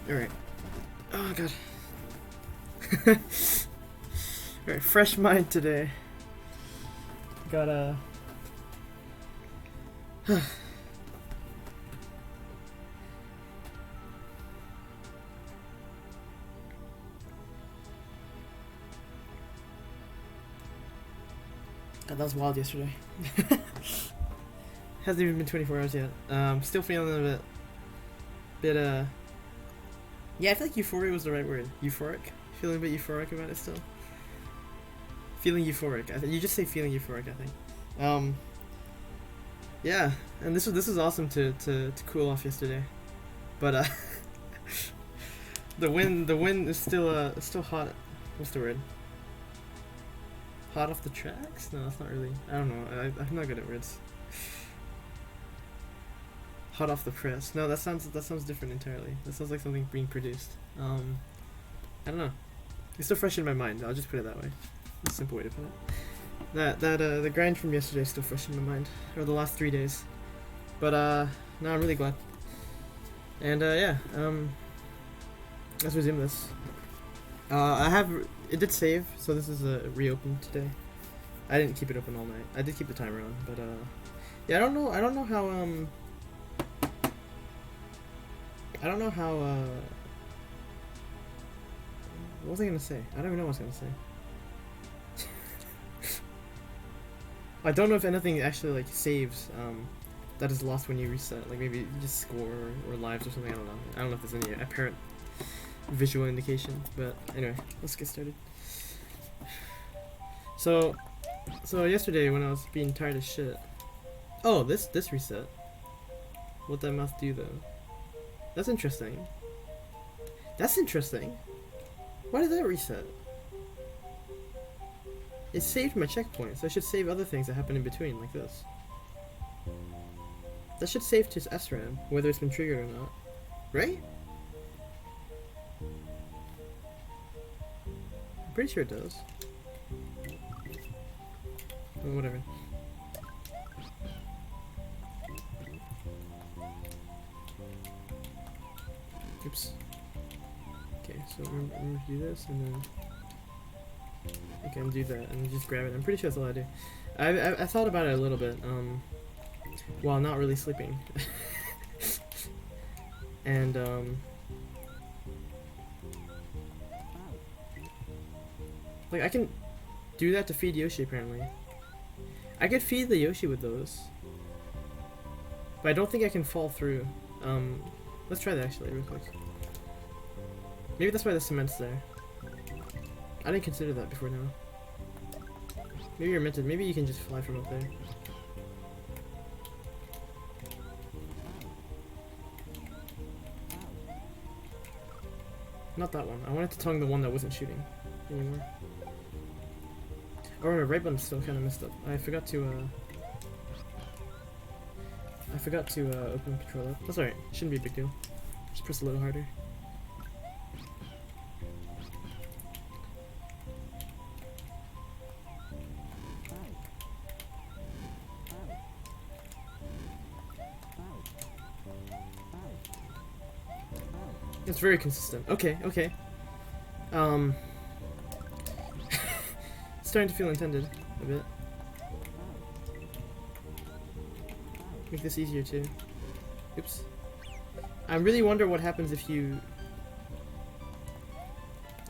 Alright. Oh god. Alright, fresh mind today. Gotta... God, that was wild yesterday. Hasn't even been 24 hours yet. Still feeling a bit, yeah, I feel like euphoria was the right word. Euphoric? Feeling a bit euphoric about it still. Feeling euphoric. You just say feeling euphoric, I think. Yeah, and this was awesome to cool off yesterday. But, the wind is still hot. What's the word? Hot off the tracks? No, that's not really. I don't know. I'm not good at words. Hot off the press. No, that sounds different entirely. That sounds like something being produced. I don't know. It's still fresh in my mind. I'll just put it that way. It's a simple way to put it. The grind from yesterday is still fresh in my mind, or the last 3 days. But no, I'm really glad. And yeah, let's resume this. It did save, so this is reopened today. I didn't keep it open all night. I did keep the timer on, but yeah, I don't know how what was I gonna say? I don't even know what I was gonna say. I don't know if anything actually like saves that is lost when you reset. Like maybe you just score or lives or something. I don't know if there's any apparent visual indication, but anyway, let's get started. So yesterday when I was being tired as shit. Oh, this reset. What that must do though? That's interesting. That's interesting. Why did that reset? It saved my checkpoints. So I should save other things that happen in between, like this. That should save to SRAM, whether it's been triggered or not. Right? I'm pretty sure it does. Well, whatever. Oops. Okay, so remember to do this, and then I can do that, and just grab it. I'm pretty sure that's all I do. I thought about it a little bit, while not really sleeping. And, like, I can do that to feed Yoshi, apparently. I could feed the Yoshi with those. But I don't think I can fall through. Let's try that, actually, real quick. Maybe that's why the cement's there. I didn't consider that before now. Maybe you're meant to. Maybe you can just fly from up there. Not that one. I wanted to tongue the one that wasn't shooting anymore. Oh, my right button's still kind of messed up. I forgot to open control up. That's alright. Shouldn't be a big deal. Just press a little harder. It's very consistent. Okay, okay. It's starting to feel intended a bit. Make this easier too. Oops. I really wonder what happens if you...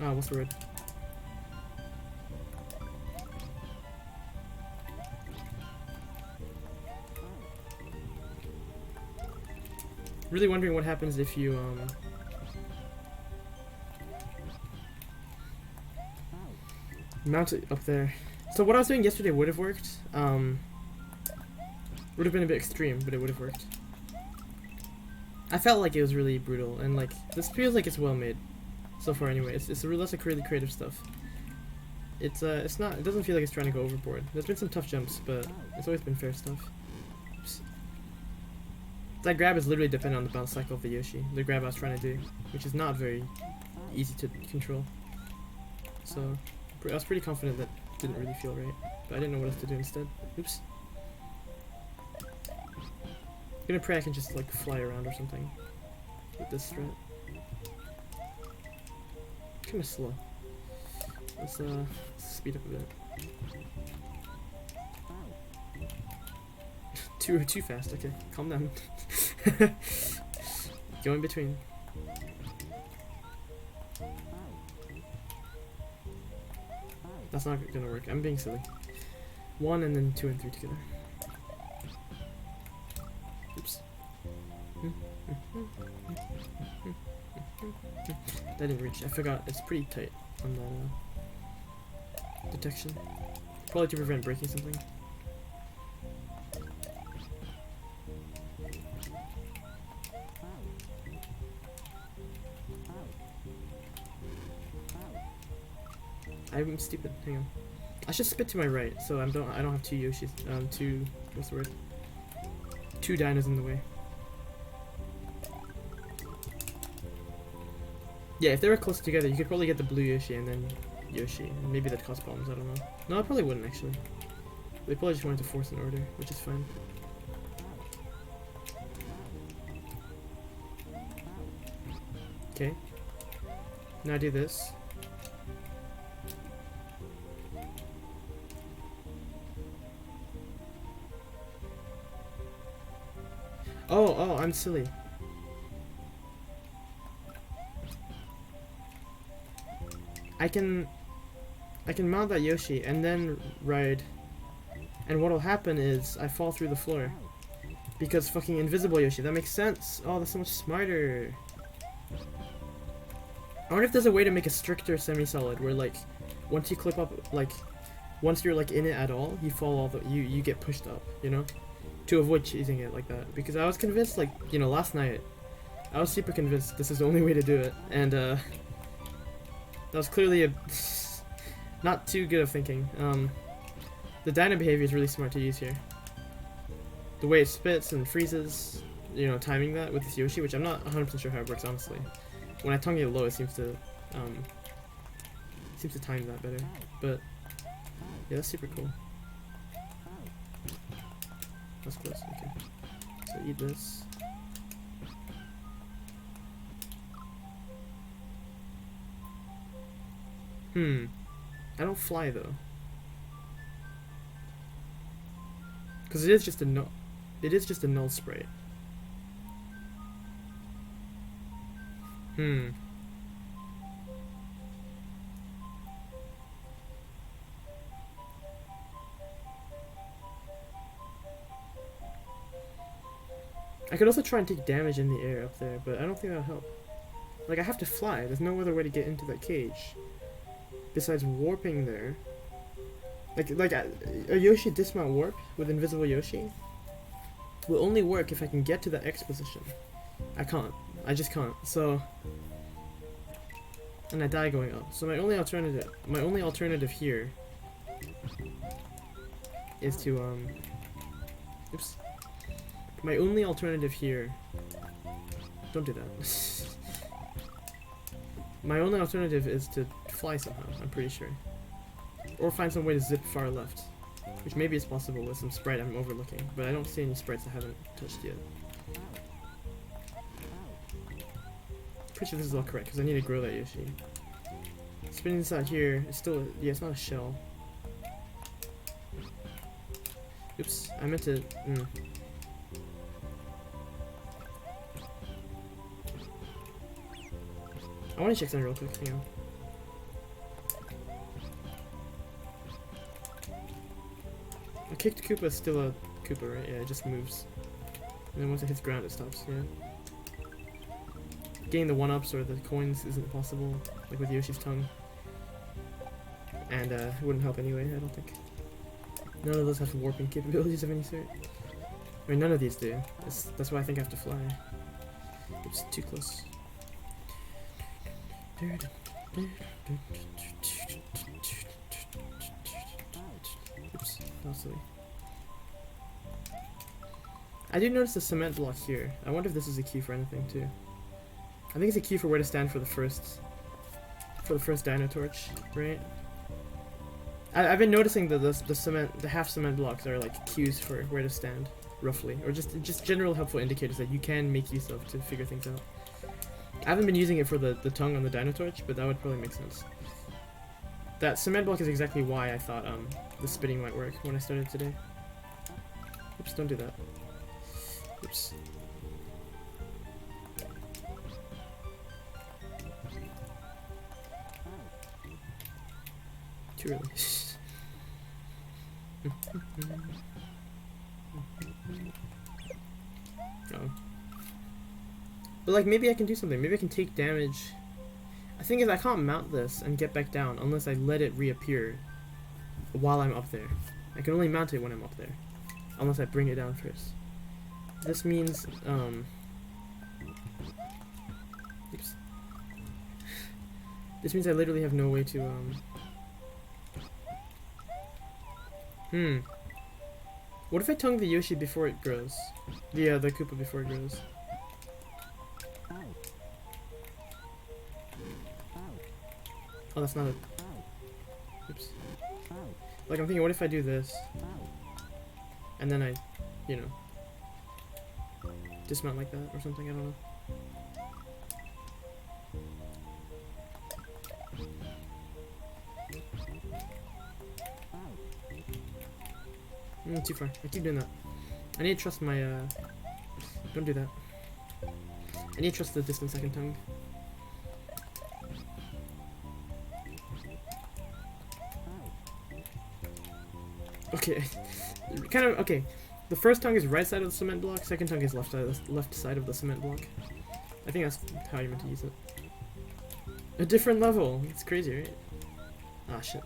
Oh, what's the word? Really wondering what happens if you, mount it up there. So what I was doing yesterday would have worked. Would have been a bit extreme, but it would have worked. I felt like it was really brutal, and like this feels like it's well made so far. Anyway, it's lots of really creative stuff. It's not. It doesn't feel like it's trying to go overboard. There's been some tough jumps, but it's always been fair stuff. Oops. That grab is literally dependent on the bounce cycle of the Yoshi. The grab I was trying to do, which is not very easy to control. So I was pretty confident that didn't really feel right, but I didn't know what else to do instead. Oops. I'm gonna pray I can just like fly around or something with this strat. kind of slow. Let's speed up a bit. Too fast. Okay, calm down. Go in between. That's not gonna work. I'm being silly. 1 and then 2 and 3 together. Oops. That didn't reach. I forgot. It's pretty tight on that detection. Probably to prevent breaking something. I'm stupid. Hang on. I should spit to my right, so I don't have two Yoshis. What's the word? 2 dinos in the way. Yeah, if they were close together, you could probably get the blue Yoshi and then Yoshi. And maybe that'd cause problems, I don't know. No, I probably wouldn't actually. They probably just wanted to force an order, which is fine. Okay. Now do this. Oh, I'm silly. I can mount that Yoshi and then ride, and what'll happen is I fall through the floor because fucking invisible Yoshi. That makes sense. Oh, that's so much smarter. I wonder if there's a way to make a stricter semi-solid where like once you clip up, like once you're like in it at all, you fall all the you get pushed up, you know, to avoid chasing it like that. Because I was convinced, like, you know, last night I was super convinced this is the only way to do it, and that was clearly a not too good of thinking. The dino behavior is really smart to use here. The way it spits and freezes, you know, timing that with this Yoshi, which I'm not 100% sure how it works, honestly. When I tongue it low, it seems to time that better. But yeah, that's super cool. That's close. Okay. So eat this. I don't fly though. Because it is just a null sprite. I could also try and take damage in the air up there, but I don't think that'll help. Like, I have to fly. There's no other way to get into that cage besides warping there. Like a Yoshi dismount warp with invisible Yoshi will only work if I can get to the X position. I can't. I just can't. So, and I die going up. So my only alternative here is to oops. My only alternative here. Don't do that. My only alternative is to fly somehow, I'm pretty sure. Or find some way to zip far left. Which maybe is possible with some sprite I'm overlooking, but I don't see any sprites I haven't touched yet. Pretty sure this is all correct, because I need to grow that Yoshi. Spinning this out here, it's still, yeah, it's not a shell. Oops, I meant to, I want to check something real quick, hang on. A kicked Koopa is still a Koopa, right? Yeah, it just moves. And then once it hits ground, it stops, yeah. Getting the 1-ups or the coins isn't possible, like with Yoshi's tongue. And it wouldn't help anyway, I don't think. None of those have warping capabilities of any sort. I mean, none of these do. That's why I think I have to fly. Oops, too close. Oops, that was silly. I do notice the cement block here. I wonder if this is a key for anything too. I think it's a key for where to stand for the first Dino Torch, right? I've been noticing that the half cement blocks are like cues for where to stand, roughly, or just general helpful indicators that you can make use of to figure things out. I haven't been using it for the tongue on the Dino Torch, but that would probably make sense. That cement block is exactly why I thought the spitting might work when I started today. Oops, don't do that. Oops. Too early. Oh. But like maybe I can do something. Maybe I can take damage. The thing is I can't mount this and get back down unless I let it reappear while I'm up there. I can only mount it when I'm up there. Unless I bring it down first. This means oops. This means I literally have no way to What if I tongue the Yoshi before it grows? The Koopa before it grows. Oh, that's not it. Oops. Like, I'm thinking, what if I do this? And then I, you know, dismount like that or something, I don't know. Too far. I keep doing that. I need to trust my, don't do that. I need to trust the distance I can tongue. Okay. Kind of, okay. The first tongue is right side of the cement block, second tongue is left side of the cement block. I think that's how you're meant to use it. A different level! It's crazy, right? Ah, shit.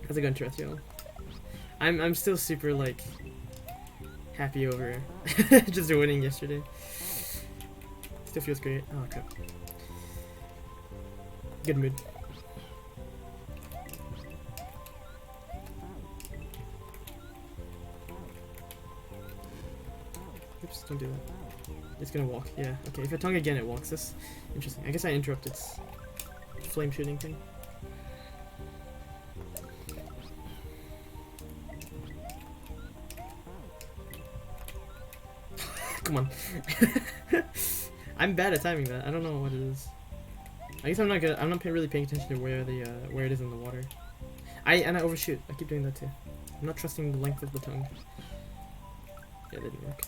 How's it going, Terrestrial? I'm still super, like, happy over just winning yesterday. Still feels great. Oh, crap. Good mood. Oops, don't do that. It's gonna walk, yeah. Okay, if I tongue again, it walks. That's interesting. I guess I interrupt its flame shooting thing. Come on. I'm bad at timing that. I don't know what it is. I guess I'm not good. I'm not really paying attention to where the where it is in the water. I overshoot. I keep doing that too. I'm not trusting the length of the tongue. Yeah, that didn't work.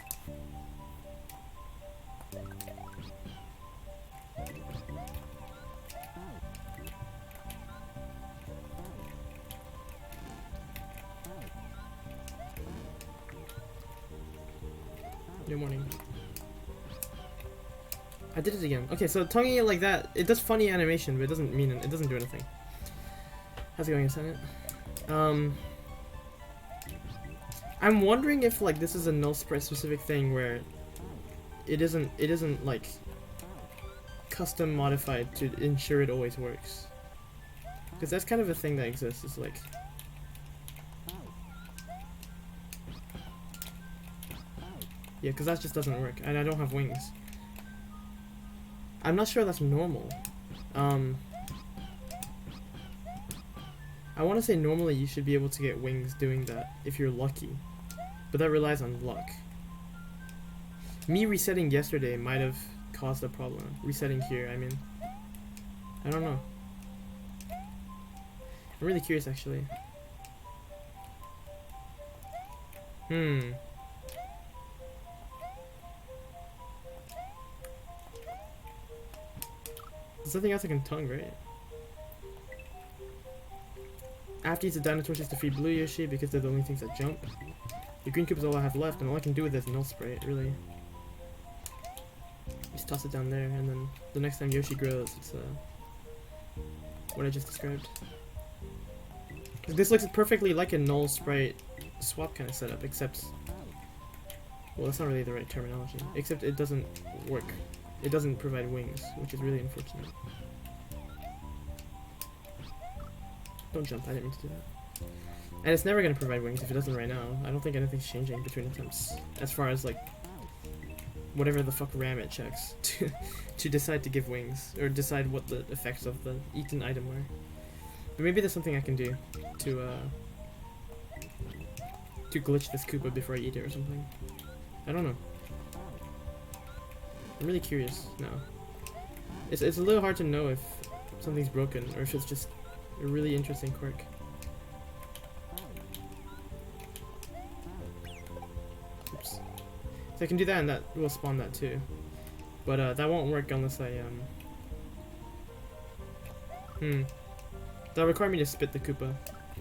Good morning. I did it again. Okay, so tonguing it like that, it does funny animation, but it doesn't mean it doesn't do anything. How's it going, Senate? I'm wondering if like this is a null sprite specific thing where it isn't like custom modified to ensure it always works. Because that's kind of a thing that exists. It's like yeah, because that just doesn't work, and I don't have wings. I'm not sure that's normal. I want to say normally you should be able to get wings doing that if you're lucky, but that relies on luck. Me resetting yesterday might have caused a problem. Resetting here, I mean, I don't know. I'm really curious actually. There's nothing else I can tongue, right? I have to use the Dino Torches to feed Blue Yoshi because they're the only things that jump. The green cube is all I have left, and all I can do with this null sprite, really. Just toss it down there, and then the next time Yoshi grows, it's what I just described. This looks perfectly like a null sprite swap kind of setup, except, well, that's not really the right terminology. Except it doesn't work. It doesn't provide wings, which is really unfortunate. Don't jump, I didn't mean to do that. And it's never going to provide wings if it doesn't right now. I don't think anything's changing between attempts. As far as, like, whatever the fuck RAM it checks to decide to give wings. Or decide what the effects of the eaten item were. But maybe there's something I can do to glitch this Koopa before I eat it or something. I don't know. I'm really curious now. It's a little hard to know if something's broken or if it's just a really interesting quirk. Oops. So I can do that and that will spawn that too. But that won't work unless I that'll require me to spit the Koopa.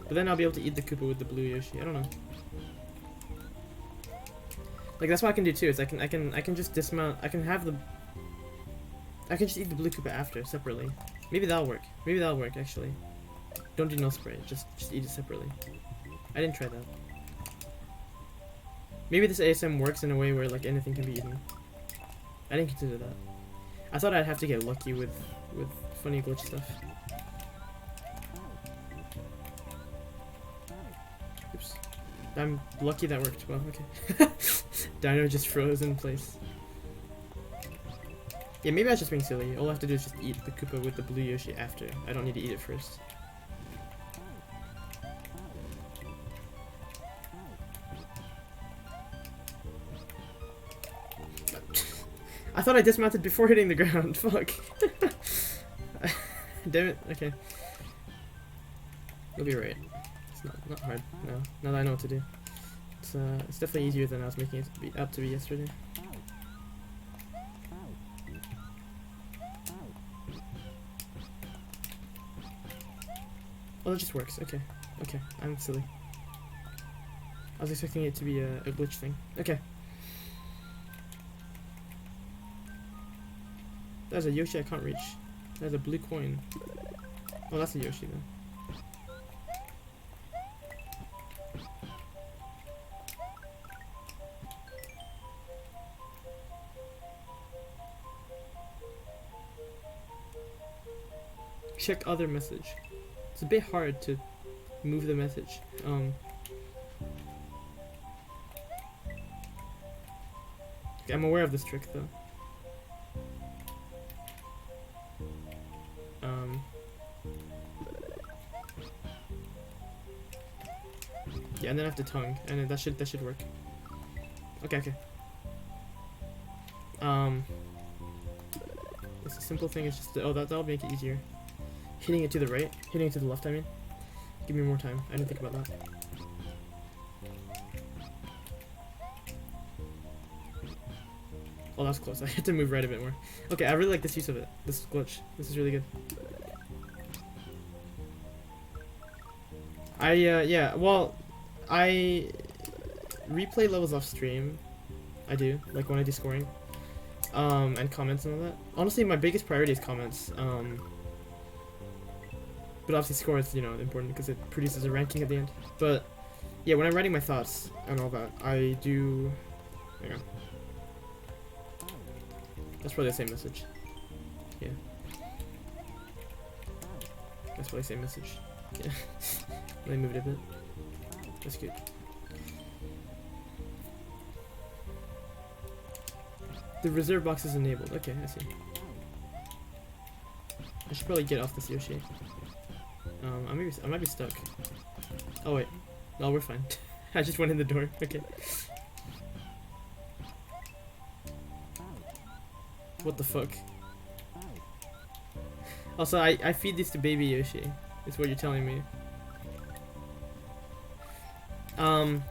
But then I'll be able to eat the Koopa with the blue Yoshi. I don't know. Like that's what I can do too. Is I can just dismount. I can just eat the blue Koopa after separately. Maybe that'll work. Maybe that'll work actually. Don't do no spray. Just eat it separately. I didn't try that. Maybe this ASM works in a way where like anything can be eaten. I didn't consider that. I thought I'd have to get lucky with funny glitch stuff. Oops. I'm lucky that worked well. Okay. Dino just froze in place. Yeah, maybe I was just being silly. All I have to do is just eat the Koopa with the blue Yoshi after. I don't need to eat it first. I thought I dismounted before hitting the ground. Fuck. Damn it. Okay. You'll be right. It's not hard. No. Now that I know what to do. It's definitely easier than I was making it out to be yesterday. Oh, that just works. Okay. Okay. I'm silly. I was expecting it to be a glitch thing. Okay. There's a Yoshi I can't reach. There's a blue coin. Oh, that's a Yoshi then. Check other message. It's a bit hard to move the message. Okay, I'm aware of this trick though. Yeah, and then I have to tongue, and then that should work. Okay, okay. It's a simple thing. It's just that'll make it easier. Hitting it to the right, hitting it to the left. I mean, give me more time. I didn't think about that. Oh, that's close. I had to move right a bit more. Okay, I really like this use of it. This glitch. This is really good. Yeah, well, I replay levels off stream. I do, like when I do scoring. And comments and all that. Honestly, my biggest priority is comments. But obviously score is, you know, important because it produces a ranking at the end. But, yeah, when I'm writing my thoughts and all that, I do... Hang on. That's probably the same message. Yeah. That's probably the same message. Yeah. Let me move it a bit. That's good. The reserve box is enabled. Okay, I see. I should probably get off this Yoshi. I might be stuck. Oh wait. No, we're fine. I just went in the door. Okay. What the fuck? Also, I feed these to baby Yoshi. Is what you're telling me. No,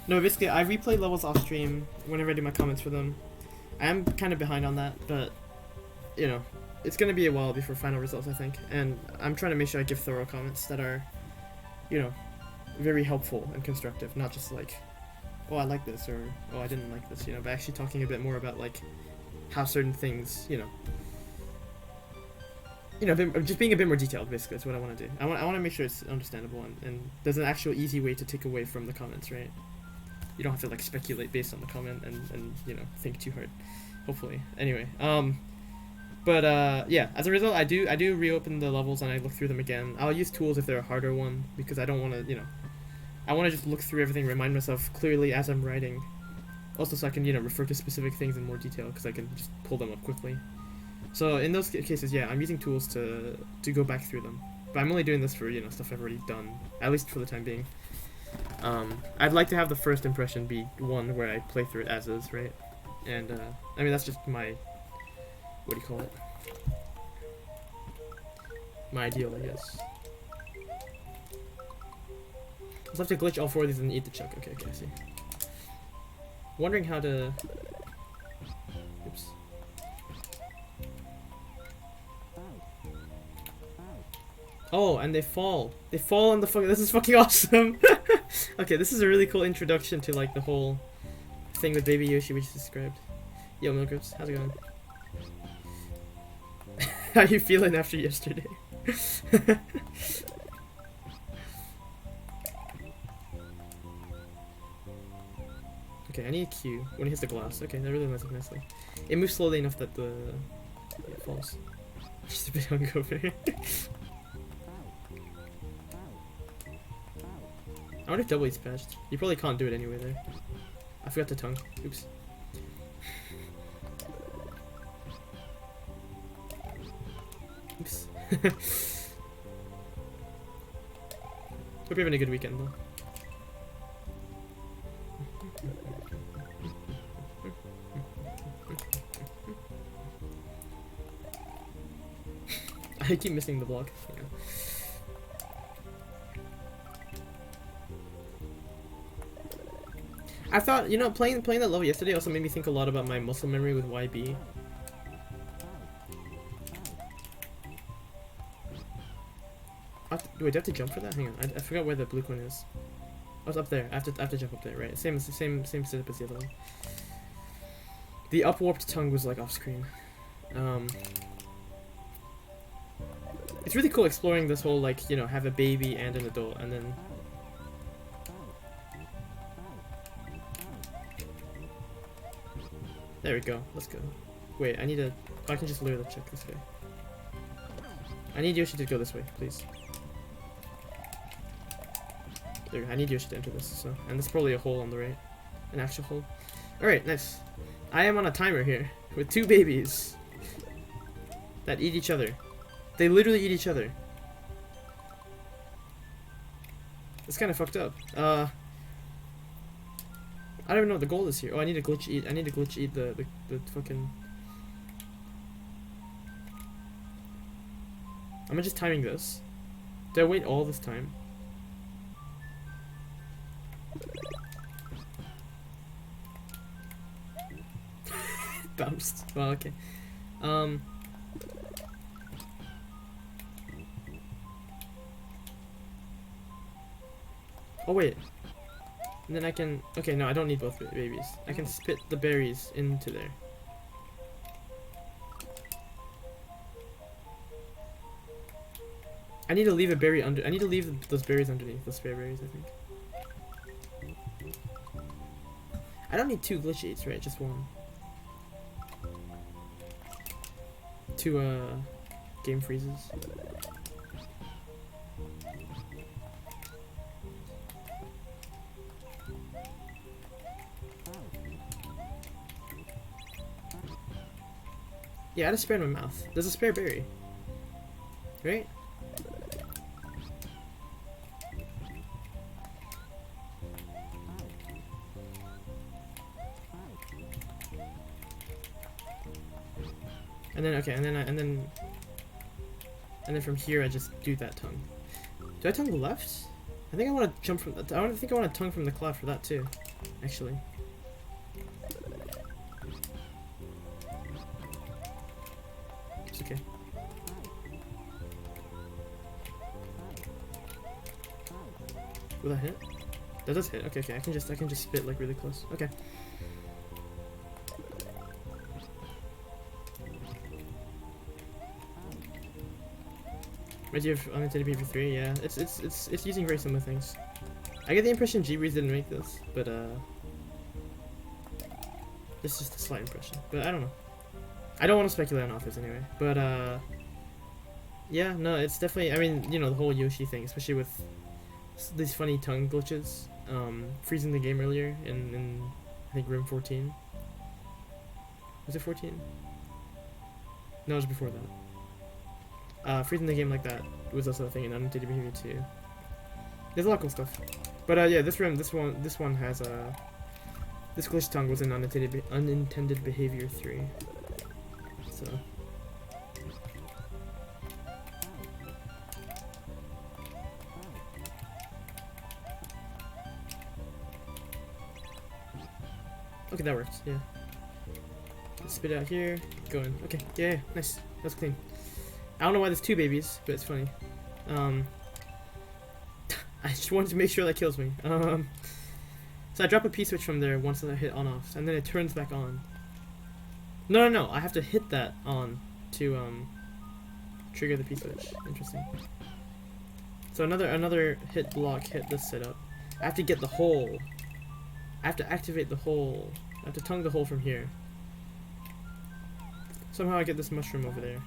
basically, I replay levels off stream whenever I do my comments for them. I am kind of behind on that, but, you know, it's going to be a while before final results, I think. And I'm trying to make sure I give thorough comments that are, you know, very helpful and constructive. Not just like, oh, I like this, or, oh, I didn't like this, you know, but actually talking a bit more about, like, how certain things, you know, just being a bit more detailed, basically, is what I want to do. I want to make sure it's understandable, and there's an actual easy way to take away from the comments, right? You don't have to, like, speculate based on the comment and you know, think too hard, hopefully. Anyway, yeah, as a result, I do reopen the levels and I look through them again. I'll use tools if they're a harder one, because I don't want to, you know, I want to just look through everything, remind myself clearly as I'm writing. Also, so I can, you know, refer to specific things in more detail, because I can just pull them up quickly. So in those cases, yeah, I'm using tools to go back through them. But I'm only doing this for, you know, stuff I've already done, at least for the time being. I'd like to have the first impression be one where I play through it as is, right? And, I mean, that's just my what do you call it? My ideal, I guess. I'll have to glitch all 4 of these and eat the chunk. Okay, I see. Wondering how to... Oops. Oh, and they fall. They fall on the fucking... This is fucking awesome! Okay, this is a really cool introduction to, like, the whole thing with Baby Yoshi we just described. Yo, Milgrips, how's it going? How you feeling after yesterday? Okay, I need a Q when it hits the glass. Okay, that really lines up nicely. It moves slowly enough that the... Yeah, it falls. Just a bit hungover. I wonder if double E's patched. You probably can't do it anyway there. I forgot the tongue. Oops. Oops. Hope you're having a good weekend though. I keep missing the block. Yeah. I thought, you know, playing that level yesterday also made me think a lot about my muscle memory with YB. Wait, do I have to jump for that? Hang on, I forgot where the blue coin is. Oh, it's up there. I have to jump up there, right? Same setup as the other one. The up-warped tongue was like off screen. It's really cool exploring this whole, like, you know, have a baby and an adult, and then... There we go, let's go. Wait, I need to... Oh, I can just lure the chick this way. I need Yoshi to go this way, please. There, I need Yoshi to enter this, so... And there's probably a hole on the right. An actual hole. Alright, nice. I am on a timer here, with 2 babies. That eat each other. They literally eat each other. It's kind of fucked up. I don't even know what the goal is here. Oh, I need to glitch eat. I need to glitch eat the fucking... Am I just timing this? Did I wait all this time? Bounced. Well, okay. Oh wait, and then I can, okay, no, I don't need both babies. I can spit the berries into there. I need to leave a berry under, I need to leave those berries underneath, those spare berries, I think. I don't need 2 glitch eats, right, just 1. 2, game freezes. Yeah, I had a spare in my mouth. There's a spare berry. Right? And then, okay, and then from here I just do that tongue. Do I tongue left? I think I want to jump from, I think I want to tongue from the cloud for that too, actually. It's okay. Will that hit? That does hit. Okay, okay. I can just spit like really close. Okay. Right, you have Untamed behavior 3, yeah. It's using very similar things. I get the impression G-Breeze didn't make this, but this is just a slight impression. But I don't know. I don't want to speculate on offers anyway. But yeah, no, it's definitely, I mean, you know, the whole Yoshi thing, especially with these funny tongue glitches. Freezing the game earlier in I think room 14. Was it 14? No, it was before that. Freezing the game like that was also a thing in Untamed behavior 2. There's a lot of cool stuff. But yeah, this one has this glitch tongue was in unintended behavior 3. So Okay, that worked. Yeah. Spit it out here. Going. Okay. Yeah, yeah. Nice. That's clean. I don't know why there's 2 babies, but it's funny. I just wanted to make sure that kills me. So I drop a P-switch from there once I hit on-off, and then it turns back on. No. I have to hit that on to trigger the P-switch. Interesting. So another hit block hit this setup. I have to get the hole. I have to activate the hole. I have to tongue the hole from here. Somehow I get this mushroom over there.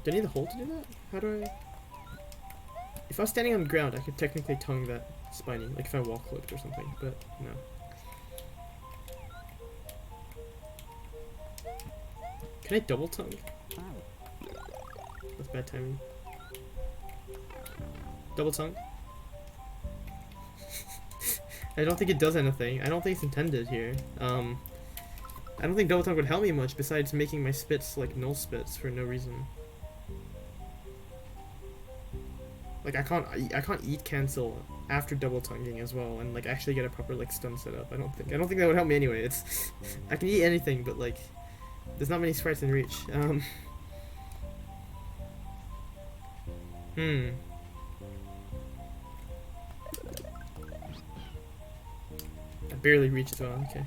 Do I need the hole to do that? How do I... If I was standing on the ground, I could technically tongue that spiny, like if I wall clipped or something, but no. Can I double tongue? That's bad timing. Double tongue? I don't think it does anything. I don't think it's intended here. I don't think double tongue would help me much besides making my spits like null spits for no reason. Like I can't eat cancel after double tonguing as well and like actually get a proper like stun setup. I don't think that would help me anyway. It's I can eat anything, but like there's not many sprites in reach. I barely reach as well. Okay.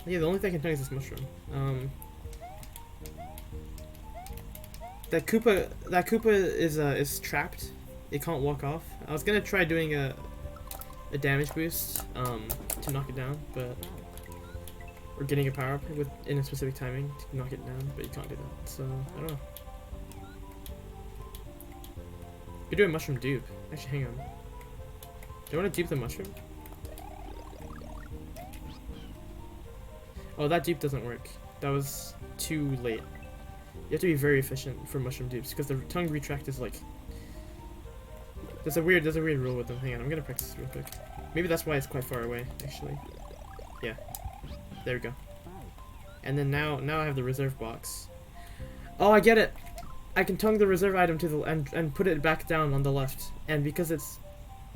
Yeah, the only thing I can tongue is this mushroom. That Koopa is trapped. It can't walk off. I was gonna try doing a damage boost to knock it down, but or getting a power up in a specific timing to knock it down, but you can't do that. So I don't know. Could do a mushroom dupe. Actually, hang on. Do I want to dupe the mushroom? Oh, that dupe doesn't work. That was too late. You have to be very efficient for mushroom dupes because the tongue retract is like. There's a weird rule with them. Hang on, I'm gonna practice this real quick. Maybe that's why it's quite far away, actually. Yeah. There we go. And then now I have the reserve box. Oh, I get it. I can tongue the reserve item to the and put it back down on the left. And because it's,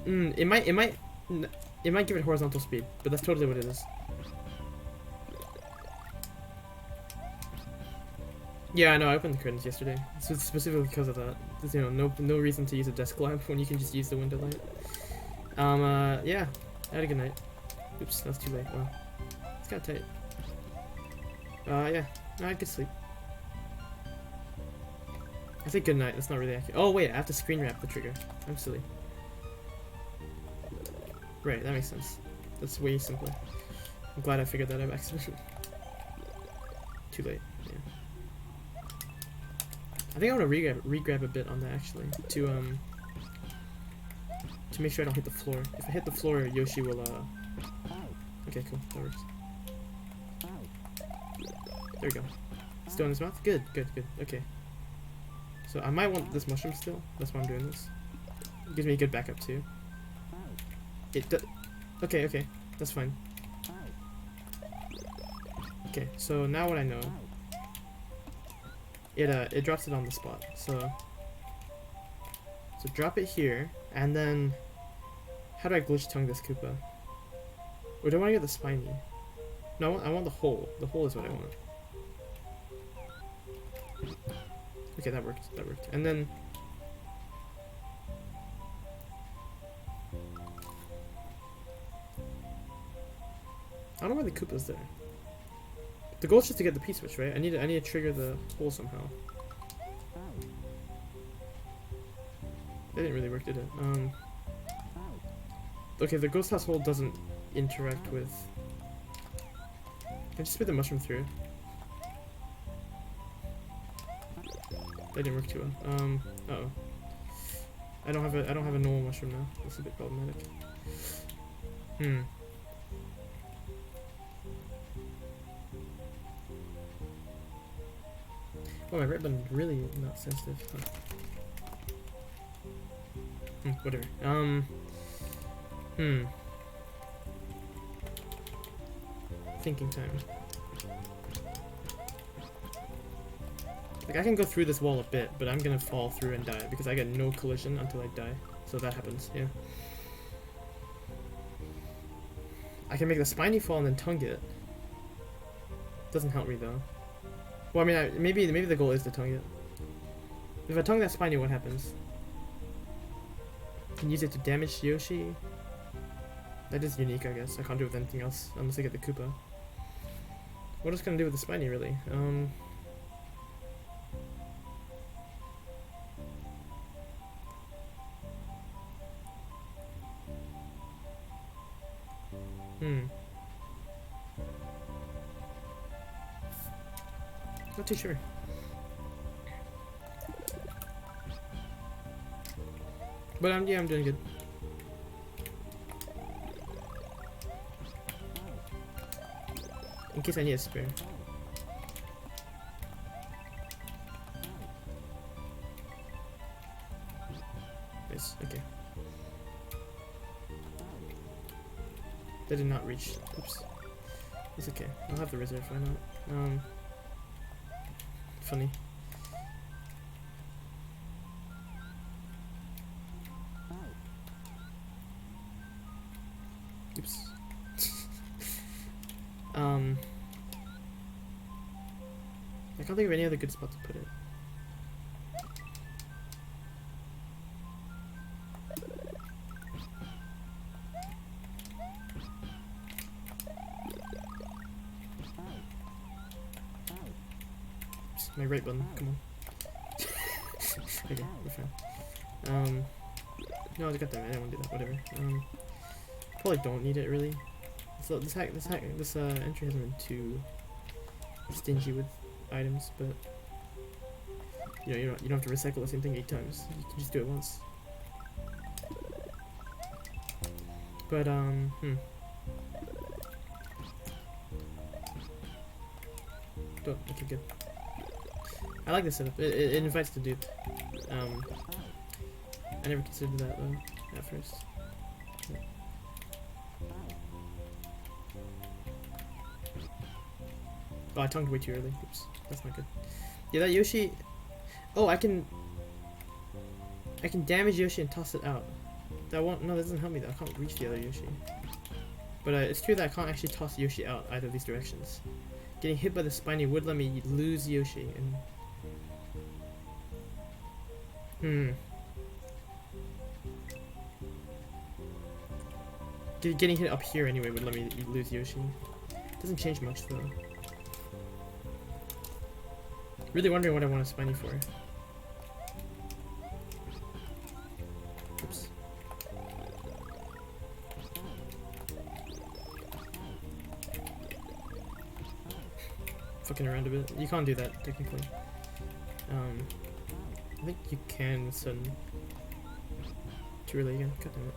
it might give it horizontal speed, but that's totally what it is. Yeah, I know. I opened the curtains yesterday, so it's specifically because of that. There's, you know, no reason to use a desk lamp when you can just use the window light. Yeah. I had a good night. Oops, that's too late. Wow. It's kind of tight. Yeah. No, I had good sleep. I say good night. That's not really accurate. Oh wait, I have to screen wrap the trigger. I'm silly. Right, that makes sense. That's way simpler. I'm glad I figured that out by accident. Too late. Yeah. I think I want to re-grab a bit on that actually to make sure I don't hit the floor. If I hit the floor, Yoshi will Okay, cool. That works. There we go. Still in his mouth? Good. Okay. So I might want this mushroom still. That's why I'm doing this. It gives me a good backup too. Okay. That's fine. Okay, so now what I know. It drops it on the spot. So drop it here, and then how do I glitch tongue this Koopa? Or do I want to get the spiny? No, I want the hole. The hole is what I want. Okay, that worked. And then I don't know why the Koopa's there. The goal is just to get the P-switch, right? I need to trigger the hole somehow. That didn't really work, did it? Okay, the ghost house hole doesn't interact with. I just spit the mushroom through. That didn't work too well. Uh-oh. I don't have a normal mushroom now. That's a bit problematic. Oh, my right button really not sensitive. Huh. Whatever. Thinking time. Like, I can go through this wall a bit, but I'm gonna fall through and die because I get no collision until I die. So that happens, yeah. I can make the spiny fall and then tongue it. Doesn't help me though. Well, I mean, maybe the goal is to tongue it. If I tongue that spiny, what happens? Can use it to damage Yoshi. That is unique, I guess. I can't do it with anything else unless I get the Koopa. What else can I do with the spiny, really? Not too sure. But yeah, I'm doing good. In case I need a spare. Nice, okay. That did not reach. Oops. It's okay. I'll have the reserve, why not? Funny. Oops. I can't think of any other good spot to put it. My right button, come on. Okay, we're fine. No, I got that. I didn't want to do that. Whatever. Probably don't need it really. So this entry hasn't been too stingy with items, but you know, you don't have to recycle the same thing 8 times. You can just do it once. But okay, good. I like this setup. It invites the dupe. I never considered that though at first. Yeah. Oh, I tongued way too early. Oops, that's not good. Yeah, that Yoshi. Oh, I can damage Yoshi and toss it out. That won't. No, that doesn't help me though. I can't reach the other Yoshi. But it's true that I can't actually toss Yoshi out either of these directions. Getting hit by the spiny would let me lose Yoshi and. Getting hit up here anyway would let me lose Yoshi. Doesn't change much though. Really wondering what I want a spiny for. Oops. Fucking around a bit. You can't do that technically. I think you can with sudden. Too early again. God damn it.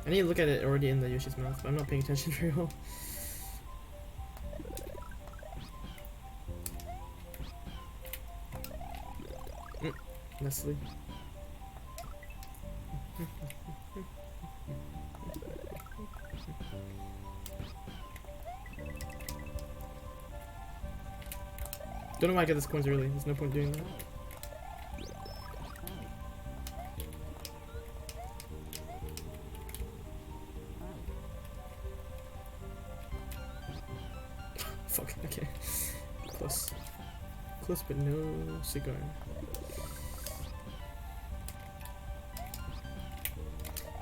I need to look at it already in the Yoshi's mouth, but I'm not paying attention very well. Nestle. Don't know why I get this coins early. There's no point doing that. Fuck, okay. Close. Close but no cigar.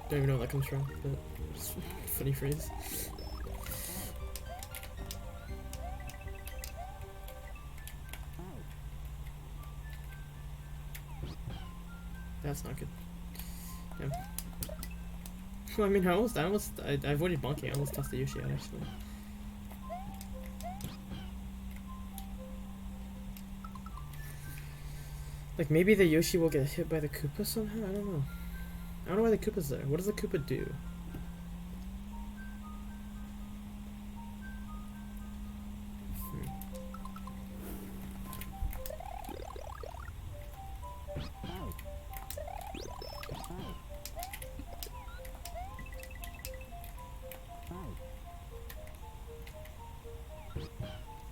Don't even know where that comes from, but it's a funny phrase. That's not good. Yeah. Well, I mean, I avoided bonking. I almost tossed the Yoshi out, actually. Like, maybe the Yoshi will get hit by the Koopa somehow? I don't know. I don't know why the Koopa's there. What does the Koopa do?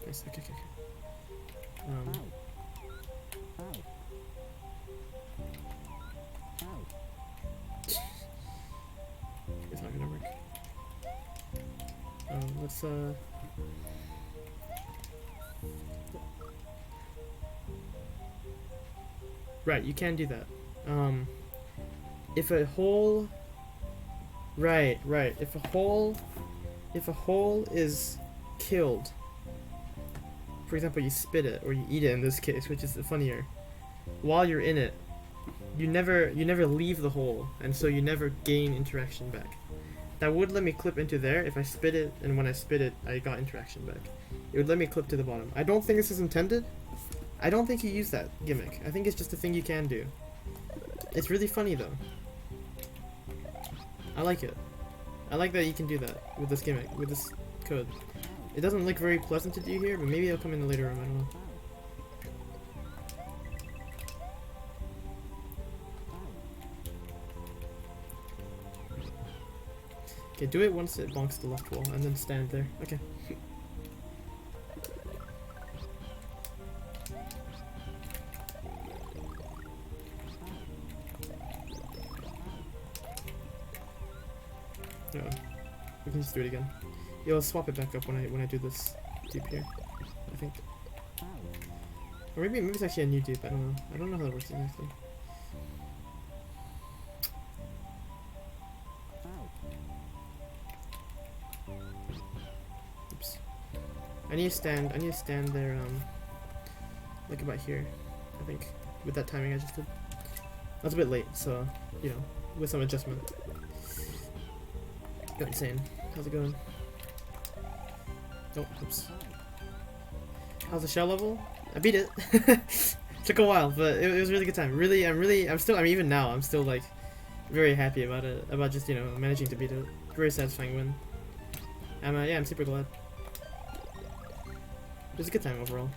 Nice, okay. let's right, you can do that. If a hole, right, if a hole is killed, for example, you spit it or you eat it in this case, which is funnier, while you're in it, you never leave the hole, and so you never gain interaction back. That would let me clip into there if I spit it, and when I spit it, I got interaction back. It would let me clip to the bottom. I don't think this is intended. I don't think you use that gimmick. I think it's just a thing you can do. It's really funny though. I like it. I like that you can do that with this gimmick, with this code. It doesn't look very pleasant to do here, but maybe it'll come in the later room, I don't know. Okay, do it once it bonks the left wall, and then stand there. Okay. No, we can just do it again. Yeah, I'll swap it back up when I do this dupe here, I think. Or maybe it's actually a new dupe, I don't know. I don't know how that works exactly. Oops. I need to stand there, like about here, I think, with that timing I just did. That's a bit late, so, you know, with some adjustment. Go insane. How's it going? Oh, oops. How's the shell level? I beat it. Took a while, but it was a really good time. Even now, I'm still like very happy about it. About just, you know, managing to beat it. Very satisfying win. Yeah, I'm super glad. It was a good time overall.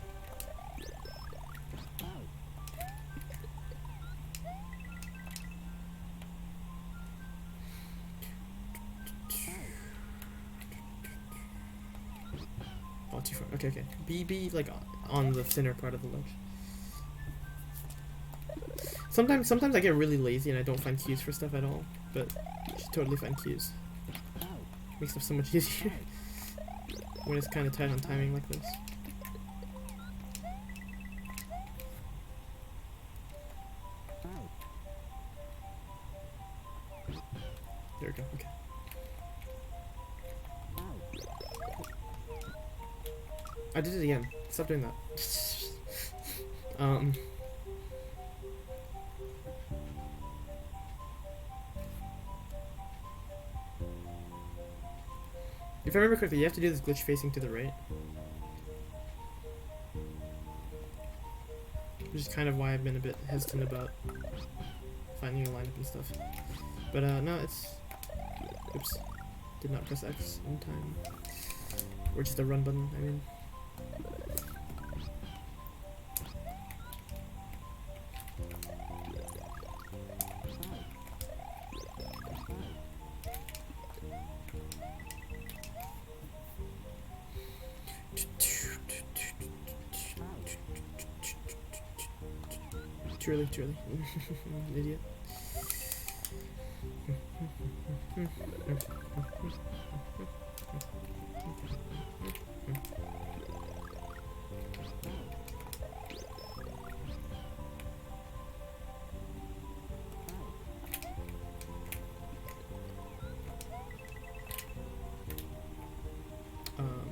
Oh, too far. Okay. Be like on the thinner part of the ledge. Sometimes I get really lazy and I don't find cues for stuff at all, but you should totally find cues. Makes stuff so much easier when it's kind of tight on timing like this. There we go. Okay. I did it again. Stop doing that. If I remember correctly, you have to do this glitch facing to the right. Which is kind of why I've been a bit hesitant about finding a lineup and stuff. But no, it's... Oops. Did not press X in time. Or just a run button, I mean. Too early. Idiot.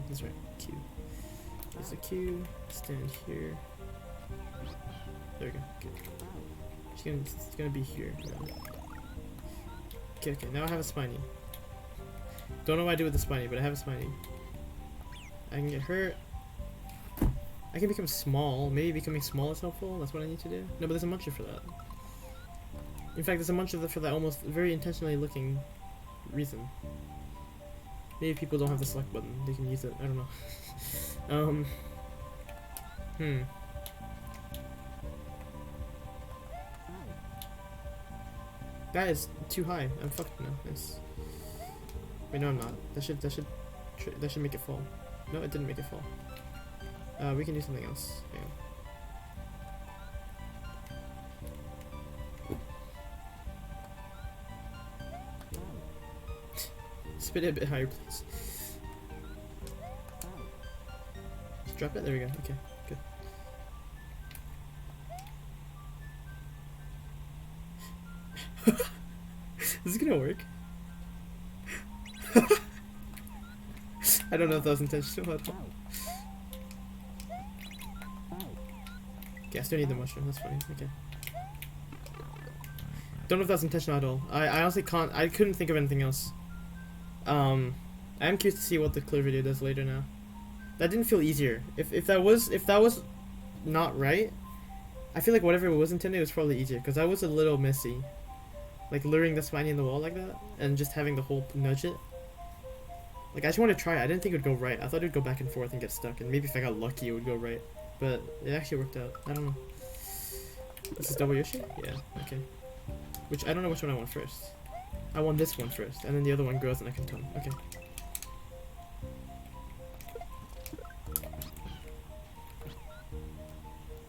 That's right. Q. There's a Q. Stand here. There we go. Okay. It's gonna be here. Okay. Now I have a spiny. Don't know what I do with the spiny, but I have a spiny. I can get hurt. I can become small. Maybe becoming small is helpful. That's what I need to do. No, but there's a muncher for that. In fact, there's a muncher for that almost very intentionally looking reason. Maybe people don't have the select button. They can use it. I don't know. That is too high. I'm fucked now. Nice. Wait, no, I'm not. That should make it fall. No, it didn't make it fall. We can do something else. Hang on. Spit it a bit higher, please. Drop it. There we go. Okay, good. Is this gonna work? I don't know if that was intentional at all. Okay, I still need the mushroom. That's funny. Okay. Don't know if that's intentional at all. I honestly can't. I couldn't think of anything else. I am curious to see what the clear video does later now. That didn't feel easier. If that was not right, I feel like whatever it was intended was probably easier because that was a little messy. Like luring the spiny in the wall like that and just having the hole nudge it. Like I just want to try it. I didn't think it would go right. I thought it would go back and forth and get stuck, and maybe if I got lucky it would go right. But it actually worked out. I don't know. This is double Yoshi? Yeah, okay. Which I don't know which one I want first. I want this one first, and then the other one grows and I can tone. Okay.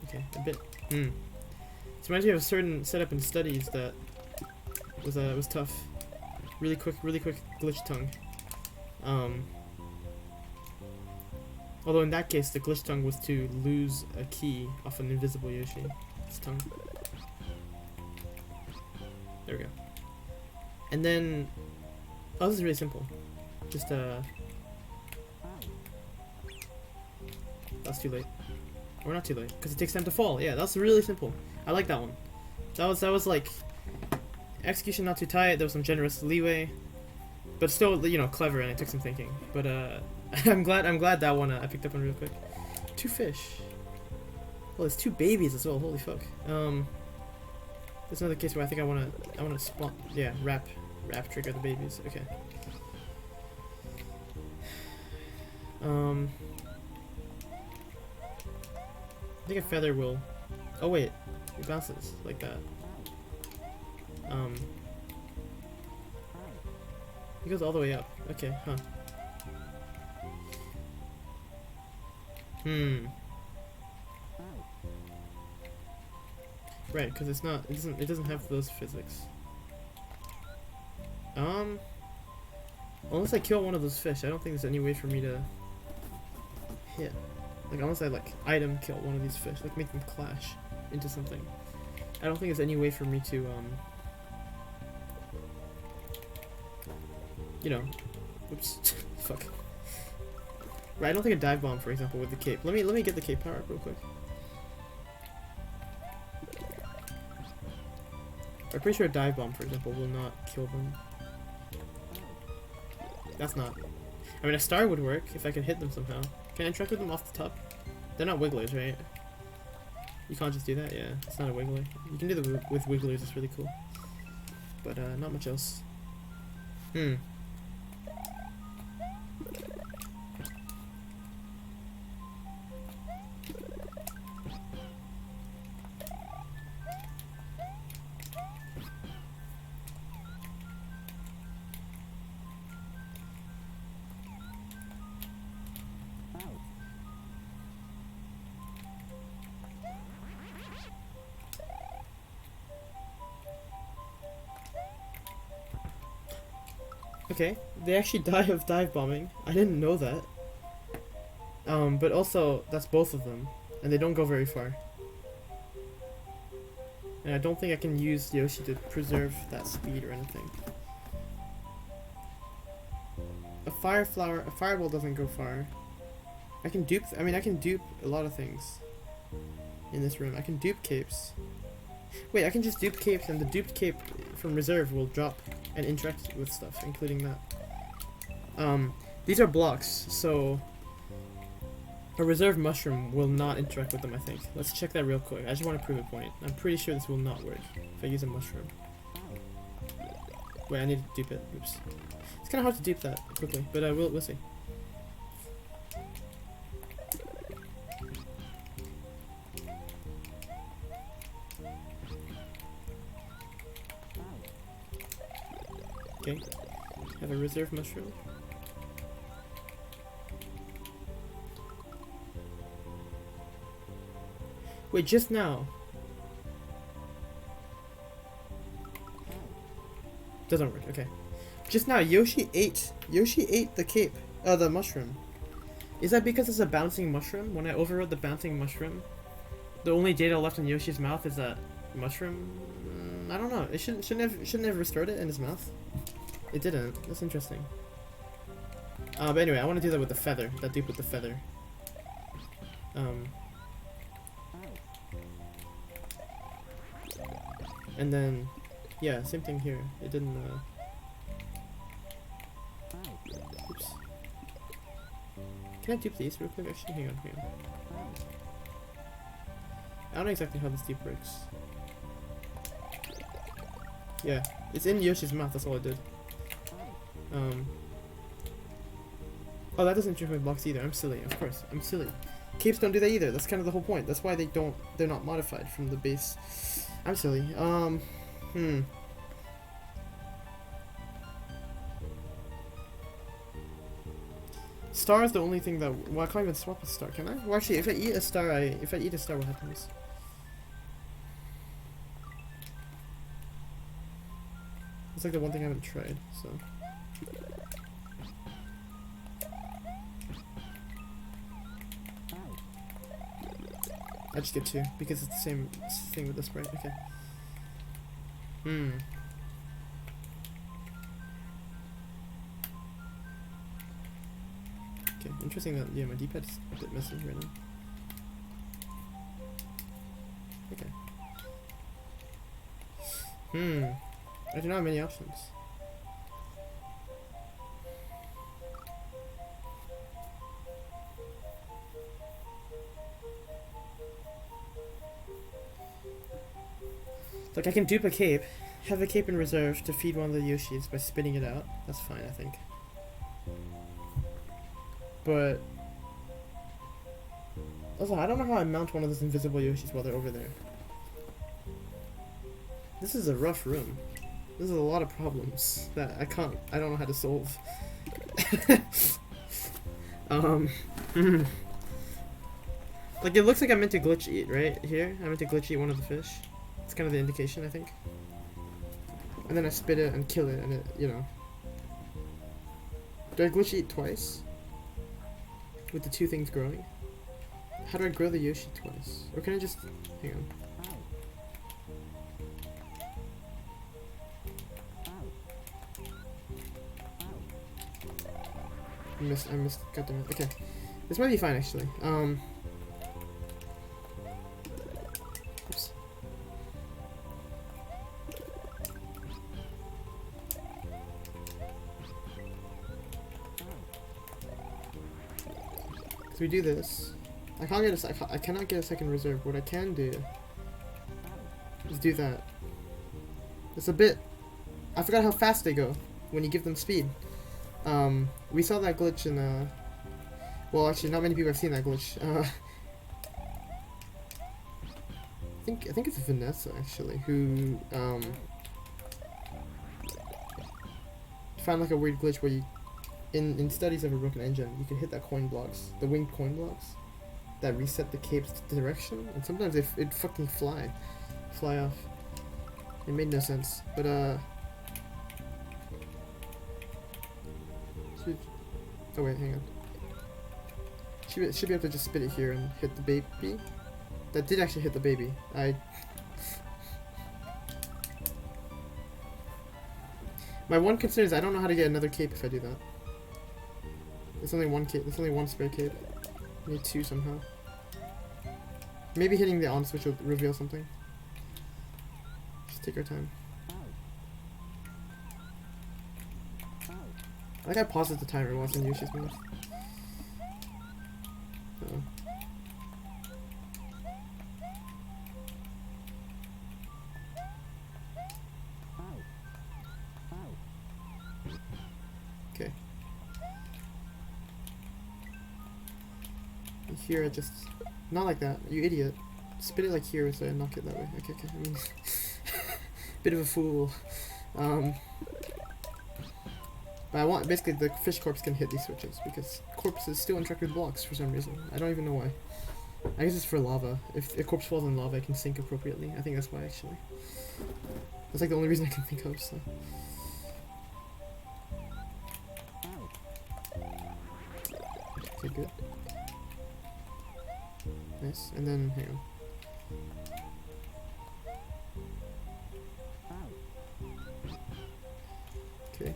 Okay, a bit. It reminds me of a certain setup in studies that was tough. Really quick glitch tongue. Although in that case the glitch tongue was to lose a key off an invisible Yoshi. Its tongue. There we go. And then oh, this is really simple. Just that's too late. Or not too late, because it takes time to fall. Yeah, that's really simple. I like that one. That was like execution not too tight. There was some generous leeway, but still, you know, clever, and it took some thinking. But I'm glad that one I picked up on real quick. 2 fish. Well, there's 2 babies as well. Holy fuck. There's another case where I think I wanna spawn. Yeah, wrap trigger the babies. Okay. I think a feather will. Oh wait, it bounces like that. It goes all the way up. Okay, huh. Right, because it's not. It doesn't have those physics. Unless I kill one of those fish, I don't think there's any way for me to hit. Like unless I like item kill one of these fish, like make them clash into something. I don't think there's any way for me to you know, oops, fuck. Right, I don't think a dive bomb, for example, with the cape. Let me get the cape power up real quick. I'm pretty sure a dive bomb, for example, will not kill them. That's not. I mean, a star would work if I could hit them somehow. Can I interact with them off the top? They're not wigglers, right? You can't just do that? Yeah, it's not a wiggler. You can do the with wigglers, it's really cool. But not much else. Okay, they actually die of dive bombing. I didn't know that. But also, that's both of them. And they don't go very far. And I don't think I can use Yoshi to preserve that speed or anything. A fireball doesn't go far. I can dupe, I can dupe a lot of things in this room. I can dupe capes. Wait, I can just dupe capes, and the duped cape from reserve will drop and interact with stuff, including that. These are blocks, so a reserve mushroom will not interact with them, I think. Let's check that real quick. I just want to prove a point. I'm pretty sure this will not work if I use a mushroom. Wait, I need to dupe it. Oops. It's kind of hard to dupe that quickly, but we'll see. Okay, have a reserve mushroom. Wait, just now. Doesn't work, okay. Just now, Yoshi ate the cape, the mushroom. Is that because it's a bouncing mushroom? When I overrode the bouncing mushroom, the only data left in Yoshi's mouth is that mushroom? I don't know. It shouldn't have restored it in his mouth. It didn't. That's interesting. But anyway, I want to do that with the feather. That dupe with the feather. And then, yeah, same thing here. It didn't, oops. Can I dupe these real quick? Actually, hang on. I don't know exactly how this dupe works. Yeah, it's in Yoshi's mouth, that's all I did. Oh, that doesn't trigger my blocks either. I'm silly, of course. I'm silly. Capes don't do that either. That's kind of the whole point. That's why they're not modified from the base. I'm silly. Star is the only thing that, well, I can't even swap a star, can I? Well, actually, if I eat a star, what happens? It's like the one thing I haven't tried, so. I just get 2 because it's the same thing with the sprite. Okay. Okay, interesting that, yeah, my D-pad's a bit messy right now. Okay. I do not have many options. Like, I can dupe a cape, have a cape in reserve to feed one of the Yoshis by spitting it out. That's fine, I think. But also, I don't know how I mount one of those invisible Yoshis while they're over there. This is a rough room. There's a lot of problems that I don't know how to solve. Like, it looks like I meant to glitch eat, right? Here, I meant to glitch eat one of the fish. It's kind of the indication, I think. And then I spit it and kill it, and it, you know. Do I glitch eat twice? With the 2 things growing? How do I grow the Yoshi twice? Or can I just, hang on. I missed, goddamn it. Okay. This might be fine, actually. Oops. So we do this. I cannot get a second reserve. What I can do is do that. It's a bit, I forgot how fast they go when you give them speed. We saw that glitch in, well, actually, not many people have seen that glitch. I think it's Vanessa, actually, who, found like a weird glitch where you, in studies of a broken engine, you can hit that coin blocks, the winged coin blocks, that reset the cape's direction, and sometimes it fucking fly off. It made no sense, but, oh wait, hang on. Should be able to just spit it here and hit the baby. That did actually hit the baby. My one concern is I don't know how to get another cape if I do that. There's only one cape. There's only one spare cape. I need 2 somehow. Maybe hitting the on switch will reveal something. Just take our time. I think I paused at the timer once in Yoshi's mouth. Uh-oh. Okay. And here I just, not like that, you idiot. Spit it like here so I knock it that way. Okay, I mean, bit of a fool. But I want, basically the fish corpse can hit these switches because corpses still interact with blocks for some reason. I don't even know why. I guess it's for lava. If a corpse falls in lava, it can sink appropriately. I think that's why, actually. That's like the only reason I can think of, so. Okay, good. Nice. And then, hang on. Okay.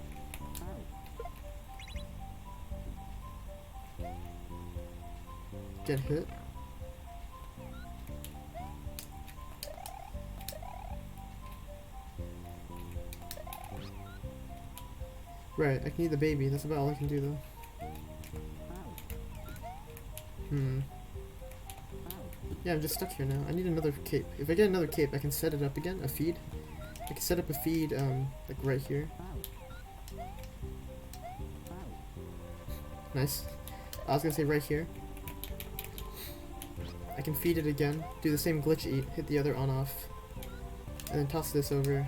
Get hit. Right, I can eat the baby. That's about all I can do, though. Yeah, I'm just stuck here now. I need another cape. If I get another cape, I can set it up again. A feed. I can set up a feed, like right here. Nice. I was gonna say right here. I can feed it again. Do the same glitch eat. Hit the other on-off. And then toss this over.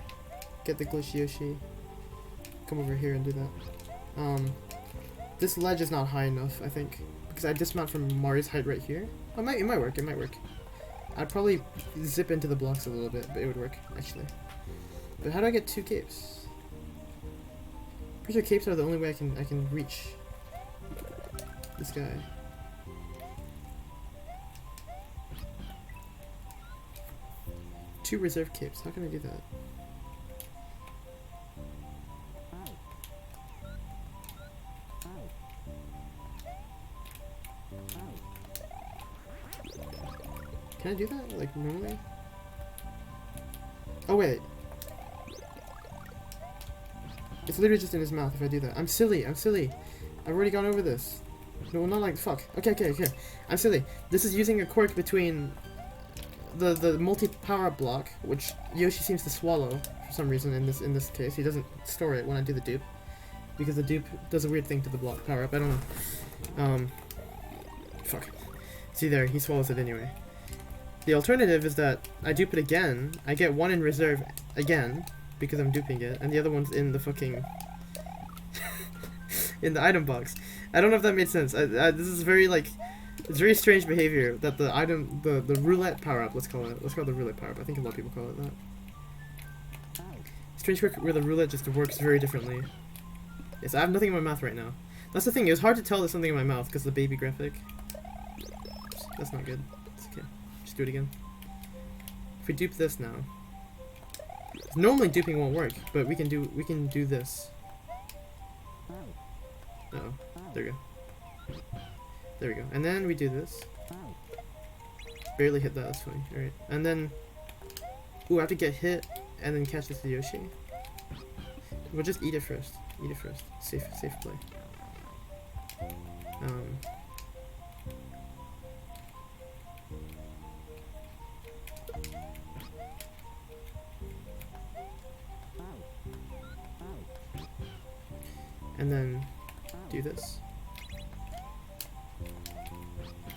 Get the glitch Yoshi. Come over here and do that. This ledge is not high enough, I think, because I dismount from Mari's height right here. Oh, it might work. It might work. I'd probably zip into the blocks a little bit, but it would work actually. But how do I get 2 capes? Pretty sure capes are the only way I can reach this guy. Two reserve capes. How can I do that? Can I do that, like, normally? Oh, wait. It's literally just in his mouth if I do that. I'm silly, I'm silly. I've already gone over this. No, not like, fuck. Okay. I'm silly. This is using a quirk between the multi-power-up block, which Yoshi seems to swallow for some reason in this case. He doesn't store it when I do the dupe, because the dupe does a weird thing to the block power-up. I don't know. Fuck. See there, he swallows it anyway. The alternative is that I dupe it again, I get 1 in reserve again, because I'm duping it, and the other one's in the fucking... in the item box. I don't know if that made sense. This is very, like... It's very strange behavior that the item... The roulette power-up, let's call it. Let's call it the roulette power-up. I think a lot of people call it that. Strange quirk where the roulette just works very differently. Yes, I have nothing in my mouth right now. That's the thing, it was hard to tell there's something in my mouth because of the baby graphic. That's not good. It's okay. Just do it again. If we dupe this now. Normally duping won't work, but we can do this. Uh-oh. There we go. There we go. And then we do this. Barely hit that, that's funny. Alright. And then... Ooh, I have to get hit and then catch this with Yoshi. We'll just eat it first. Eat it first. Safe play. And then do this.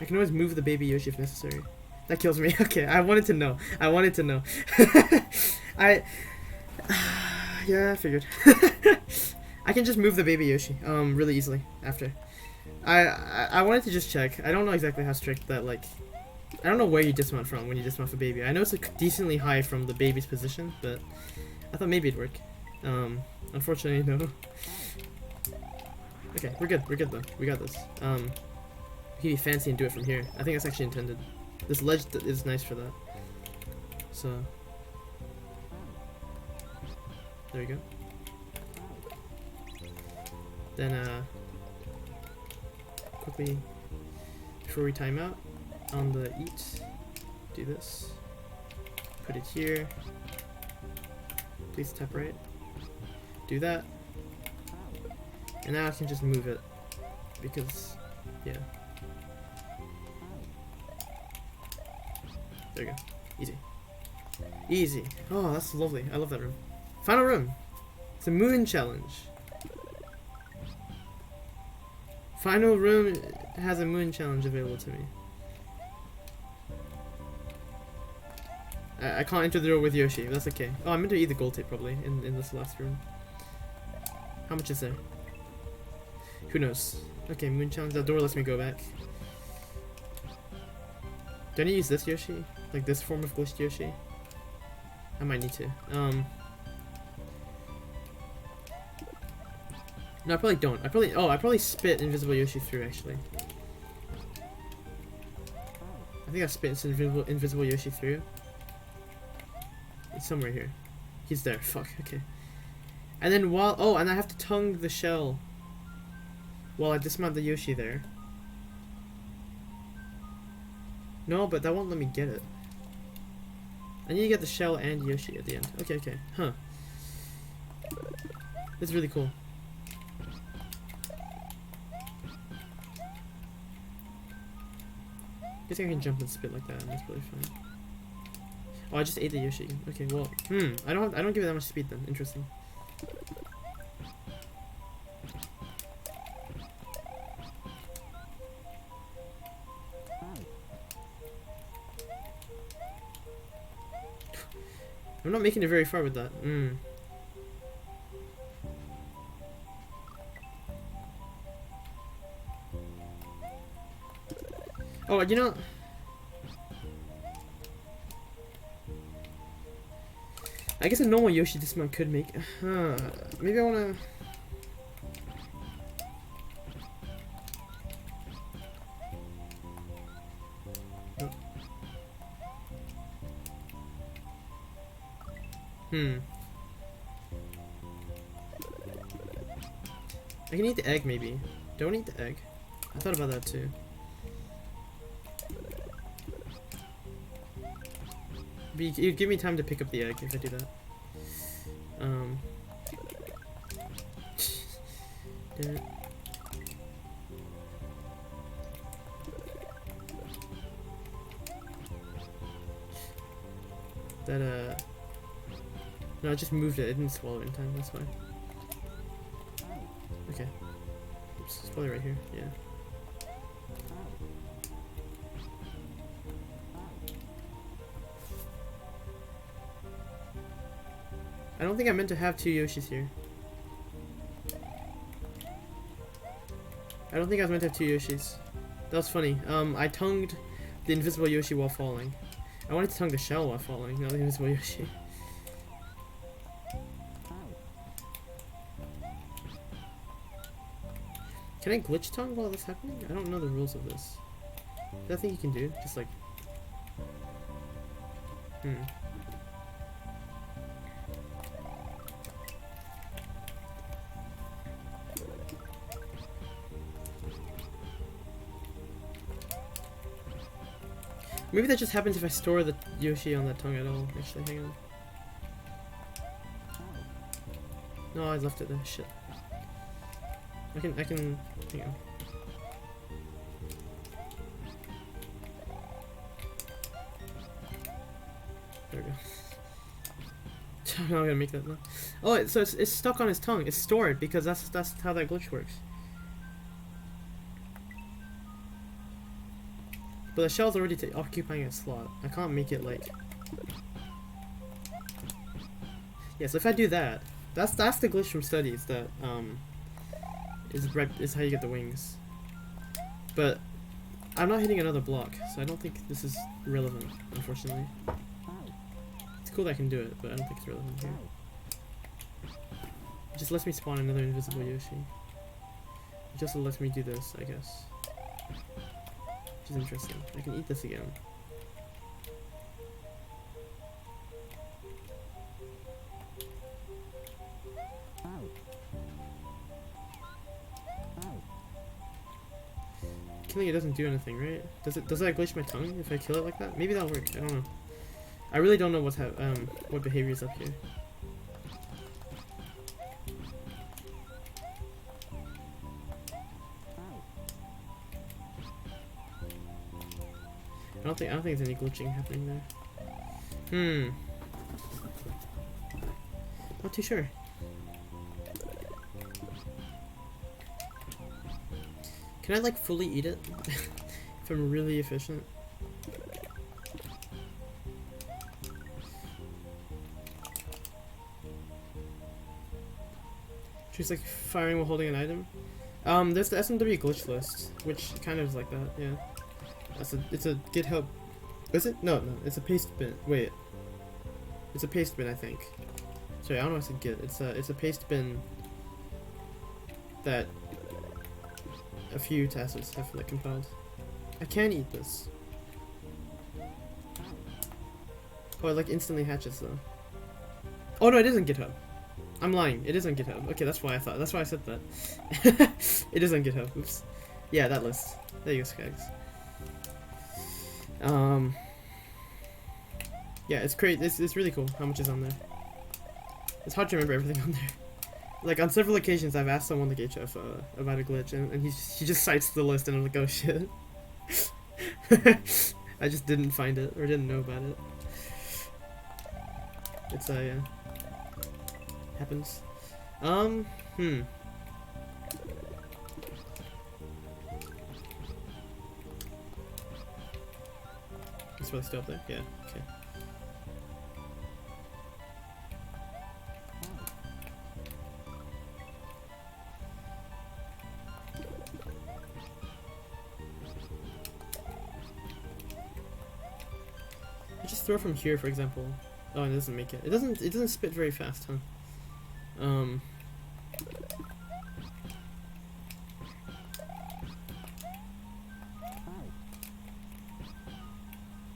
I can always move the baby Yoshi if necessary. That kills me. Okay, I wanted to know. Yeah, I figured. I can just move the baby Yoshi really easily after. I wanted to just check. I don't know exactly how strict that, like, I don't know where you dismount from when you dismount for baby. I know it's like decently high from the baby's position, but I thought maybe it'd work. Unfortunately, no. Okay, we're good though. We got this. He'd be fancy and do it from here. I think that's actually intended. This ledge is nice for that. So, there we go. Then, quickly, before we time out, on the eat, do this. Put it here. Please tap right. Do that. And now I can just move it. Because, yeah. There we go. Easy. Easy. Oh, that's lovely. I love that room. Final room. It's a moon challenge. Final room has a moon challenge available to me. I can't enter the door with Yoshi. That's okay. Oh, I'm going to eat the gold tape probably in this last room. How much is there? Who knows? Okay, moon challenge. That door lets me go back. Do I need to use this Yoshi? Like this form of glitched Yoshi? I might need to. No, I probably don't. I probably spit invisible Yoshi through actually. think I spit invisible Yoshi through. It's somewhere here. He's there. Fuck. Okay. And then and I have to tongue the shell while I dismount the Yoshi there. No, but that won't let me get it. I need to get the shell and Yoshi at the end. Okay, okay. Huh. This is really cool. I guess I can jump and spit like that, and that's really fun. Oh, I just ate the Yoshi. Okay, well, I don't give it that much speed then. Interesting. I'm not making it very far with that. Oh, you know, I guess a normal Yoshi this one could make. Maybe I wanna. I can eat the egg, maybe. Don't eat the egg. I thought about that too. But you give me time to pick up the egg if I do that. Damn it. That no, I just moved it. I didn't swallow it in time. That's fine. Okay. Oops, it's probably right here. Yeah. I don't think I meant to have two Yoshis here. I don't think I was meant to have two Yoshis. That was funny. I tongued the invisible Yoshi while falling. I wanted to tongue the shell while falling, not the invisible Yoshi. Can I glitch tongue while this is happening? I don't know the rules of this. Is that a thing you can do? Just like... Maybe that just happens if I store the Yoshi on that tongue at all. Actually, hang on. No, I left it there. Shit. I can, hang on. There we go. I'm not gonna make that now. Oh, so it's stuck on his tongue. It's stored because that's how that glitch works. But the shell's already occupying a slot. I can't make it like... Yeah, so if I do that, that's the glitch from studies that is how you get the wings. But I'm not hitting another block, so I don't think this is relevant, unfortunately. It's cool that I can do it, but I don't think it's relevant here. It just lets me spawn another invisible Yoshi. It just lets me do this, I guess. Which is interesting. I can eat this again. Killing it doesn't do anything, right? Does that glitch my tongue if I kill it like that? Maybe that'll work. I don't know. I really don't know what behavior is up here. I don't think there's any glitching happening there. Not too sure. Can I like fully eat it? If I'm really efficient. She's like firing while holding an item. There's the SMW glitch list, which kind of is like that, yeah. It's a GitHub. Is it? No, it's a paste bin. Wait. It's a paste bin, I think. Sorry, I don't know what I said Git. It's a paste bin that a few tasks have like compiled. I can eat this. Oh, it like instantly hatches though. Oh no, it is on GitHub. I'm lying. It is on GitHub. Okay, that's why I thought. That's why I said that. It is on GitHub. Oops. Yeah, that list. There you go, Skags. Yeah, it's great. It's really cool how much is on there. It's hard to remember everything on there. Like on several occasions, I've asked someone like HF about a glitch, and he just cites the list, and I'm like, oh shit. I just didn't find it or didn't know about it. It's yeah. Happens. It's probably still up there? Yeah, okay. I just throw from here, for example. Oh, it doesn't make it. It doesn't spit very fast, huh?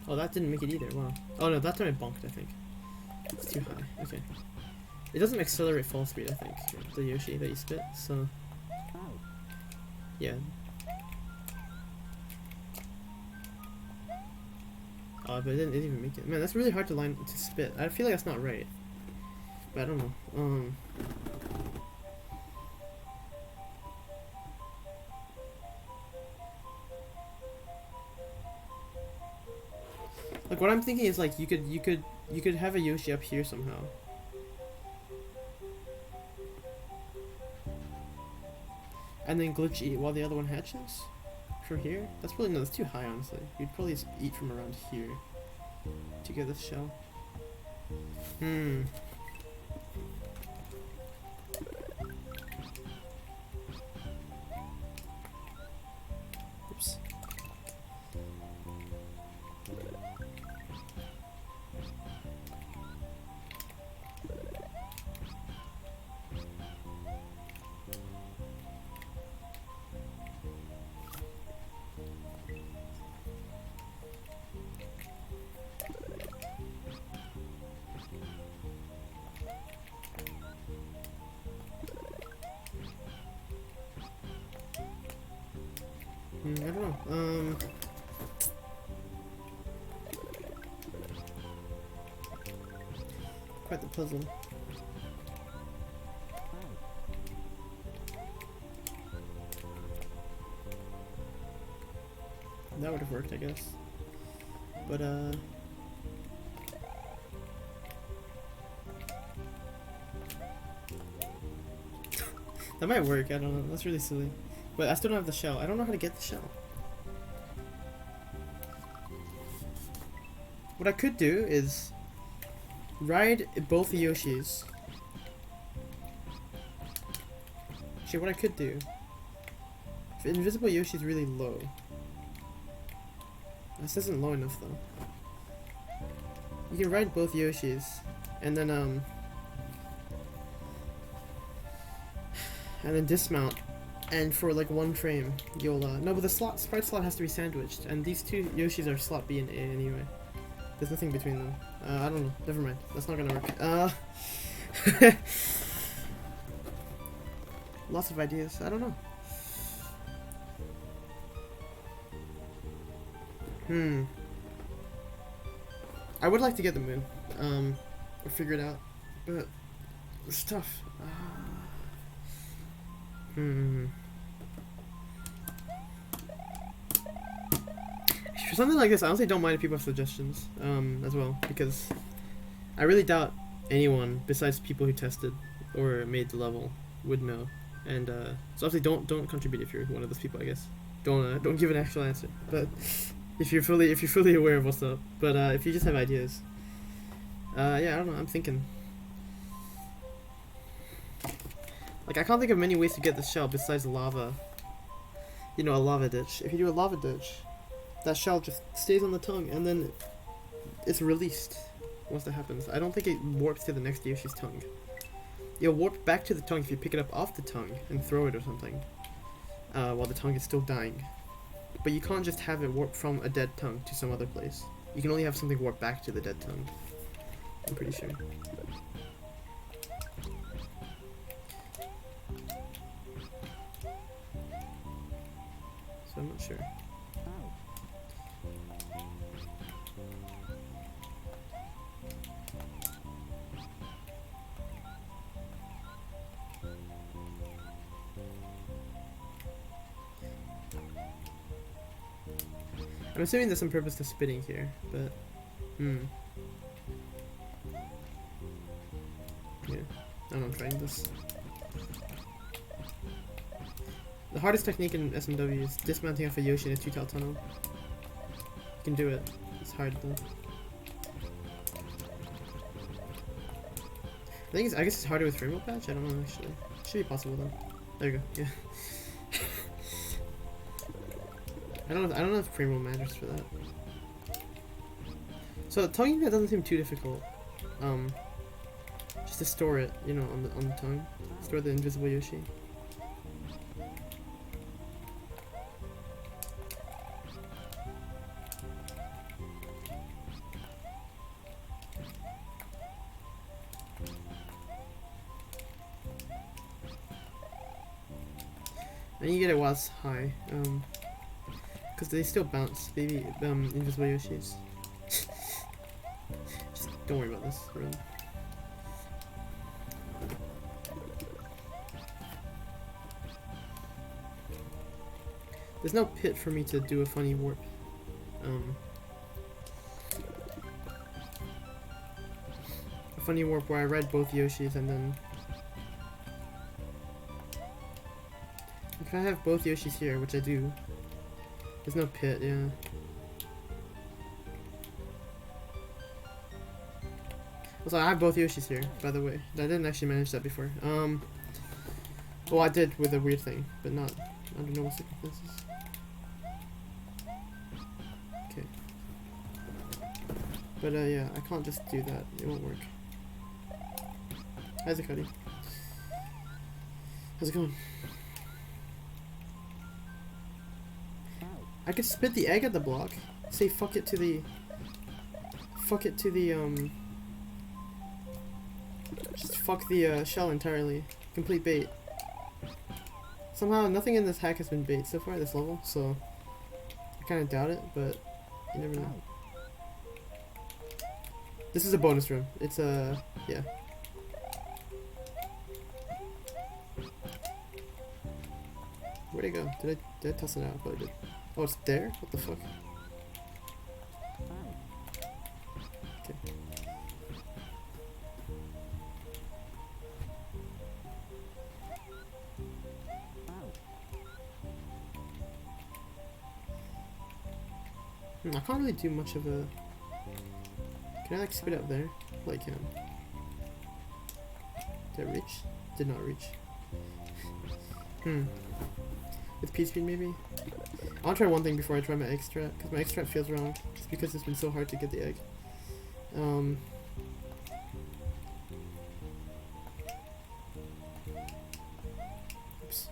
Oh, that didn't make it either. Wow. Oh no, that time it bonked, I think. It's too high. Okay. It doesn't accelerate fall speed, I think, the Yoshi that you spit, so... Yeah. Oh, but it didn't even make it. Man, that's really hard to spit. I feel like that's not right. But I don't know. Like what I'm thinking is like you could have a Yoshi up here somehow. And then glitch eat while the other one hatches? From here? That's probably, no, that's too high honestly. You'd probably just eat from around here to get this shell. Oops. I don't know. Quite the puzzle. That would have worked, I guess. But that might work, I don't know. That's really silly. But I still don't have the shell. I don't know how to get the shell. What I could do is ride both the Yoshis. Actually, what I could do, if invisible Yoshi is really low. This isn't low enough though. You can ride both Yoshis, and then dismount. And for like 1 frame, you'll no, but the sprite slot has to be sandwiched, and these two Yoshis are slot B and A anyway. There's nothing between them. I don't know. Never mind. That's not gonna work. Lots of ideas. I don't know. I would like to get the moon, or figure it out, but it's tough. For something like this, I honestly don't mind if people have suggestions, as well, because I really doubt anyone besides people who tested or made the level would know, and so obviously don't contribute if you're one of those people, I guess. Don't give an actual answer, but if you're fully aware of what's up, but if you just have ideas, yeah, I don't know. I'm thinking. Like, I can't think of many ways to get the shell besides lava. You know, a lava ditch. If you do a lava ditch, that shell just stays on the tongue, and then it's released once that happens. I don't think it warps to the next Yoshi's tongue. It'll warp back to the tongue if you pick it up off the tongue and throw it or something, while the tongue is still dying. But you can't just have it warp from a dead tongue to some other place. You can only have something warp back to the dead tongue. I'm pretty sure. So I'm not sure. I'm assuming there's some purpose to spitting here, but yeah. I don't know, I'm trying this. The hardest technique in SMW is dismounting off a Yoshi in a 2-tile tunnel. You can do it. It's hard though. I guess it's harder with frame rate patch. I don't know actually. It should be possible though. There you go. Yeah. I don't know if frame rate matters for that. So tonguing that doesn't seem too difficult. Just to store it, you know, on the tongue. Store the invisible Yoshi. And you get it while it's high, because they still bounce, baby, invisible Yoshis. Just don't worry about this, run. There's no pit for me to do a funny warp. A funny warp where I ride both Yoshis and then... If I have both Yoshis here, which I do, there's no pit, yeah. Also, I have both Yoshis here, by the way. I didn't actually manage that before. Well, I did with a weird thing, but not under normal circumstances. Okay. But yeah, I can't just do that. It won't work. How's it, Cuddy? How's it going? I could spit the egg at the block. Say fuck it to the just fuck the shell entirely. Complete bait. Somehow nothing in this hack has been bait so far this level, so I kinda doubt it, but you never know. This is a bonus room. It's yeah. Where'd it go? Did I toss it out? I probably did. Oh, it's there? What the fuck? Okay. I can't really do much of a... Can I like spit out there? Well, I can. Did I reach? Did not reach. With P-speed maybe? I'll try one thing before I try my egg strat, because my egg strat feels wrong, just because it's been so hard to get the egg. Oops.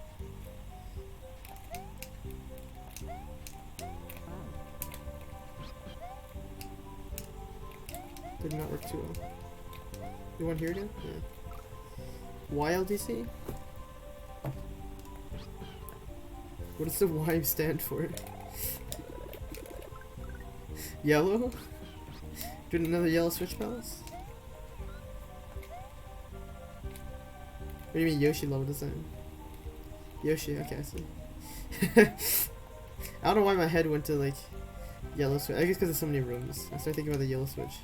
Did not work too well. You want here again? Yeah. YLDC? What does the Y stand for? Yellow? Doing another yellow switch balance? What do you mean Yoshi level design? Yoshi, okay, I see. I don't know why my head went to like yellow switch. I guess because there's so many rooms. I started thinking about the yellow switch.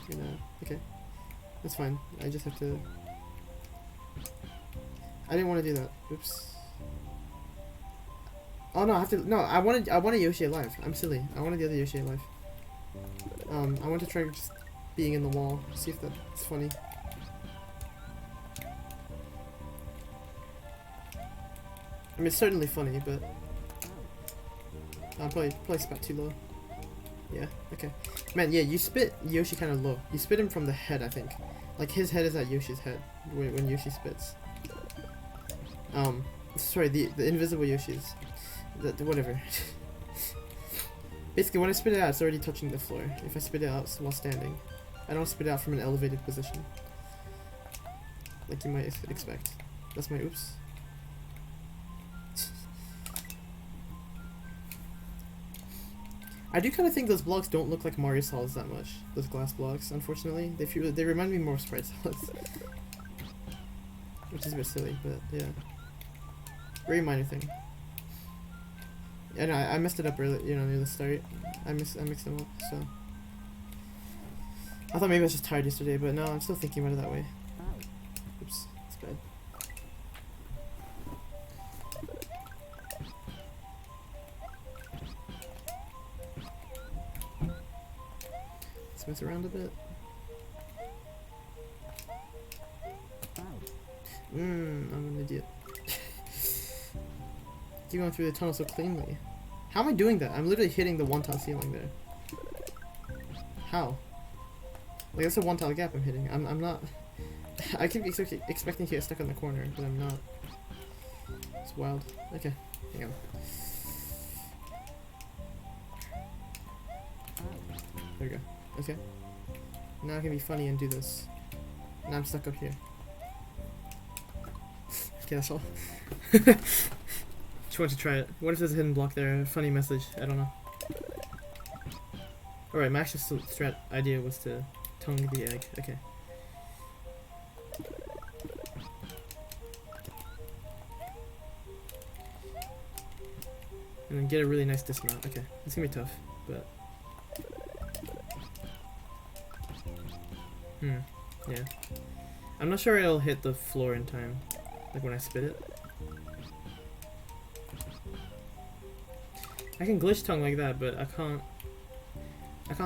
You know, okay. That's fine. I just have to... I didn't want to do that. Oops. Oh no, I have to. No, I want a Yoshi alive. I'm silly. I wanted the other Yoshi alive. I want to try just being in the wall. See if that's funny. I mean, it's certainly funny, but I'll probably spot too low. Yeah. Okay. Man, yeah, you spit Yoshi kind of low. You spit him from the head, I think. Like his head is at Yoshi's head when Yoshi spits. Sorry, the invisible Yoshis. Whatever. Basically, when I spit it out, it's already touching the floor. If I spit it out while standing, I don't spit out from an elevated position. Like you might expect. That's my oops. I do kind of think those blocks don't look like Mario solids that much. Those glass blocks, unfortunately. They remind me more of Sprite solids. Which is a bit silly, but yeah. Very minor thing. And I messed it up early, you know, near the start. I mixed them up, so. I thought maybe I was just tired yesterday, but no, I'm still thinking about it that way. Oops, it's bad. Smooth around a bit. I'm an idiot. Keep going through the tunnel so cleanly. How am I doing that? I'm literally hitting the one tile ceiling there. How? Like that's a one tile gap I'm hitting. I'm not. I keep expecting to get stuck in the corner, but I'm not. It's wild. Okay, hang on. There we go. Okay. Now I can be funny and do this. Now I'm stuck up here. Okay, that's all. Just wanted to try it. What if there's a hidden block there? A funny message. I don't know. Alright, my actual strat idea was to tongue the egg. Okay. And then get a really nice dismount. Okay. It's gonna be tough, but... yeah. I'm not sure it'll hit the floor in time. Like when I spit it. I can glitch tongue like that, but I can't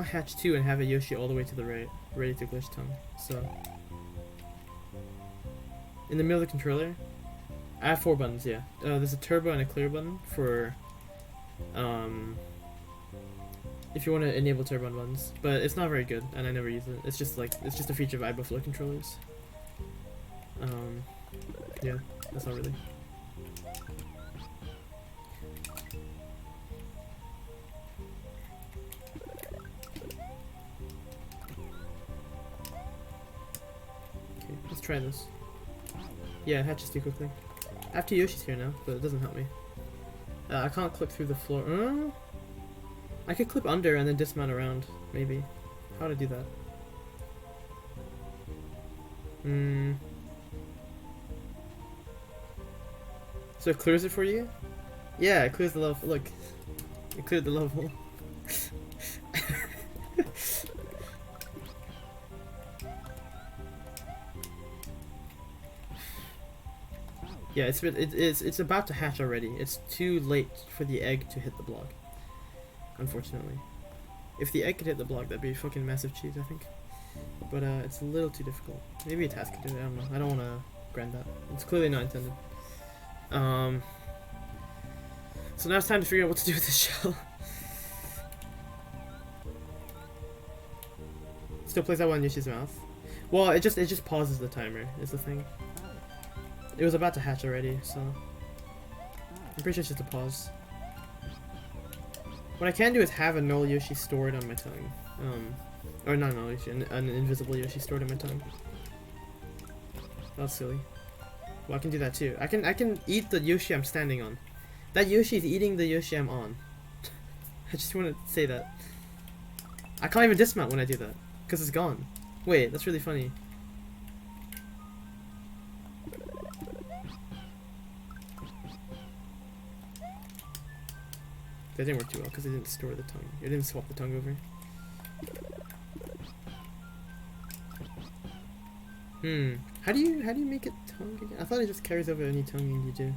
hatch 2 and have a Yoshi all the way to the right, ready to glitch tongue. So in the middle of the controller, I have 4 buttons. Yeah, there's a turbo and a clear button for if you want to enable turbo buttons, but it's not very good, and I never use it. It's just a feature of iBuflow controllers. Yeah, that's not really. Okay, let's try this. Yeah, it hatches too quickly. I have 2 Yoshis here now, but it doesn't help me. I can't clip through the floor. I could clip under and then dismount around, maybe. How to do that? So it clears it for you? Yeah, it clears the level. Look, it cleared the level. Yeah, it's about to hatch already. It's too late for the egg to hit the block. Unfortunately, if the egg could hit the block, that'd be fucking massive cheese, I think. But it's a little too difficult. Maybe a task could do it. I don't know. I don't want to grant that. It's clearly not intended. So now it's time to figure out what to do with this shell. Still plays that one in Yoshi's mouth. Well, it just pauses the timer. Is the thing. It was about to hatch already, so I'm pretty sure it's just a pause. What I can do is have a null Yoshi stored on my tongue. Or not null Yoshi, an invisible Yoshi stored on my tongue. That was silly. Well, I can do that too. I can eat the Yoshi I'm standing on. That Yoshi is eating the Yoshi I'm on. I just want to say that. I can't even dismount when I do that, because it's gone. Wait, that's really funny. That didn't work too well because it didn't store the tongue. It didn't swap the tongue over. How do you make it tongue again? I thought it just carries over any tonguing you do.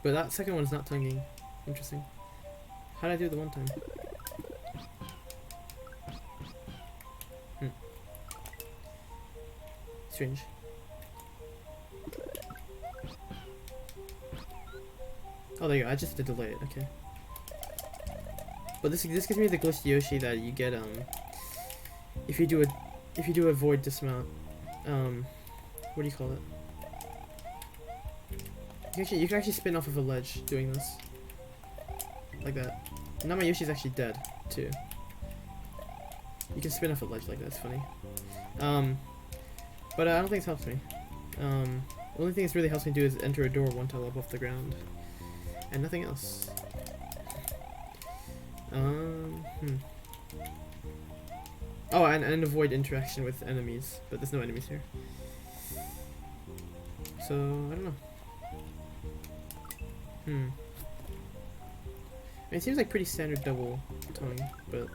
But that second one's not tonguing. Interesting. How did I do it the one time? Strange. Oh, there you go. I just had to delay it. Okay. But this gives me the glitched Yoshi that you get if you do a void dismount. What do you call it? You can actually spin off of a ledge doing this. Like that. Now my Yoshi's actually dead too. You can spin off a ledge like that, it's funny. But I don't think it helps me. The only thing this really helps me do is enter a door one tile up off the ground. And nothing else. Oh, and avoid interaction with enemies, but there's no enemies here. So, I don't know. I mean, it seems like pretty standard double tongue, but...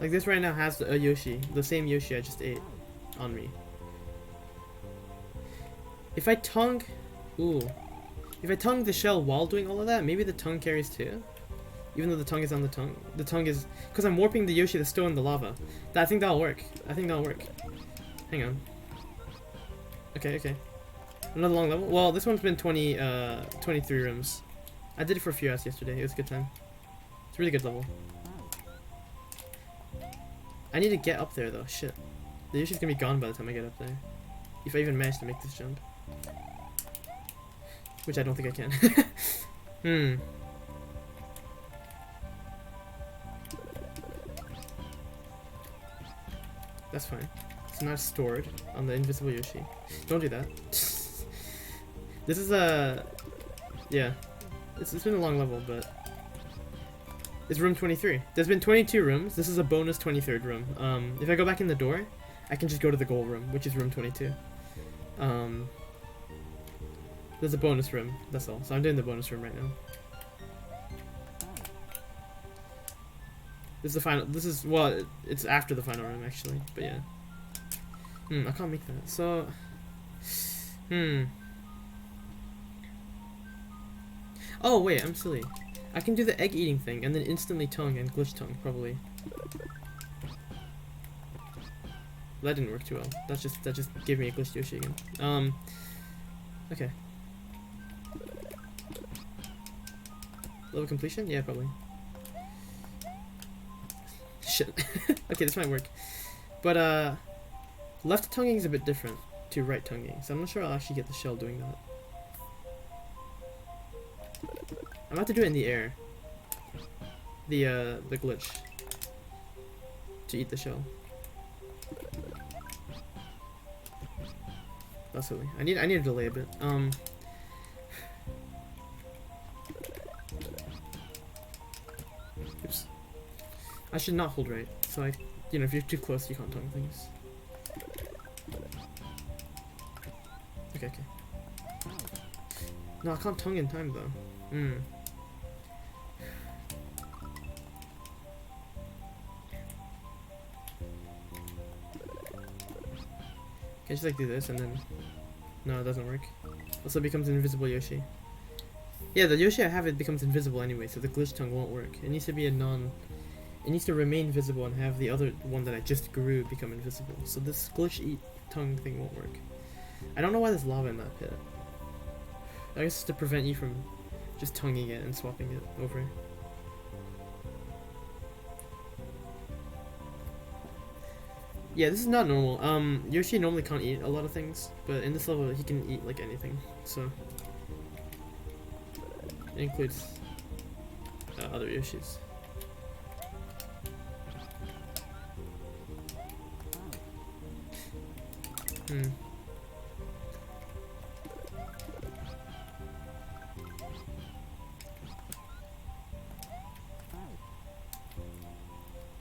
Like this right now has a Yoshi, the same Yoshi I just ate, on me. If I tongue... Ooh. If I tongue the shell while doing all of that, maybe the tongue carries too? Even though the tongue is on the tongue. The tongue is... Because I'm warping the Yoshi that's still in the lava. I think that'll work. I think that'll work. Hang on. Okay, okay. Another long level? Well, this one's been 23 rooms. I did it for a few hours yesterday. It was a good time. It's a really good level. I need to get up there though. Shit. The Yoshi's gonna be gone by the time I get up there. If I even manage to make this jump. Which I don't think I can. That's fine. It's not stored on the invisible Yoshi. Don't do that. This is a... Yeah. It's been a long level, but... It's room 23. There's been 22 rooms. This is a bonus 23rd room. If I go back in the door, I can just go to the goal room, which is room 22. There's a bonus room. That's all. So I'm doing the bonus room right now. This is the final. This is, well, it's after the final room actually, but yeah. I can't make that. So, Oh wait, I'm silly. I can do the egg eating thing and then instantly tongue and glitch tongue probably. That didn't work too well. That just gave me a glitched Yoshi again. Okay. Level completion? Yeah, probably. Shit. Okay, this might work. But left tonguing is a bit different to right tonguing, so I'm not sure I'll actually get the shell doing that. I'm about to do it in the air. The glitch. To eat the shell. That's silly. I need to delay a bit. Oops. I should not hold right. So if you're too close, you can't tongue things. Okay, okay. No, I can't tongue in time though. Can I just like do this and then... No, it doesn't work. Also becomes an invisible Yoshi. Yeah, the Yoshi I have, it becomes invisible anyway, so the glitch tongue won't work. It needs to be a non... It needs to remain visible and have the other one that I just grew become invisible. So this glitch eat tongue thing won't work. I don't know why there's lava in that pit. I guess it's to prevent you from just tonguing it and swapping it over. Yeah, this is not normal. Yoshi normally can't eat a lot of things, but in this level he can eat like anything, so... It includes other Yoshis.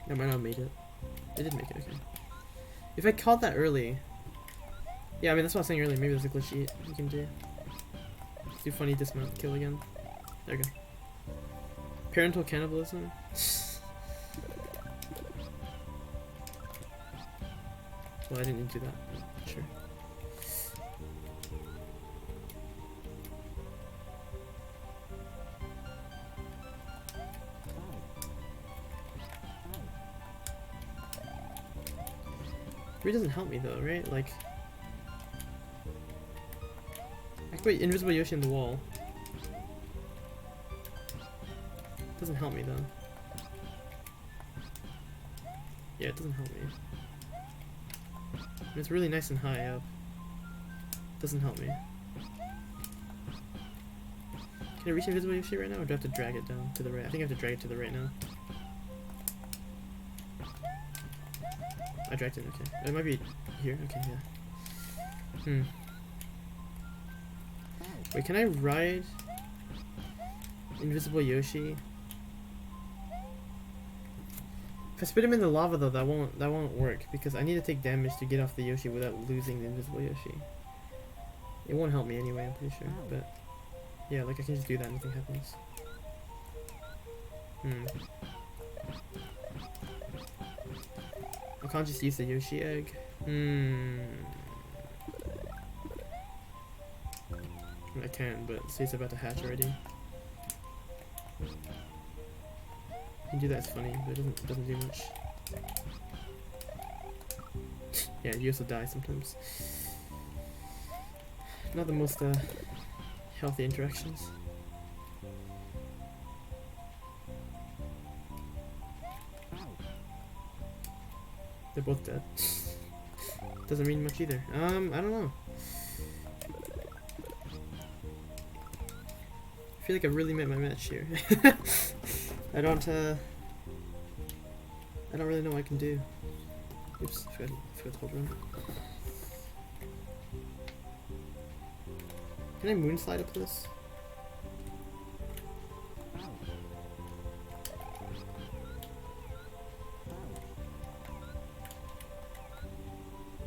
I might not have made it. I did make it, okay. If I caught that early... Yeah, I mean, that's what I was saying earlier. Maybe there's a glitch eat you can do. Let's do funny dismount kill again. There we go. Parental cannibalism? Well, I didn't do that. Sure. It doesn't help me though, right? Like, I can put invisible Yoshi in the wall. Doesn't help me though. Yeah, it doesn't help me. And it's really nice and high up. Doesn't help me. Can I reach invisible Yoshi right now, or do I have to drag it down to the right? I think I have to drag it to the right now. I dragged it, okay. It might be here, okay, yeah. Wait, can I ride invisible Yoshi? If I spit him in the lava though, that won't work, because I need to take damage to get off the Yoshi without losing the invisible Yoshi. It won't help me anyway, I'm pretty sure, but yeah, like I can just do that, nothing happens. I can't just use the Yoshi egg. I can, but see, it's about to hatch already. You can do that, it's funny, but it doesn't do much. Yeah, you also die sometimes. Not the most healthy interactions. They're both dead. Doesn't mean much either. I don't know. I feel like I really made my match here. I don't really know what I can do. Oops, I forgot to hold run. Can I moonslide up this?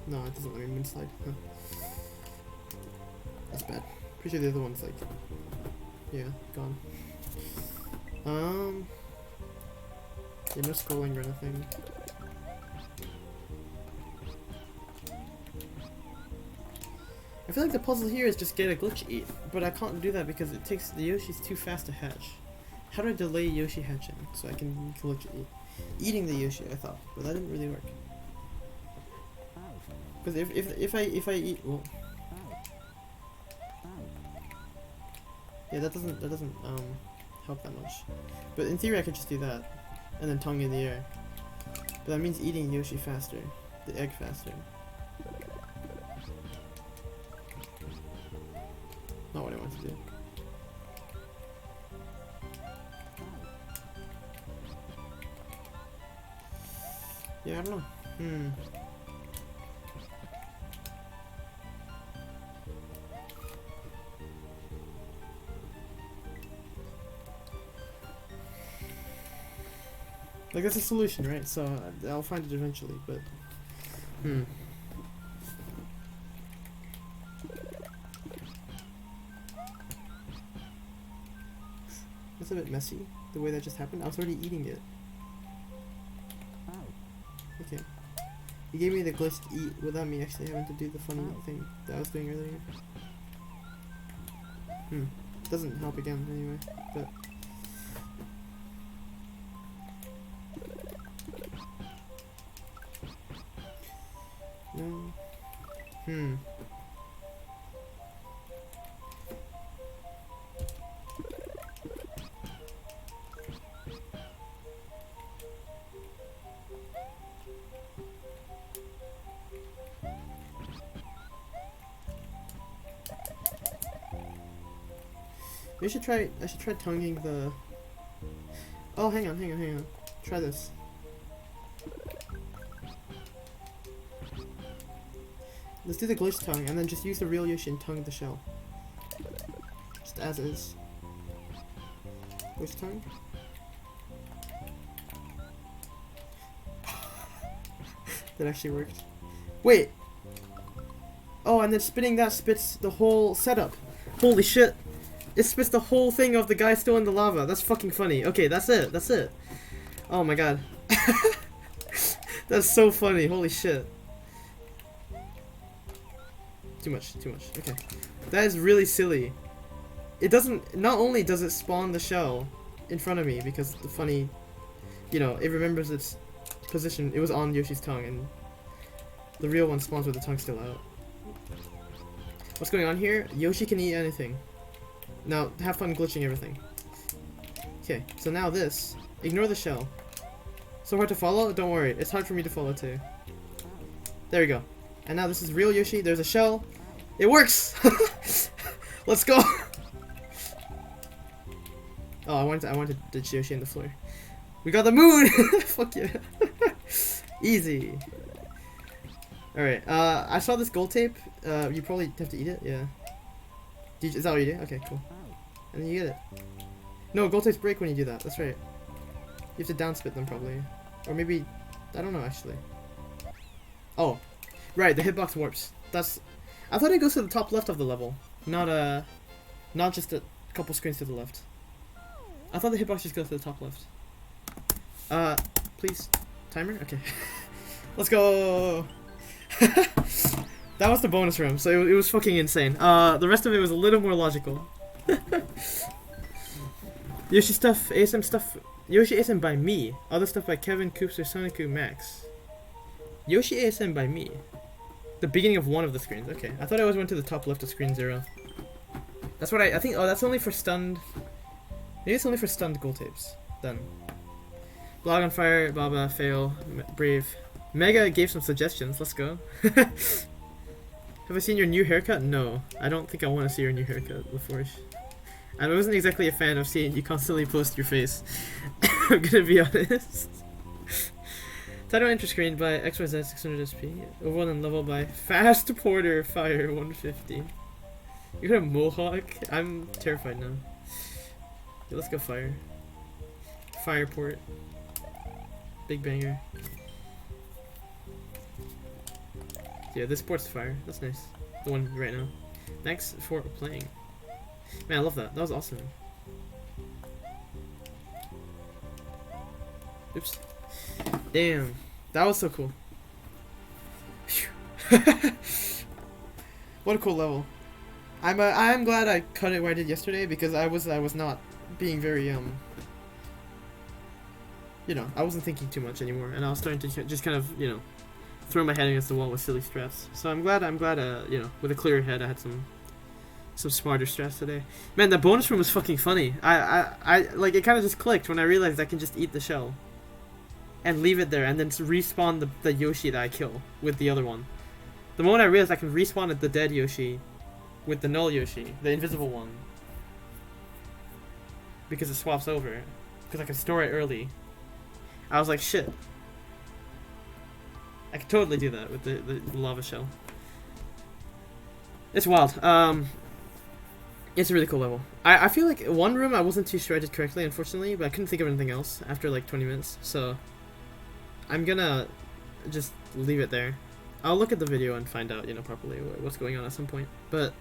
No, it doesn't let me moonslide. Huh. That's bad. Pretty sure the other one's like, yeah, gone. Yeah, no scrolling or anything. I feel like the puzzle here is just get a glitch eat, but I can't do that because it takes the Yoshi's too fast to hatch. How do I delay Yoshi hatching so I can glitch eat? Eating the Yoshi, I thought, but that didn't really work. Because if I eat, well, yeah, that doesn't help that much. But in theory, I could just do that and then tongue in the air. But that means eating Yoshi faster, the egg faster. Not what I want to do. Yeah, I don't know. Like, that's a solution, right? So I'll find it eventually, but that's a bit messy, the way that just happened. I was already eating it. Okay. You gave me the glitch to eat without me actually having to do the funny thing that I was doing earlier. Doesn't help again anyway, but no. I should try tonguing the... Oh, hang on. Try this. Let's do the glitch tongue, and then just use the real Yoshi and tongue the shell. Just as is. Glitch tongue. That actually worked. Wait! Oh, and then spitting that spits the whole setup. Holy shit! It spits the whole thing of the guy still in the lava. That's fucking funny. Okay, that's it. Oh my god. That's so funny. Holy shit. Too much. Okay. That is really silly. It doesn't... Not only does it spawn the shell in front of me because the funny... You know, it remembers its position. It was on Yoshi's tongue, and the real one spawns with the tongue still out. What's going on here? Yoshi can eat anything. Now, have fun glitching everything. Okay, so now this. Ignore the shell. So hard to follow? Don't worry, it's hard for me to follow too. There we go. And now this is real Yoshi, there's a shell. It works! Let's go! Oh, I wanted the Yoshi on the floor. We got the moon! Fuck yeah. Easy. Alright, I saw this gold tape. You probably have to eat it, yeah. Is that what you do? Okay, cool. And then you get it. No, gold tapes break when you do that, that's right. You have to downspit them probably. Or maybe, I don't know actually. Oh, right, the hitbox warps. I thought it goes to the top left of the level. Not just a couple screens to the left. I thought the hitbox just goes to the top left. Please. Timer? Okay. Let's go! That was the bonus room, so it was fucking insane. The rest of it was a little more logical. Yoshi stuff, ASM stuff. Yoshi ASM by me. Other stuff by Kevin, Coops, or Sonicu Max. Yoshi ASM by me. The beginning of one of the screens. Okay, I thought I always went to the top left of screen 0. That's what I think. Oh, that's only for stunned. Maybe it's only for stunned gold tapes. Done. Blog on fire, Baba, fail, brave. Mega gave some suggestions. Let's go. Have I seen your new haircut? No, I don't think I want to see your new haircut, LaForge. I wasn't exactly a fan of seeing you constantly post your face. I'm gonna be honest. Title enter screen by XYZ 600 SP. Overall and level by Fast Porter Fire 150. You got a mohawk? I'm terrified now. Okay, let's go fire. Fireport. Big banger. Yeah, this port's fire. That's nice. The one right now. Next for playing. Man, I love that. That was awesome. Oops. Damn. That was so cool. What a cool level. I'm glad I cut it where I did yesterday because I was not being very you know, I wasn't thinking too much anymore and I was starting to just kind of, you know, throw my head against the wall with silly strats. So I'm glad you know, with a clearer head I had some smarter strats today. Man, that bonus room was fucking funny. I like it kind of just clicked when I realized I can just eat the shell and leave it there and then respawn the Yoshi that I kill with the other one. The moment I realized I can respawn at the dead Yoshi with the null Yoshi, the invisible one, because it swaps over, because I can store it early, I was like, shit, I could totally do that with the lava shell. It's wild. It's a really cool level. I feel like one room I wasn't too sure I did correctly, unfortunately, but I couldn't think of anything else after like 20 minutes, so I'm gonna just leave it there. I'll look at the video and find out, you know, properly what's going on at some point. But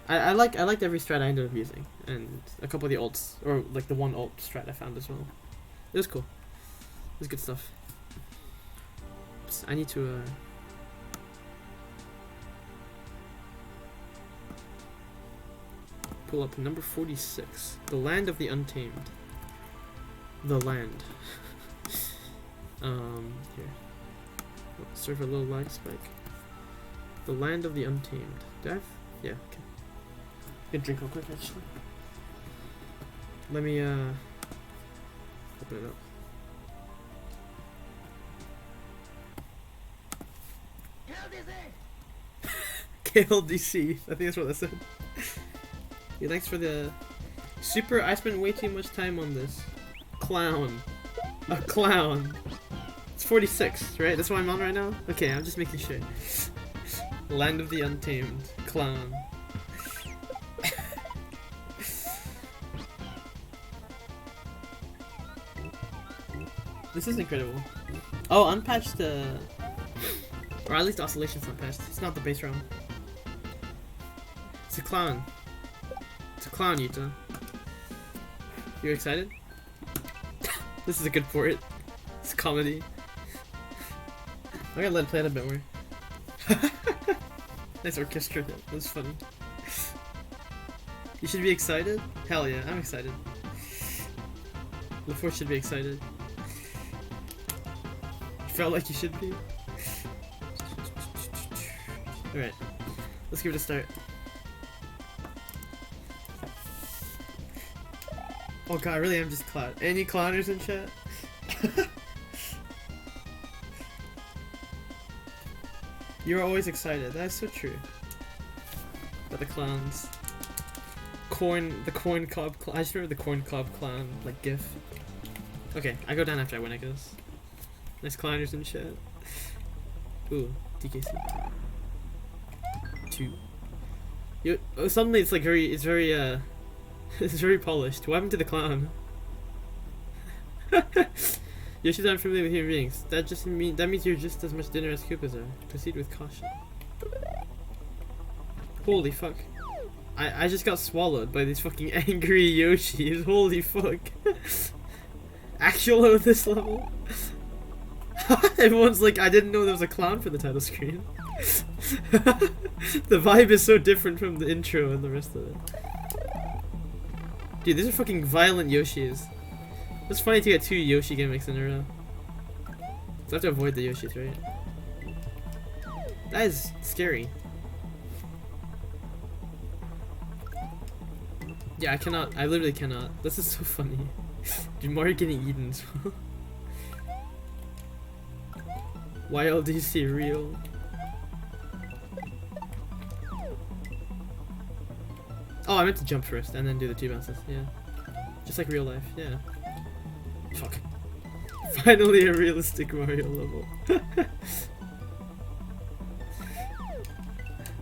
I liked every strat I ended up using, and a couple of the ults, or like the one ult strat I found as well. It was cool. It was good stuff. Oops, I need to pull up number 46, the land of the Untamed. The land. Here. Serve a little lag spike. The land of the Untamed. Do I have? Yeah, okay. Good drink real quick, actually. Let me, open it up. KLDC. I think that's what that said. Yeah, thanks for the super. I spent way too much time on this. Clown. A clown. It's 46, right? That's what I'm on right now? Okay, I'm just making sure. Land of the Untamed. Clown. This is incredible. Oh, unpatched, or at least Oscillation's unpatched. It's not the base ROM. It's a clown. It's a clown, Yuta. You excited? This is a good port. It's comedy. I'm gonna let it play out a bit more. Nice orchestra. That was funny. You should be excited? Hell yeah, I'm excited. LaForce should be excited. You felt like you should be. Alright, let's give it a start. Oh god, I really am just clown. Any clowners in chat? You're always excited. That's so true. But the clowns. corn cob clan. I just remember the corn cob clan like gif. Okay, I go down after I win, I guess. Nice climbers and shit. Ooh, DKC. 2. Suddenly it's like it's very it's very polished. What happened to the clown? Yoshi's not familiar with human beings. That means you're just as much dinner as Koopas are. Proceed with caution. Holy fuck. I just got swallowed by these fucking angry Yoshis. Holy fuck. Actual at this level? Everyone's like, I didn't know there was a clown for the title screen. The vibe is so different from the intro and the rest of it. Dude, these are fucking violent Yoshis. It's funny to get 2 Yoshi gimmicks in a row. So I have to avoid the Yoshis, right? That is scary. Yeah, I literally cannot. This is so funny. Dude, Mario getting eaten as well. YLDC real. Oh, I meant to jump first and then do the 2 bounces, yeah. Just like real life, yeah. Fuck. Finally a realistic Mario level.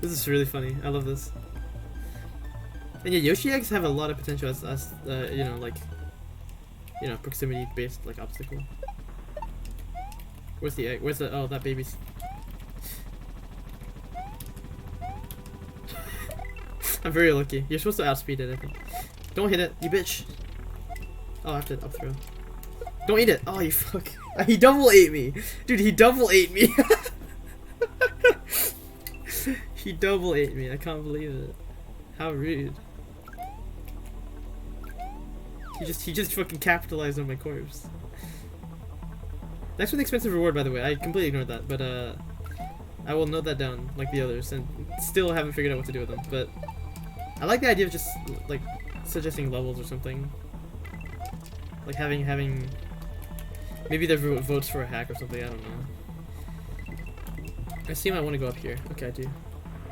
This is really funny, I love this. And yeah, Yoshi eggs have a lot of potential as you know, like, you know, proximity based like obstacle. Where's the egg? Where's the, oh, that baby's. I'm very lucky. You're supposed to outspeed it, I think. Don't hit it, you bitch. Oh, I have to up throw. Don't eat it. Oh, you fuck. He double ate me. Dude, he double ate me. He double ate me. I can't believe it. How rude. He just fucking capitalized on my corpse. That's an expensive reward, by the way. I completely ignored that, but I will note that down like the others, and still haven't figured out what to do with them. But I like the idea of just like suggesting levels or something, like having maybe they're votes for a hack or something. I don't know. I assume I want to go up here. Okay, I do.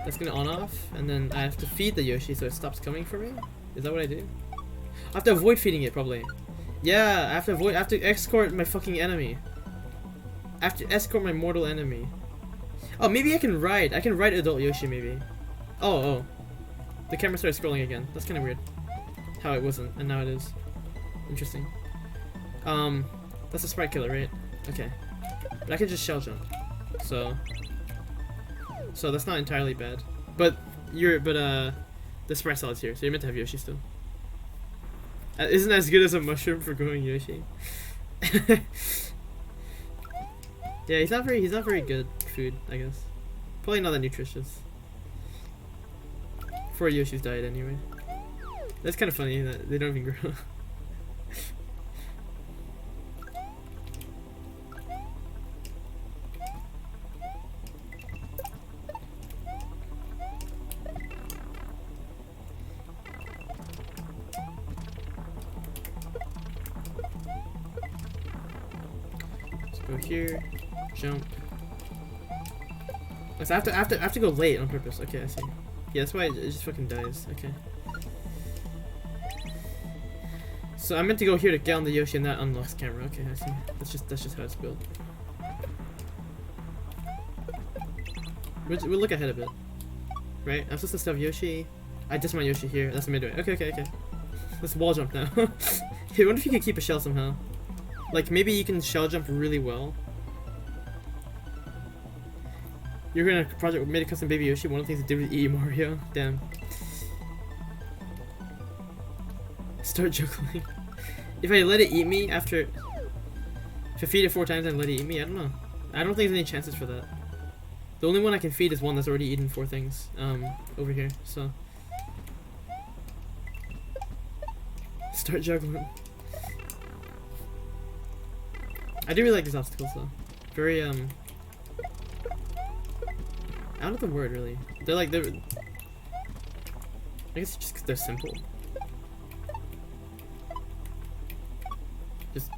That's gonna on off, and then I have to feed the Yoshi so it stops coming for me. Is that what I do? I have to avoid feeding it, probably. Yeah, I have to avoid. I have to escort my fucking enemy. I have to escort my mortal enemy. Oh, maybe I can ride. I can ride adult Yoshi, maybe. Oh. The camera started scrolling again. That's kind of weird. How it wasn't, and now it is. Interesting. That's a sprite killer, right? Okay. But I can just shell jump. So that's not entirely bad. But the sprite solid's here, so you're meant to have Yoshi still. Isn't as good as a mushroom for growing Yoshi. Yeah, he's not very good food, I guess. Probably not that nutritious. For Yoshi's diet anyway. That's kind of funny that they don't even grow. Let's go here. Jump. So I have to go late on purpose. Okay, I see. Yeah, that's why it just fucking dies. Okay. So I meant to go here to get on the Yoshi and that unlocks camera. Okay, I see. That's just how it's built. We'll look ahead a bit. Right? I'm supposed to stuff Yoshi. I just my Yoshi here. That's midway. Okay. Let's wall jump now. Hey, I wonder if you could keep a shell somehow. Like maybe you can shell jump really well. You're gonna project made a custom baby Yoshi. One of the things to do with eat Mario. Damn. Start juggling. If I let it eat me after, if I feed it 4 times and let it eat me, I don't know. I don't think there's any chances for that. The only one I can feed is one that's already eaten 4 things. Over here. So start juggling. I do really like these obstacles though. Very I don't know the word really. They're I guess it's just 'cause they're simple.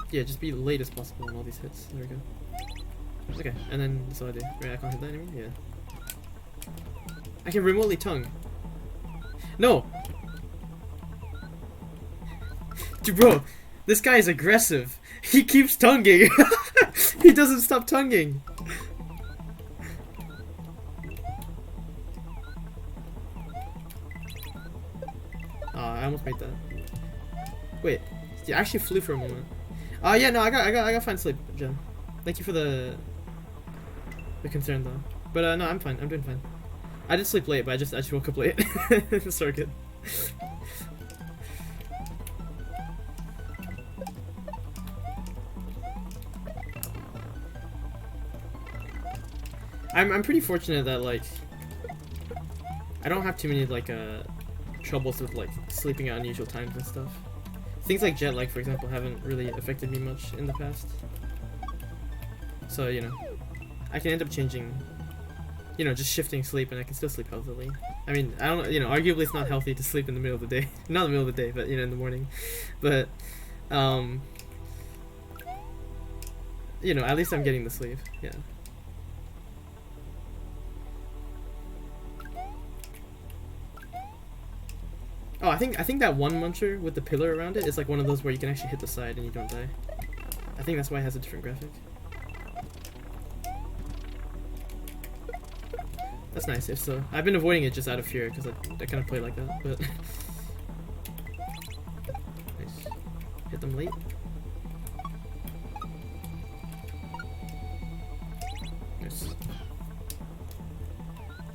Just be late as possible on all these hits. There we go. Okay, and then that's all I do. Right, I can't hit that anymore? Yeah. I can remotely tongue. No! Dude, bro, this guy is aggressive. He keeps tonguing. He doesn't stop tonguing. Oh, I almost made that. Wait, you actually flew for a moment. Yeah, no, I got fine sleep, Jen. Thank you for the concern though. But no, I'm fine. I'm doing fine. I did sleep late, but I just woke up late. It's so good. I'm pretty fortunate that like I don't have too many like troubles with like sleeping at unusual times and stuff. Things like jet lag, for example, haven't really affected me much in the past. So, you know, I can end up changing, you know, just shifting sleep and I can still sleep healthily. I mean, I don't know, you know, arguably it's not healthy to sleep in the middle of the day. Not in the middle of the day, but, you know, in the morning. But, you know, at least I'm getting the sleep, yeah. Oh, I think that one muncher with the pillar around it is like one of those where you can actually hit the side and you don't die. I think that's why it has a different graphic. That's nice, if so. I've been avoiding it just out of fear because I kind of play like that, but... Nice. Hit them late. Nice.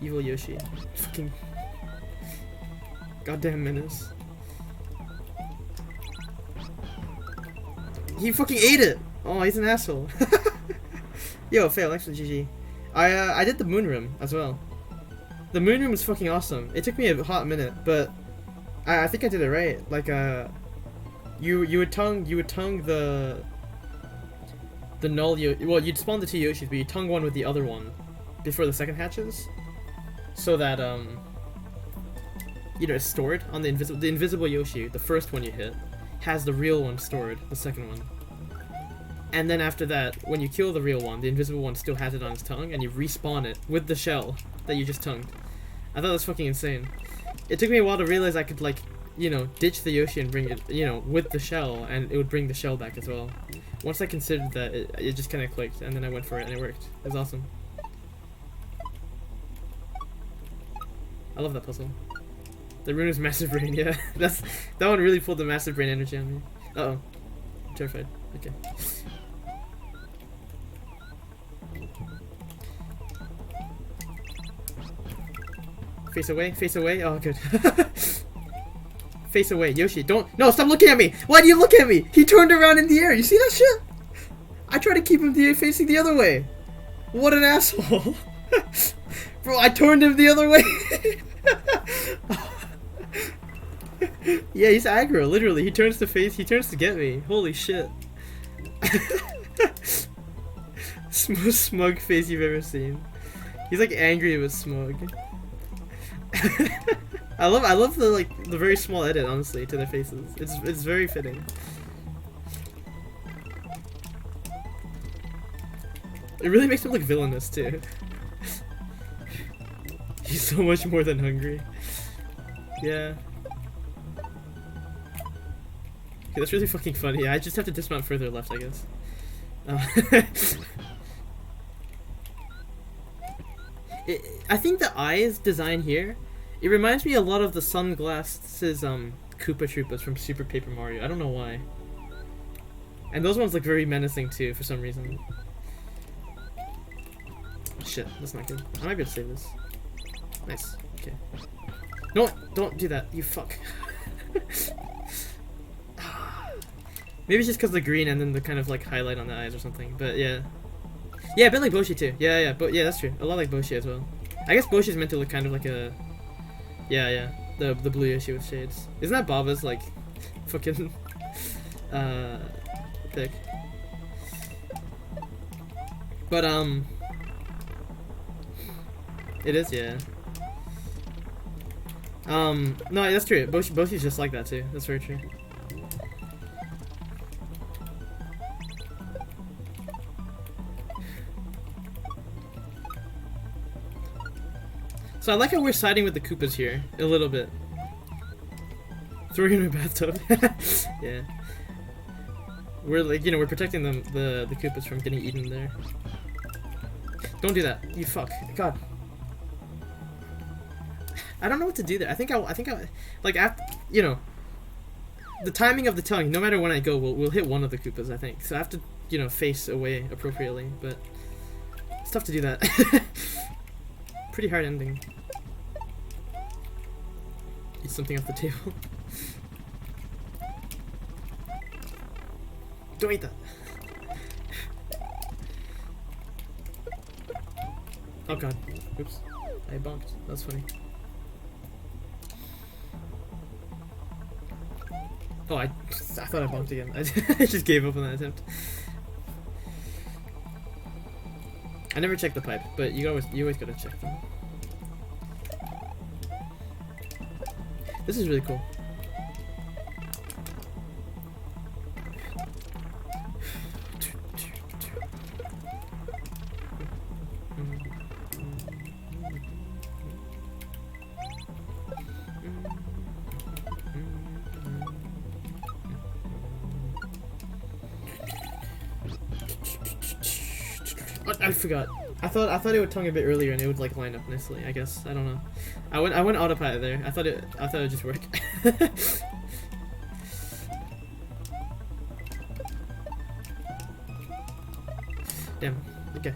Evil Yoshi. Fucking... Goddamn menace. He fucking ate it! Oh, he's an asshole. Yo, fail, actually, GG. I did the moon room as well. The moon room was fucking awesome. It took me a hot minute, but I think I did it right. Like you would tongue the null well, you'd spawn the two Yoshis, but you tongue one with the other one before the second hatches, so that you know, it's stored on the invisible Yoshi. The first one you hit has the real one stored, the second one. And then after that, when you kill the real one, the invisible one still has it on its tongue, and you respawn it with the shell that you just tongued. I thought that was fucking insane. It took me a while to realize I could, like, you know, ditch the Yoshi and bring it, you know, with the shell, and it would bring the shell back as well. Once I considered that, it just kind of clicked, and then I went for it, and it worked. It was awesome. I love that puzzle. The rune is massive brain, yeah. That one really pulled the massive brain energy on me. Uh-oh. I'm terrified. Okay. Face away, face away. Oh, good. Face away. Yoshi, don't. No, stop looking at me. Why do you look at me? He turned around in the air. You see that shit? I try to keep him facing the other way. What an asshole. Bro, I turned him the other way. Yeah, he's aggro, literally. He turns to get me. Holy shit. Most smug face you've ever seen. He's like angry but smug. I love the the very small edit, honestly, to their faces. It's very fitting. It really makes him look villainous too. He's so much more than hungry. Yeah. Okay, that's really fucking funny. I just have to dismount further left, I guess. I think the eyes design here, it reminds me a lot of the sunglasses Koopa Troopas from Super Paper Mario. I don't know why. And those ones look very menacing too, for some reason. Shit, that's not good. I might be able to save this. Nice. Okay. No, don't do that. You fuck. Maybe it's just because of the green and then the kind of like highlight on the eyes or something. But yeah. Yeah, a bit like Boshi too. Yeah, but yeah, that's true. A lot like Boshi as well. I guess Boshi is meant to look kind of like a... Yeah. The blue Yoshi with shades. Isn't that Baba's like fucking pick? But it is, yeah. No, that's true. Boshi's just like that too. That's very true. So I like how we're siding with the Koopas here a little bit. Throwing in a bathtub. Yeah. We're like, we're protecting them, the Koopas from getting eaten there. Don't do that. You fuck. God. I don't know what to do there. I think I like after, the timing of the tongue. No matter when I go, we'll hit one of the Koopas. I think so. I have to, face away appropriately, but it's tough to do that. Pretty hard ending. Eat something off the table. Don't eat that. Oh god. Oops. I bonked. That's funny. Oh, I thought I bonked again. I just gave up on that attempt. I never checked the pipe, but you always gotta check them. This is really cool. I forgot. I thought it would tongue a bit earlier and it would like line up nicely. I guess I don't know. I went autopilot there. I thought it would just work. Damn. Okay.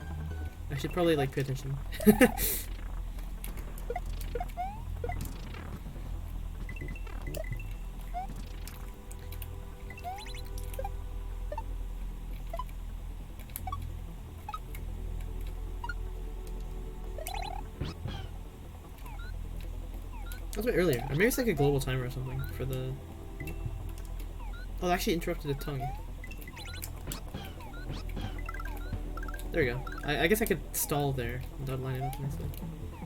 I should probably like pay attention. That was way earlier. Or maybe it's like a global timer or something for the... Oh, it actually interrupted the tongue. There we go. I guess I could stall there without lining up nicely.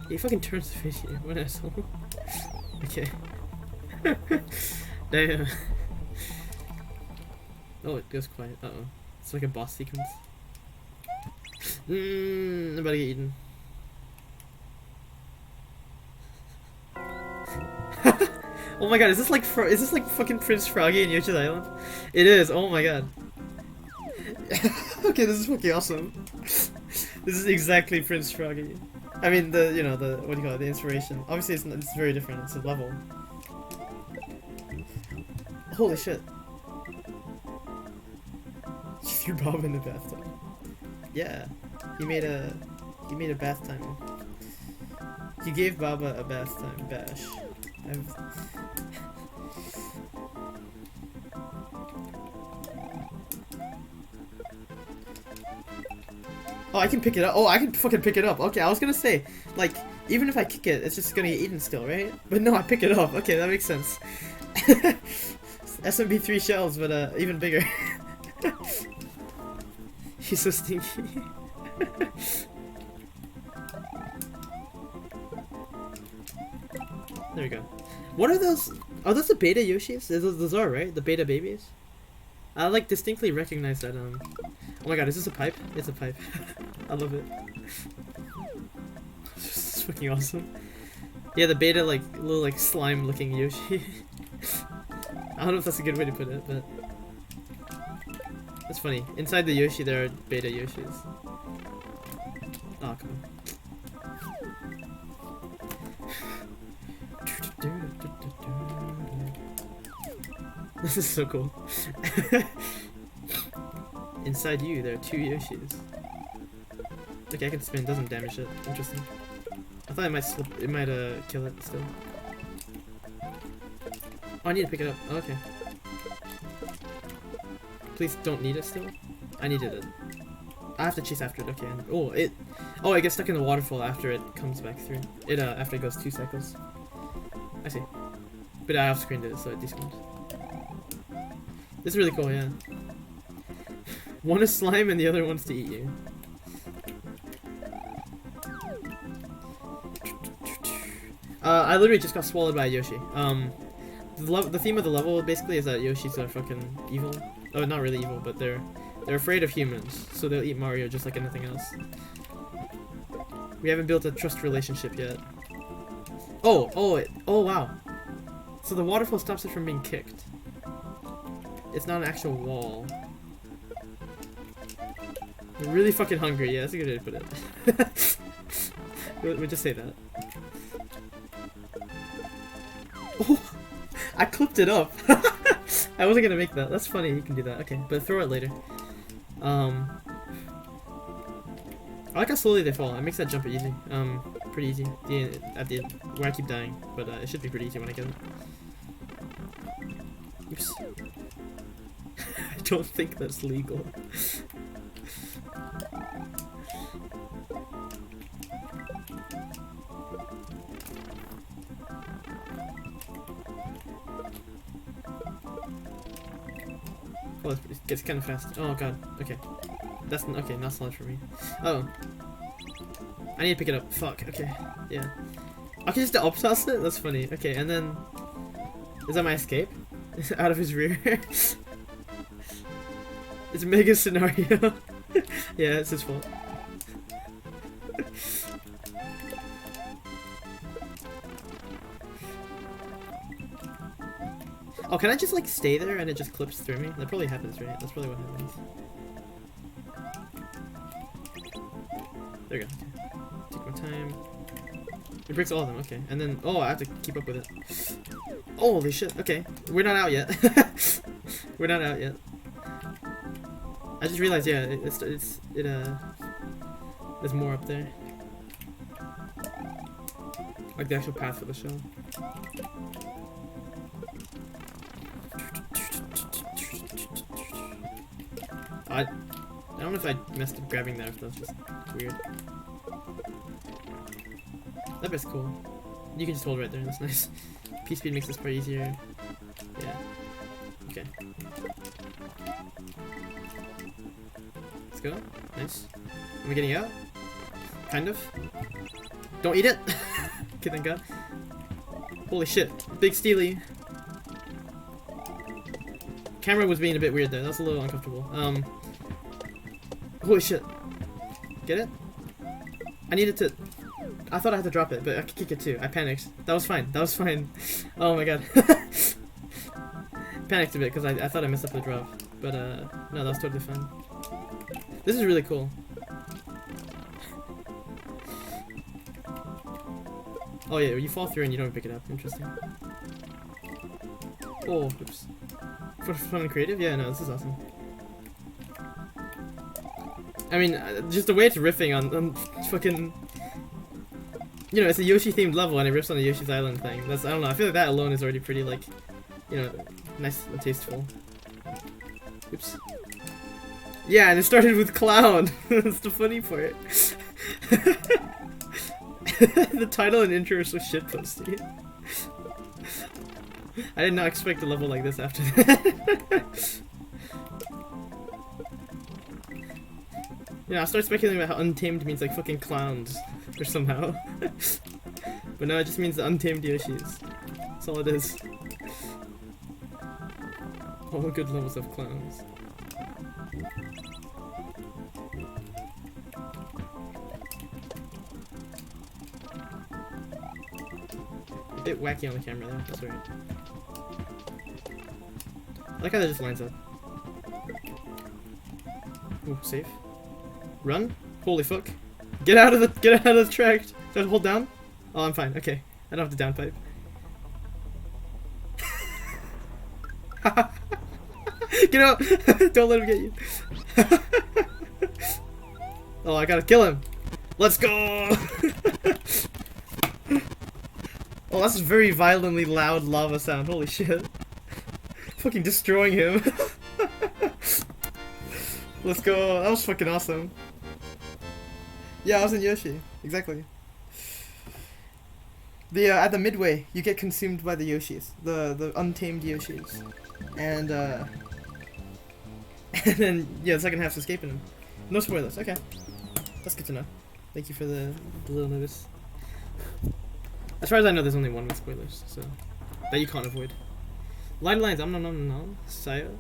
He fucking turns the face here. What an asshole. Okay. Damn. Oh, it goes quiet. Uh-oh. It's like a boss sequence. I'm about to get eaten. Oh my god, is this like fucking Prince Froggy in Yoshi's Island? It is. Oh my god. Okay, this is fucking awesome. This is exactly Prince Froggy. I mean, the what do you call it? The inspiration. Obviously, it's very different. It's a level. Holy shit! You threw Bob in the bathtub. Yeah, he made a bath time. He gave Baba a bath time bash. Oh, I can pick it up. Oh, I can fucking pick it up. Okay, I was gonna say, like, even if I kick it, it's just gonna get eaten still, right? But no, I pick it up. Okay, that makes sense. SMB3 shells, but even bigger. He's so stinky. There we go. What are those? Are those the beta Yoshis? Those are, right? The beta babies? I like distinctly recognize that, Oh my god, is this a pipe? It's a pipe. I love it. This is fucking awesome. Yeah, the beta, like, little, like, slime-looking Yoshi. I don't know if that's a good way to put it, but... That's funny. Inside the Yoshi, there are beta Yoshis. Oh, come on. This is so cool. Inside you, there are 2 Yoshis. Okay, I can spin, doesn't damage it. Interesting. I thought it might slip, it might kill it still. Oh, I need to pick it up. Oh, okay. Please don't need it still. I needed it. I have to chase after it. Okay. Oh, it. Oh, it gets stuck in the waterfall after it comes back through. It after it goes 2 cycles. I see. But I off screened it, so it despawned. This is really cool, yeah. One is slime and the other one's to eat you. I literally just got swallowed by a Yoshi. The theme of the level basically is that Yoshis are fucking evil. Oh, not really evil, but they're afraid of humans, so they'll eat Mario just like anything else. We haven't built a trust relationship yet. Oh wow. So the waterfall stops it from being kicked. It's not an actual wall. I'm really fucking hungry. Yeah, that's a good way to put it. we'll just say that. Oh, I clipped it up. I wasn't gonna make that. That's funny. You can do that. Okay, but throw it later. I like how slowly they fall. It makes that jump easy. Pretty easy. At the end, where I keep dying, but it should be pretty easy when I get it. Oops. I don't think that's legal. Oh, it gets kind of fast. Oh god. Okay. That's okay. Not so much for me. Oh. I need to pick it up. Fuck. Okay. Yeah. I can just up toss it. That's funny. Okay, and then is that my escape? Out of his rear. It's a mega scenario. Yeah, it's his fault. Oh, can I just like stay there and it just clips through me? That probably happens, right? That's probably what happens. There we go. Okay. Take my time. It breaks all of them, okay. And then, oh, I have to keep up with it. Oh, holy shit, okay. We're not out yet. We're not out yet. I just realized, yeah, there's more up there. Like the actual path for the show. I don't know if I messed up grabbing that, if that's just weird. That bit's cool. You can just hold right there, that's nice. P-speed makes this part easier. Yeah. Okay. Let's go. Nice. Am we getting out? Kind of. Don't eat it! Okay, thank god. Holy shit. Big Steely. Camera was being a bit weird there. That's a little uncomfortable. Holy shit. Get it? I needed to... I thought I had to drop it, but I could kick it too. I panicked. That was fine. That was fine. Oh my god. Panicked a bit because I thought I messed up the drop. But no, that was totally fine. This is really cool. Oh yeah, you fall through and you don't pick it up. Interesting. Oh, oops. For fun and creative? Yeah, no, this is awesome. I mean, just the way it's riffing on fucking... You know, it's a Yoshi themed level and it riffs on the Yoshi's Island thing. That's, I don't know, I feel like that alone is already pretty, like, you know, nice and tasteful. Oops. Yeah, and it started with Clown. That's the funny part. The title and intro are so shitposty. I did not expect a level like this after that. Yeah, I started speculating about how Untamed means like fucking clowns, or somehow. But no, it just means the Untamed Yoshis. That's all it is. All good levels of clowns. A bit wacky on the camera though, that's alright. I like how that just lines up. Ooh, safe. Run? Holy fuck. Get out of the track! Do I hold down? Oh, I'm fine, okay. I don't have to downpipe. Get out! Don't let him get you. Oh, I gotta kill him! Let's go! Oh, that's a very violently loud lava sound, holy shit. Fucking destroying him. Let's go, that was fucking awesome. Yeah, I was in Yoshi, exactly. The at the midway, you get consumed by the Yoshis, the untamed Yoshis, and and then yeah, the second half's escaping them. No spoilers. Okay, that's good to know. Thank you for the little notice. As far as I know, there's only one with spoilers, so that you can't avoid. Line lines. Nom. Sayo,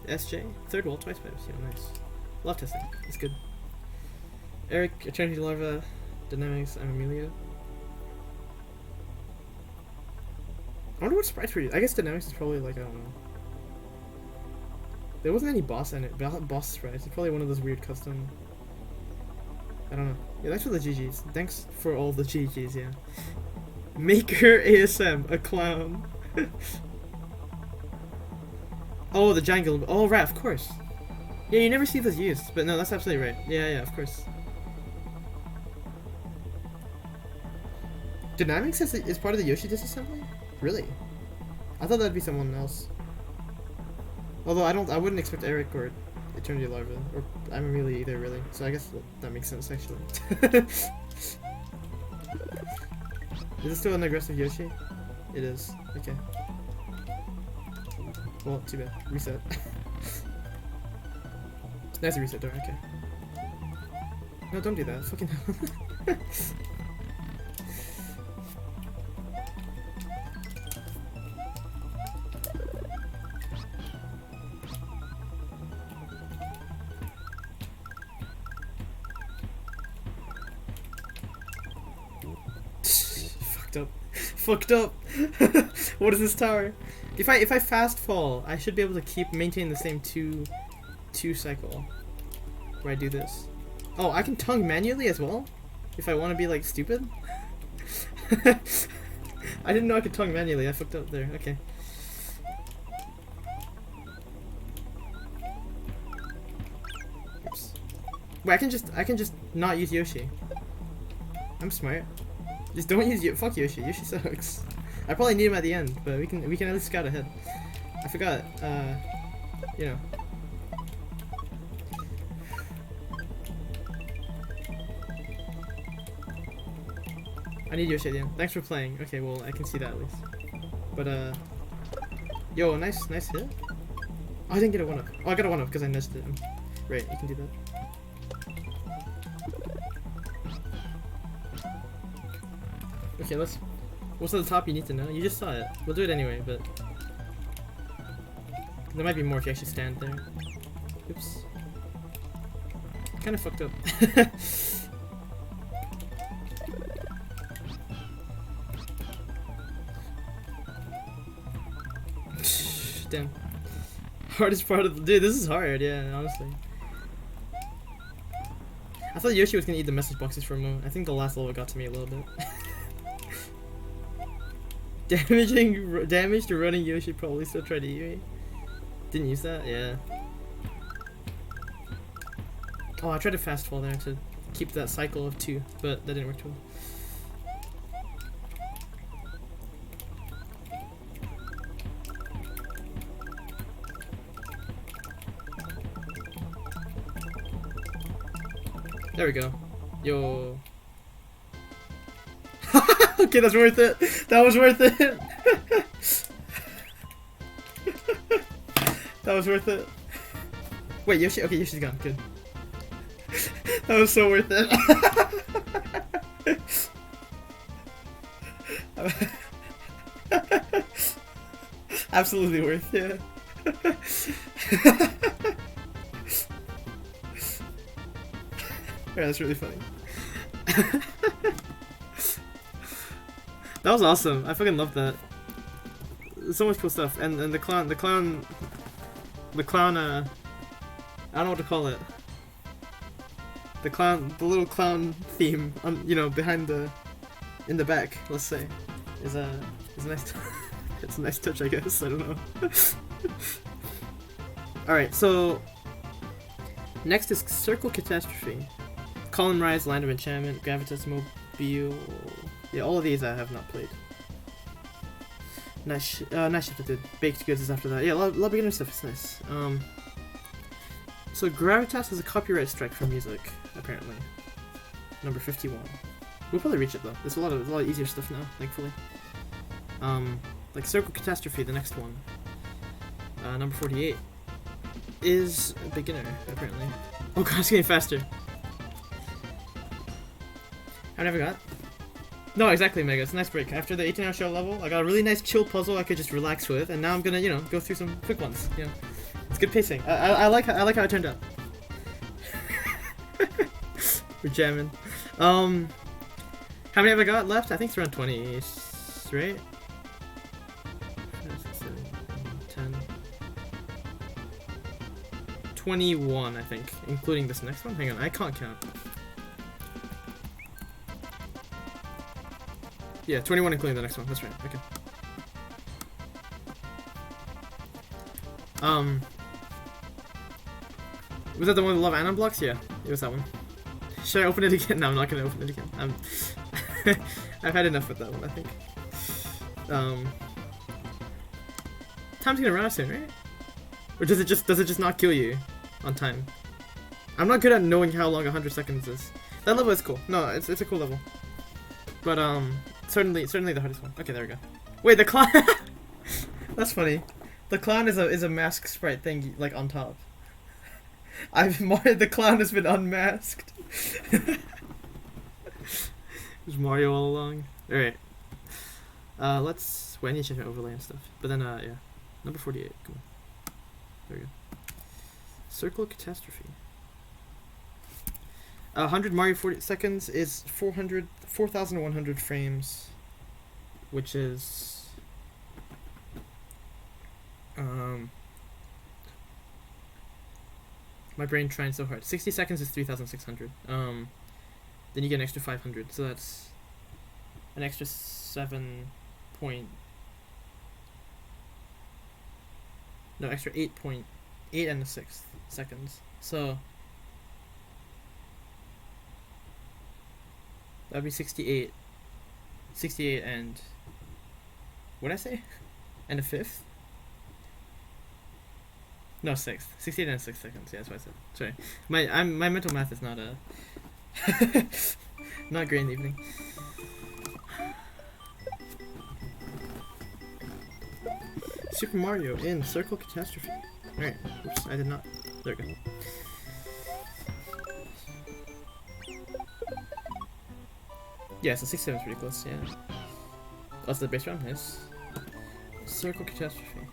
SJ, third wall, twice pipes. Yeah, nice. Love testing. It's good. Eric, Eternity Larva, Dynamics, I'm Amelia. I wonder what sprites were used. I guess Dynamics is probably like, I don't know. There wasn't any boss in it. Boss sprites. It's probably one of those weird custom I don't know. Yeah, thanks for the GGs. Thanks for all the GGs, yeah. Maker ASM, a clown. Oh, the jangle. Oh, right, of course. Yeah, you never see those used, but no, that's absolutely right. Yeah, of course. Dynamics is part of the Yoshi disassembly? Really? I thought that'd be someone else. Although I wouldn't expect Eric or Eternity Larva, or I'm really either, really. So I guess that makes sense, actually. Is this still an aggressive Yoshi? It is. Okay. Well, too bad. Reset. Nice reset door, okay. No, don't do that. Fucking hell. Fucked up. What is this tower? If I fast fall, I should be able to maintain the same two cycle where I do this. Oh, I can tongue manually as well? If I want to be like stupid? I didn't know I could tongue manually. I fucked up there. Okay. Oops. Wait, I can just not use Yoshi. I'm smart. Just don't use fuck Yoshi. Yoshi sucks. I probably need him at the end, but we can at least scout ahead. I forgot. You know. I need Yoshi at the end. Thanks for playing. Okay, well I can see that at least. But yo, nice hit. Oh, I didn't get a 1-up. Oh, I got a 1-up because I nudged it. Right, you can do that. Okay, what's at the top you need to know? You just saw it. We'll do it anyway, but there might be more if you actually stand there. Oops. Kind of fucked up. Damn. Hardest part of the dude, this is hard, yeah, honestly. I thought Yoshi was gonna eat the message boxes for a moment. I think the last level got to me a little bit. Damage to running Yoshi probably still tried to eat me. Didn't use that? Yeah. Oh, I tried to fast fall there to keep that cycle of 2, but that didn't work too well. There we go. Yo. Okay, that's worth it. That was worth it. That was worth it. Wait, Yoshi? Okay, Yoshi's gone. Good. That was so worth it. Absolutely worth it. Yeah, that's really funny. That was awesome. I fucking love that. So much cool stuff. And the clown, I don't know what to call it. The little clown theme, you know, behind in the back, let's say, is a nice, it's a nice touch, I guess. I don't know. All right, so next is Circle Catastrophe, Column Rise, Land of Enchantment, Gravitas, Mobial. Yeah, all of these I have not played. Nice shift I did. Baked Goods is after that. Yeah, a lot of beginner stuff is nice. So Gravitas has a copyright strike for music, apparently. Number 51. We'll probably reach it though. There's a lot of easier stuff now, thankfully. Like Circle Catastrophe, the next one. Number 48 is a beginner, apparently. Oh god, it's getting faster. I never got. No, exactly, Mega. It's a nice break. After the 18-hour show level, I got a really nice chill puzzle I could just relax with, and now I'm gonna, you know, go through some quick ones. You know, it's good pacing. I like how it turned out. We're jamming. How many have I got left? I think it's around 20, right? 10. 21, I think, including this next one. Hang on, I can't count. Yeah, 21 including the next one. That's right. Okay. Was that the one with Love Anon blocks? Yeah, it was that one. Should I open it again? No, I'm not gonna open it again. I've had enough with that one, I think. Time's gonna run out soon, right? Or does it just not kill you on time? I'm not good at knowing how long 100 seconds is. That level is cool. No, it's a cool level. But certainly the hardest one. Okay, there we go. Wait, the clown. That's funny. The clown is a mask sprite thing like on top. The clown has been unmasked. It was Mario all along. Alright. Wait, I need to change my overlay and stuff. But then, yeah. Number 48. Come on. There we go. Circle Catastrophe. 100 Mario 40 seconds is 4,100 frames. Which is... my brain trying so hard. 60 seconds is 3,600. Then you get an extra 500, so that's an extra 8.8 and a sixth seconds. So that'd be 68. 68 and what'd I say? And a fifth? No, sixth. 68 and 6 seconds. Yeah, that's what I said. Sorry. My mental math is not not great in the evening. Super Mario in Circle Catastrophe. Alright. Oops, I did not. There we go. Yeah, so 67 is pretty close, yeah. Oh, that's the base round? Nice. Circle Catastrophe.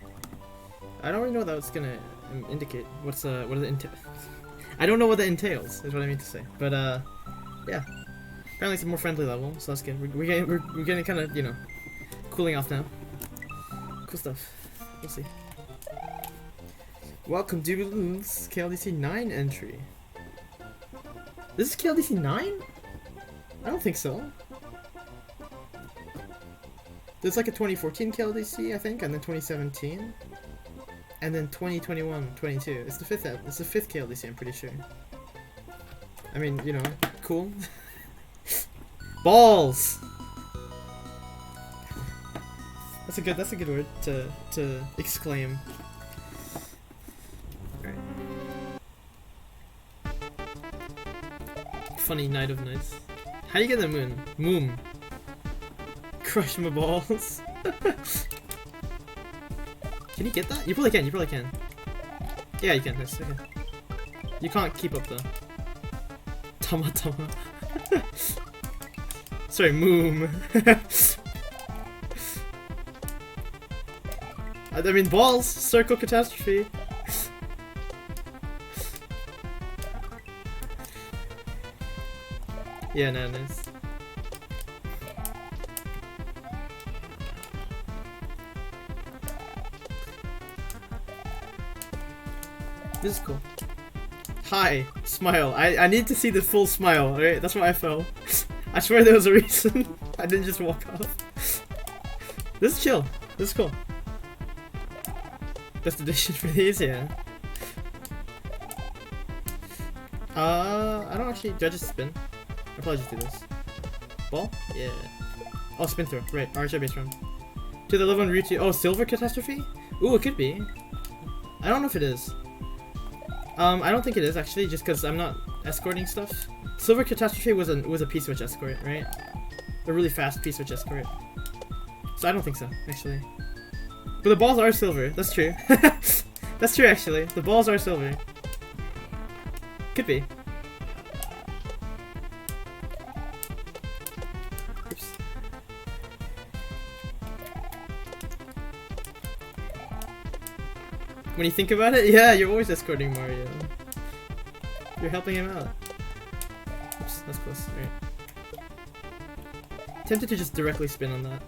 I don't really know what that was gonna indicate. What does it entail? I don't know what that entails, is what I mean to say. But, yeah. Apparently it's a more friendly level, so that's good. We're getting kind of, you know, cooling off now. Cool stuff. We'll see. Welcome to KLDC 9 entry. This is KLDC 9? I don't think so. There's like a 2014 KLDC, I think, and then 2017. And then 2021, 22. It's the fifth KLDC, I'm pretty sure. I mean, you know, cool. Balls! That's a good word to exclaim. Alright. Funny night of nights. How do you get the moon? Moom. Crush my balls. Can you get that? You probably can. Yeah, you can. Nice. Okay. You can't keep up though. Tama. Sorry, moom. I mean, balls. Circle Catastrophe. Yeah, no, nice. This is cool. Hi, smile. I need to see the full smile, alright? That's why I fell. I swear there was a reason. I didn't just walk off. This is chill. This is cool. Best edition for these, yeah. I don't actually. Do I just spin? I'll probably just do this. Ball? Yeah. Oh, spin throw. Right. RHI base round. To the level 1 route. Oh, Silver Catastrophe? Ooh, it could be. I don't know if it is. I don't think it is actually, just because I'm not escorting stuff. Silver Catastrophe was a P-switch escort, right? A really fast P-switch escort. So I don't think so, actually. But the balls are silver. That's true. That's true, actually. The balls are silver. Could be. Oops. When you think about it, yeah, you're always escorting Mario. You're helping him out. Oops, that's close. Alright. Tempted to just directly spin on that.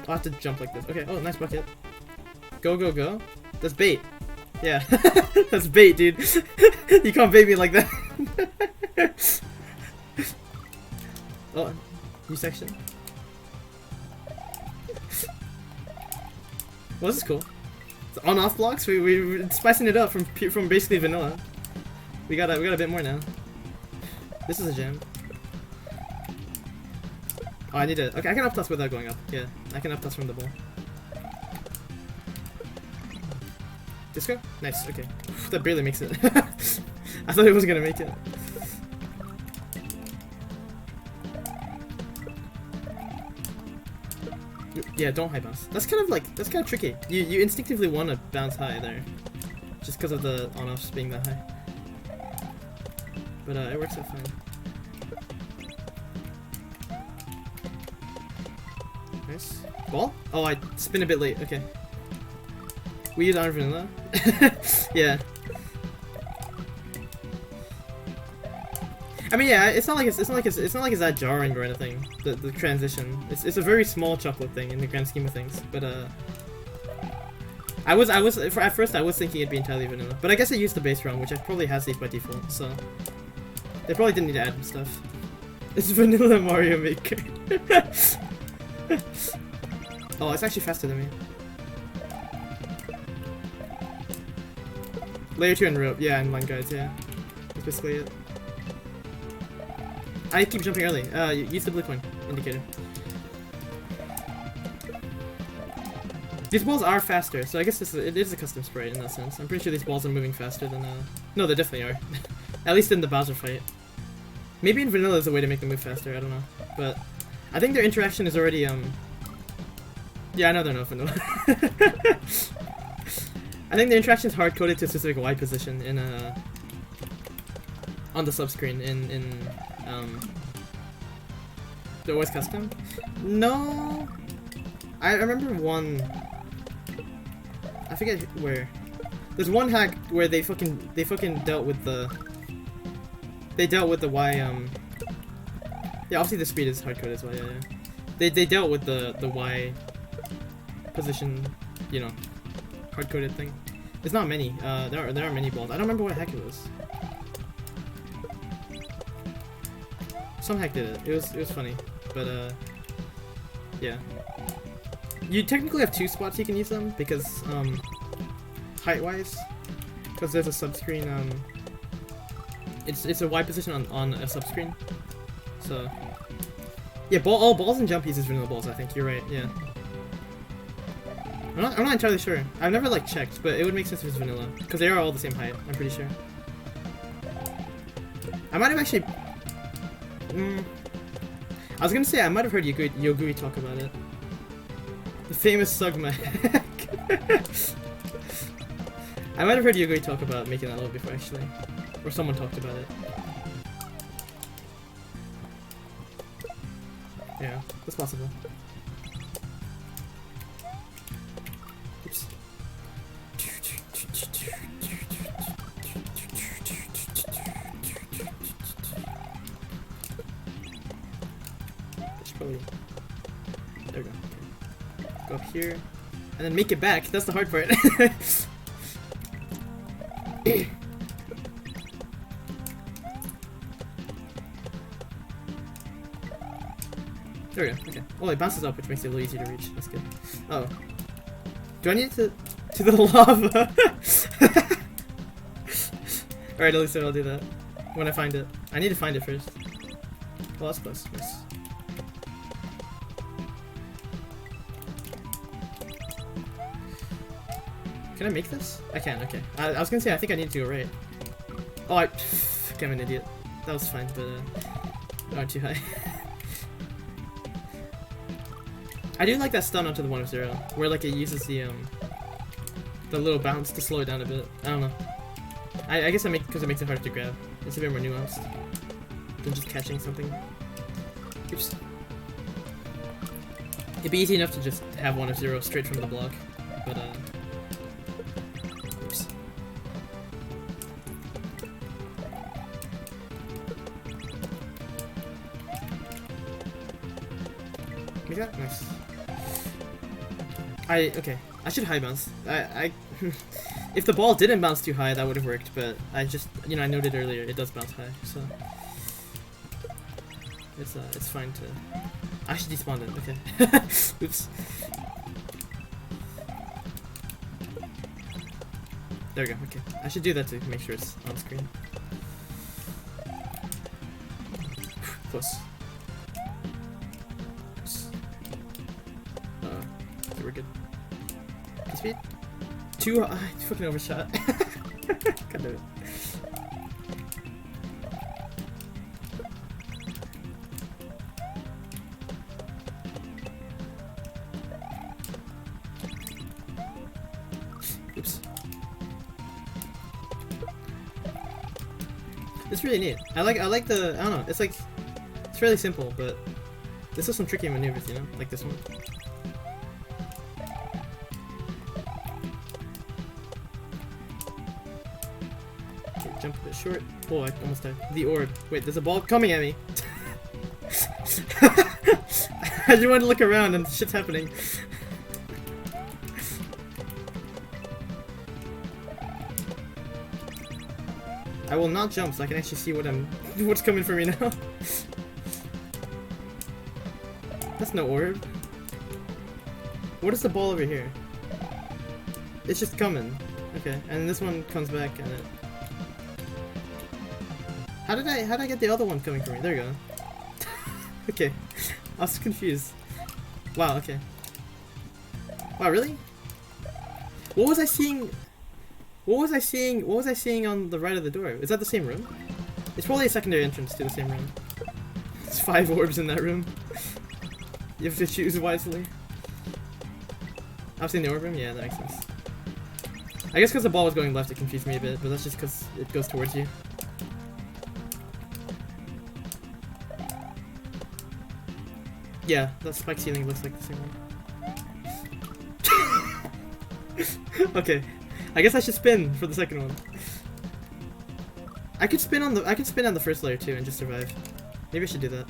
I'll have to jump like this. Okay, oh, nice bucket. Go, go, go. That's bait. Yeah. That's bait, dude. You can't bait me like that. Oh. New section. Well, this is cool. It's on-off blocks. We're spicing it up from basically vanilla. We got a bit more now. This is a gem. Oh, I need to. Okay, I can up toss without going up. Yeah, I can up toss from the ball. Disco? Nice. Okay, that barely makes it. I thought it wasn't gonna make it. Yeah, don't high bounce. That's kind of tricky. You instinctively want to bounce high there, just because of the on-offs being that high. But it works out fine. Nice. Ball? Oh, I spin a bit late. Okay. We use iron vanilla. Yeah. I mean, yeah, it's not like it's that jarring or anything. The transition. It's a very small chocolate thing in the grand scheme of things. But at first I was thinking it'd be entirely vanilla, but I guess I used the base ROM, which probably has these by default. So they probably didn't need to add stuff. It's vanilla Mario Maker. Oh, it's actually faster than me. Layer 2 and rope, yeah, and line guides, yeah. That's basically it. I keep jumping early. Use the blue coin indicator. These balls are faster, so I guess it is a custom sprite in that sense. I'm pretty sure these balls are moving faster than no, they definitely are. At least in the Bowser fight. Maybe in vanilla is a way to make them move faster, I don't know. But I think their interaction is already yeah, I know they're not vanilla. I think the interaction is hard-coded to a specific Y position in on the subscreen in the OS custom. No, I remember one. I forget where. There's one hack where they fucking dealt with the. They dealt with the Y. Yeah, obviously the speed is hard-coded as well. Yeah, yeah. They dealt with the Y position, you know, hard-coded thing. There's not many. There are many balls. I don't remember what hack it was. Some hack did it. It was funny, but yeah. You technically have two spots you can use them because height-wise, because there's a subscreen. It's a Y position on a subscreen. So yeah, all balls and jumpies is vanilla balls. I think you're right. Yeah. I'm not entirely sure. I've never like checked, but it would make sense if it's vanilla because they are all the same height. I'm pretty sure. I might have actually. I was gonna say I might have heard Yoguri talk about it. The famous Sugma hack. I might have heard Yoguri talk about making that level before actually, or someone talked about it. Yeah, that's possible. Oops. Probably. There we go. Okay. Go up here, and then make it back. That's the hard part. There we go. Okay. Oh, it bounces up, which makes it a little easier to reach. That's good. Oh. Do I need to the lava? Alright, at least I'll do that when I find it. I need to find it first. Well, that's close. Nice. Can I make this? I can, okay. I was gonna say, I think I need to go right. Oh, I'm an idiot. That was fine, but, not too high. I do like that stun onto the 1-0, where, like, it uses the little bounce to slow it down a bit. I don't know. I guess because it makes it harder to grab. It's a bit more nuanced than just catching something. Oops. It'd be easy enough to just have 1-0 straight from the block, but, oops. Make that? Nice. Okay. I should high bounce. If the ball didn't bounce too high, that would have worked, but I just, I noted earlier, it does bounce high, so. It's fine to. I should despawn it. Okay. Oops. There we go. Okay. I should do that to make sure it's on screen. Close. Oops. Okay, we're good. Speed. Too. I fucking overshot. God damn it. Oops. It's really neat. I like the, I don't know, it's like, it's fairly simple, but this is some tricky maneuvers, you know? Like this one. Okay, jump a bit short. Oh, I almost died. The orb. Wait, there's a ball coming at me. I just wanted to look around and shit's happening. I will not jump so I can actually see what's coming for me now. That's no orb. What is the ball over here? It's just coming. Okay, and this one comes back and it. How did I get the other one coming for me? There you go. Okay. I was confused. Wow, okay. Wow, really? What was I seeing? What was I seeing on the right of the door? Is that the same room? It's probably a secondary entrance to the same room. There's 5 orbs in that room. You have to choose wisely. I've seen the orb room? Yeah, that makes sense. I guess because the ball was going left it confused me a bit, but that's just because it goes towards you. Yeah, that spike ceiling looks like the same one. Okay. I guess I should spin for the second one. I could spin on the first layer too and just survive. Maybe I should do that.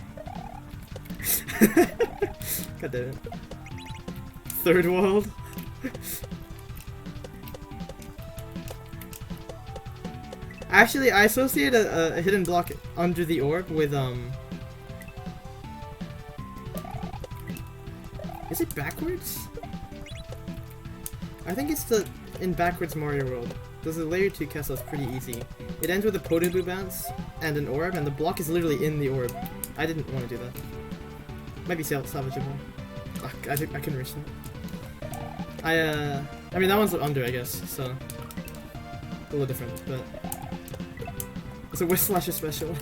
God damn it. Third world. Actually, I associate a hidden block under the orb with Is it backwards? I think it's in backwards Mario World. There's a layer 2 castle that's pretty easy. It ends with a Potabu bounce and an orb, and the block is literally in the orb. I didn't want to do that. Might be salvageable. Ugh, I couldn't reach that. I mean that one's under, I guess, so a little different, but it's a Whisk Slasher special.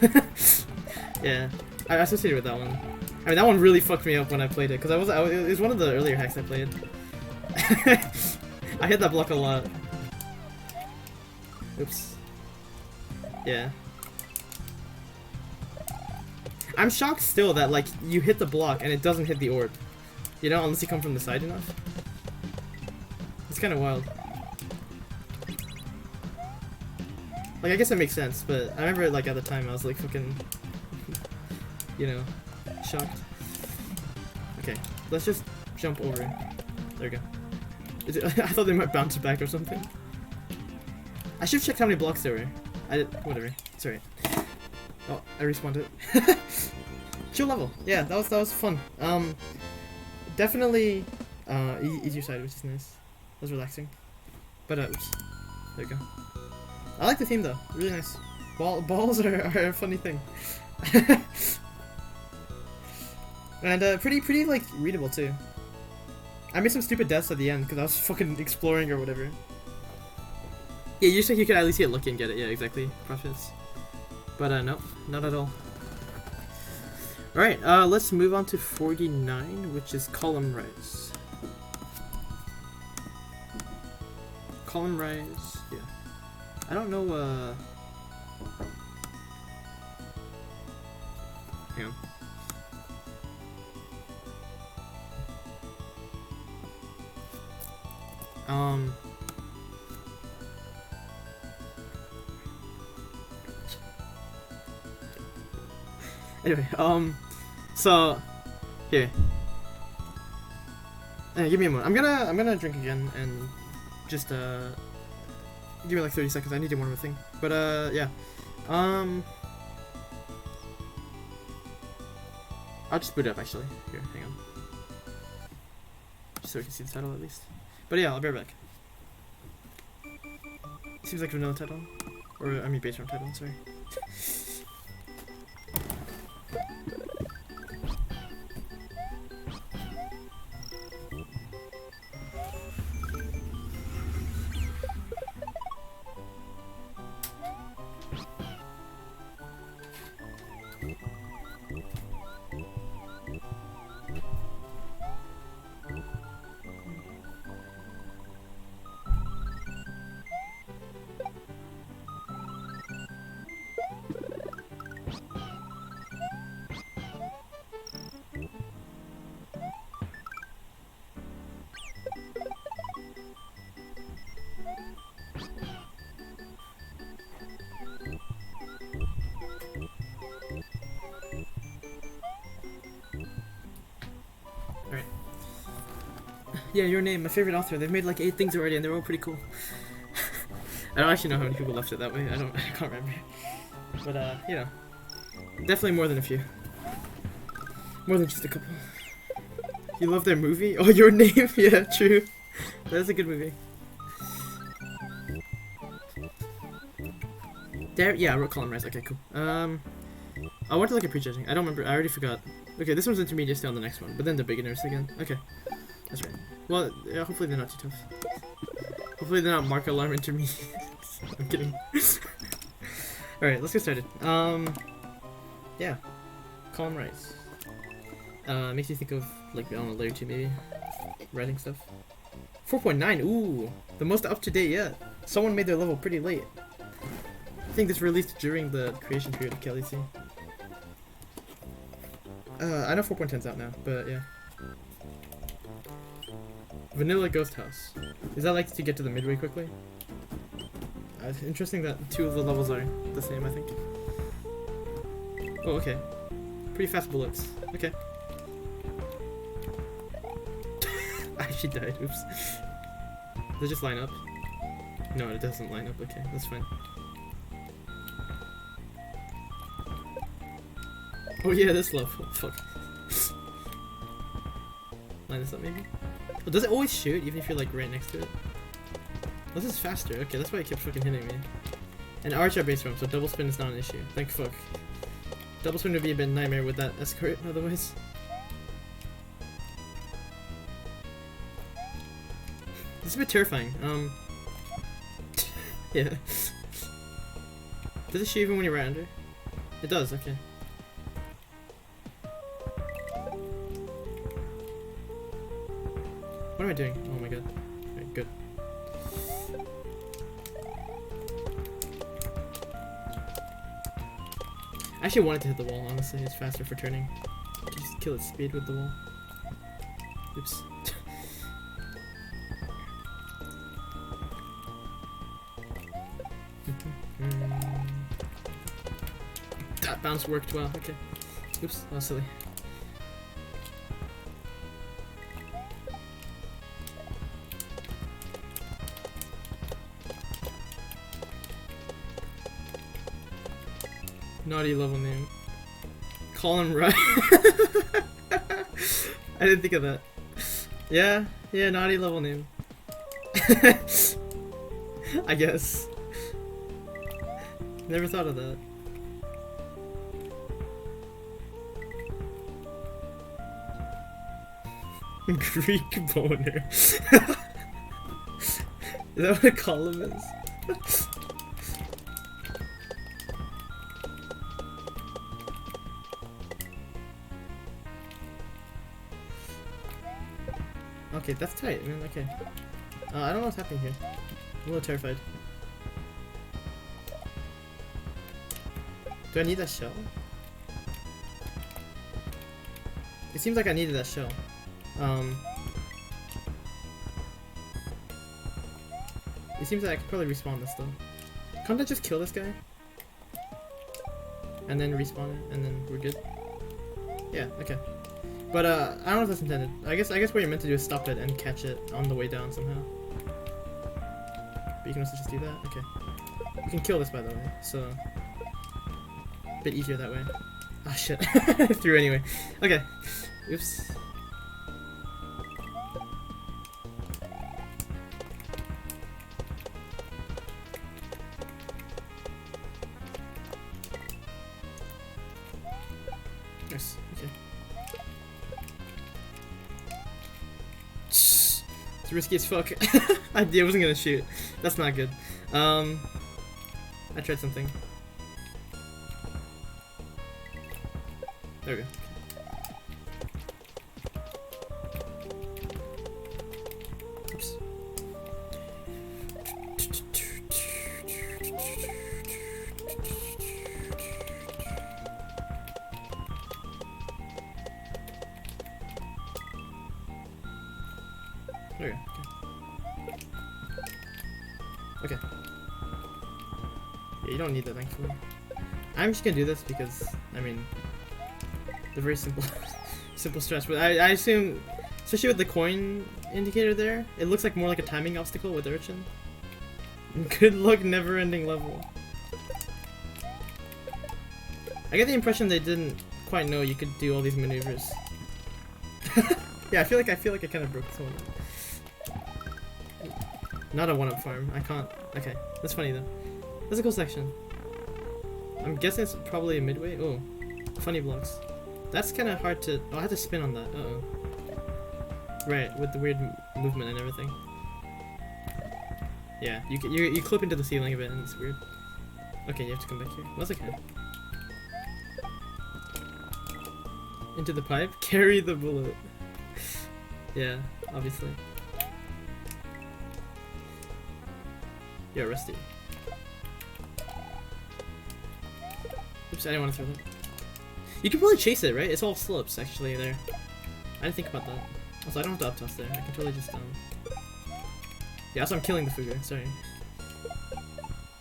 Yeah, I associated with that one. I mean that one really fucked me up when I played it, because it was one of the earlier hacks I played. I hit that block a lot. Oops. Yeah. I'm shocked still that, like, you hit the block and it doesn't hit the orb. You know, unless you come from the side enough. It's kind of wild. Like, I guess it makes sense, but I remember, like, at the time I was, like, fucking, you know, shocked. Okay, let's just jump over. There we go. I thought they might bounce back or something. I should have checked how many blocks there were. Whatever. It's alright. Oh, I respawned it. Chill level. Yeah, that was fun. Definitely easier side, which is nice. That was relaxing. But oops. There we go. I like the theme though. Really nice. Balls are a funny thing. And pretty like readable too. I made some stupid deaths at the end because I was fucking exploring or whatever. Yeah, you just think you could at least get lucky and get it. Yeah, exactly. Profits. But no, not at all. Alright, let's move on to 49, which is column rise. Column rise, yeah. I don't know, hang on. Anyway, so here. Give me a moment. I'm gonna drink again and just give me like 30 seconds. I need to do one more thing. But yeah. I'll just boot it up actually. Here, hang on. Just so we can see the title at least. But yeah, I'll be right back. Seems like vanilla title. Or, I mean base round title, sorry. Yeah, Your Name, my favorite author. They've made like 8 things already and they're all pretty cool. I don't actually know how many people left it that way. I can't remember. But you know. Definitely more than a few. More than just a couple. You love their movie? Oh, Your Name? Yeah, true. That's a good movie. There, yeah, I wrote Column Rise. Okay, cool. I want to look at prejudging. I don't remember. I already forgot. Okay, this one's intermediate, stay on the next one. But then the beginners again. Okay. That's right. Well, yeah, hopefully they're not too tough. Hopefully they're not mark alarm intermediate. I'm kidding. Alright, let's get started. Yeah. Calm Rise. Makes you think of, like, I don't know, Lair 2 maybe. Writing stuff. 4.9, ooh! The most up-to-date yet. Someone made their level pretty late. I think this released during the creation period of KLDC. I know 4.10's out now, but yeah. Vanilla Ghost House. Is that like to get to the midway quickly? Interesting that 2 of the levels are the same, I think. Oh, okay. Pretty fast bullets. Okay. I actually died, oops. Does it just line up? No, it doesn't line up, okay, that's fine. Oh yeah, this level, fuck. Line this up maybe? Oh, does it always shoot, even if you're like right next to it? This is faster, okay, that's why it kept fucking hitting me. And archer base roam, so double spin is not an issue. Thank fuck. Double spin would be a bit nightmare with that escort, otherwise. This is a bit terrifying, yeah. Does it shoot even when you're right under? It does, okay. What am I doing? Oh my god. Okay, good. I actually wanted to hit the wall, honestly. It's faster for turning. Just kill its speed with the wall. Oops. That bounce worked well, okay. Oops, that was silly. Naughty level name. Call him right. I didn't think of that. Yeah, naughty level name. I guess. Never thought of that. Greek boner. Is that what a column is? Okay, that's tight, man. Okay. I don't know what's happening here. I'm a little terrified. Do I need that shell? It seems like I needed that shell. It seems like I could probably respawn this though. Can't I just kill this guy? And then respawn it, and then we're good? Yeah, okay. But I don't know if that's intended. I guess what you're meant to do is stop it and catch it on the way down somehow. But you can also just do that? Okay. You can kill this by the way, so a bit easier that way. Ah, shit. I threw anyway. Okay. Oops. Nice. Okay. It's risky as fuck. I wasn't gonna shoot. That's not good. I tried something. There we go. Oops. There we go. Okay. Okay. Yeah, you don't need that, thankfully. I'm just gonna do this because, I mean, the very simple simple stretch, but I assume, especially with the coin indicator there, it looks like more like a timing obstacle with Urchin. Good luck, never-ending level. I get the impression they didn't quite know you could do all these maneuvers. Yeah, I feel like I kind of broke this one. Not a one-up farm. I can't. Okay, that's funny though. That's a cool section. I'm guessing it's probably a midway. Oh, funny blocks. That's kind of hard to. Oh, I had to spin on that. Uh-oh. Right, with the weird movement and everything. Yeah, you clip into the ceiling a bit and it's weird. Okay, you have to come back here. Well, that's okay. Into the pipe. Carry the bullet. Yeah, obviously. You're rusty. Oops, I didn't want to throw that. You can probably chase it, right? It's all slopes, actually, there. I didn't think about that. Also, I don't have to up toss there. I can totally just, Yeah, also I'm killing the Fugu, sorry.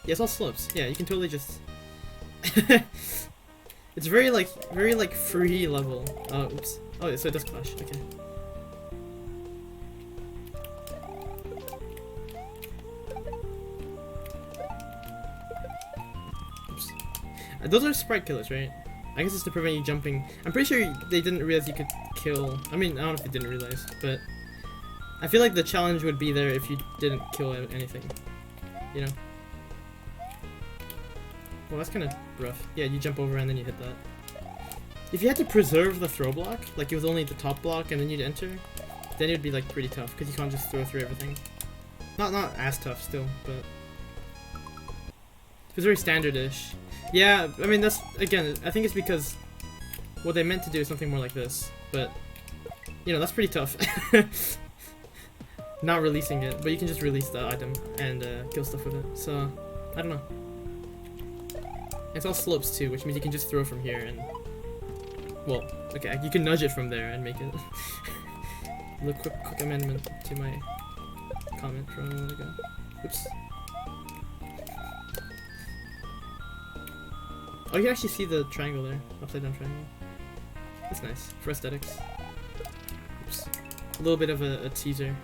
Yeah, it's all slopes. Yeah, you can totally just... It's very, like, free level. Oh, oops. Oh, so it does clash. Okay. Oops. Those are sprite killers, right? I guess it's to prevent you jumping. I'm pretty sure they didn't realize you could kill... I mean, I don't know if they didn't realize, but... I feel like the challenge would be there if you didn't kill anything. You know? Well, that's kind of rough. Yeah, you jump over and then you hit that. If you had to preserve the throw block, like it was only the top block and then you'd enter, then it'd be like pretty tough, because you can't just throw through everything. Not as tough still, but... It's very standard-ish. Yeah, I mean, that's, again, I think it's because what they meant to do is something more like this, but, you know, that's pretty tough. Not releasing it, but you can just release the item and kill stuff with it, so, I don't know. It's all slopes too, which means you can just throw from here and, well, okay, you can nudge it from there and make it. A little quick amendment to my comment from a minute ago. Oops. Oh, you can actually see the triangle there. Upside down triangle. That's nice. For aesthetics. Oops. A little bit of a teaser.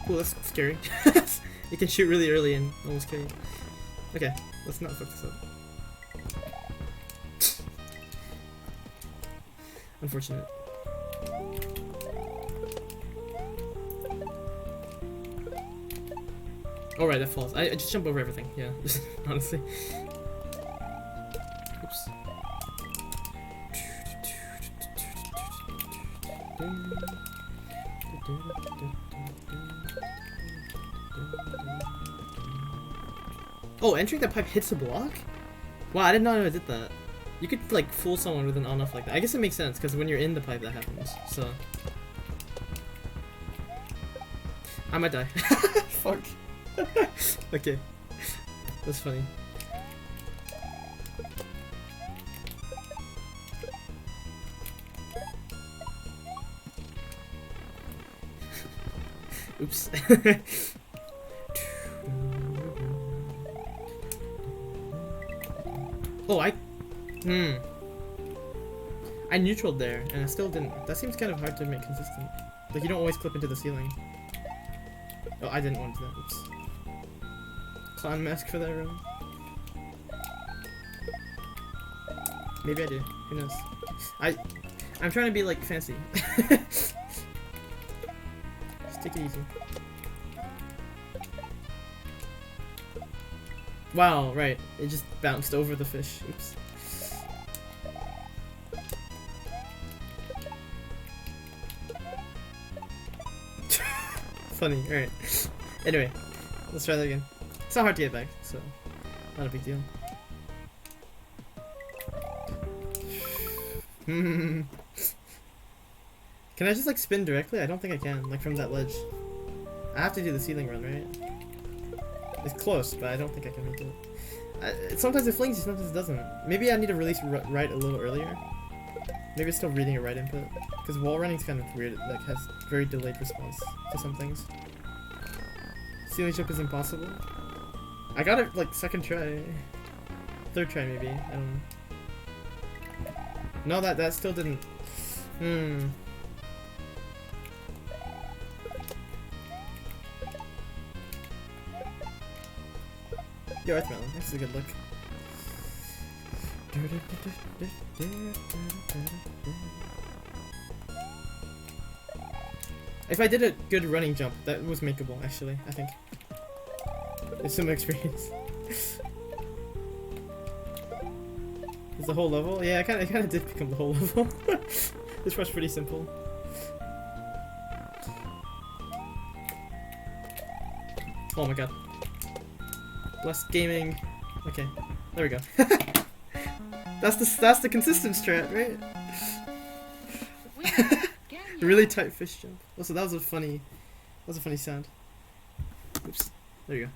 Cool, that's scary. You can shoot really early and almost kill you. Okay, let's not fuck this up. Unfortunate. Oh right, that falls. I just jump over everything, yeah, honestly. Oops. Oh, entering that pipe hits a block? Wow, I did not know it did that. You could, like, fool someone with an on-off like that. I guess it makes sense, because when you're in the pipe that happens, so... I might die. Fuck. Okay. That's funny. Oops. Oh, I neutraled there, and I still didn't. That seems kind of hard to make consistent. Like, you don't always clip into the ceiling. Oh, I didn't want to do that. Oops. Clown mask for that room. Maybe I do. Who knows? I'm trying to be like fancy. Just take it easy. Wow, right. It just bounced over the fish. Oops. Funny, alright. Anyway, let's try that again. It's not hard to get back, so not a big deal. Can I just like spin directly? I don't think I can, like from that ledge. I have to do the ceiling run, right? It's close, but I don't think I can make it. Sometimes it flings you, sometimes it doesn't. Maybe I need to release right a little earlier. Maybe it's still reading a right input. Because wall running's kind of weird, it like has very delayed response to some things. Ceiling jump is impossible. I got it like second try. Third try maybe, I don't know. No, that still didn't. Yo, Earth Melon, this is a good look. If I did a good running jump, that was makeable, actually, I think. It's some experience. Is the whole level? Yeah, it kind of did become the whole level. This part's pretty simple. Oh my god. Blessed gaming. Okay, there we go. That's the consistent strat, right? Really tight fish jump. Also, that was a funny sound. Oops. There you go.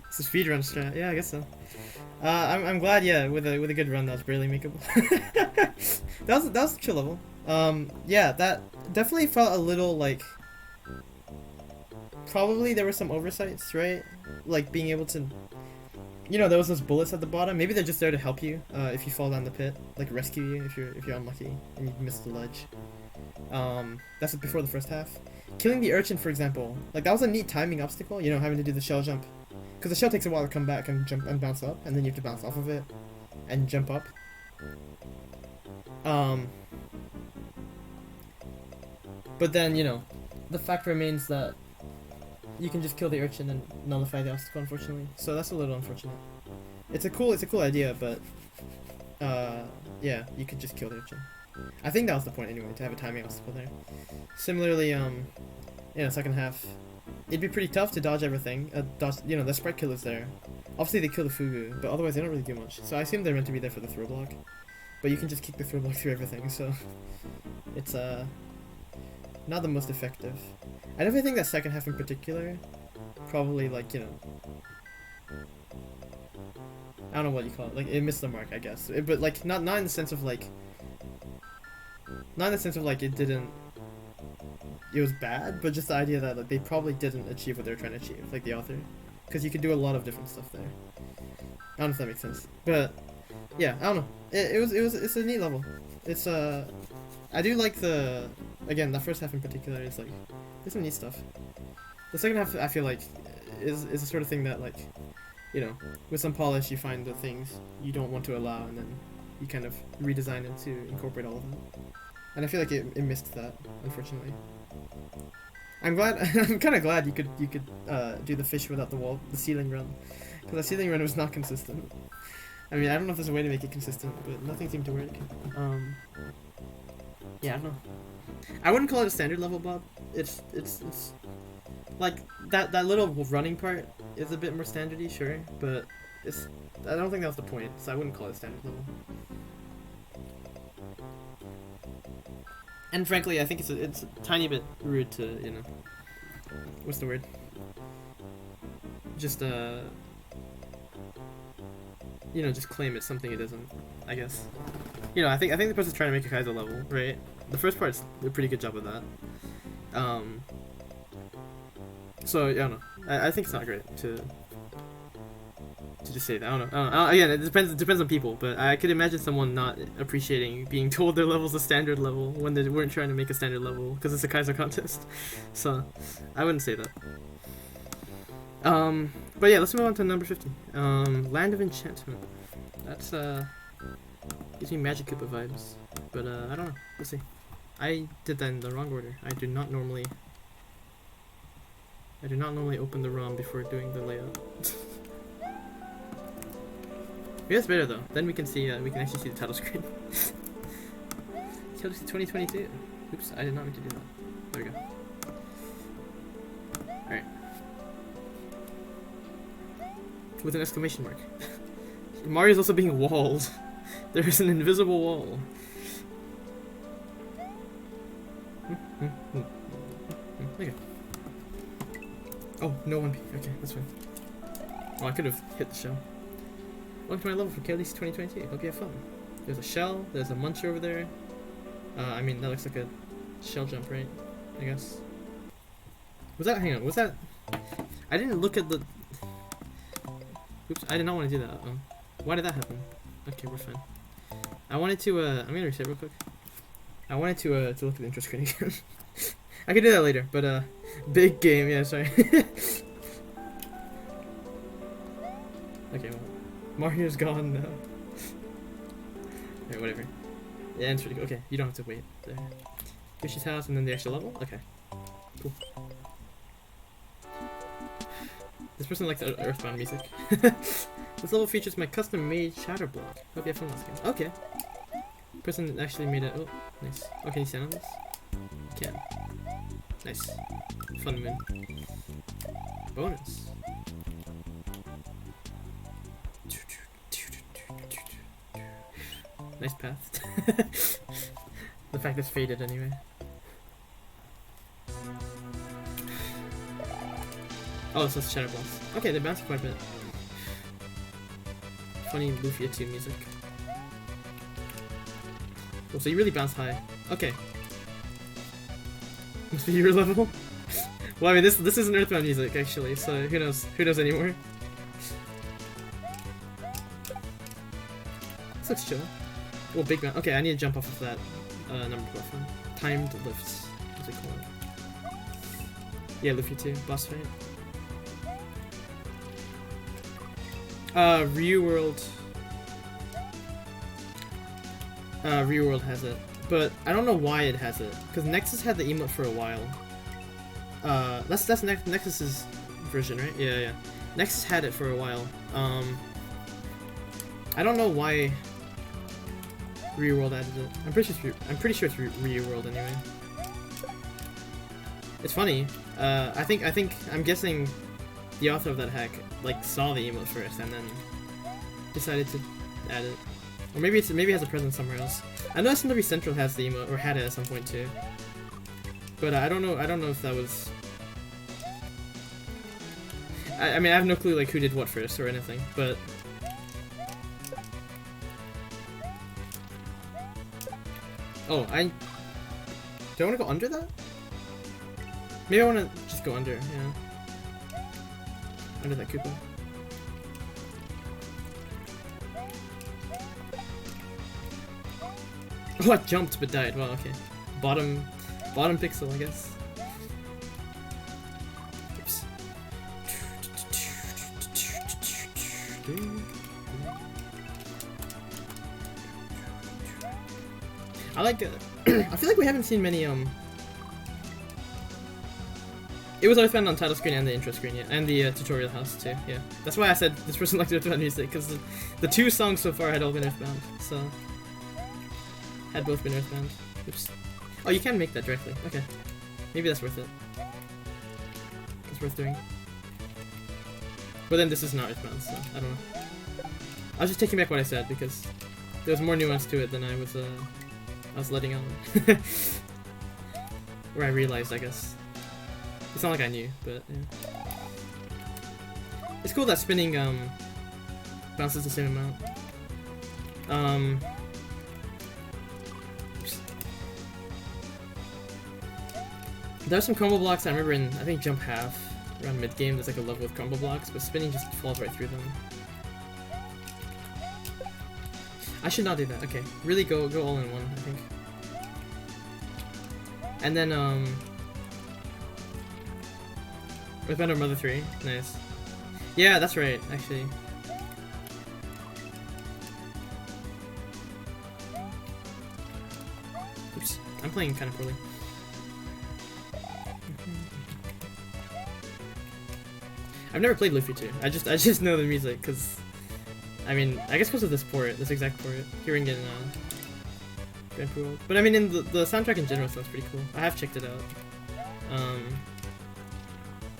It's a speedrun strat. Yeah, I guess so. I'm glad. Yeah, with a good run, that was barely makeable. that was a chill level. Yeah, that definitely felt a little like. Probably there were some oversights, right? Like being able to, you know, there was those bullets at the bottom. Maybe they're just there to help you if you fall down the pit, like rescue you if you're unlucky and you miss the ledge. That's before the first half. Killing the urchin, for example, like that was a neat timing obstacle. You know, having to do the shell jump, because the shell takes a while to come back and jump and bounce up, and then you have to bounce off of it and jump up. But then, you know, the fact remains that you can just kill the urchin and nullify the obstacle, unfortunately. So that's a little unfortunate. It's a cool idea, but yeah, you could just kill the urchin. I think that was the point anyway, to have a timing obstacle there. Similarly, yeah, second half, it'd be pretty tough to dodge everything. You know, the sprite killer's there. Obviously they kill the fugu, but otherwise they don't really do much. So I assume they're meant to be there for the throw block. But you can just kick the throw block through everything, so it's not the most effective. I definitely think that second half in particular, probably like, you know, I don't know what you call it, like it missed the mark, I guess. But like not in the sense of like, it was bad, but just the idea that like they probably didn't achieve what they were trying to achieve, like the author, because you could do a lot of different stuff there. I don't know if that makes sense, but yeah, I don't know. It's a neat level. It's I do like again, the first half in particular is like, there's some neat stuff. The second half, I feel like, is the sort of thing that, like, you know, with some polish you find the things you don't want to allow, and then you kind of redesign it to incorporate all of them. And I feel like it missed that, unfortunately. I'm kind of glad you could do the fish without the ceiling run, because the ceiling run was not consistent. I mean, I don't know if there's a way to make it consistent, but nothing seemed to work. Yeah, I don't know. I wouldn't call it a standard level, Bob. It's like that little running part is a bit more standardy, sure, but I don't think that was the point, so I wouldn't call it a standard level. And frankly, I think it's a tiny bit rude to, you know, what's the word? Just you know, just claim it's something it isn't, I guess. You know, I think the person's trying to make a Kaizo level, right? The first part's a pretty good job of that. So, I don't know. I think it's not great to to just say that. I don't know. Again, it depends on people, but I could imagine someone not appreciating being told their level's a standard level when they weren't trying to make a standard level because it's a Kaizo contest. So, I wouldn't say that. But yeah, let's move on to number 50. Land of Enchantment. That's gives me Magic Koopa vibes, but I don't know. We'll see. I did that in the wrong order. I do not normally open the ROM before doing the layout. Maybe that's better though. Then we can see. We can actually see the title screen. KLDC 2022. Oops, I did not mean to do that. There we go. All right. With an exclamation mark. Mario's also being walled. There is an invisible wall. Okay. Oh, no 1P. Okay, that's fine. Oh, I could have hit the shell. Welcome to my level for KLDC 2022. Hope you have fun. There's a shell. There's a muncher over there. I mean, that looks like a shell jump, right? I guess. Was that? Hang on. Was that? I didn't look at the. Oops! I did not want to do that. Why did that happen? Okay, we're fine. I wanted to. I'm gonna reset real quick. I wanted to look at the intro screen again. I could do that later, but big game. Yeah, sorry. Okay, well, Mario's gone now. Alright, whatever. Yeah, it's pretty cool. Okay, you don't have to wait there. Yoshi's house and then the extra level? Okay. Cool. This person likes Earthbound music. This level features my custom-made shatter block. Hope you have fun last game. Okay. Person actually made it. Oh, nice. Oh, can you stand on this? Can. Nice. Fun moon. Bonus. Nice path. The fact it's faded anyway. Oh, it's just shadow blocks. Okay, they bounce quite a bit. Funny Lufia 2 music. Oh, so you really bounce high. Okay. Must be your level? Well, I mean, this isn't Earthbound music, actually, so who knows? Who knows anymore? This looks chill. Oh, big bounce. Okay, I need to jump off of that number platform. Timed lifts. What's it called? Yeah, Lufia 2. Boss fight. Ryu World. Ryu World has it, but I don't know why it has it. Because Nexus had the emote for a while. That's Nexus's version, right? Yeah. Nexus had it for a while. I don't know why Ryu World added it. I'm pretty sure it's Ryu World anyway. It's funny. I'm guessing the author of that hack like saw the emote first and then decided to add it. Or maybe it has a presence somewhere else. I know SMW Central has the emote, or had it at some point too. But I don't know if that was. I mean, I have no clue like who did what first or anything, but. Oh, do I want to go under that? Maybe I want to just go under, yeah. Under that Koopa. Oh, I jumped but died. Well, okay. Bottom pixel, I guess. Oops. I like it. I feel like we haven't seen many It was Earthbound on title screen and the intro screen, yeah, and the tutorial house too, yeah. That's why I said this person liked Earthbound music, because the two songs so far had all been Earthbound, so had both been Earthbound. Oops. Oh, you can make that directly. Okay, maybe that's worth it. It's worth doing. But then this is not Earthbound, so I don't know. I was just taking back what I said because there's more nuance to it than I was letting on. Or I realized, I guess. It's not like I knew, but yeah. It's cool that spinning bounces the same amount. There's some combo blocks I remember in, I think, Jump Half, around mid-game, there's like a level with combo blocks, but spinning just falls right through them. I should not do that. Okay, really go all in one, I think. And then with Under Mother 3, nice. Yeah, that's right, actually. Oops, I'm playing kind of poorly. I've never played Luffy 2. I just know the music because, I mean, I guess because of this port, this exact port, hearing it in Grand Prix World. But I mean, in the soundtrack in general sounds pretty cool. I have checked it out.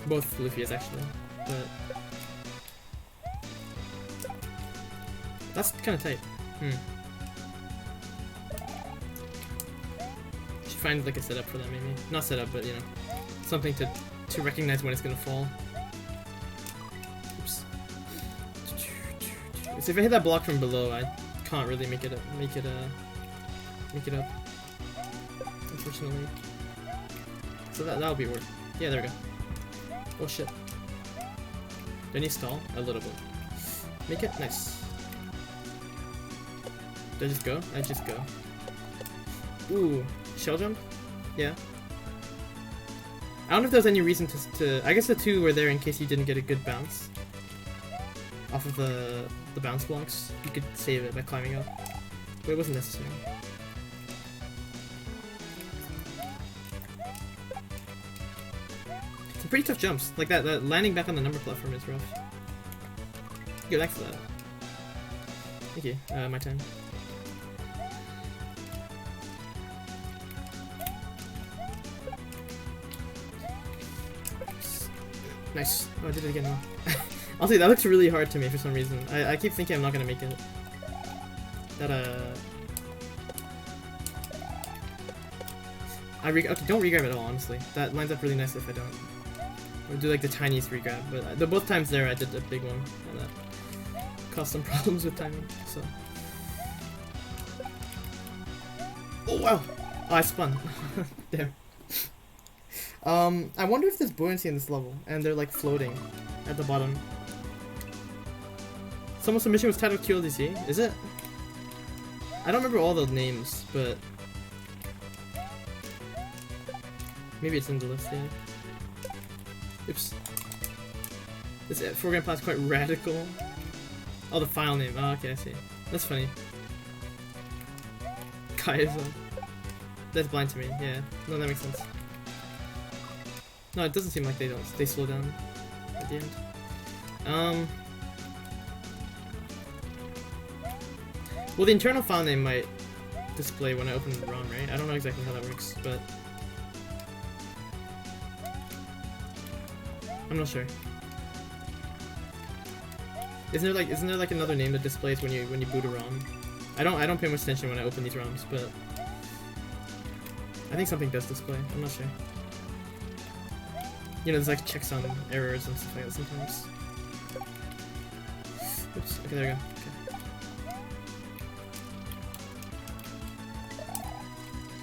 Both Luffy's actually, but that's kind of tight. Should find like a setup for that maybe. Not setup, but you know, something to recognize when it's gonna fall. Oops. So if I hit that block from below, I can't really make it up. Unfortunately. So that'll be worth. Yeah, there we go. Oh shit. Do I need stall? A little bit. Make it nice. Do I just go? I just go. Ooh, shell jump? Yeah. I don't know if there's any reason to I guess the 2 were there in case you didn't get a good bounce off of the bounce blocks. You could save it by climbing up, but it wasn't necessary. Some pretty tough jumps. Like that landing back on the number platform is rough. Good, thanks for that. Thank you. My turn. Nice. Oh, I did it again now. Honestly, that looks really hard to me for some reason. I keep thinking I'm not gonna make it. That okay, don't regrab at all, honestly. That lines up really nicely if I don't. Or do like the tiniest regrab, but both times there I did a big one, and that caused some problems with timing, so. Oh wow! Oh, I spun. Damn. I wonder if there's buoyancy in this level, and they're like floating at the bottom. Someone's submission was titled KLDC, is it? I don't remember all the names, but maybe it's in the list, yeah. Oops. This foreground plan is quite radical. Oh, the file name. Oh, okay, I see. That's funny. Kaizo. That's blind to me, yeah. No, that makes sense. No, it doesn't seem like they slow down at the end. Well, the internal file name might display when I open the ROM, right? I don't know exactly how that works, but I'm not sure. Isn't there like another name that displays when you boot a ROM? I don't pay much attention when I open these ROMs, but I think something does display. I'm not sure. You know, there's like checks on errors and stuff like that sometimes. Oops. Okay, there we go. Okay.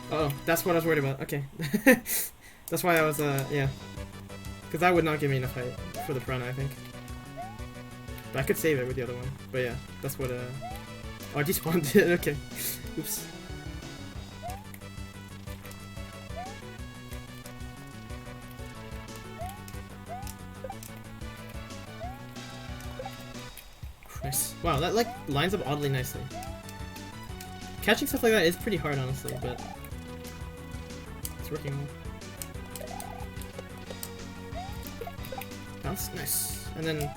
Uh oh, that's what I was worried about. Okay. That's why I was yeah. Because that would not give me enough height for the piranha, I think. But I could save it with the other one. But yeah, that's what oh, I despawned it. Okay. Oops. Nice. Wow, that like lines up oddly nicely. Catching stuff like that is pretty hard, honestly, but it's working well. Bounce, nice. And then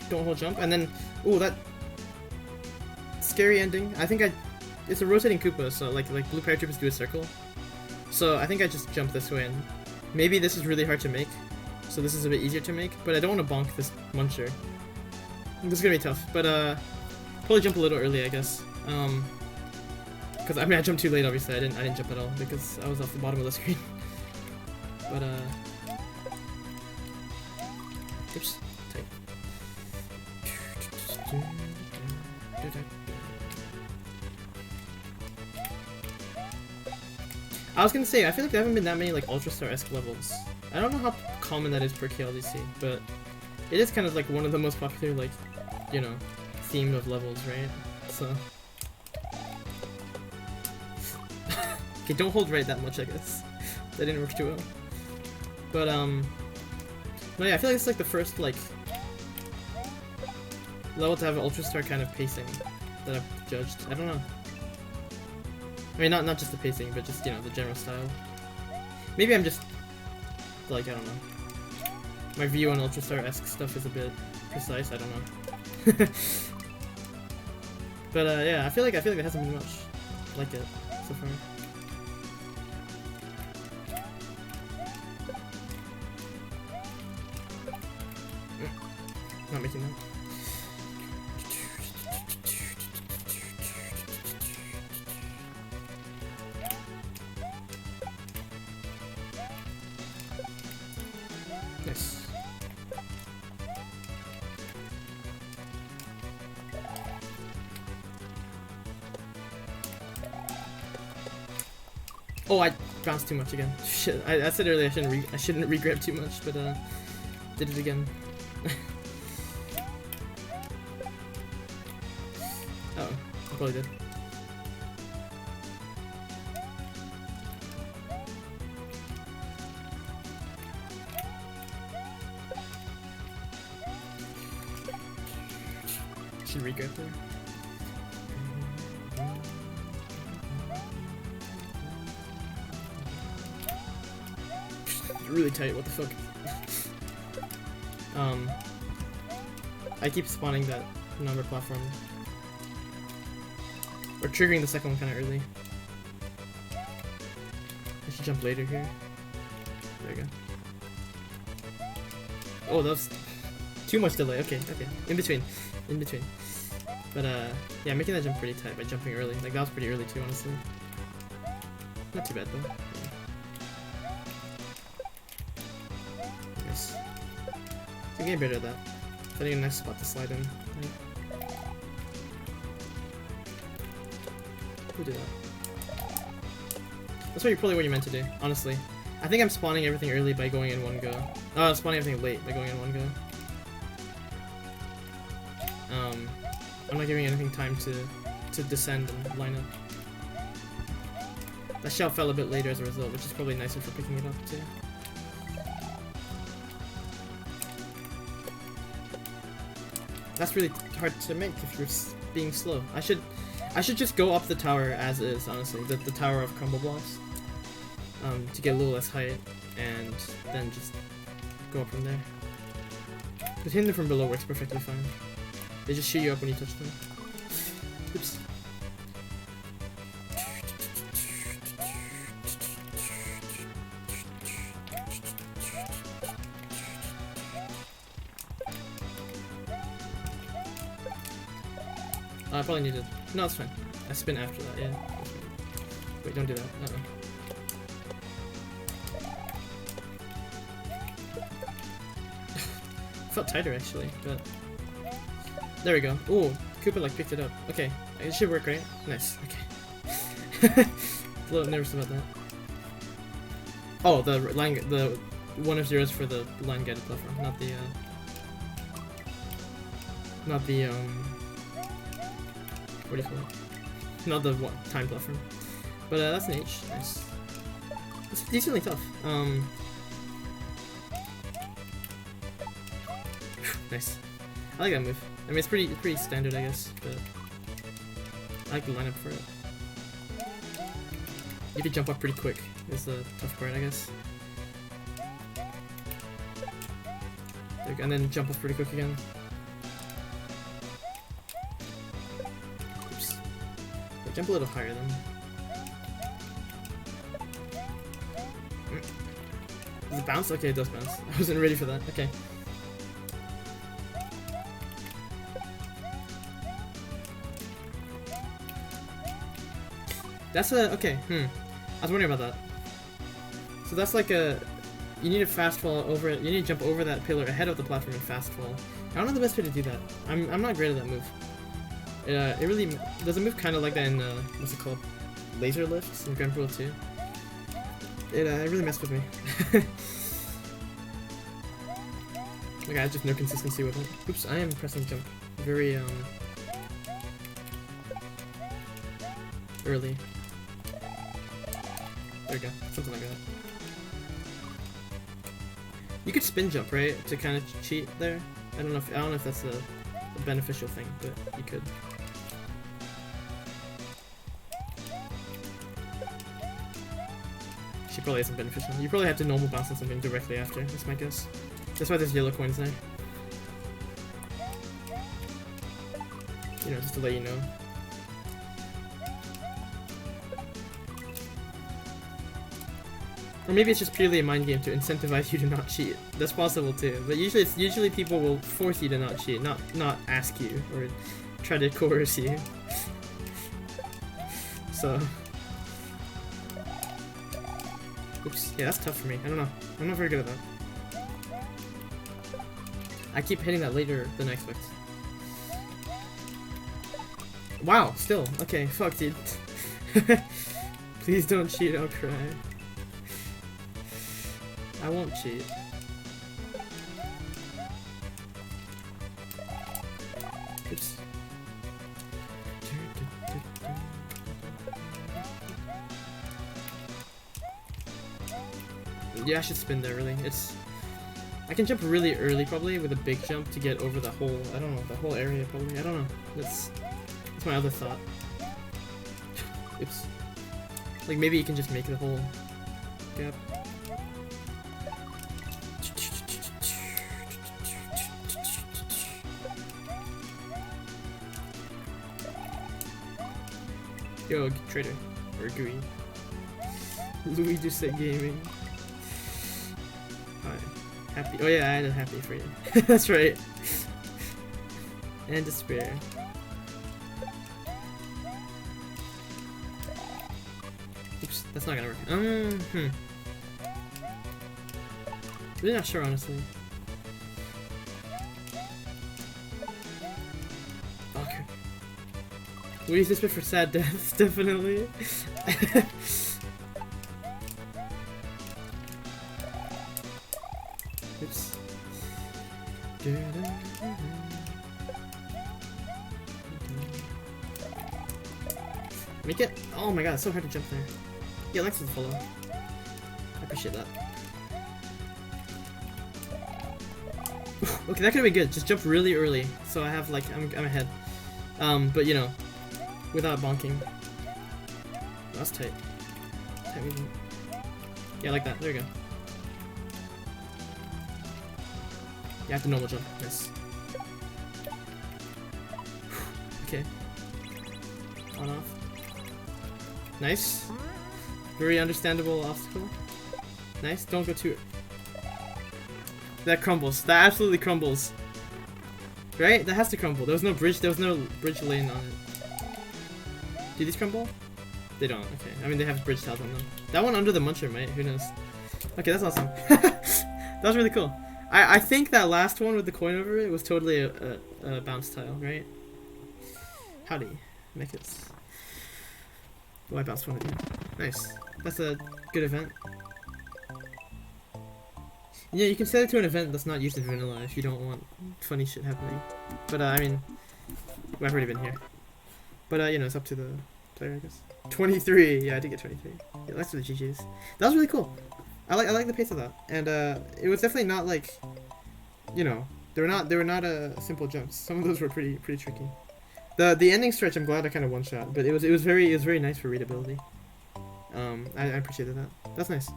don't hold jump, and then ooh, that scary ending. I think it's a rotating Koopa, so like blue paratroopers do a circle. So I think I just jump this way, and maybe this is really hard to make, so this is a bit easier to make. But I don't want to bonk this muncher. This is gonna be tough, but probably jump a little early, I guess. Because I mean I jumped too late. Obviously, I didn't jump at all because I was off the bottom of the screen. But oops, tight. I was gonna say I feel like there haven't been that many like Ultra Star-esque levels. I don't know how common that is per KLDC, but it is kind of like one of the most popular like, you know, theme of levels, right? So Okay, don't hold right that much, I guess. That didn't work too well. But, no, yeah, I feel like it's like the first, like, level to have an Ultra Star kind of pacing that I've judged. I don't know. I mean, not just the pacing, but just, you know, the general style. Maybe I'm just, like, I don't know. My view on Ultra Star-esque stuff is a bit precise, I don't know. But, yeah, I feel like it hasn't been much like it so far. Not making that. Nice. Oh, I bounced too much again. Shit, I said earlier I shouldn't re-grab too much, but did it again. Oh, I probably did. Should re-grab there. Really tight, what the fuck. I keep spawning that number platform. Or triggering the second one kinda early. I should jump later here. There you go. Oh, that was too much delay. Okay, okay. In between. But yeah, making that jump pretty tight by jumping early. Like that was pretty early too, honestly. Not too bad though. Nice. So I'm getting better at that. Finding a nice spot to slide in. Right? Who did that? That's probably what you meant to do, honestly. I think I'm spawning everything early by going in one go. Spawning everything late by going in one go. I'm not giving anything time to descend and line up. That shell fell a bit later as a result, which is probably nicer for picking it up too. That's really hard to make if you're being slow. I should just go up the tower as is, honestly. The tower of crumble blocks. To get a little less height, and then just go up from there. But hitting them from below works perfectly fine. They just shoot you up when you touch them. Oops. I probably need to... No, it's fine. I spin after that, yeah. Wait, don't do that. Uh-oh. Felt tighter, actually, but... There we go. Ooh, Koopa, like, picked it up. Okay, it should work, right? Nice, okay. A little nervous about that. Oh, the 1 of 0s for the line-guided platform, not the, what do you call it? Not the time platform. But that's an H. Nice. It's decently tough. Nice. I like that move. I mean, it's pretty standard, I guess, but I like the lineup for it. You have to jump up pretty quick. Is the tough part, I guess. There you go. And then jump up pretty quick again. Jump a little higher then. Does it bounce? Okay, it does bounce. I wasn't ready for that. Okay. That's a... okay, I was wondering about that. So that's like a... You need to fast fall over it. You need to jump over that pillar ahead of the platform and fast fall. I don't know the best way to do that. I'm not great at that move. It really... There's a move kind of like that in, what's it called? Laser lifts in Grand Prix 2. It really messed with me. Like, I have just no consistency with it. Oops, I am pressing jump very, early. There we go. Something like that. You could spin jump, right? To kind of cheat there. I don't know if that's a beneficial thing, but you could. She probably isn't beneficial. You probably have to normal bounce on something directly after. That's my guess. That's why there's yellow coins there. You know, just to let you know. Or maybe it's just purely a mind game to incentivize you to not cheat. That's possible too. But usually people will force you to not cheat, not ask you or try to coerce you. So, oops. Yeah, that's tough for me. I don't know. I'm not very good at that. I keep hitting that later than I expect. Wow, still. Okay, fuck, dude. Please don't cheat, I'll cry. I won't cheat. Oops. Yeah, I should spin there, really. I can jump really early, probably, with a big jump to get over the whole, I don't know, the whole area, probably. I don't know. That's my other thought. Oops. Like, maybe you can just make the whole gap. Yo, trader. Or GUI. Louis just said gaming. Hi. Happy. Oh yeah, I had a happy for you. That's right. And despair. Oops, that's not gonna work. Really not sure, honestly. Okay. We use this bit for sad deaths, definitely. Oops. Make it. Oh my god, it's so hard to jump there. Yeah, thanks for the follow. I appreciate that. Okay, that could be good. Just jump really early, so I have like I'm ahead. But you know, without bonking. That's tight. Tight movement. Yeah, I like that. There you go. You have to normal jump. Yes. Okay. On off. Nice. Very understandable obstacle. Nice. Don't go too. That crumbles. That absolutely crumbles. Right? That has to crumble. There was no bridge. There was no bridge lane on it. Do these crumble? They don't. Okay. I mean, they have bridge tiles on them. That one under the muncher might. Who knows? Okay, that's awesome. That was really cool. I think that last one with the coin over it was totally a bounce tile, right? Howdy, Meckets. Oh, I bounced one of you. Nice. That's a good event. Yeah, you can set it to an event that's not used in vanilla if you don't want funny shit happening. But I mean, well, I've already been here. But you know, it's up to the player, I guess. 23. Yeah, I did get 23. Yeah, that's for the GGs. That was really cool. I like the pace of that, and it was definitely not like, you know, they were not simple jumps. Some of those were pretty tricky. The ending stretch, I'm glad I kind of one shot, but it was very nice for readability. I appreciated that. That's nice.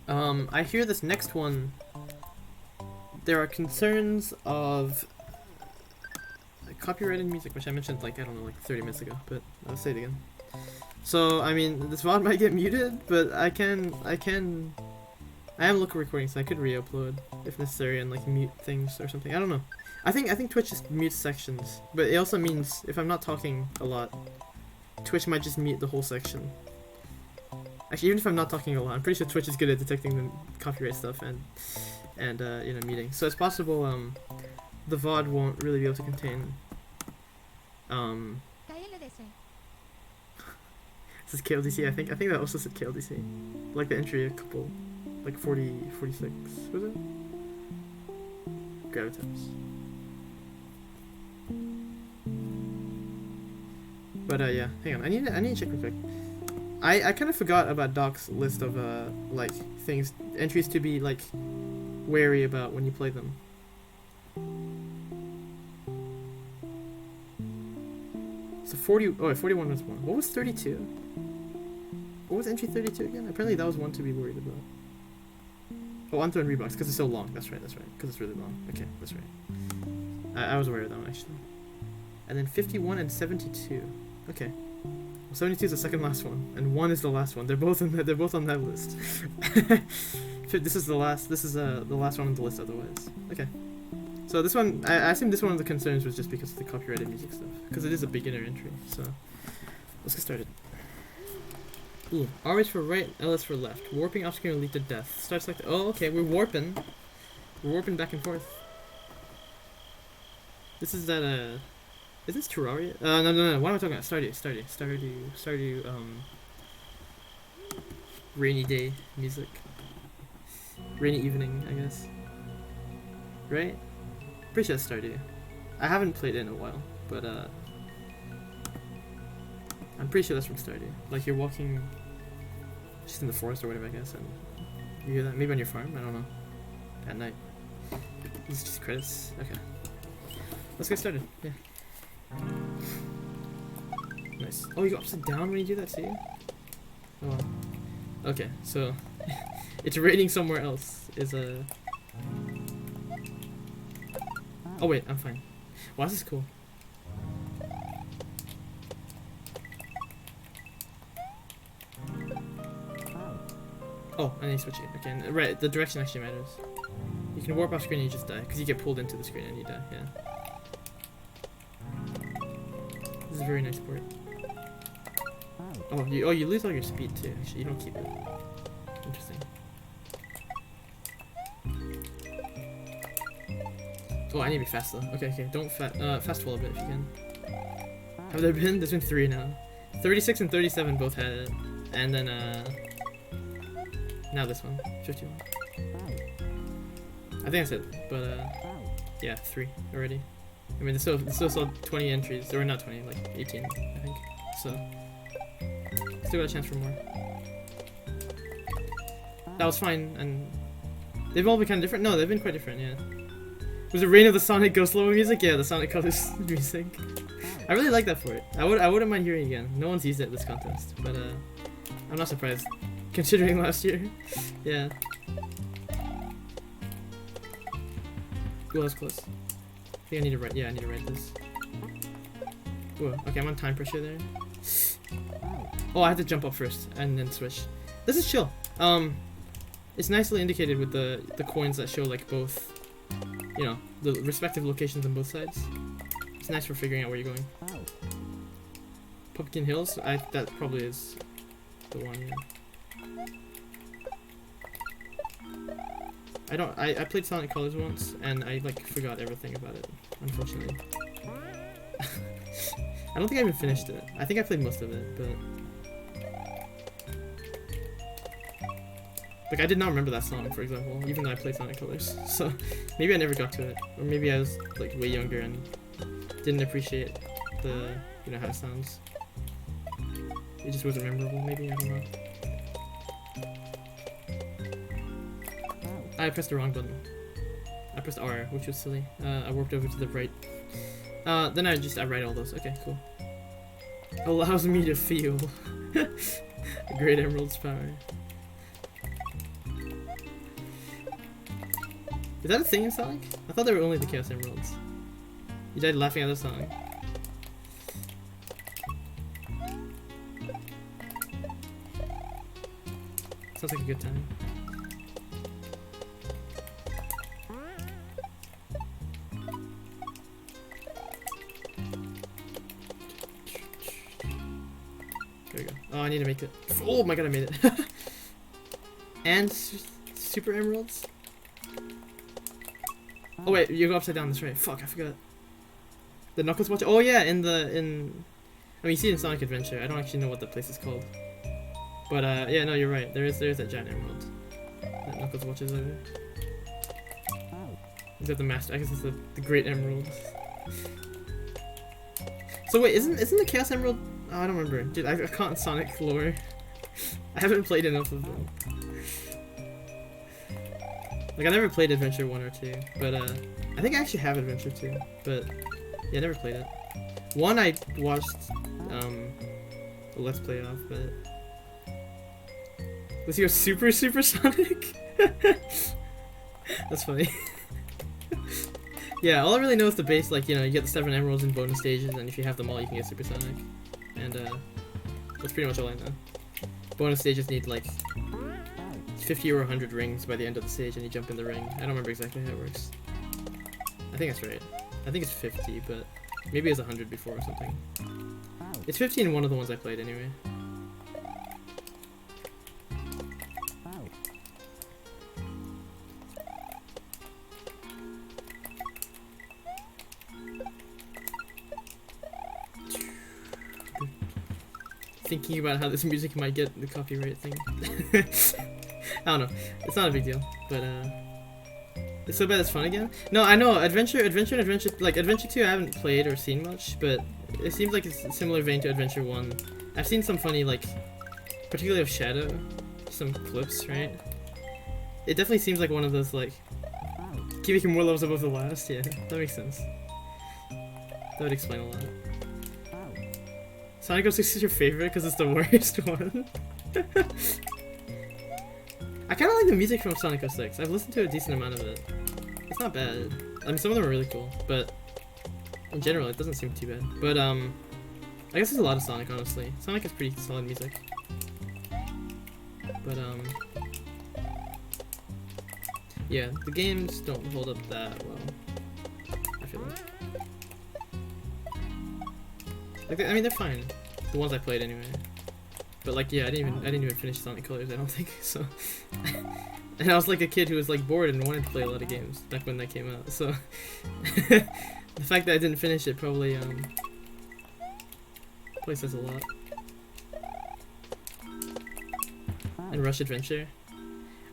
I hear this next one. There are concerns of copyrighted music, which I mentioned like I don't know, like 30 minutes ago, but I'll say it again. So I mean, this VOD might get muted, but I am local recording, so I could re-upload if necessary and like mute things or something. I don't know. I think Twitch just mutes sections, but it also means if I'm not talking a lot, Twitch might just mute the whole section. Actually, even if I'm not talking a lot, I'm pretty sure Twitch is good at detecting the copyright stuff and you know, muting. So it's possible the VOD won't really be able to contain This is KLDC, I think that also said KLDC. Like the entry a couple, like 46, was it? Gravitas. But yeah, hang on, I need to check real quick. I kind of forgot about Doc's list of like things, entries to be like wary about when you play them. So 40. Oh, 41 was one. What was 32? What was entry 32 again? Apparently that was one to be worried about. Oh, Unthrown Reeboks, because it's so long. That's right, because it's really long. Okay, that's right. I was aware of that one, actually. And then 51 and 72. Okay. Well, 72 is the second last one, and 1 is the last one. They're both on that list. This is the last one on the list otherwise. Okay. So this one, I assume this one of the concerns was just because of the copyrighted music stuff. Because it is a beginner entry, so let's get started. Ooh, R is for right, L is for left. Warping off screen will lead to death. Starts like oh, okay, we're warping. We're warping back and forth. This is that, is this Terraria? No, what am I talking about? Stardew, rainy day music. Rainy evening, I guess. Right? Pretty sure that's Stardew. I haven't played it in a while, but, I'm pretty sure that's from Stardew. Like, you're walking just in the forest or whatever, I guess, and you hear that? Maybe on your farm? I don't know. At night. These are just credits. Okay. Let's get started. Yeah. Nice. Oh, you go upside down when you do that too? Oh wow. Okay, so it's raining somewhere else. Is a. Oh wait, I'm fine. Wow, this is cool. Oh, I need to switch it. Okay, right, the direction actually matters. You can warp off screen and you just die, because you get pulled into the screen and you die, yeah. This is a very nice port. Oh, you lose all your speed too, actually, you don't keep it. Interesting. Oh, I need to be fast though. Okay, don't fast forward a bit if you can. Have there been? There's been 3 now. 36 and 37 both had it. And then, now this one, 51. I think that's it, but yeah, 3 already. I mean, there's still 20 entries, or not 20, like 18, I think. So, still got a chance for more. That was fine, and they've all been kind of different. No, they've been quite different, yeah. Was it Reign of the Sonic Ghost Level music? Yeah, the Sonic Colors music. I really like that for it. I wouldn't mind hearing it again. No one's used it this contest, but I'm not surprised, considering last year. Yeah. Ooh, that was close. I think I need to write. Yeah, I need to write this. Ooh, okay, I'm on time pressure there. Oh, I have to jump up first and then switch. This is chill. It's nicely indicated with the coins that show like both, you know, the respective locations on both sides. It's nice for figuring out where you're going. Pumpkin Hills. That probably is the one. Yeah. I played Sonic Colors once, and I, like, forgot everything about it, unfortunately. I don't think I even finished it. I think I played most of it, but... Like, I did not remember that song, for example, even though I played Sonic Colors. So, maybe I never got to it. Or maybe I was, like, way younger and didn't appreciate the, you know, how it sounds. It just wasn't memorable, maybe, I don't know. I pressed the wrong button. I pressed R, which was silly. I warped over to the right. Then I write all those. Okay, cool. Allows me to feel. A Great Emerald's power. Is that a thing in Sonic? I thought they were only the Chaos Emeralds. You died laughing at the song. Sounds like a good time. There we go. Oh, I need to make it. Oh my god, I made it. And Super Emeralds? Oh wait, you go upside down, that's right. Fuck, I forgot. The Knuckles Watch? Oh yeah, I mean, you see it in Sonic Adventure. I don't actually know what the place is called. But yeah, no, you're right. There is that giant emerald that Knuckles watches over. Is that the master? I guess it's the Great Emerald. So wait, isn't the Chaos Emerald? Oh, I don't remember. Dude, I can't Sonic lore. I haven't played enough of them. Like, I never played Adventure 1 or 2, but I think I actually have Adventure 2, but yeah, I never played it. 1 I watched a Let's Play of, but... Was he a super Sonic? That's funny. Yeah, all I really know is the base, like, you know, you get the 7 emeralds in bonus stages, and if you have them all, you can get Super Sonic. And, that's pretty much all I know. Bonus stages need, like, 50 or 100 rings by the end of the stage, and you jump in the ring. I don't remember exactly how it works. I think that's right. I think it's 50, but maybe it's 100 before or something. It's 50 in one of the ones I played, anyway. Thinking about how this music might get the copyright thing. I don't know. It's not a big deal, but it's so bad it's fun again. No, I know Adventure, like Adventure 2 I haven't played or seen much, but it seems like it's a similar vein to Adventure 1. I've seen some funny, like, particularly of Shadow, some clips, right? It definitely seems like one of those, like, keeping more levels above the last. Yeah, that makes sense. That would explain a lot. Sonic 06 is your favorite because it's the worst one. I kind of like the music from Sonic 06. I've listened to a decent amount of it. It's not bad. I mean, some of them are really cool, but in general, it doesn't seem too bad. But I guess there's a lot of Sonic, honestly. Sonic has pretty solid music. But yeah, the games don't hold up that well, I feel like. I mean, they're fine. The ones I played anyway. But like, yeah, I didn't even finish Sonic Colors, I don't think. So, and I was like a kid who was like bored and wanted to play a lot of games back when that came out. So, the fact that I didn't finish it probably says a lot. And Rush Adventure.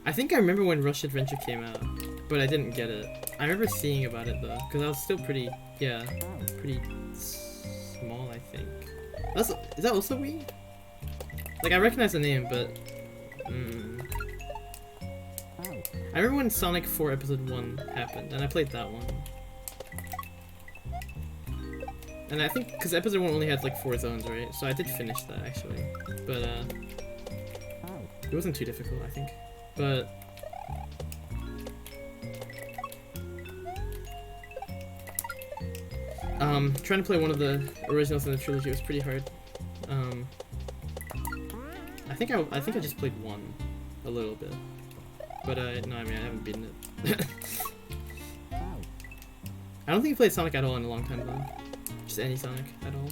I think I remember when Rush Adventure came out, but I didn't get it. I remember seeing about it though, because I was still pretty small, I think. Is that also Wii? Like, I recognize the name, but... I remember when Sonic 4 Episode 1 happened, and I played that one. And I think, because Episode 1 only had like 4 zones, right? So I did finish that, actually. But, it wasn't too difficult, I think. But... trying to play one of the originals in the trilogy was pretty hard. I think I just played one, a little bit, but no, I mean I haven't beaten it. I don't think I played Sonic at all in a long time though. Just any Sonic at all.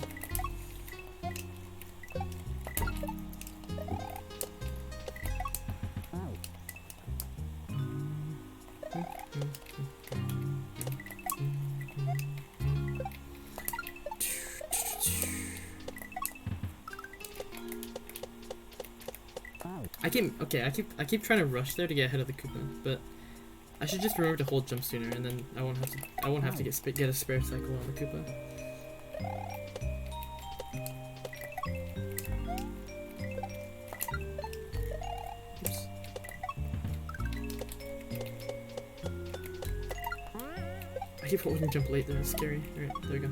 I keep trying to rush there to get ahead of the Koopa, but I should just remember to hold jump sooner, and then I won't have to get a spare cycle on the Koopa. Oops. I keep holding jump late there, it's scary. Alright, there we go.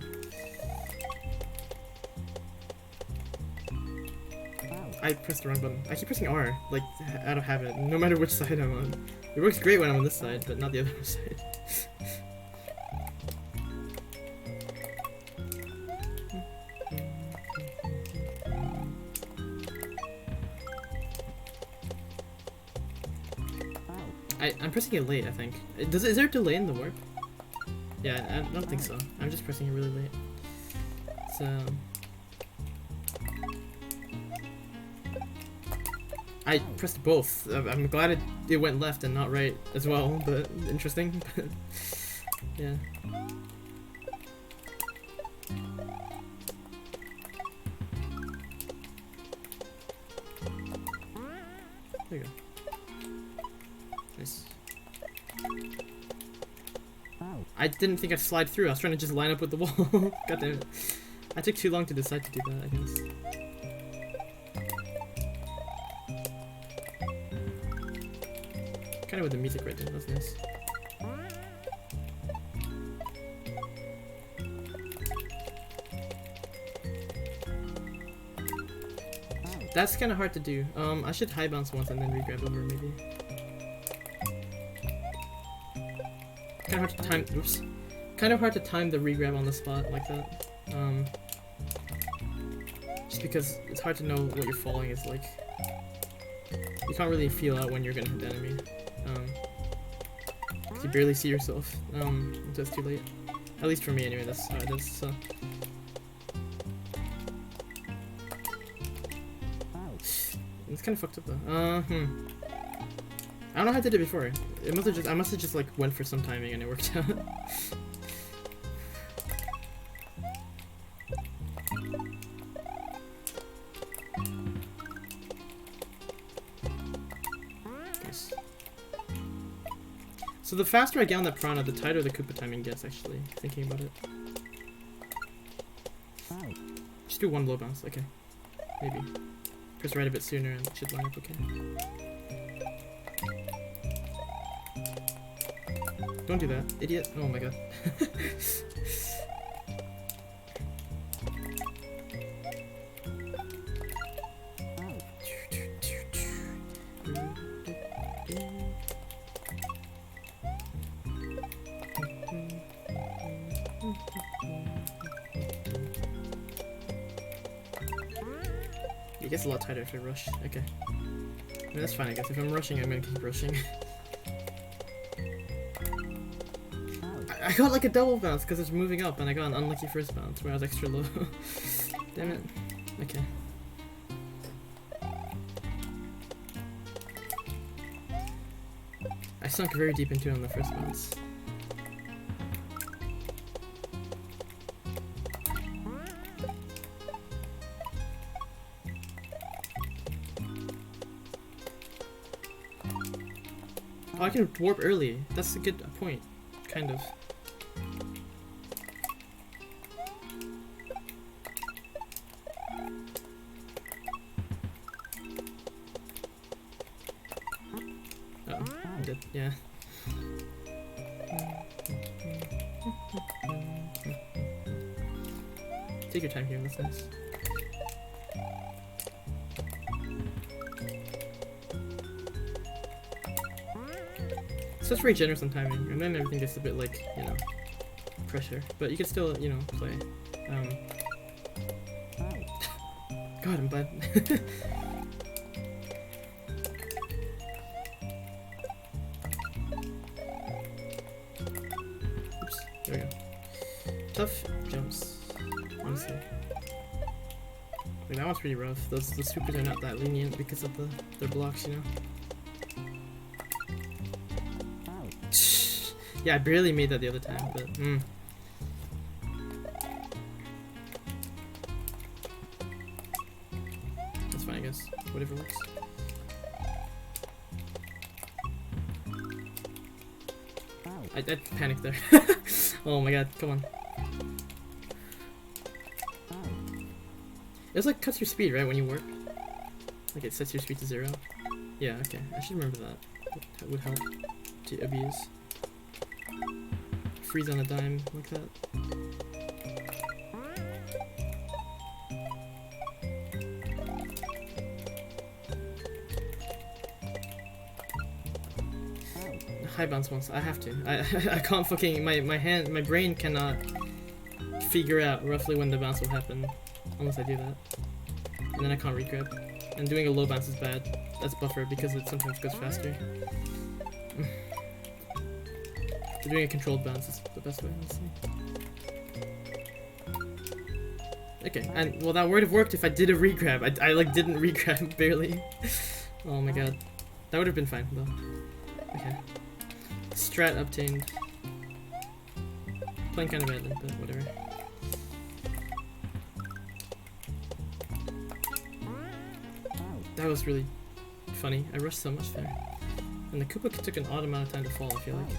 I pressed the wrong button. I keep pressing R, like, out of habit, no matter which side I'm on. It works great when I'm on this side, but not the other side. I'm pressing it late, I think. Is there a delay in the warp? Yeah, I don't think so. I'm just pressing it really late. So... I pressed both. I'm glad it went left and not right as well, but interesting. Yeah. There you go. Nice. I didn't think I'd slide through. I was trying to just line up with the wall. God damn it. I took too long to decide to do that, I guess. Kind of with the music right there, that's nice. That's kind of hard to do. I should high bounce once and then re-grab over maybe. Kind of hard to time. Oops. Kind of hard to time the re-grab on the spot like that. Just because it's hard to know what your falling is like. You can't really feel out when you're gonna hit the enemy. Cause you barely see yourself. Until it's too late. At least for me anyway. That's how it is. So. It's kind of fucked up though. I don't know how I did it before. It must have just I must have just like went for some timing and it worked out. Nice. So the faster I get on that prana, the tighter the Koopa timing gets. Actually, thinking about it. Just do one low bounce. Okay, maybe. Press right a bit sooner and it should line up okay. Don't do that, idiot. Oh my god. It gets a lot tighter if I rush. Okay. I mean, that's fine, I guess. If I'm rushing, I'm gonna keep rushing. I got like a double bounce because it's moving up, and I got an unlucky first bounce where I was extra low. Damn it. Okay. I sunk very deep into it on the first bounce. Oh, I can warp early. That's a good point. Kind of. Uh-oh, I'm dead. Yeah. Take your time here, that's nice. It's just very generous on timing, and then everything gets a bit like, you know, pressure. But you can still, you know, play. God, I'm glad. Oops, there we go. Tough jumps, honestly. Like, that one's pretty rough. The supers are not that lenient because of their blocks, you know. Yeah, I barely made that the other time, but that's fine, I guess. Whatever works. I panicked there. Oh my god, come on. It's like cuts your speed, right, when you warp? Like it sets your speed to 0? Yeah, okay. I should remember that. That would help to abuse. Freeze on a dime like that. High bounce once. I have to. I can't fucking my brain cannot figure out roughly when the bounce will happen unless I do that. And then I can't re-grab. And doing a low bounce is bad. That's buffer because it sometimes goes faster. Doing a controlled bounce is the best way, honestly. Okay, and well, that would have worked if I did a re-grab. I like didn't re-grab barely. Oh my god, that would have been fine though. Okay, strat obtained. Playing kind of badly, but whatever. That was really funny. I rushed so much there, and the Koopa took an odd amount of time to fall. I feel like.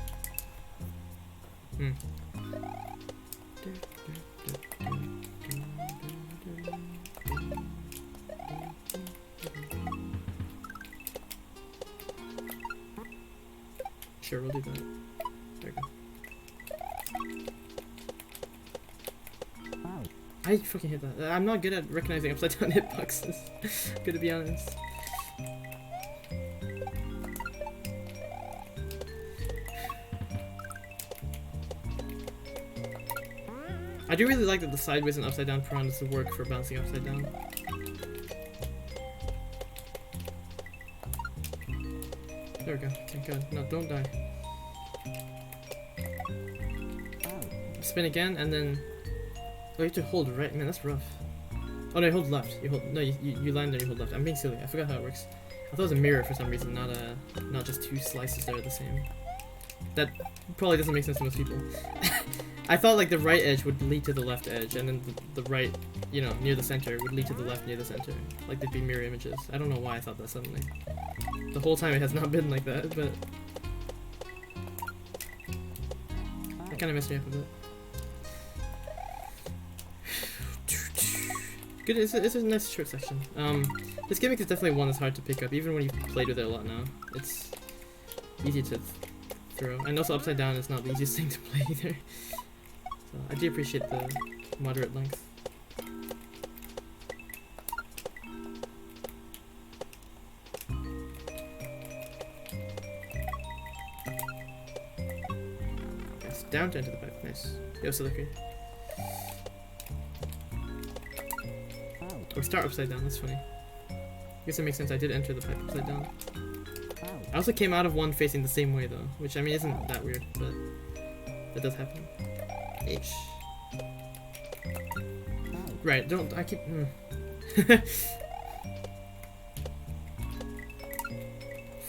Sure, we'll do that. There we go. I fucking hit that. I'm not good at recognizing upside down hitboxes. Good to be honest. I do really like that the sideways and upside down prawn does the work for bouncing upside down. There we go. Thank God. No, don't die. Spin again, and then... Oh, you have to hold right. Man, that's rough. Oh no, you hold left. You hold... No, you land there, you hold left. I'm being silly. I forgot how it works. I thought it was a mirror for some reason, not just two slices that are the same. That probably doesn't make sense to most people. I thought like the right edge would lead to the left edge, and then the right, you know, near the center would lead to the left near the center. Like they'd be mirror images. I don't know why I thought that suddenly. The whole time it has not been like that, but... It kind of messed me up a bit. Good, it's a nice short section. This gimmick is definitely one that's hard to pick up, even when you've played with it a lot now. It's easy to throw. And also upside down is not the easiest thing to play either. So I do appreciate the moderate length. Yes, down to enter the pipe. Nice. Yo, Silica. Or start upside down, that's funny. I guess it makes sense, I did enter the pipe upside down. I also came out of one facing the same way though, which I mean isn't that weird, but that does happen. H. Right, I keep...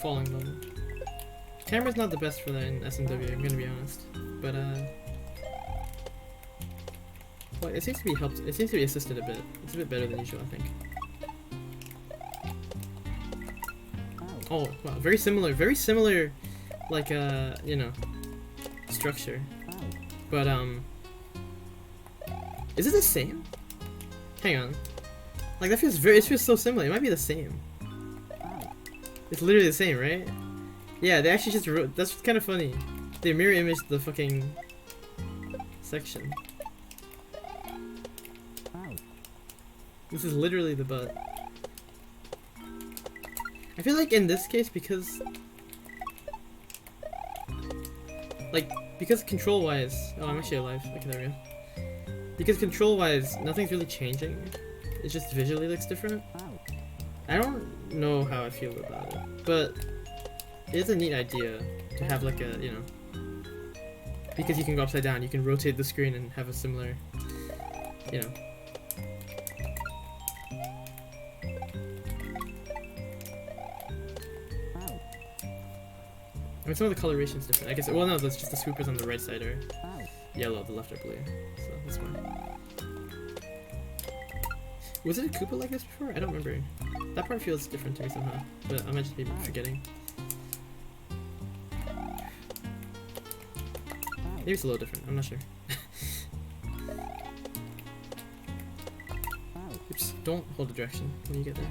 Falling level. Camera's not the best for that in SMW, I'm gonna be honest. But well, it seems to be helped. It seems to be assisted a bit. It's a bit better than usual, I think. Oh wow, very similar, like you know, structure. But is it the same? Hang on, like that feels it feels so similar. It might be the same. It's literally the same, right? Yeah, they actually just wrote. That's kind of funny. They mirror imaged the fucking section. This is literally the butt. I feel like in this case, because control-wise... Oh, I'm actually alive. Okay, there we go. Because control-wise, nothing's really changing. It just visually looks different. I don't know how I feel about it, but it is a neat idea to have like a, you know... Because you can go upside down, you can rotate the screen and have a similar, you know... I mean, some of the coloration's different. I guess, well, no, that's just the swoopers on the right side are yellow, the left are blue. So, that's fine. Was it a Koopa like this before? I don't remember. That part feels different to me somehow, but I might just be forgetting. Maybe it's a little different, I'm not sure. Oops, don't hold the direction when you get there.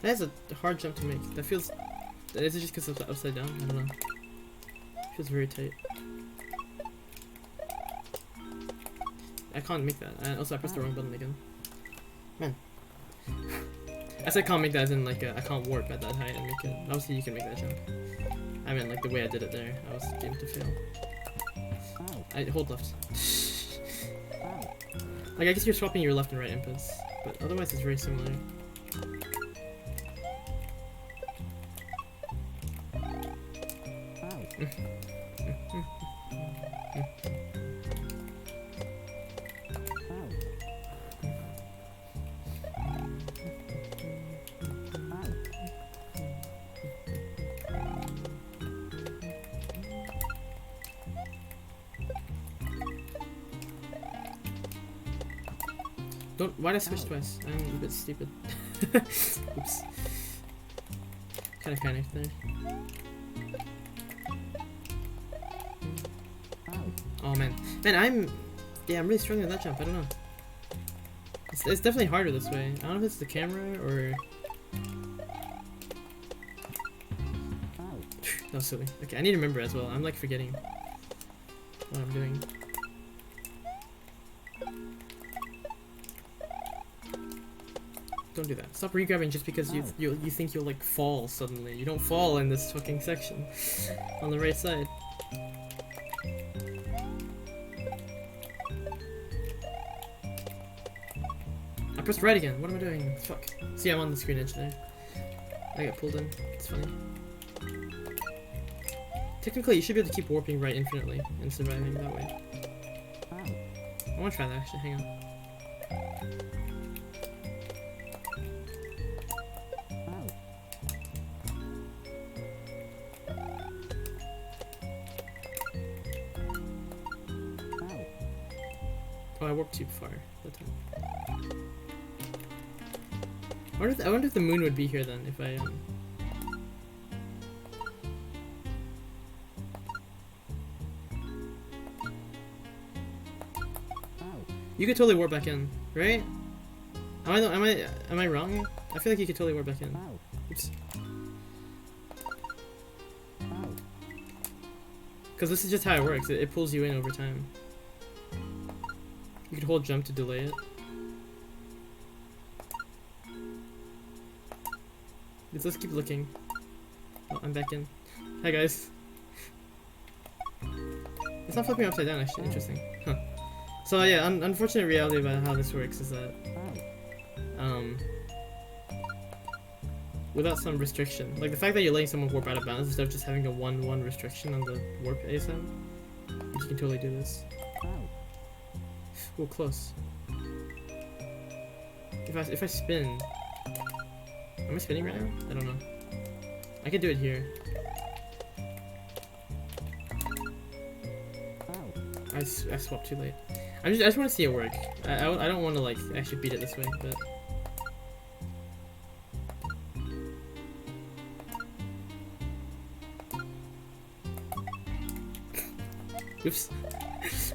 That is a hard jump to make. That feels... Is it just because it's upside down? I don't know. It feels very tight. I can't make that. Also, I pressed the wrong button again. Man. I said can't make that as in like I can't warp at that height and make it. Obviously you can make that jump. I meant like the way I did it there. I was doomed to fail. I hold left. Like I guess you're swapping your left and right inputs, but otherwise it's very similar. Why did I switch twice? I'm a bit stupid. Oops. Kinda panicked there. Oh man. Man, Yeah, I'm really struggling with that jump. I don't know. It's definitely harder this way. I don't know if it's the camera or... That was silly. Okay, I need to remember as well. I'm like forgetting what I'm doing. Don't do that. Stop regrabbing just because you think you'll like fall suddenly. You don't fall in this fucking section on the right side. I pressed right again. What am I doing? Fuck. See, I'm on the screen edge there. I got pulled in. It's funny. Technically, you should be able to keep warping right infinitely and surviving that way. I want to try that actually. Hang on. Oh, I warped too far that time. I wonder if the moon would be here then if I You could totally warp back in, right? Am I wrong? I feel like you could totally warp back in. Oops. Because this is just how it works. It pulls you in over time. You could hold jump to delay it. Let's keep looking. Oh, I'm back in. Hi guys. It's not flipping upside down actually. Interesting. Huh. So yeah, unfortunate reality about how this works is that without some restriction, like the fact that you're letting someone warp out of bounds instead of just having a 1-1 restriction on the warp ASM, you can totally do this. Oh, close. If I spin, am I spinning right now? I don't know. I could do it here. I swapped too late. I just want to see it work. I don't want to like actually beat it this way, but. Oops.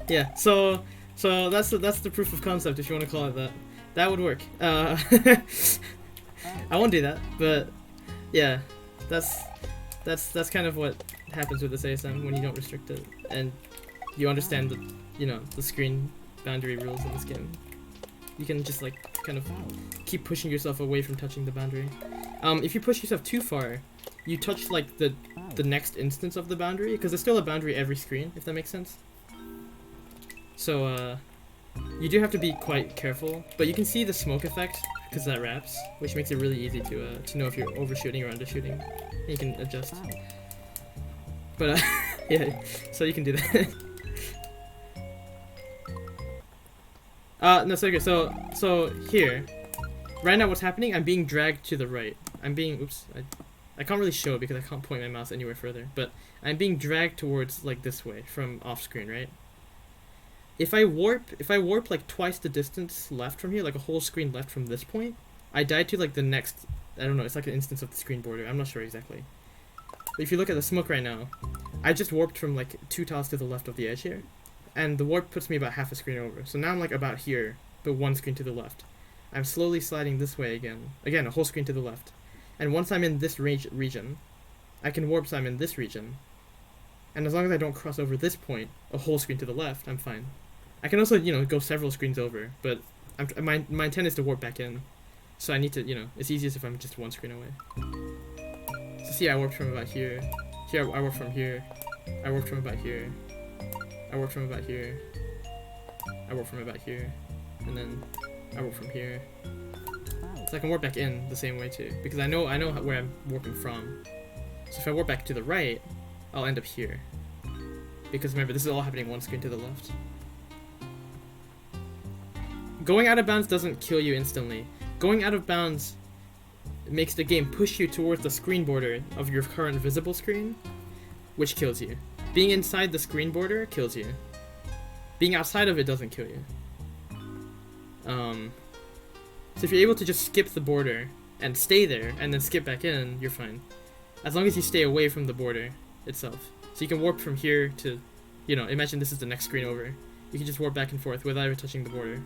Yeah. So that's the proof of concept, if you want to call it that. That would work. I won't do that, but yeah, that's kind of what happens with this ASM when you don't restrict it and you understand the the screen boundary rules in this game. You can just like kind of keep pushing yourself away from touching the boundary. If you push yourself too far, you touch like the next instance of the boundary, because there's still a boundary every screen, if that makes sense. So you do have to be quite careful, but you can see the smoke effect because that wraps, which makes it really easy to know if you're overshooting or undershooting. And you can adjust. But yeah, so you can do that. No, so okay, so here, right now what's happening? I'm being dragged to the right. Oops, I can't really show it because I can't point my mouse anywhere further, but I'm being dragged towards like this way from off screen, right? If I warp like twice the distance left from here, like a whole screen left from this point, I die to like the next, I don't know, it's like an instance of the screen border, I'm not sure exactly. But if you look at the smoke right now, I just warped from like 2 tiles to the left of the edge here, and the warp puts me about half a screen over. So now I'm like about here, but 1 screen to the left. I'm slowly sliding this way again, a whole screen to the left. And once I'm in this region, I can warp so I'm in this region. And as long as I don't cross over this point, a whole screen to the left, I'm fine. I can also, go several screens over, but my intent is to warp back in. So I need to, it's easiest if I'm just 1 screen away. So see, I warped from about here. Here, I warped from here. I warped from about here. I warped from about here. I warped from about here. And then I warped from here. So I can warp back in the same way too, because I know where I'm warping from. So if I warp back to the right, I'll end up here. Because remember, this is all happening 1 screen to the left. Going out of bounds doesn't kill you instantly. Going out of bounds makes the game push you towards the screen border of your current visible screen, which kills you. Being inside the screen border kills you. Being outside of it doesn't kill you. So if you're able to just skip the border and stay there and then skip back in, you're fine. As long as you stay away from the border itself. So you can warp from here to, imagine this is the next screen over. You can just warp back and forth without ever touching the border.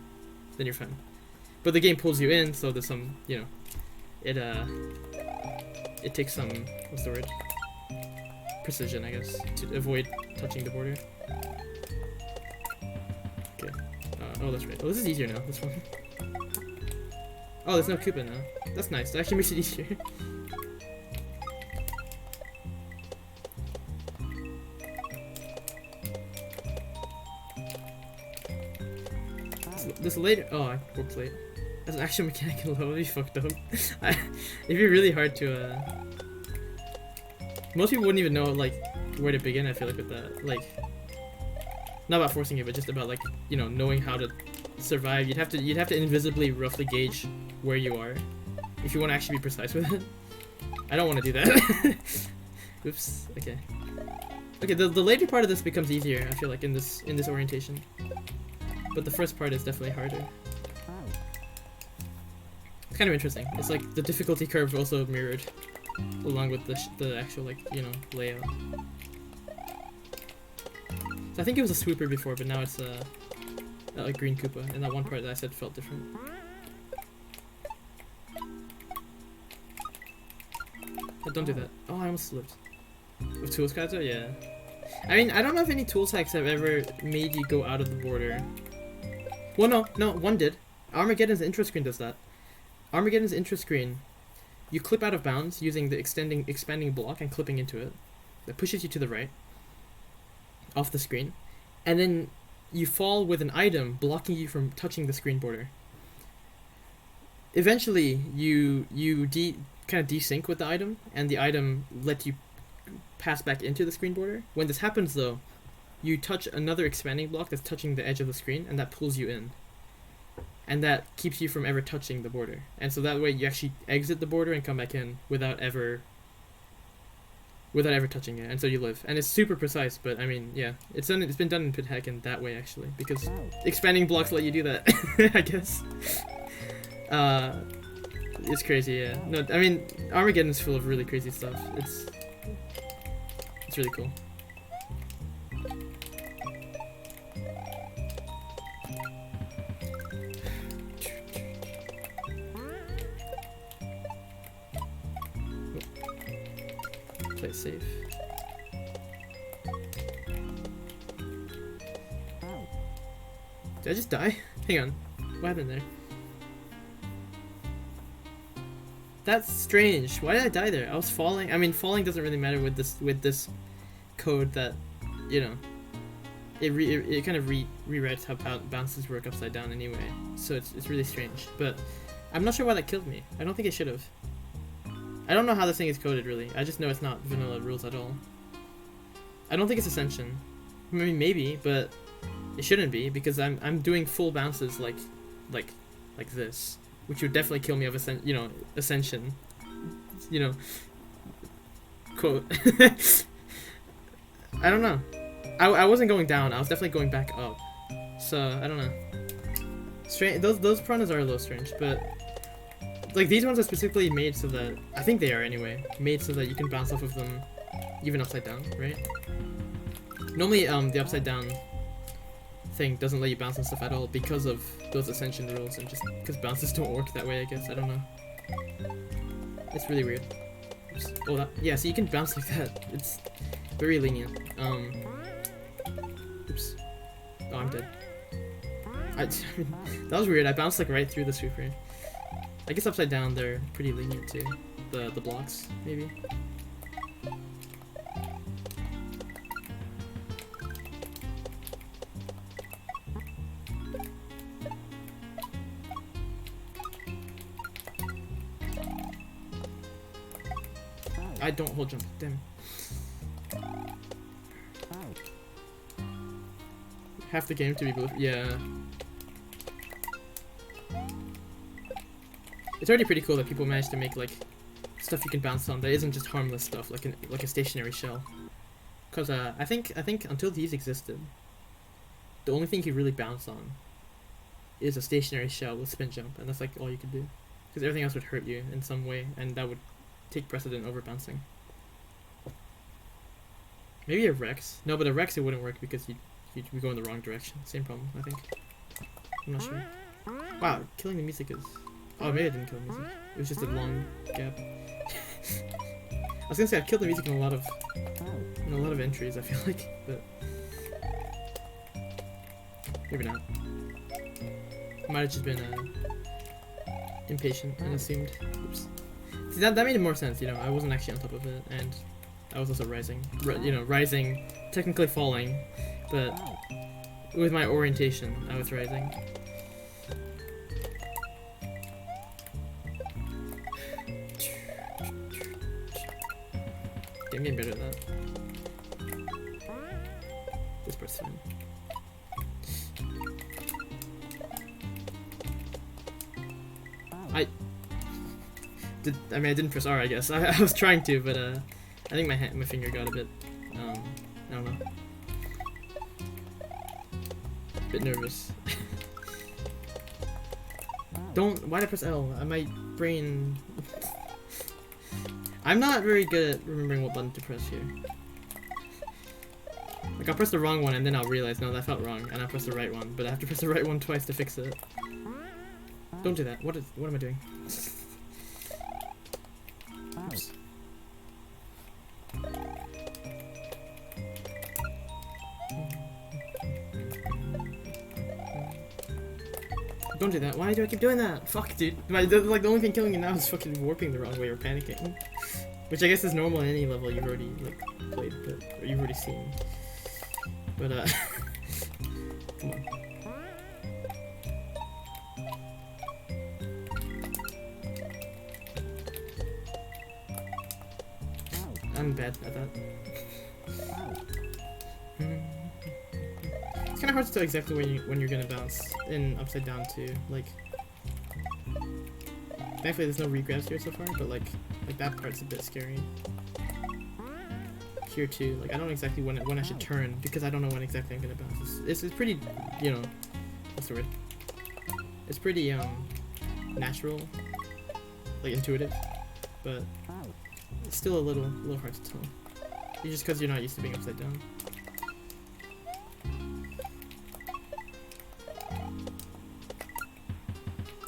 Then you're fine. But the game pulls you in, so there's some, you know, it takes some, what's the word? Precision, I guess, to avoid touching the border. Okay. Oh, that's right. Oh, this is easier now, this one. Oh, there's no Koopa now. That's nice. That actually makes it easier. This later. Oh, I warped late. As an action mechanic in low, you fucked up. It'd be really hard to. Most people wouldn't even know like where to begin. I feel like with that, like, not about forcing it, but just about like, you know, knowing how to survive. You'd have to invisibly roughly gauge where you are if you want to actually be precise with it. I don't want to do that. Oops. Okay. Okay. The later part of this becomes easier. I feel like in this orientation. But the first part is definitely harder. It's kind of interesting. It's like the difficulty curve also mirrored along with the actual, like, you know, layout. So I think it was a swooper before, but now it's a green Koopa, and that one part that I said felt different. Oh, don't do that. Oh, I almost slipped. With tools, Kaizo? Yeah. I mean, I don't know if any tool hacks have ever made you go out of the border. Well, no, one did. Armageddon's intro screen does that. Armageddon's intro screen, you clip out of bounds using the expanding block and clipping into it. That pushes you to the right, off the screen, and then you fall with an item blocking you from touching the screen border. Eventually, you kind of desync with the item, and the item lets you pass back into the screen border. When this happens, though, you touch another expanding block that's touching the edge of the screen, and that pulls you in. And that keeps you from ever touching the border. And so that way you actually exit the border and come back in without ever touching it. And so you live. And it's super precise, but I mean, yeah. It's been done in Pithack in that way, actually. Because expanding blocks let you do that, I guess. It's crazy, yeah. No, I mean, Armageddon's full of really crazy stuff. It's really cool. Play it safe. Did I just die? Hang on. What happened there? That's strange. Why did I die there? I was falling. I mean, falling doesn't really matter with this code that, you know, it kind of rewrites how bounces work upside down anyway. So it's really strange. But I'm not sure why that killed me. I don't think it should have. I don't know how this thing is coded, really. I just know it's not vanilla rules at all. I don't think it's Ascension. I mean, maybe, but it shouldn't be, because I'm doing full bounces like this, which would definitely kill me of Ascension. You know, quote. I don't know. I wasn't going down. I was definitely going back up. So I don't know. Strange. Those piranhas are a little strange, but. Like, these ones are specifically made so that, I think they are anyway, made so that you can bounce off of them even upside down, right? Normally, the upside down thing doesn't let you bounce on stuff at all because of those Ascension rules, and just because bounces don't work that way, I guess. I don't know. It's really weird. Oops. Oh, yeah, so you can bounce like that. It's very lenient. Oops. Oh, I'm dead. That was weird. I bounced like right through the super. I guess upside down they're pretty lenient too. The blocks, maybe. I don't hold jump. Damn. Half the game to be both. Yeah. It's already pretty cool that people managed to make like stuff you can bounce on that isn't just harmless stuff, like a stationary shell. Cause I think until these existed, the only thing you could really bounce on is a stationary shell with spin jump, and that's like all you could do. Because everything else would hurt you in some way, and that would take precedent over bouncing. Maybe a Rex. No, but a Rex it wouldn't work because you we go in the wrong direction. Same problem, I think. I'm not sure. Wow, killing the music is... Oh, maybe I didn't kill the music. It was just a long gap. I was gonna say I've killed the music in a lot of entries, I feel like, but maybe not. Might have just been impatient and assumed. Oops. See, that made more sense, you know. I wasn't actually on top of it, and I was also rising. You know, rising, technically falling, but with my orientation, I was rising. Okay, I'm getting better at that. This part's fine. I mean, I didn't press R, I guess. I was trying to, but I think my finger got a bit, I don't know. A bit nervous. Why'd I press L? My brain... I'm not very good at remembering what button to press here. Like, I'll press the wrong one and then I'll realize, no, that felt wrong, and I'll press the right one, but I have to press the right one twice to fix it. Don't do that. What am I doing? Oops. Don't do that. Why do I keep doing that? Fuck, dude. Like, the only thing killing you now is fucking warping the wrong way or panicking. Which I guess is normal in any level you've already, like, played, or you've already seen. But, come on. I'm bad at that. It's kind of hard to tell exactly when you're gonna bounce in upside down too. Like, thankfully there's no regrabs here so far, but like that part's a bit scary. Here too, like I don't know exactly when I should turn because I don't know when exactly I'm gonna bounce. It's pretty, you know, what's the word? It's pretty natural, like intuitive, but it's still a little hard to tell. It's just because you're not used to being upside down.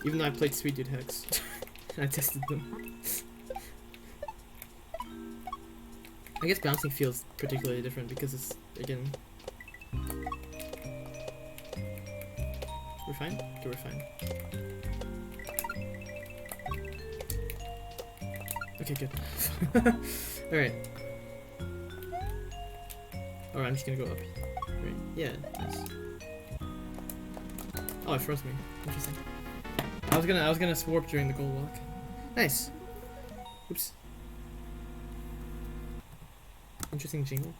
Even though I played Sweet Dude Hex, and I tested them. I guess bouncing feels particularly different because it's, again... We're fine? Okay, we're fine. Okay, good. Alright. Alright, I'm just gonna go up. Right. Yeah, nice. Oh, it froze me. Interesting. I was gonna warp during the gold walk. Nice. Oops. Interesting jingle.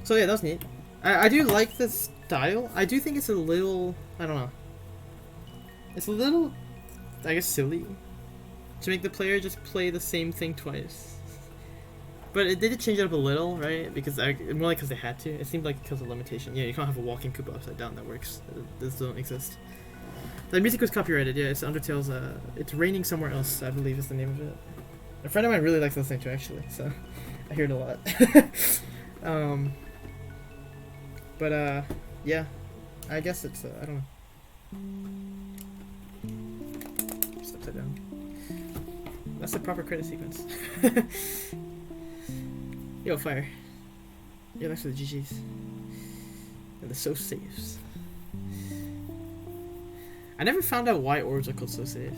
So yeah, that was neat. I do like the style. I do think it's a little, I don't know. It's a little, I guess, silly to make the player just play the same thing twice. But it did change it up a little, right? Because more like because they had to. It seemed like because of limitation. Yeah, you can't have a walking Koopa upside down. That works. Those don't exist. The music was copyrighted. Yeah, it's Undertale's. It's Raining Somewhere Else, I believe is the name of it. A friend of mine really likes listening to it, actually, so I hear it a lot. But yeah, I guess it's I don't know. Just upside down. That's the proper credit sequence. Yo, fire. Yeah, thanks for the GGs. And the so saves. I never found out why orbs are called so save.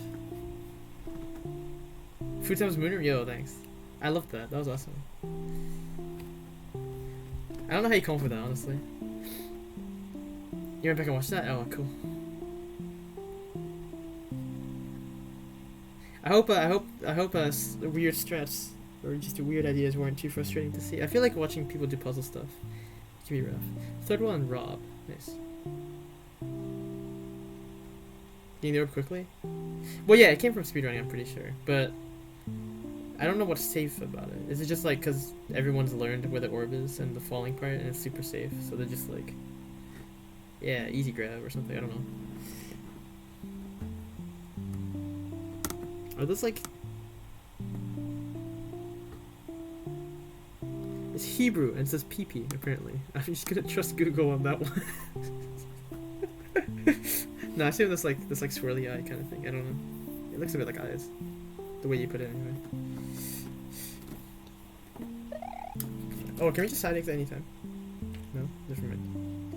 Food Times Mooner? Yo, thanks. I loved that. That was awesome. I don't know how you come up with that, honestly. You went back and watched that? Oh, cool. I hope weird strats or just weird ideas weren't too frustrating to see. I feel like watching people do puzzle stuff can be rough. Third one, Rob. Nice. Getting the orb quickly? Well, yeah, it came from speedrunning, I'm pretty sure. But I don't know what's safe about it. Is it just like because everyone's learned where the orb is and the falling part and it's super safe? So they're just like, yeah, easy grab or something. I don't know. Are those like... It's Hebrew and it says PP apparently. I'm just gonna trust Google on that one. No, I assume that's like swirly eye kind of thing. I don't know. It looks a bit like eyes. The way you put it anyway. Oh, can we just side exit anytime? No? Never mind.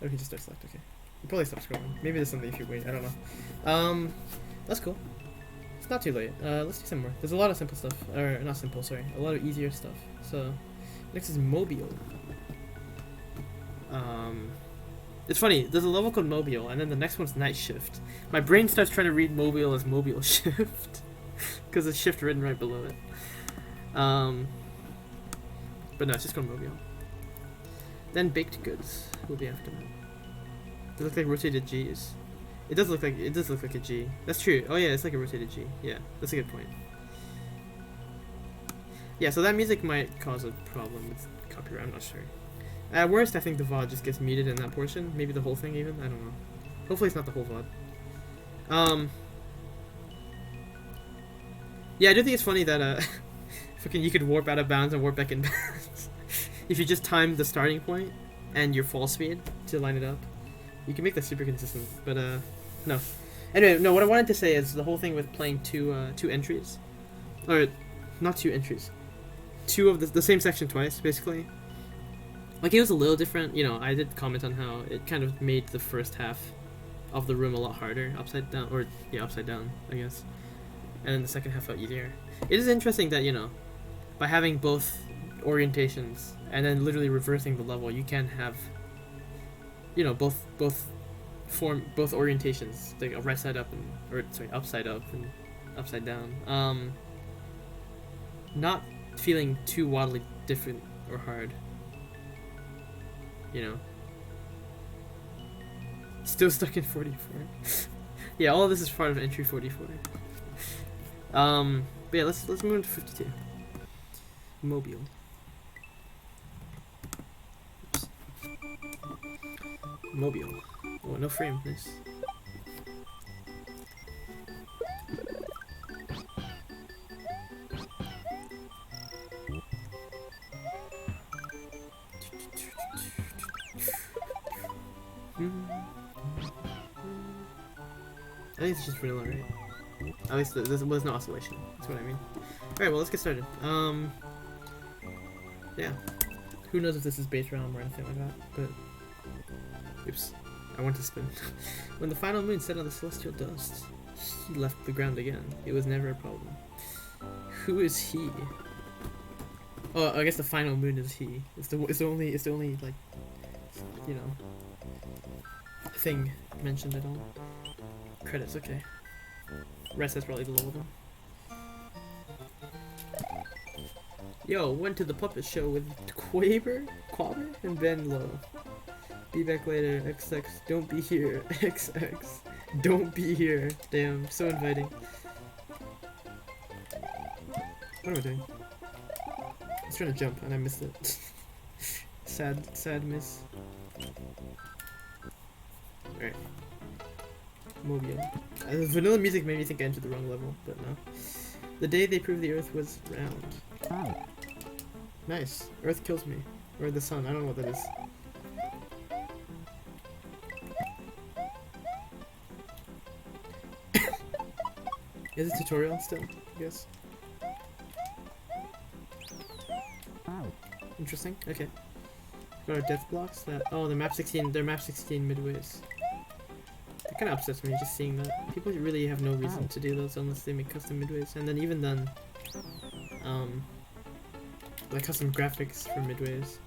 Oh, he just starts select, okay. You probably stop scrolling. Maybe there's something if you wait, I don't know. That's cool. It's not too late. Let's do some more. There's a lot of simple stuff. Or, not simple, sorry. A lot of easier stuff. So, next is Mobial. It's funny, there's a level called Mobial, and then the next one's Night Shift. My brain starts trying to read Mobial as Mobial Shift. Because it's shift written right below it. But no, it's just called Mobial. Then Baked Goods will be after that. They look like rotated G's. It does look like a G. That's true. Oh yeah, it's like a rotated G. Yeah, that's a good point. Yeah, so that music might cause a problem with copyright, I'm not sure. At worst, I think the VOD just gets muted in that portion. Maybe the whole thing even, I don't know. Hopefully it's not the whole VOD. Yeah, I do think it's funny that fucking you could warp out of bounds and warp back in bounds. If you just time the starting point and your fall speed to line it up. You can make that super consistent, but no. Anyway, no, what I wanted to say is the whole thing with playing two entries. Or, not two entries. Two of the same section twice, basically. Like, it was a little different, you know, I did comment on how it kind of made the first half of the room a lot harder, upside down, or, yeah, upside down, I guess. And then the second half felt easier. It is interesting that, you know, by having both orientations, and then literally reversing the level, you can have, you know, both orientations, like a right side up and, or sorry, upside up and upside down. Not feeling too wildly different or hard. You know. Still stuck in 44. Yeah, all of this is part of entry 44. But yeah, let's move on to 52. Mobial. Oops. Mobial. Oh, no frame, nice. I think it's just vanilla, right? At least there was no oscillation. That's what I mean. Alright, well, let's get started. Yeah. Who knows if this is base realm or anything like that, but... Oops. I want to spin. When the final moon set on the celestial dust, he left the ground again. It was never a problem. Who is he? Oh, I guess the final moon is he. It's the only like, you know, thing mentioned at all. Credits, okay. Rest is probably below them. Yo, went to the puppet show with Quaver, and Ben Low. Be back later, XX, don't be here, XX, don't be here. Damn, so inviting. What am I doing? I was trying to jump and I missed it. sad miss. Alright. Mobial. Vanilla music made me think I entered the wrong level, but no. The day they proved the earth was round. Nice. Earth kills me. Or the sun, I don't know what that is. Is it tutorial still, I guess? Interesting, okay. Got our death blocks that, oh, they're map 16 midways. That kind of upsets me just seeing that. People really have no reason to do those unless they make custom midways, and then even then, like custom graphics for midways.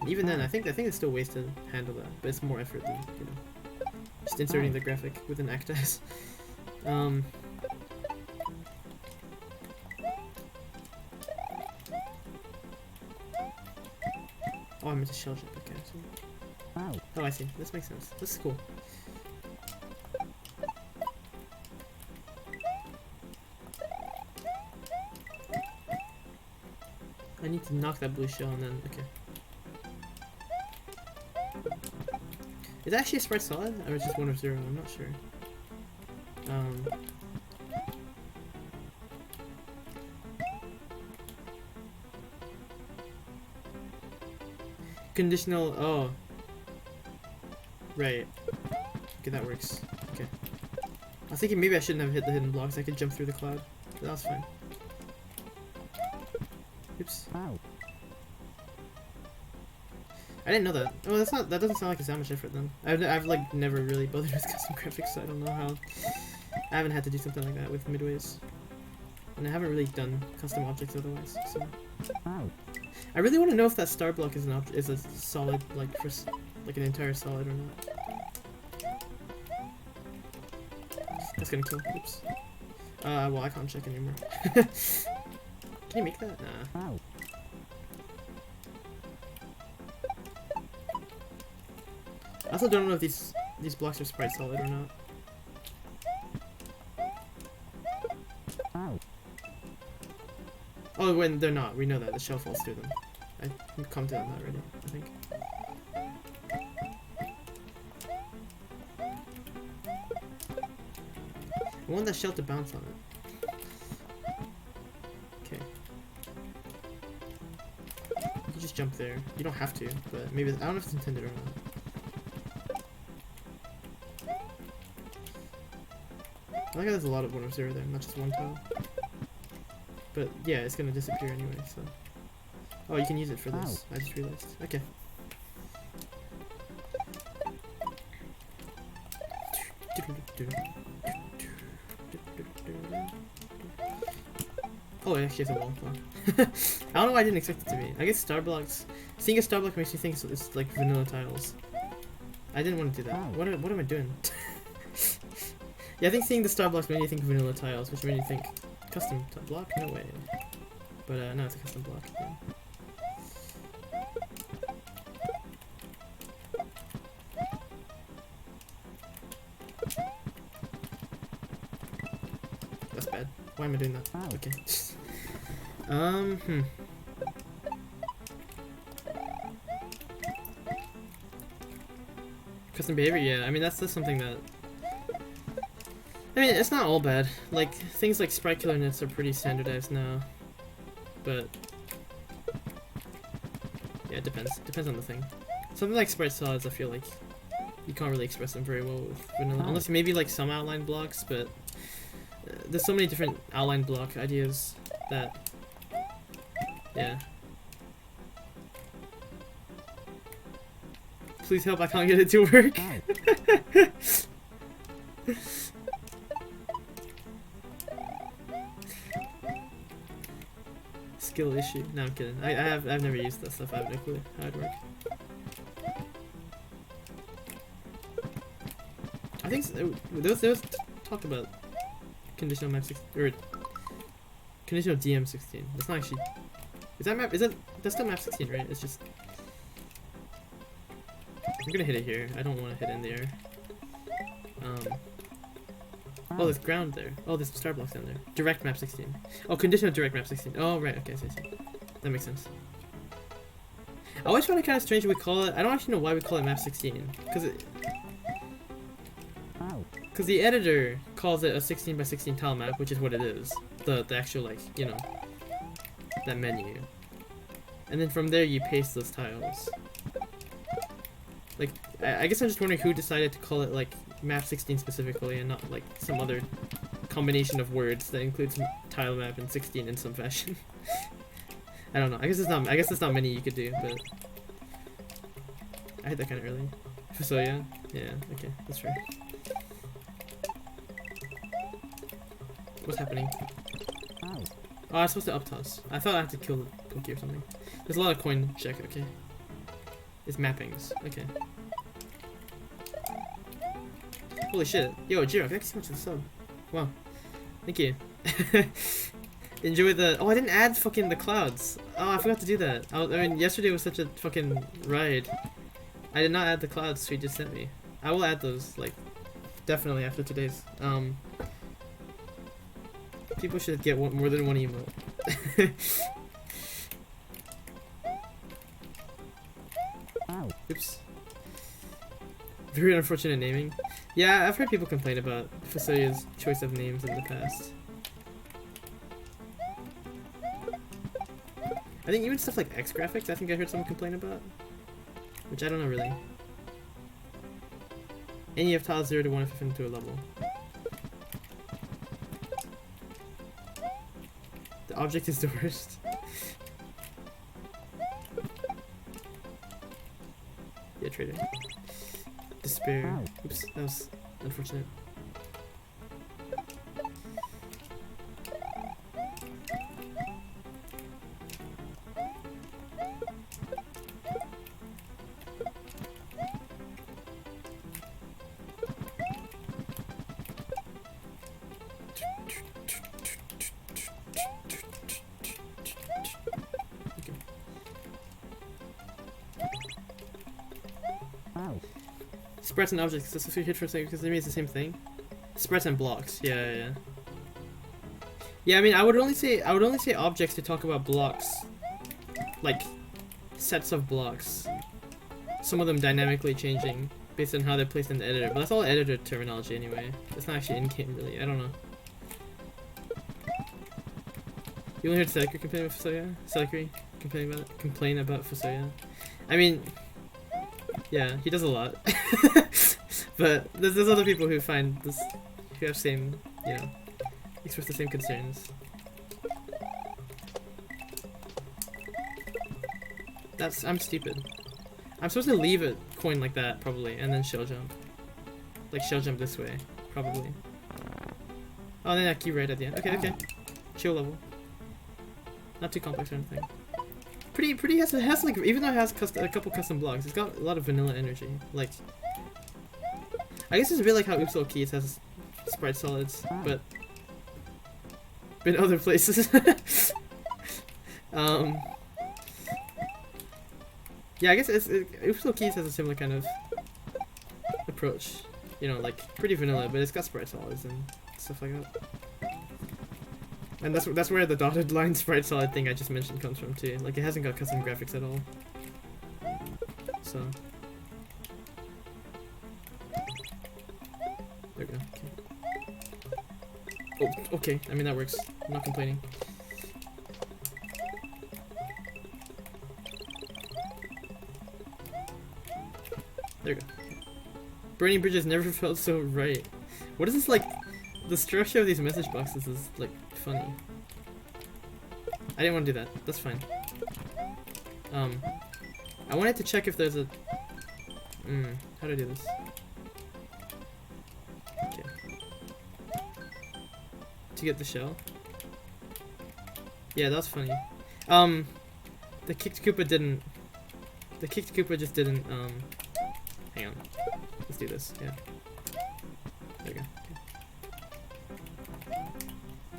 And even then, I think there's still ways to handle that, but it's more effort than, you know, just inserting the graphic with an actors. Oh, I meant to shell jump, okay. Oh, I see. This makes sense. This is cool. I need to knock that blue shell and then, okay. Is that actually a sprite solid? Or is it just 1 or 0? I'm not sure. Conditional. Oh. Right. Okay, that works. Okay. I was thinking maybe I shouldn't have hit the hidden blocks. I could jump through the cloud. But that was fine. Oops. Ow. I didn't know that. Oh, that's not. That doesn't sound like it's that much effort then. I've like never really bothered with custom graphics, so I don't know how. I haven't had to do something like that with midways, and I haven't really done custom objects otherwise. So. Ow. I really want to know if that star block is is a solid, like for like an entire solid or not. That's gonna kill. Oops. Well, I can't check anymore. Can you make that? Nah. Ow. I also don't know if these blocks are sprite solid or not. Ow. Oh, when they're not. We know that. The shell falls through them. I commented on that already, I think. I want that shell to bounce on it. Okay. You can just jump there. You don't have to, but maybe... I don't know if it's intended or not. I like how there's a lot of 1 of 0 there, not just one tile. But yeah, it's gonna disappear anyway, so... Oh, you can use it for this. Ow. I just realized. Okay. Oh, it actually has a wall. Oh. I don't know why I didn't expect it to be. I guess star blocks... Seeing a star block makes you think it's like vanilla tiles. I didn't want to do that. Ow. What am I doing? Yeah, I think seeing the star blocks made you think vanilla tiles, which made you think custom block? No way. But no, it's a custom block. Yeah. That's bad. Why am I doing that? Ow. Okay. Custom behavior, yeah. I mean, that's something that... I mean, it's not all bad. Like, things like sprite killer nets are pretty standardized now. But... yeah, it depends. Depends on the thing. Something like sprite solids, I feel like you can't really express them very well with vanilla. Unless maybe like some outline blocks, but... there's so many different outline block ideas that... yeah. Please help, I can't get it to work. Skill issue. No, I'm kidding. I've never used that stuff. I have no clue how it works. I think there was talk about conditional map 16 or conditional DM 16. That's not actually. Is that map? Is that that's still map 16, right? It's just. I'm gonna hit it here. I don't want to hit in the air. Oh, there's ground there. Oh, there's star blocks down there. Direct map 16. Oh, conditional direct map 16. Oh, right. Okay, I see. That makes sense. I always find it kind of strange we call it. I don't actually know why we call it map 16. Because the editor calls it a 16 by 16 tile map, which is what it is. The actual, like, you know, that menu. And then from there you paste those tiles. Like, I guess I'm just wondering who decided to call it, like, map 16 specifically and not, like, some other combination of words that includes tile map and 16 in some fashion. I don't know. I guess there's not many you could do, but... I hit that kind of early. So, yeah. Yeah, okay. That's fair. What's happening? Oh, I was supposed to up toss. I thought I had to kill the Pokey or something. There's a lot of coin check, okay. It's mappings, okay. Holy shit. Yo, Jiro, thank you so much for the sub. Wow. Thank you. Enjoy the... Oh, I didn't add fucking the clouds. Oh, I forgot to do that. I mean, yesterday was such a fucking ride. I did not add the clouds she just sent me. I will add those, like, definitely after today's. People should get more than one emote. Ow. Oops. Very unfortunate naming. Yeah, I've heard people complain about Fusoya's choice of names in the past. I think even stuff like X graphics, I think I heard someone complain about. which I don't know really. Any of tiles 0 to 1 if you fit into a level. The object is the worst. Yeah, trader. Despair. Oops, that was unfortunate. Spreads and objects, that's what you hit for a second because they mean it's the same thing. Spreads and blocks, yeah. Yeah, I mean I would only say objects to talk about blocks. Like sets of blocks. Some of them dynamically changing based on how they're placed in the editor, but that's all editor terminology anyway. It's not actually in-game really, I don't know. You only heard Selkri complain about Fusoya? Selkri complain about Fusoya? I mean, yeah, he does a lot. But there's other people who find this, who have same, you know, express the same concerns. I'm stupid. I'm supposed to leave a coin like that, probably, and then shell jump. Like shell jump this way, probably. Oh, then that key right at the end. Okay. Chill level. Not too complex or anything. Pretty has like, even though it has a couple custom blocks, it's got a lot of vanilla energy. Like, I guess it's a bit like how Upsal Keys has sprite solids, but in other places. Yeah, I guess Upsal Keys has a similar kind of approach. You know, like pretty vanilla, but it's got sprite solids and stuff like that. And that's where the dotted line sprite solid thing I just mentioned comes from too. Like it hasn't got custom graphics at all. So there we go. Okay. Oh, okay. I mean that works. I'm not complaining. There we go. Burning bridges never felt so right. What is this like? The structure of these message boxes is like funny. I didn't want to do that. That's fine. I wanted to check if there's a. How do I do this? Okay. To get the shell. Yeah, that's funny. The kicked Koopa didn't. The kicked Koopa just didn't. Hang on. Let's do this. Yeah. There we go.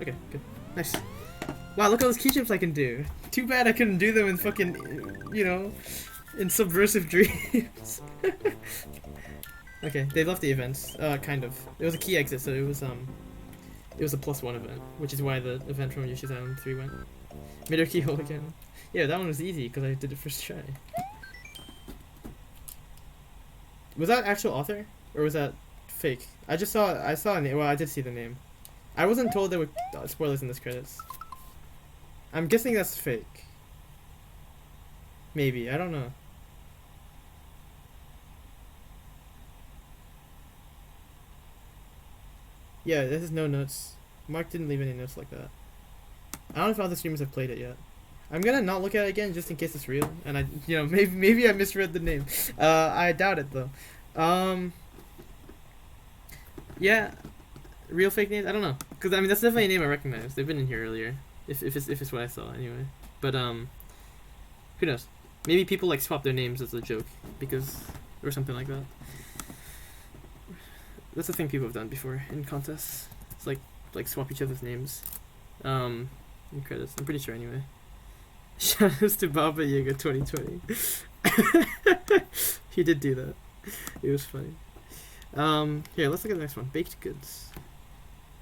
Okay, good. Nice. Wow, look at those key jumps I can do. Too bad I couldn't do them in fucking, you know, in Subversive Dreams. Okay, they left the events. Kind of. It was a key exit, so it was a +1 event, which is why the event from Yoshi's Island 3 went. Middle keyhole again. Yeah, that one was easy because I did it first try. Was that actual author? Or was that fake? I saw a name. Well, I did see the name. I wasn't told there were spoilers in this credits. I'm guessing that's fake. Maybe, I don't know. Yeah, this is no notes. Mark didn't leave any notes like that. I don't know if other streamers have played it yet. I'm gonna not look at it again just in case it's real. And I, you know, maybe I misread the name. I doubt it though. Yeah. Real fake names? I don't know, cause I mean that's definitely a name I recognize. They've been in here earlier, if it's what I saw anyway. But who knows? Maybe people like swap their names as a joke, because or something like that. That's a thing people have done before in contests. It's like swap each other's names, in credits. I'm pretty sure anyway. Shoutouts to Baba Yaga 2020. He did do that. It was funny. Here, let's look at the next one. Baked goods.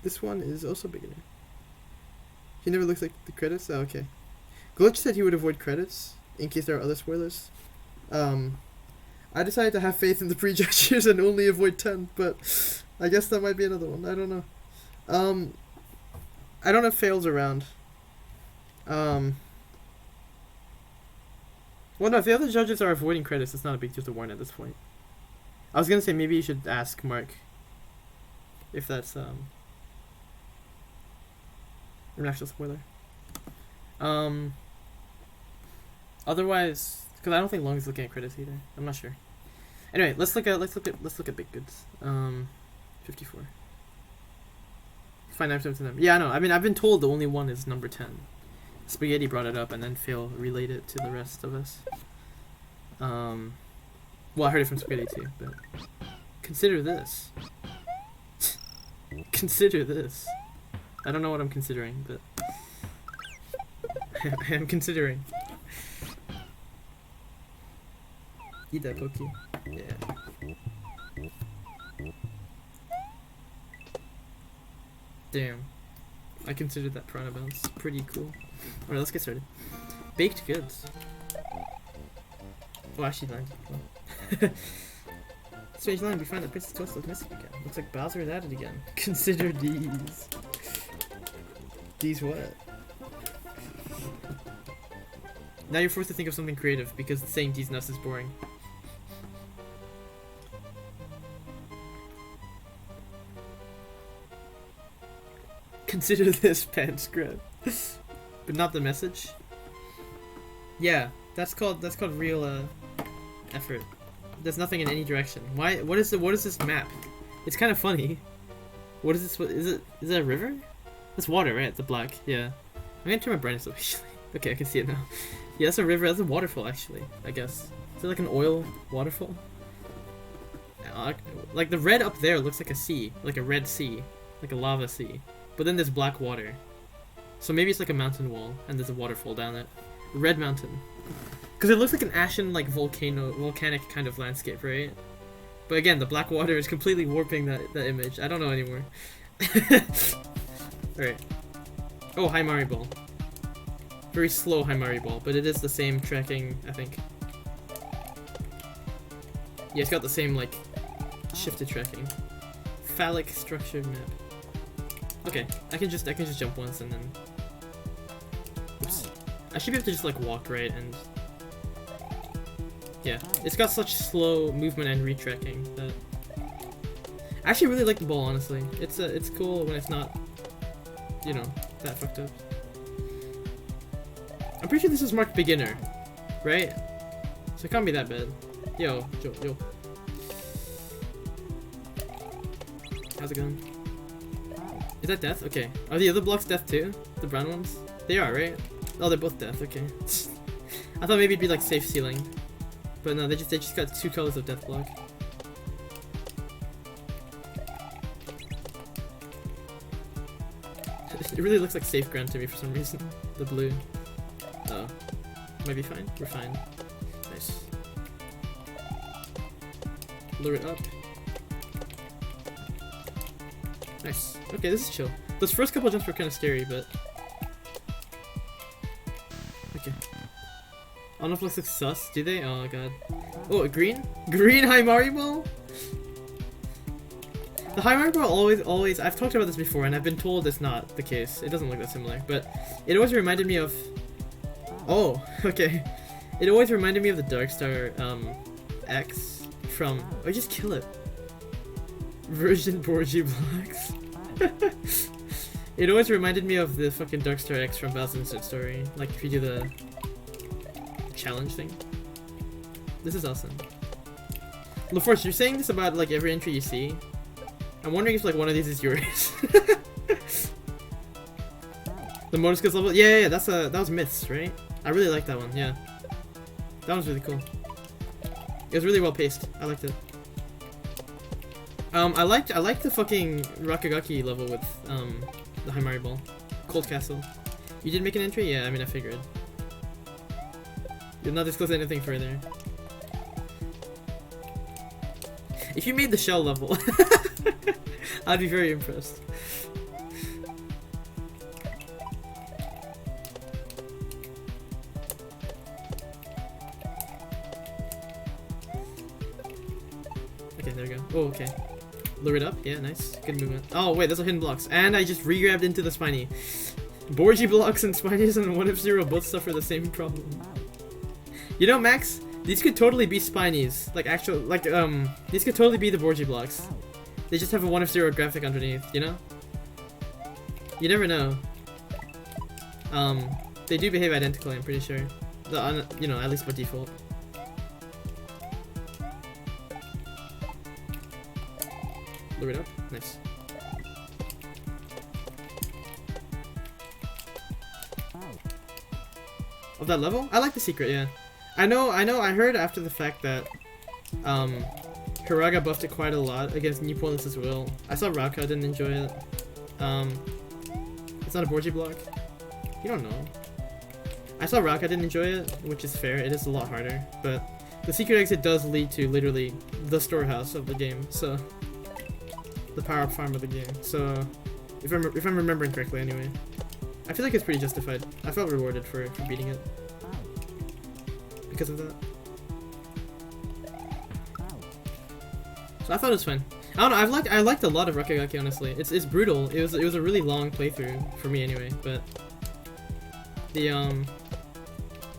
This one is also beginner. He never looks like the credits? Oh, okay. Glitch said he would avoid credits in case there are other spoilers. I decided to have faith in the prejudges and only avoid 10, but I guess that might be another one. I don't know. I don't have fails around. Well, no, if the other judges are avoiding credits, it's not a big deal to warn at this point. I was gonna say maybe you should ask Mark if that's an actual spoiler. Otherwise, because I don't think Long is looking at credits either. I'm not sure. Anyway, let's look at big goods. 54. Find items to them. Yeah, I know. I mean, I've been told the only one is number 10. Spaghetti brought it up, and then Phil relayed it to the rest of us. Well, I heard it from Spaghetti too, but consider this. Consider this. I don't know what I'm considering, but I am considering. Eat that Poke. Yeah. Damn. I considered that piranha bounce pretty cool. Alright, let's get started. Baked goods. Oh, actually, line. Strange line, we find that Princess Toast looks missing again. Looks like Bowser is at it again. Consider these. These what? Now you're forced to think of something creative because saying these nuts is boring. Consider this pen script. But not the message. Yeah, that's called real effort. There's nothing in any direction. Why? What is this map? It's kind of funny. What is this? What is it? Is it a river? That's water, right? The black. Yeah. I'm gonna turn my brightness up actually. Okay, I can see it now. Yeah, that's a river. That's a waterfall actually. I guess. Is it like an oil waterfall? Like the red up there looks like a sea, like a red sea, like a lava sea. But then there's black water. So maybe it's like a mountain wall, and there's a waterfall down it. Red mountain. Because it looks like an ashen, like volcanic kind of landscape, right? But again, the black water is completely warping that image. I don't know anymore. Alright. Oh, High Mario Ball. Very slow High Mario Ball, but it is the same tracking, I think. Yeah, it's got the same, like, shifted tracking. Phallic structured map. Okay, I can just jump once and then. Oops. I should be able to just like walk right and. Yeah, it's got such slow movement and retracking that. I actually really like the ball, honestly. It's cool when it's not, you know, that fucked up. I'm pretty sure this is marked beginner, right? So it can't be that bad. Yo. How's it going? Is that death? Okay. Are the other blocks death too? The brown ones? They are, right? Oh, they're both death. Okay. I thought maybe it'd be like safe ceiling, but no, they just got 2 colors of death block. It really looks like safe ground to me for some reason. The blue. Oh, might be fine. We're fine. Nice. Lure it up. Nice. Okay, this is chill. Those first couple jumps were kind of scary, but... Okay. I don't know if it looks like sus. Do they? Oh god. Oh, a green? Green High Mario Ball? The High Mario Ball always... I've talked about this before, and I've been told it's not the case. It doesn't look that similar, but it always reminded me of... Oh, okay. It always reminded me of the Darkstar X from... Oh, just kill it. Version Borgie blocks. It always reminded me of the fucking Darkstar X from Bowser's Instant Story. Like if you do the challenge thing. This is awesome. LaForce, you're saying this about like every entry you see. I'm wondering if like one of these is yours. The motor skills level. Yeah, that was Myths, right? I really like that one. Yeah, that was really cool. It was really well paced. I liked it. I liked the fucking Rakagaki level with the High Mario Ball. Cold Castle. You did make an entry? Yeah, I mean I figured. You'll not disclose anything further. If you made the shell level, I'd be very impressed. Okay, there we go. Oh, okay. Lure it up. Yeah, nice. Good movement. Oh, wait, those are hidden blocks. And I just re-grabbed into the Spiny. Borgie blocks and Spinies and 1F0 both suffer the same problem. You know, Max, these could totally be spinies. Like actual, like these could totally be the Borgia blocks. They just have a 1 of 0 graphic underneath, you know? You never know. They do behave identically, I'm pretty sure. You know, at least by default. Lure it up. Nice. Of that level? I like the secret, yeah. I heard after the fact that Hiraga buffed it quite a lot against new opponents as well. I saw Rauka didn't enjoy it. It's not a Borgia block. You don't know. I saw Rauka didn't enjoy it, which is fair. It is a lot harder, but the secret exit does lead to literally the storehouse of the game. So the power-up farm of the game. So if I'm remembering correctly, anyway, I feel like it's pretty justified. I felt rewarded for beating it because of that. So I thought it was fun. I don't know. I liked a lot of Rakigaki, honestly. It's brutal. It was a really long playthrough for me anyway. But the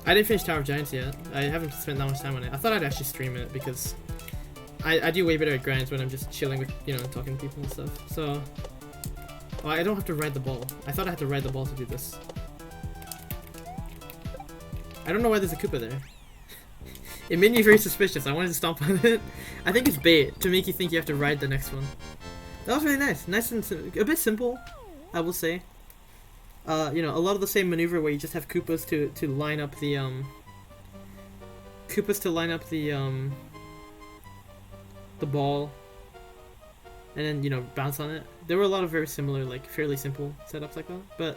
I didn't finish Tower of Giants yet. I haven't spent that much time on it. I thought I'd actually stream it because I do way better at grinds when I'm just chilling with, you know, talking to people and stuff. So I don't have to ride the ball. I thought I had to ride the ball to do this. I don't know why there's a Koopa there. It made me very suspicious. I wanted to stomp on it. I think it's bait to make you think you have to ride the next one. That was really nice. Nice and a bit simple, I will say. You know, a lot of the same maneuver where you just have Koopas to line up the the ball, and then, you know, bounce on it. There were a lot of very similar, like fairly simple setups like that, but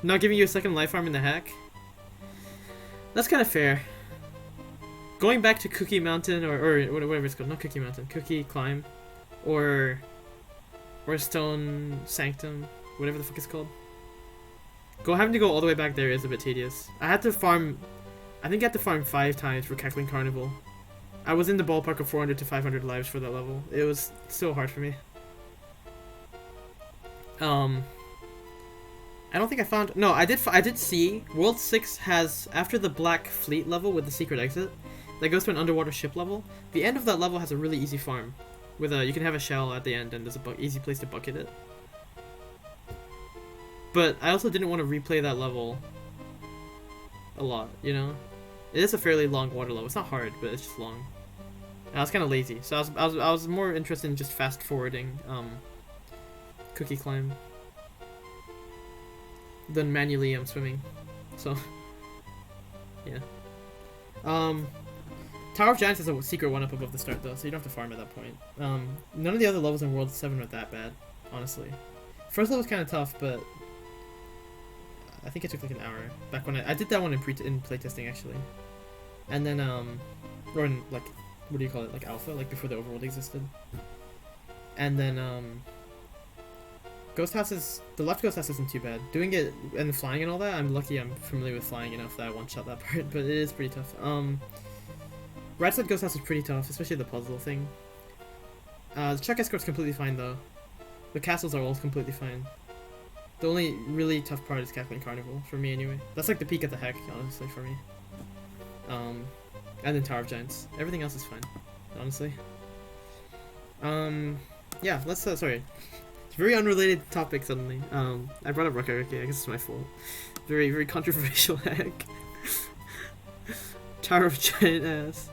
not giving you a second life arm in the hack. That's kind of fair. Going back to Cookie Mountain or whatever it's called, not Cookie Mountain, Cookie Climb, or Stone Sanctum, whatever the fuck it's called. Having to go all the way back there is a bit tedious. I think I had to farm 5 times for Cackling Carnival. I was in the ballpark of 400 to 500 lives for that level. It was so hard for me. I don't think I found... No, I did see World 6 has, after the Black Fleet level with the secret exit, that goes to an underwater ship level. The end of that level has a really easy farm. With you can have a shell at the end and there's a easy place to bucket it. But I also didn't want to replay that level a lot, you know? It is a fairly long water level. It's not hard, but it's just long. And I was kind of lazy, so I was more interested in just fast forwarding Cookie Climb than manually swimming. So yeah. Tower of Giants has a secret 1-up above the start though, so you don't have to farm at that point. None of the other levels in World 7 are that bad, honestly. First level was kind of tough, but I think it took like an hour. Back when I did that one in playtesting actually. And then or in like, what do you call it, like alpha, like before the overworld existed. And then Ghost Houses, the left Ghost House isn't too bad. Doing it and flying and all that, I'm lucky I'm familiar with flying enough that I one-shot that part, but it is pretty tough. Right side Ghost House is pretty tough, especially the puzzle thing. The Chuck Escort's completely fine though. The castles are all completely fine. The only really tough part is Cackling Carnival, for me anyway. That's like the peak of the heck, honestly, for me. And then Tower of Giants. Everything else is fine, honestly. Yeah, let's, sorry. It's a very unrelated topic suddenly. I brought up Rakigaki, I guess it's my fault. Very, very controversial hack. Tower of Giant ass.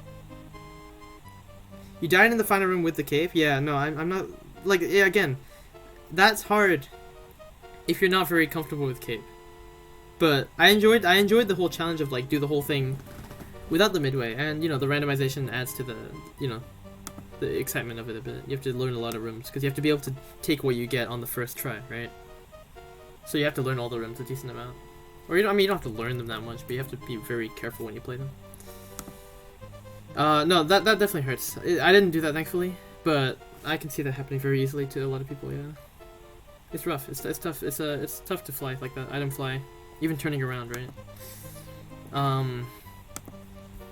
You died in the final room with the cape? Yeah, no, I'm not, like, yeah, again, that's hard if you're not very comfortable with cape. But I enjoyed the whole challenge of, like, do the whole thing without the midway, and, you know, the randomization adds to the, you know, the excitement of it a bit. You have to learn a lot of rooms, because you have to be able to take what you get on the first try, right? So you have to learn all the rooms a decent amount. Or, you know, I mean, you don't have to learn them that much, but you have to be very careful when you play them. No, that definitely hurts. I didn't do that, thankfully, but I can see that happening very easily to a lot of people, yeah. It's rough, it's tough, it's tough to fly like that, item fly. Even turning around, right?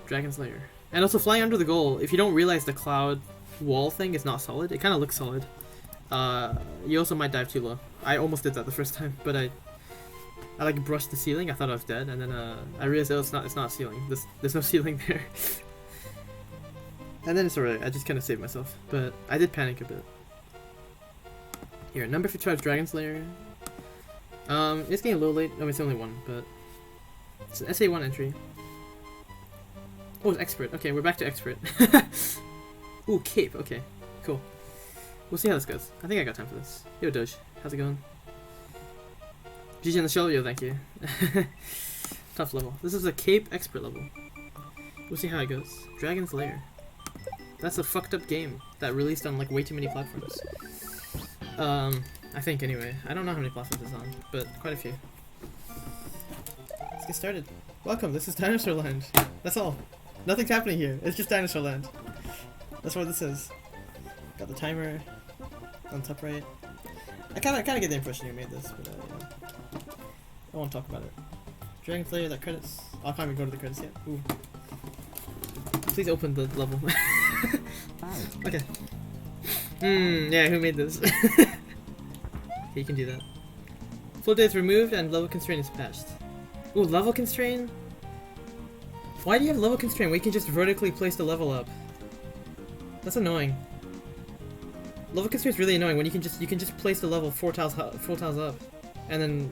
Dragon's Lair. And also flying under the goal, if you don't realize the cloud wall thing is not solid, it kind of looks solid. You also might dive too low. I almost did that the first time, but I like brushed the ceiling. I thought I was dead, and then I realized it's not a ceiling. There's no ceiling there. And then it's alright. I just kind of saved myself, but I did panic a bit. Here, number 55 Dragon's Lair. It's getting a little late. Oh, it's only one, but it's an SA1 entry. Oh, it's expert. Okay, we're back to expert. Ooh, cape. Okay, cool. We'll see how this goes. I think I got time for this. Yo, Doge, how's it going? GG on the show, yo, thank you. Tough level. This is a cape expert level. We'll see how it goes. Dragon's Lair. That's a fucked up game that released on like way too many platforms. I think anyway. I don't know how many platforms it's on, but quite a few. Let's get started. Welcome, this is Dinosaur Land. That's all. Nothing's happening here. It's just Dinosaur Land. That's what this is. Got the timer on top right. I kind of get the impression you made this, but I won't talk about it. Dragon's Lair, that credits. Oh, I can't even go to the credits yet. Ooh. Please open the level. Okay. Yeah, who made this? Okay, you can do that. Float data is removed and level constraint is patched. Ooh, level constraint? Why do you have level constraint? We can just vertically place the level up. That's annoying. Level constraint is really annoying when you can just place the level 4 tiles up, and then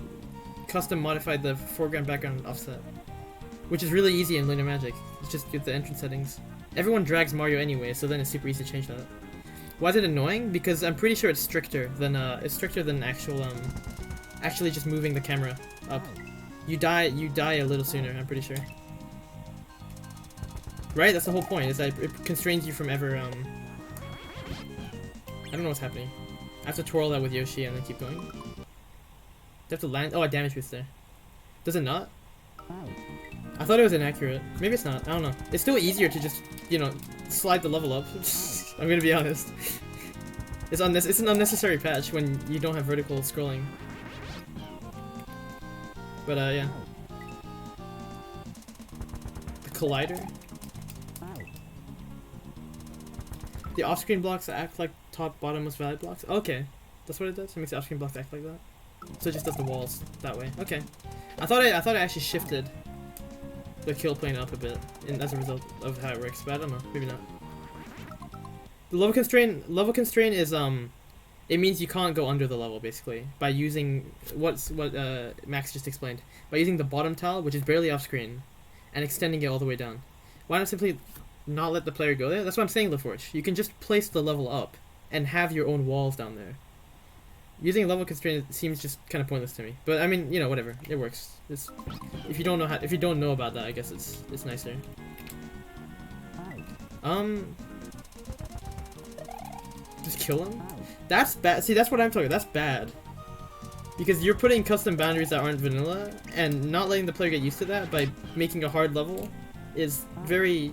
custom modify the foreground background offset, which is really easy in Lunar Magic. It's just get the entrance settings. Everyone drags Mario anyway, so then it's super easy to change that. Why is it annoying? Because I'm pretty sure it's stricter than actually just moving the camera up. You die a little sooner. I'm pretty sure. Right? That's the whole point. Is that it constrains you from ever I don't know what's happening. I have to twirl that with Yoshi and then keep going. Do I have to land? Oh, I damage boost there. Does it not? I thought it was inaccurate. Maybe it's not. I don't know. It's still easier to just, you know, slide the level up. I'm gonna be honest. It's an unnecessary patch when you don't have vertical scrolling. But yeah. The collider. The off-screen blocks act like top, bottom, most valid blocks. Okay, that's what it does. It makes the off-screen blocks act like that. So it just does the walls that way. Okay. I thought I actually shifted the kill plane up a bit as a result of how it works, but I don't know. Maybe not. The level constraint is it means you can't go under the level basically by using what Max just explained, by using the bottom tile, which is barely off screen, and extending it all the way down. Why not simply not let the player go there? That's what I'm saying, LaForge. You can just place the level up and have your own walls down there. Using a level constraint seems just kind of pointless to me. But I mean, you know, whatever. It works. If you don't know about that, I guess it's nicer. Just kill him? That's bad. See, that's what I'm talking about. That's bad. Because you're putting custom boundaries that aren't vanilla, and not letting the player get used to that by making a hard level is very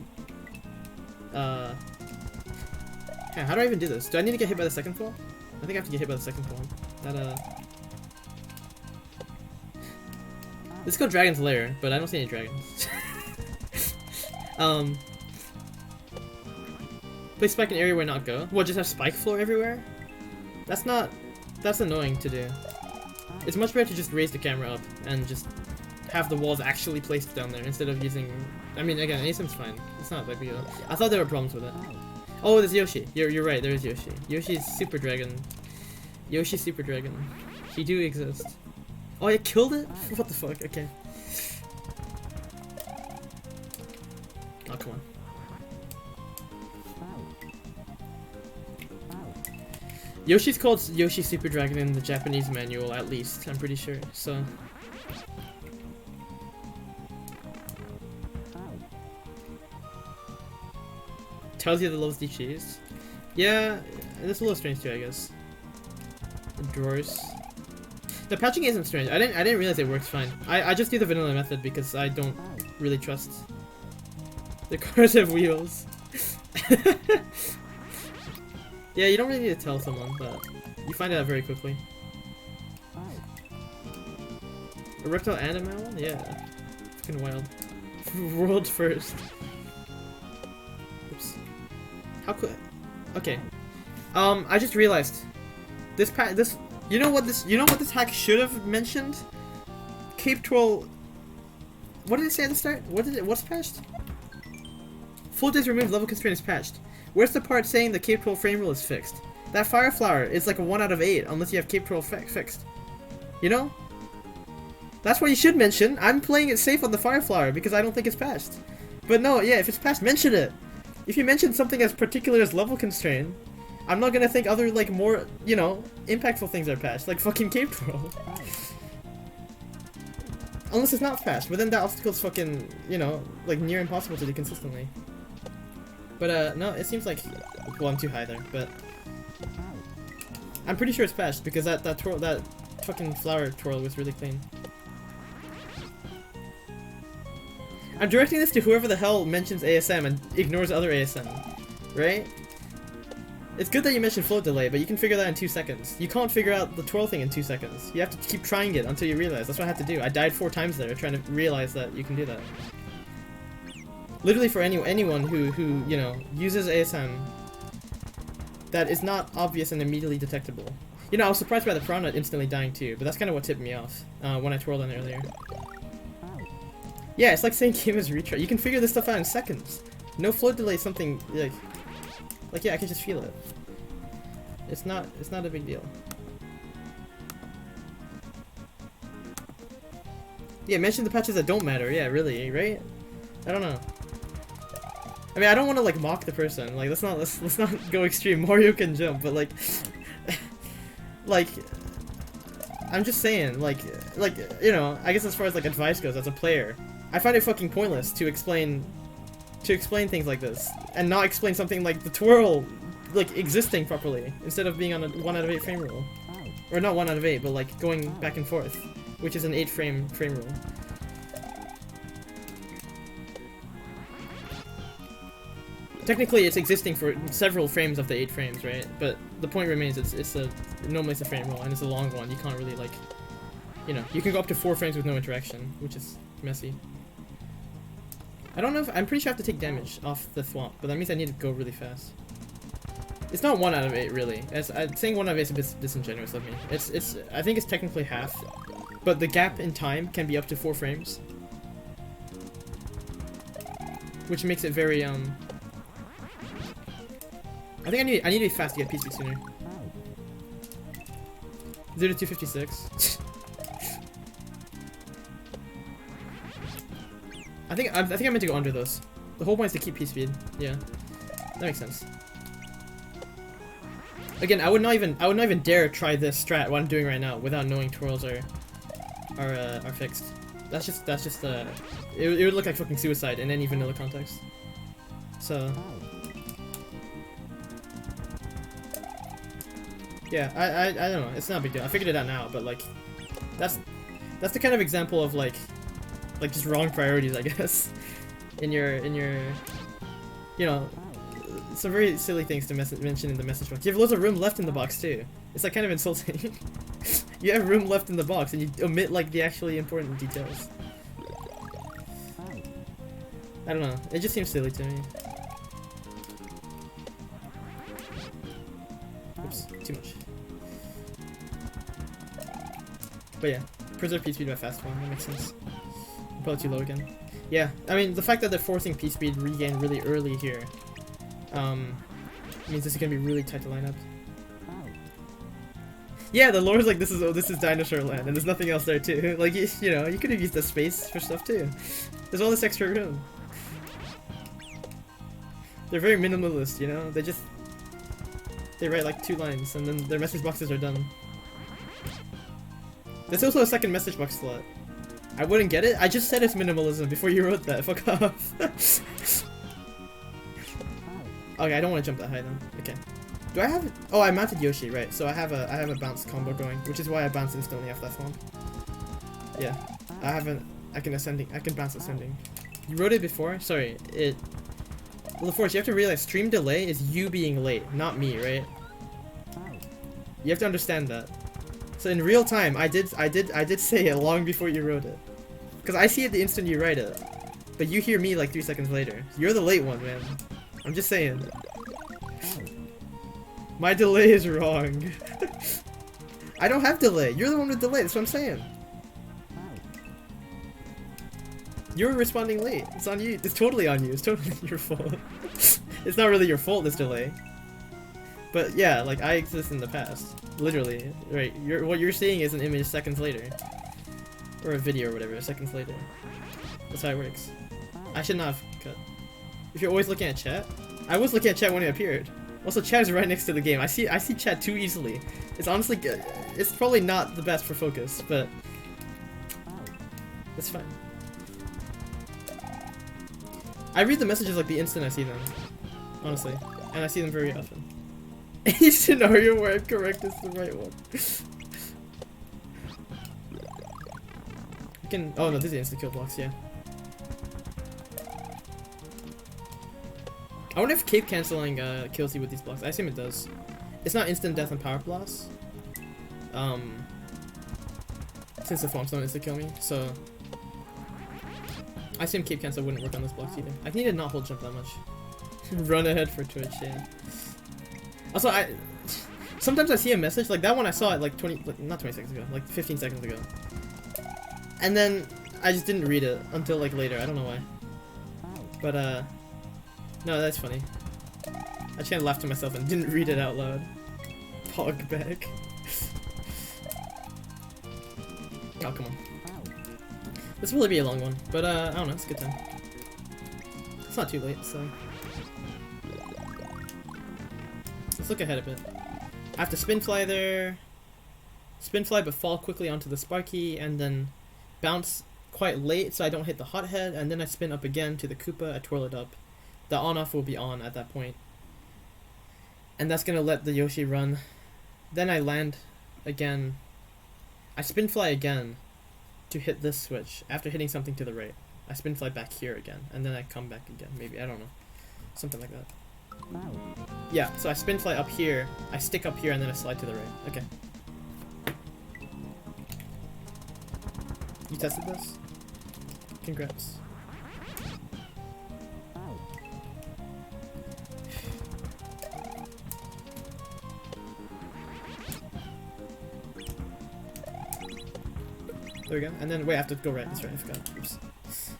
yeah, how do I even do this? Do I need to get hit by the second fall? I think I have to get hit by the second fall. Let's go Dragon's Lair, but I don't see any dragons. Place spike in area where not go. What, just have spike floor everywhere? That's annoying to do. It's much better to just raise the camera up and just have the walls actually placed down there instead of using. I mean, again, ASIM's fine. It's not that big a deal. I thought there were problems with it. Oh, there's Yoshi. You're right. There is Yoshi. Yoshi's Super Dragon. Yoshi Super Dragon. He do exist. Oh, I killed it? What the fuck? Okay. Oh, come on. Yoshi's called Yoshi Super Dragon in the Japanese manual, at least. I'm pretty sure. So. Tells you the lowest DCs. Yeah, it's a little strange too, I guess. The drawers. The patching isn't strange. I didn't realize it works fine. I just do the vanilla method because I don't really trust the cars have wheels. Yeah, you don't really need to tell someone, but you find it out very quickly. A reptile and a mammal? Yeah. Fucking wild. World first. Oops. How could? Okay. I just realized this you know what this hack should have mentioned? Cape Troll... What did it say at the start? What's patched? Float is removed, level constraint is patched. Where's the part saying the Cape Troll frame rule is fixed? That Fire Flower is like a 1 out of 8 unless you have Cape Troll fixed. You know? That's what you should mention. I'm playing it safe on the Fire Flower because I don't think it's patched. But no, yeah, if it's patched, mention it. If you mention something as particular as level constraint, I'm not gonna think other, like, more, you know, impactful things are patched, like fucking Cape Troll. Unless it's not patched, but then that obstacle's fucking, you know, like near impossible to do consistently. But no, it seems like, well, I'm too high there, but I'm pretty sure it's patched because that fucking flower twirl was really clean. I'm directing this to whoever the hell mentions ASM and ignores other ASM, right? It's good that you mentioned float delay, but you can figure that in 2 seconds. You can't figure out the twirl thing in 2 seconds. You have to keep trying it until you realize. That's what I had to do. I died 4 times there trying to realize that you can do that. Literally for anyone who you know, uses ASM that is not obvious and immediately detectable. You know, I was surprised by the prawn nut instantly dying too, but that's kind of what tipped me off when I twirled on it earlier. Yeah, it's like saying game is retry. You can figure this stuff out in seconds. No float delay is something like yeah, I can just feel it. It's not a big deal. Yeah, mention the patches that don't matter. Yeah, really, right? I don't know. I mean, I don't want to like mock the person. Like, let's not go extreme. Mario can jump, but like, like, I'm just saying, like, you know, I guess as far as like advice goes, as a player, I find it fucking pointless to explain things like this and not explain something like the twirl, like existing properly instead of being on a 1 out of 8 frame rule, or not 1 out of 8, but like going back and forth, which is an 8 frame rule. Technically, it's existing for several frames of the 8 frames, right? But the point remains, normally it's a frame rule, and it's a long one. You can't really, like, you know, you can go up to 4 frames with no interaction, which is messy. I don't know if, I'm pretty sure I have to take damage off the thwomp, but that means I need to go really fast. It's not 1 out of 8, really. Saying 1 out of 8 is a bit disingenuous of me. I think it's technically half, but the gap in time can be up to 4 frames. Which makes it very, I think I need to be fast to get PC sooner. 0 to 256. I think I meant to go under those. The whole point is to keep P speed. Yeah, that makes sense. Again, I would not even dare try this strat what I'm doing right now without knowing twirls are fixed. That's just it would look like fucking suicide in any vanilla context. So yeah, I don't know. It's not a big deal. I figured it out now, but like that's the kind of example of like just wrong priorities, I guess, in your you know, some very silly things to mention in the message box. You have loads of room left in the box too. It's like kind of insulting. You have room left in the box and you omit like the actually important details. I don't know. It just seems silly to me. Oops, too much. But yeah, preserve P speed by fast one. That makes sense. Probably too low again. Yeah, I mean, the fact that they're forcing P-Speed regain really early here means this is gonna be really tight to line up. Yeah, the lore's like, this is dinosaur land, and there's nothing else there too. Like, you know, you could have used the space for stuff too. There's all this extra room. They're very minimalist, you know? They write like 2 lines, and then their message boxes are done. There's also a second message box slot. I wouldn't get it. I just said it's minimalism before you wrote that. Fuck off. Okay, I don't want to jump that high then. Okay. Do I have? Oh, I mounted Yoshi, right? So I have a bounce combo going, which is why I bounce instantly off that phone. Yeah, I can bounce ascending. You wrote it before? Sorry. Well, of course, you have to realize stream delay is you being late, not me, right? You have to understand that. So in real time, I did say it long before you wrote it. Because I see it the instant you write it. But you hear me like 3 seconds later. You're the late one, man. I'm just saying. My delay is wrong. I don't have delay. You're the one with delay, that's what I'm saying. You were responding late. It's on you. It's totally on you. It's totally your fault. It's not really your fault, this delay. But yeah, like, I exist in the past. Literally. Right. What you're seeing is an image seconds later. Or a video or whatever, seconds later. That's how it works. I should not have cut. If you're always looking at chat, I was looking at chat when it appeared. Also, chat is right next to the game. I see chat too easily. It's honestly good. It's probably not the best for focus, but it's fine. I read the messages like the instant I see them, honestly, and I see them very often. Each scenario where I'm correct is the right one. You can. Oh no, these are instant kill blocks. Yeah. I wonder if cape canceling kills you with these blocks. I assume it does. It's not instant death and power blast. Since the swamps don't insta kill me, so I assume cape cancel wouldn't work on those blocks either. I need to not hold jump that much. Run ahead for Twitch, yeah. Also, sometimes I see a message like that one I saw it like not 20 seconds ago, like 15 seconds ago, and then I just didn't read it until like later. I don't know why, but no, that's funny. I just kind of laughed to myself and didn't read it out loud. Pog back. Oh, come on. This will really be a long one, but I don't know, it's a good time. It's not too late, so let's look ahead a bit. I have to spin fly there. Spin fly but fall quickly onto the Sparky, and then bounce quite late so I don't hit the hothead, and then I spin up again to the Koopa, I twirl it up. The on-off will be on at that point. And that's gonna let the Yoshi run. Then I land again. I spin fly again to hit this switch after hitting something to the right. I spin fly back here again, and then I come back again. Maybe, I don't know. Something like that. Yeah, so I spin fly up here, I stick up here, and then I slide to the right. Okay. You tested this? Congrats. There we go. And then, wait, I have to go right. That's right, I forgot. Oops.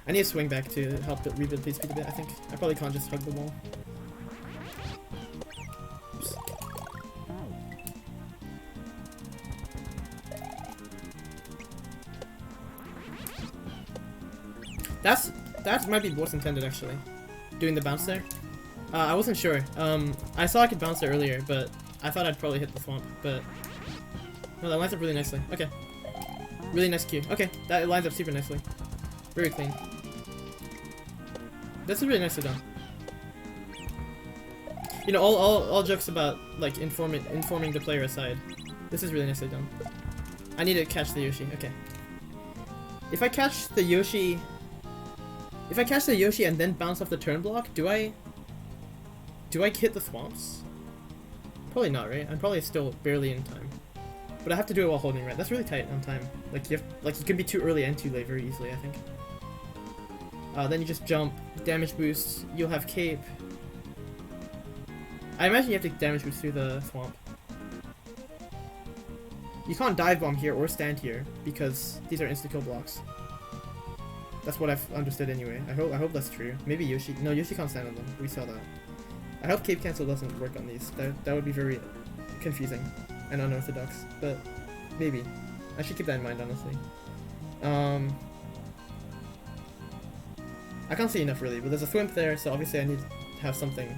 I need to swing back to help it rebuild speed a bit, I think. I probably can't just hug the wall. Oops. That might be what's intended, actually. Doing the bounce there. I wasn't sure. I saw I could bounce there earlier, but I thought I'd probably hit the swamp, but no, that lines up really nicely. Okay. Really nice cue. Okay, that lines up super nicely. Very clean. This is really nicely done. You know, all jokes about like informing the player aside, this is really nicely done. I need to catch the Yoshi. Okay. If I catch the Yoshi and then bounce off the turn block, do I hit the swamps? Probably not, right? I'm probably still barely in time. But I have to do it while holding right. That's really tight on time. Like you can be too early and too late very easily, I think. Then you just jump, damage boost, you'll have cape. I imagine you have to damage boost through the swamp. You can't dive bomb here or stand here because these are insta kill blocks. That's what I've understood anyway. I hope that's true. Maybe Yoshi. No, Yoshi can't stand on them. We saw that. I hope cape cancel doesn't work on these. That would be very confusing and unorthodox, but maybe. I should keep that in mind, honestly. I can't see enough really, but there's a thwimp there, so obviously I need to have something,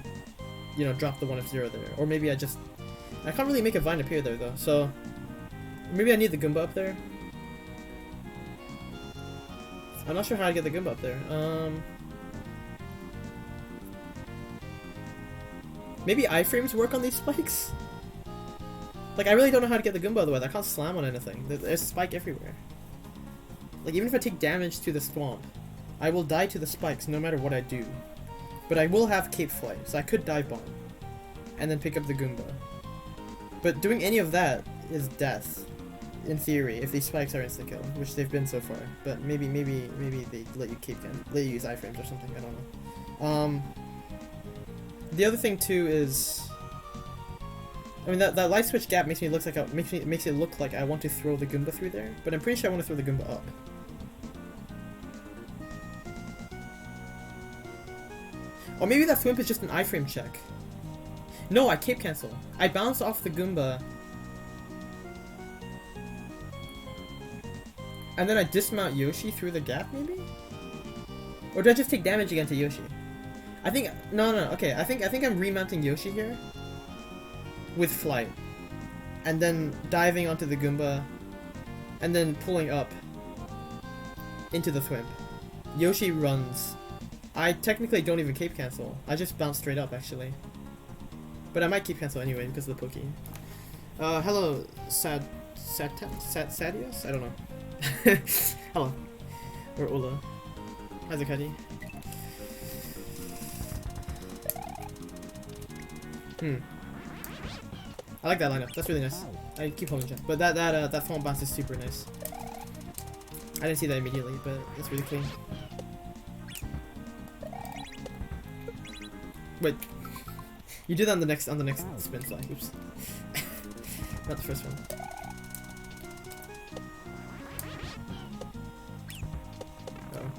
you know, drop the 1 of 0 there. Or maybe I can't really make a vine appear there though, so maybe I need the Goomba up there. I'm not sure how to get the Goomba up there. Maybe iframes work on these spikes? Like, I really don't know how to get the Goomba otherwise. I can't slam on anything. There's a spike everywhere. Like, even if I take damage to the swamp, I will die to the spikes no matter what I do. But I will have cape flight, so I could dive bomb. And then pick up the Goomba. But doing any of that is death. In theory, if these spikes are insta-kill, which they've been so far. But maybe they let you let you use iframes or something, I don't know. The other thing too is, I mean, that light switch gap makes it look like I want to throw the Goomba through there, but I'm pretty sure I want to throw the Goomba up. Or maybe that Thwimp is just an iframe check. No, I cape cancel. I bounce off the Goomba. And then I dismount Yoshi through the gap, maybe? Or do I just take damage again to Yoshi? I think... No, okay. I think I'm remounting Yoshi here. With flight. And then diving onto the Goomba. And then pulling up. Into the Thwimp. Yoshi runs. I technically don't even cape cancel. I just bounce straight up, actually. But I might cape cancel anyway because of the Pokey. Hello, Sadios? I don't know. Hello. Or Ola. How's it, Cuddy? I like that lineup. That's really nice. I keep holding jump. But that phone bounce is super nice. I didn't see that immediately, but it's really clean. Wait. You do that on the next spin fly. Oops. Not the first one. Oh.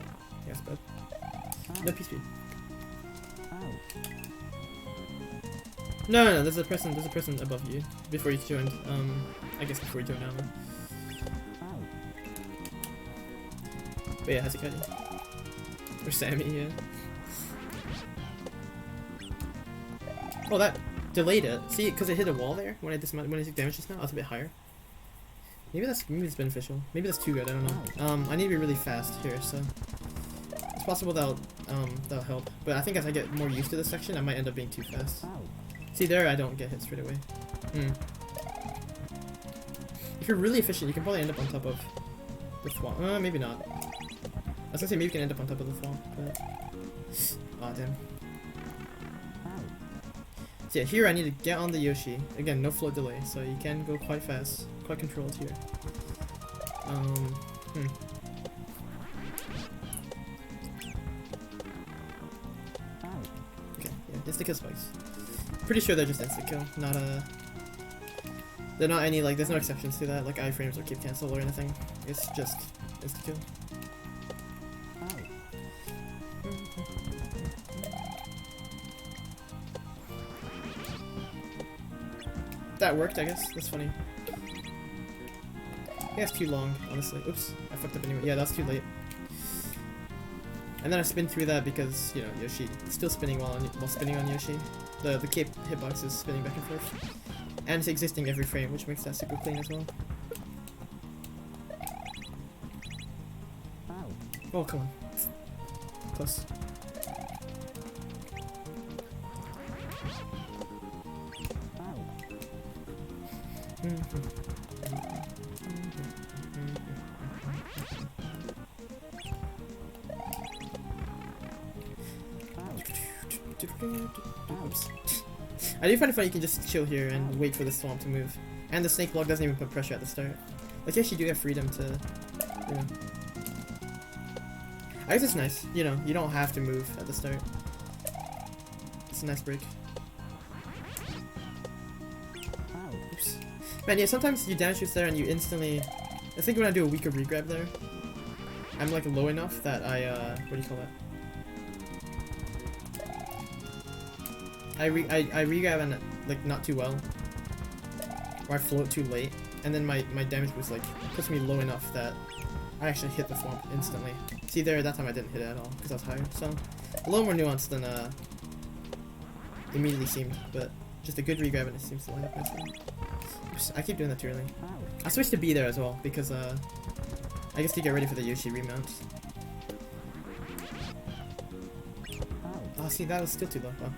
Yes, bud. No PSP. No, there's a person above you before you joined. I guess before you joined now. But yeah, Hazakadi. Or Sammy, yeah. Oh, that delayed it. See, because it hit a wall there when I took damage just now. I was a bit higher. Maybe it's beneficial. Maybe that's too good. I don't know. I need to be really fast here, so it's possible that'll help. But I think as I get more used to this section, I might end up being too fast. See there, I don't get hit straight away. If you're really efficient, you can probably end up on top of the swamp. Maybe not. I was gonna say maybe you can end up on top of the swamp, but aw, damn. So yeah, here I need to get on the Yoshi. Again, no float delay, so you can go quite fast, quite controlled here. Okay, yeah, insta-kill spikes. Pretty sure they're just insta-kill, not they're not any, like, there's no exceptions to that, like iframes or cape cancel or anything. It's just insta-kill. That worked, I guess. That's funny. I think that's too long, honestly. Oops, I fucked up anyway. Yeah, that's too late. And then I spin through that because, you know, Yoshi is still spinning while spinning on Yoshi. The cape hitbox is spinning back and forth. And it's existing every frame, which makes that super clean as well. Oh, come on. Close. Oops. I do find it funny you can just chill here and wait for the swamp to move. And the snake block doesn't even put pressure at the start. Like, you actually do have freedom to, you know. I guess it's nice, you know, you don't have to move at the start. It's a nice break. Oops. Man, yeah, sometimes you dash shoot there and you instantly... I think when I do a weaker regrab there, I'm like low enough that I, what do you call that? I regrab and like not too well, or I float too late, and then my damage was like puts me low enough that I actually hit the swamp instantly. See there, that time I didn't hit it at all because I was higher, so a little more nuanced than immediately seemed, but just a good regrab and it seems to line up nicely. Oops, I keep doing that too early. I switched to B there as well because I guess to get ready for the Yoshi remount. Oh, see, that was still too low. Oh.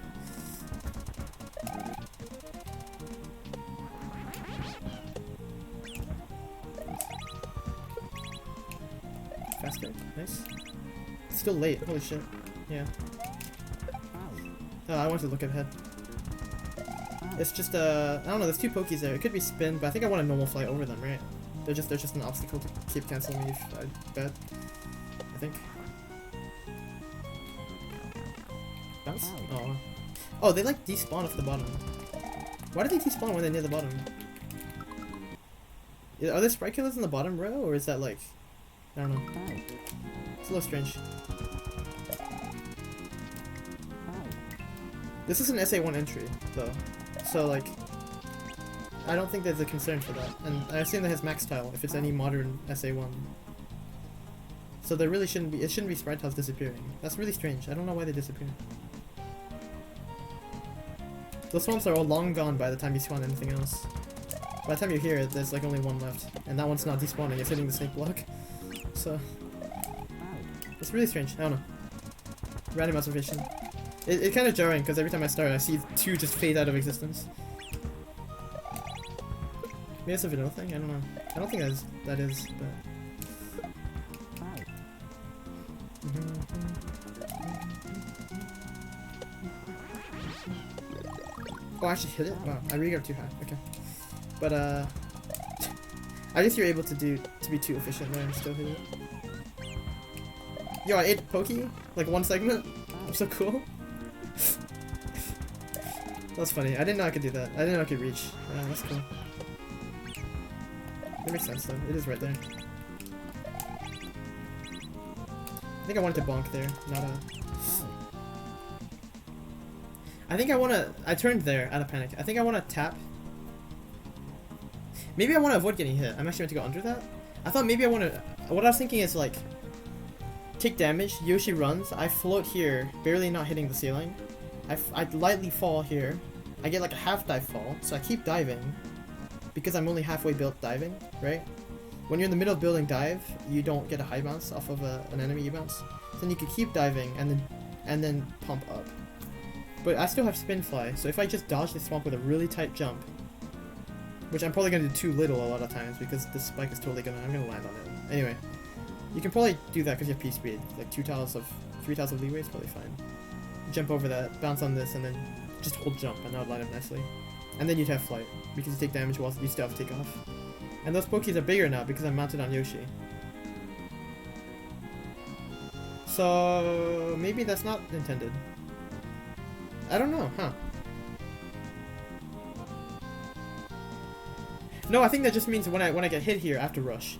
Faster, nice. It's still late, holy shit. Yeah. Oh, I want to look ahead. It's just I don't know, there's two Pokies there. It could be spin, but I think I want a normal flight over them, right? They're just an obstacle to keep canceling me, I bet. I think. Bounce? Oh. Oh, they like despawn off the bottom. Why do they despawn when they're near the bottom? Are there sprite killers in the bottom row, or is that like... I don't know. It's a little strange. This is an SA1 entry, though. So, like, I don't think there's a concern for that. And I assume that has max tile, if it's any modern SA1. So there really shouldn't be, it shouldn't be sprite tiles disappearing. That's really strange. I don't know why they disappear. Those swamps are all long gone by the time you spawn anything else. By the time you're here, there's like only one left. And that one's not despawning, it's hitting the snake block. So, it's really strange. I don't know. Random observation. It's kind of jarring because every time I start, I see 2 just fade out of existence. Maybe it's a vanilla thing? I don't know. I don't think that is, but... Oh, I actually hit it? Wow, I re-grabbed too high. Okay. But, I guess you're able to be too efficient there and still hit it. Yo, I ate Pokey? Like one segment? I'm so cool. That's funny. I didn't know I could do that. I didn't know I could reach. Yeah, that's cool. That makes sense though. It is right there. I think I wanted to bonk there, not a... I think I wanna... I turned there out of panic. I think I wanna tap. Maybe I wanna avoid getting hit. I'm actually meant to go under that. I thought maybe I wanna... What I was thinking is like... Take damage, Yoshi runs, I float here, barely not hitting the ceiling. I lightly fall here. I get like a half dive fall, so I keep diving. Because I'm only halfway built diving, right? When you're in the middle of building dive, you don't get a high bounce off of an enemy you bounce. Then you can keep diving and then pump up. But I still have spin fly, so if I just dodge the swamp with a really tight jump, which I'm probably gonna do too little a lot of times because this spike is totally I'm gonna land on it. Anyway, you can probably do that because you have P speed, like 3 tiles of leeway is probably fine. Jump over that, bounce on this, and then just hold jump, and that would line up nicely. And then you'd have flight because you take damage while you still have to take off. And those Pokies are bigger now because I'm mounted on Yoshi. So maybe that's not intended. I don't know, huh? No, I think that just means when I get hit here after rush,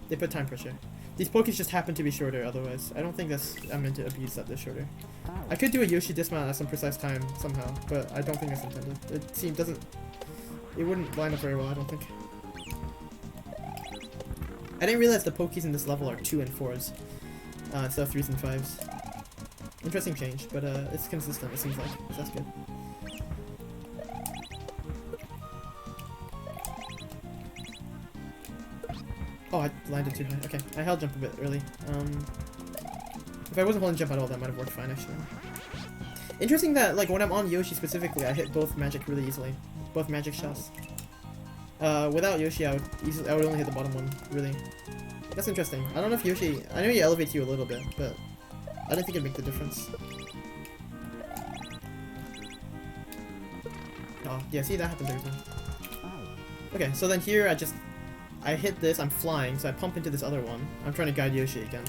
they put time pressure. These Pokies just happen to be shorter otherwise. I don't think I'm meant to abuse that they're shorter. I could do a Yoshi dismount at some precise time somehow, but I don't think that's intended. It wouldn't line up very well, I don't think. I didn't realize the Pokies in this level are 2 and 4s, instead of 3s and 5s. Interesting change, but it's consistent, it seems like, so that's good. Oh, I landed too high. Okay, I held jump a bit early. If I wasn't holding jump at all, that might have worked fine, actually. Interesting that, like, when I'm on Yoshi specifically, I hit both magic really easily. Both magic shots. Without Yoshi, I would only hit the bottom one, really. That's interesting. I don't know if Yoshi... I know he elevates you a little bit, but I don't think it'd make the difference. Oh, yeah, see, that happens every time. Okay, so then here, I hit this, I'm flying, so I pump into this other one. I'm trying to guide Yoshi again.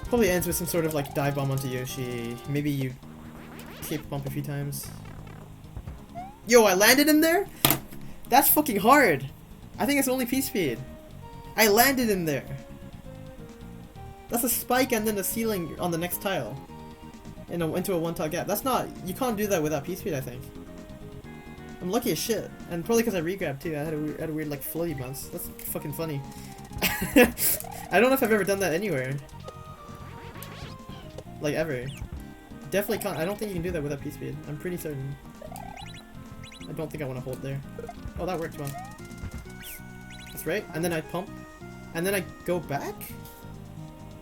Probably ends with some sort of like dive bomb onto Yoshi. Maybe you keep bump a few times. Yo, I landed in there? That's fucking hard. I think it's only P-speed. I landed in there. That's a spike and then a ceiling on the next tile. Into a 1-tile gap. That's not... You can't do that without P-speed, I think. I'm lucky as shit. And probably because I re-grabbed too. I had a weird like floaty bounce. That's fucking funny. I don't know if I've ever done that anywhere. Like ever. Definitely can't. I don't think you can do that without P-speed. I'm pretty certain. I don't think I want to hold there. Oh, that worked well. That's right. And then I pump. And then I go back?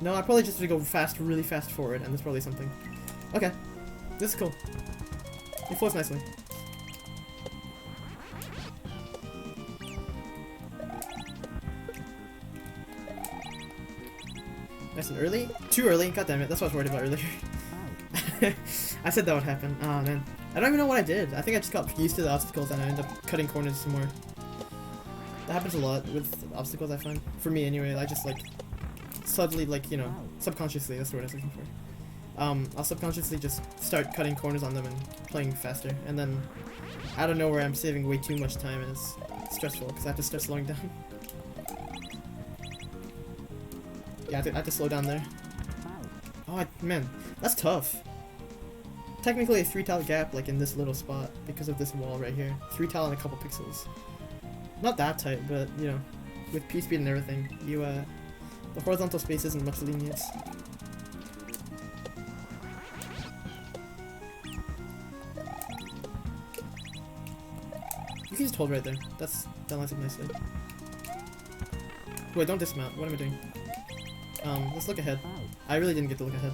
No, I probably just have to go fast, really fast forward, and that's probably something. Okay. This is cool. It flows nicely. Nice and early? Too early? God damn it, that's what I was worried about earlier. I said that would happen. Oh man. I don't even know what I did. I think I just got used to the obstacles and I ended up cutting corners some more. That happens a lot with obstacles, I find. For me anyway, I just like subtly, like, you know, subconsciously, that's the word I was looking for. I'll subconsciously just start cutting corners on them and playing faster. And then out of nowhere I'm saving way too much time and it's stressful because I have to start slowing down. Yeah, I have to slow down there. Oh, man, that's tough. technically a 3 tile gap like in this little spot because of this wall right here. 3 tile and a couple pixels. Not that tight, but you know, with P speed and everything, you the horizontal space isn't much lenience. You can just hold right there. That lines up nicely. Wait, don't dismount. What am I doing? Let's look ahead. I really didn't get to look ahead.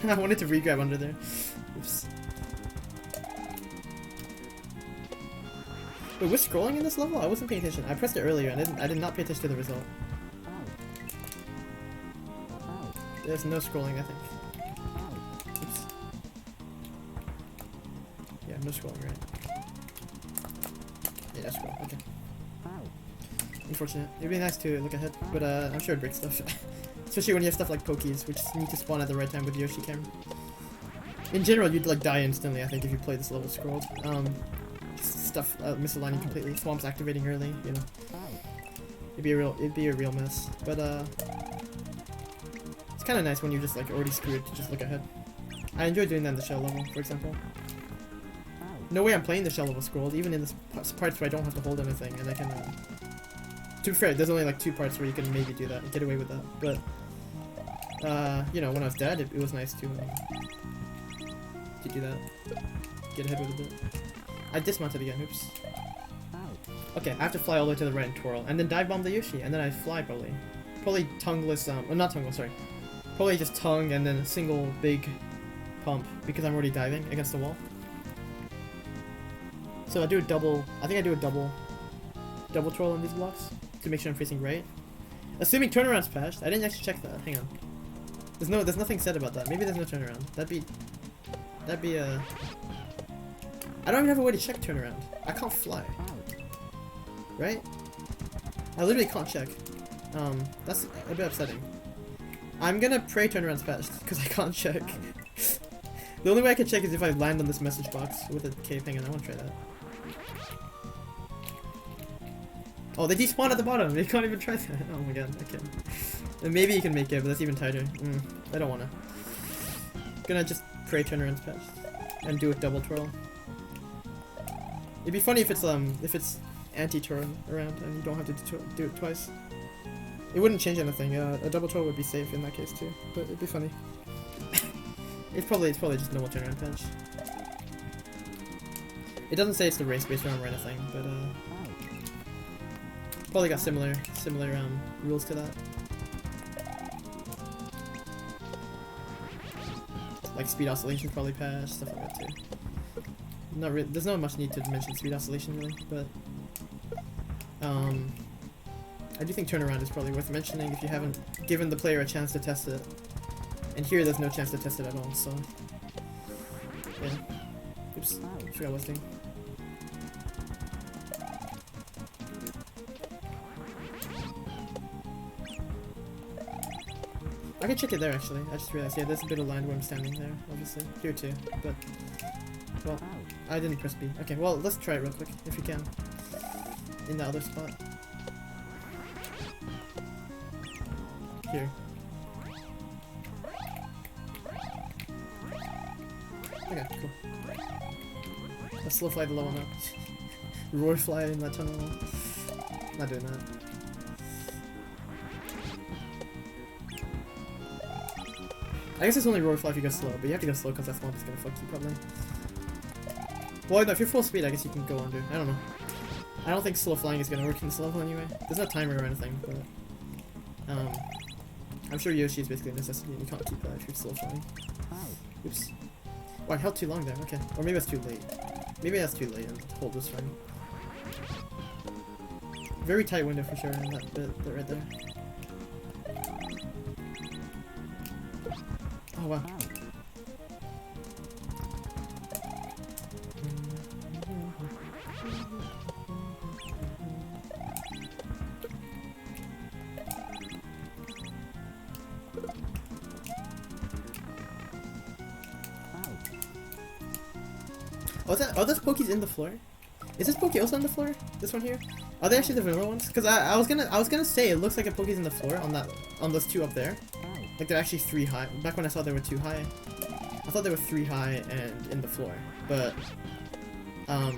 I wanted to re-grab under there. Oops. Wait, was scrolling in this level? I wasn't paying attention. I pressed it earlier and I did not pay attention to the result. There's no scrolling, I think. Oops. Yeah, no scrolling, right? Yeah, that's cool. Okay. Unfortunate. It'd be nice to look ahead, but I'm sure it breaks stuff. Especially when you have stuff like Pokies, which need to spawn at the right time with Yoshi camera. In general, you'd like die instantly, I think, if you play this level scrolled. Stuff misaligning completely. Swamps activating early, you know. It'd be a real mess. But it's kind of nice when you're just like already screwed to just look ahead. I enjoy doing that in the shell level, for example. No way I'm playing the shell level scrolled, even in the parts where I don't have to hold anything, and I can. To be fair, there's only like 2 parts where you can maybe do that and get away with that. But you know, when I was dead, it was nice to do that. Get ahead with a bit. I dismounted again. Oops. Okay, I have to fly all the way to the right and twirl, and then dive bomb the Yoshi, and then I fly probably. Probably tongueless. Not tongueless. Sorry. Probably just tongue and then a single big pump because I'm already diving against the wall. So I do a double. I think I do a double twirl on these blocks to make sure I'm facing right. Assuming turnaround's patched. I didn't actually check that. Hang on. There's nothing said about that. Maybe there's no turnaround. That'd be a. I don't even have a way to check turnaround. I can't fly. Right? I literally can't check. That's a bit upsetting. I'm gonna pray turnaround's patched because I can't check. The only way I can check is if I land on this message box with a cave. Hang on, I want to try that. Oh, they despawn at the bottom. They can't even try that. Oh my god, I can't. And maybe you can make it, but that's even tighter. I don't wanna. Gonna just pray turnaround's patched and do a double twirl. It'd be funny if it's anti-turn around and you don't have to do it twice. It wouldn't change anything. A double twirl would be safe in that case too, but it'd be funny. It's probably just normal turnaround patch. It doesn't say it's the race-based realm or anything, but probably got similar rules to that. Like speed oscillation probably patched, stuff like that too. Not really. There's not much need to mention speed oscillation really, but I do think turnaround is probably worth mentioning if you haven't given the player a chance to test it. And here there's no chance to test it at all, so yeah. Oops, I forgot what I was doing. I can check it there actually. I just realized, yeah, there's a bit of land where I'm standing there, obviously. Here too, but well, I didn't press B. Okay, well, let's try it real quick, if you can. In the other spot. Here. Okay, cool. Let's slow fly the low one up. Roar fly in that tunnel. Not doing that. I guess it's only roar fly if you go slow, but you have to go slow because that swamp is gonna fuck you probably. Well, no, if you're full speed, I guess you can go under. I don't know. I don't think slow flying is gonna work in this level anyway. There's no timer or anything, but I'm sure Yoshi is basically a necessity and you can't keep that if you're slow flying. Oops. Oh, I held too long there. Okay. Or maybe that's too late. Maybe that's too late and hold this fine. Very tight window for sure in that bit right there. Oh wow. Are those Pokies in the floor? Is this Poke also on the floor? This one here? Are they actually the vanilla ones? Because I was gonna say it looks like a Poke's in the floor on those two up there. Like they're actually 3 high. Back when I saw they were 2 high. I thought they were 3 high and in the floor, but oh,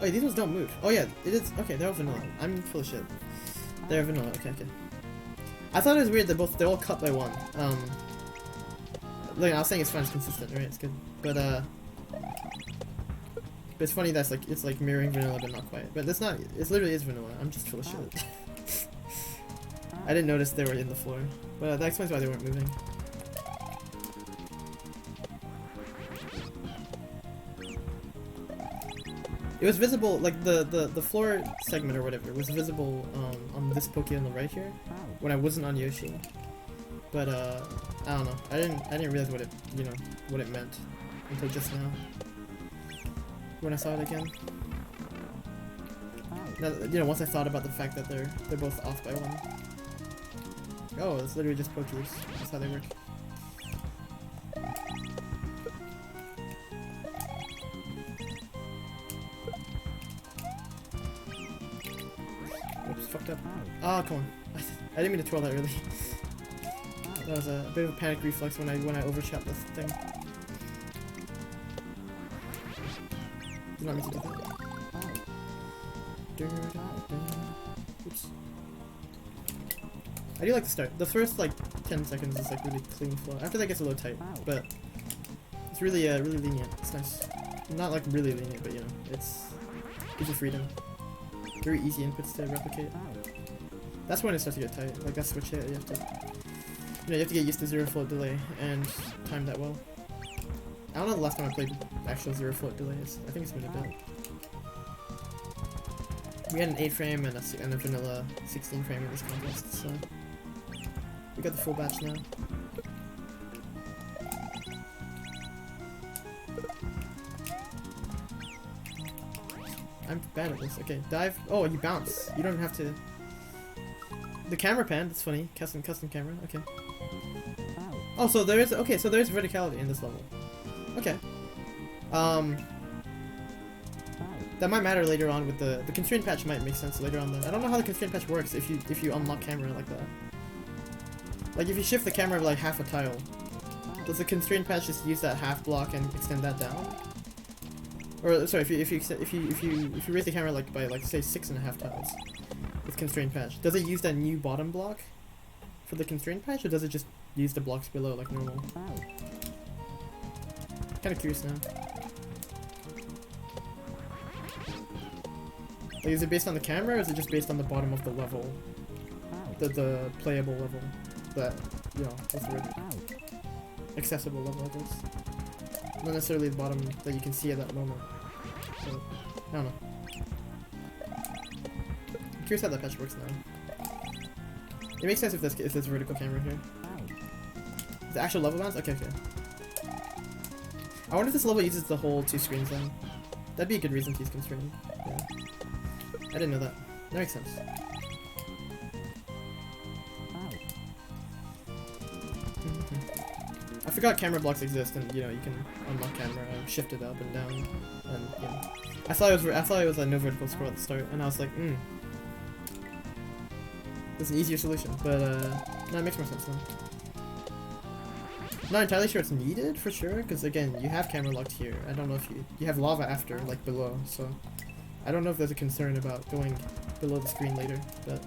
these ones don't move. Oh yeah, it is. Okay, they're all vanilla. I'm full of shit. They're vanilla. Okay, okay. I thought it was weird that they're all cut by 1. Like I was saying, it's fine, it's consistent, right? It's good, but it's funny that's like it's like mirroring vanilla, but not quite. But it's not. It literally is vanilla. I'm just full of shit. I didn't notice they were in the floor, but that explains why they weren't moving. It was visible, like the floor segment or whatever was visible on this Poke on the right here when I wasn't on Yoshi. But I don't know. I didn't realize what it what it meant until just now when I saw it again. Now, once I thought about the fact that they're both off by 1. Oh, it's literally just Pokés. That's how they work. Oops, fucked up. Oh, come on. I didn't mean to twirl that early. That was a bit of a panic reflex when I overshot this thing. Did not mean to do that. Oops. I do like the start. The first like 10 seconds is like really clean flow. After that gets a little tight, but it's really really lenient. It's nice. Not like really lenient, but it's gives you freedom. Very easy inputs to replicate. That's when it starts to get tight. Like that switch hit, you have to get used to 0 float delay and time that well. I don't know the last time I played actual 0 float delays. I think it's been a bit. We had an 8 frame and a vanilla 16 frame in this contest, so we got the full batch now. I'm bad at this. Okay, dive. Oh, you bounce. You don't have to. The camera pan. That's funny. Custom camera. Okay. Oh, so there is. Okay, so there is verticality in this level. Okay. That might matter later on with the constraint patch. Might make sense later on. Then I don't know how the constraint patch works if you unlock camera like that. Like if you shift the camera like half a tile, does the constraint patch just use that half block and extend that down? Or sorry, if you raise the camera like by like say 6.5 tiles with constraint patch, does it use that new bottom block for the constraint patch, or does it just use the blocks below like normal? Kind of curious now. Like, is it based on the camera, or is it just based on the bottom of the level, the playable level, that what's the word? Accessible level, I guess. Not necessarily the bottom that you can see at that moment. So, I don't know. I'm curious how that patch works now. It makes sense if there's vertical camera here. Is the actual level bounce? Okay, okay. I wonder if this level uses the whole 2 screens then. That'd be a good reason to use constraint. Yeah. I didn't know that. That makes sense. I forgot camera blocks exist, and you can unlock camera, shift it up and down, and I thought it was a no vertical scroll at the start, and I was like, there's an easier solution, but no, it makes more sense now. Not entirely sure it's needed for sure, because again, you have camera locked here. I don't know if you have lava after, like below, so I don't know if there's a concern about going below the screen later, but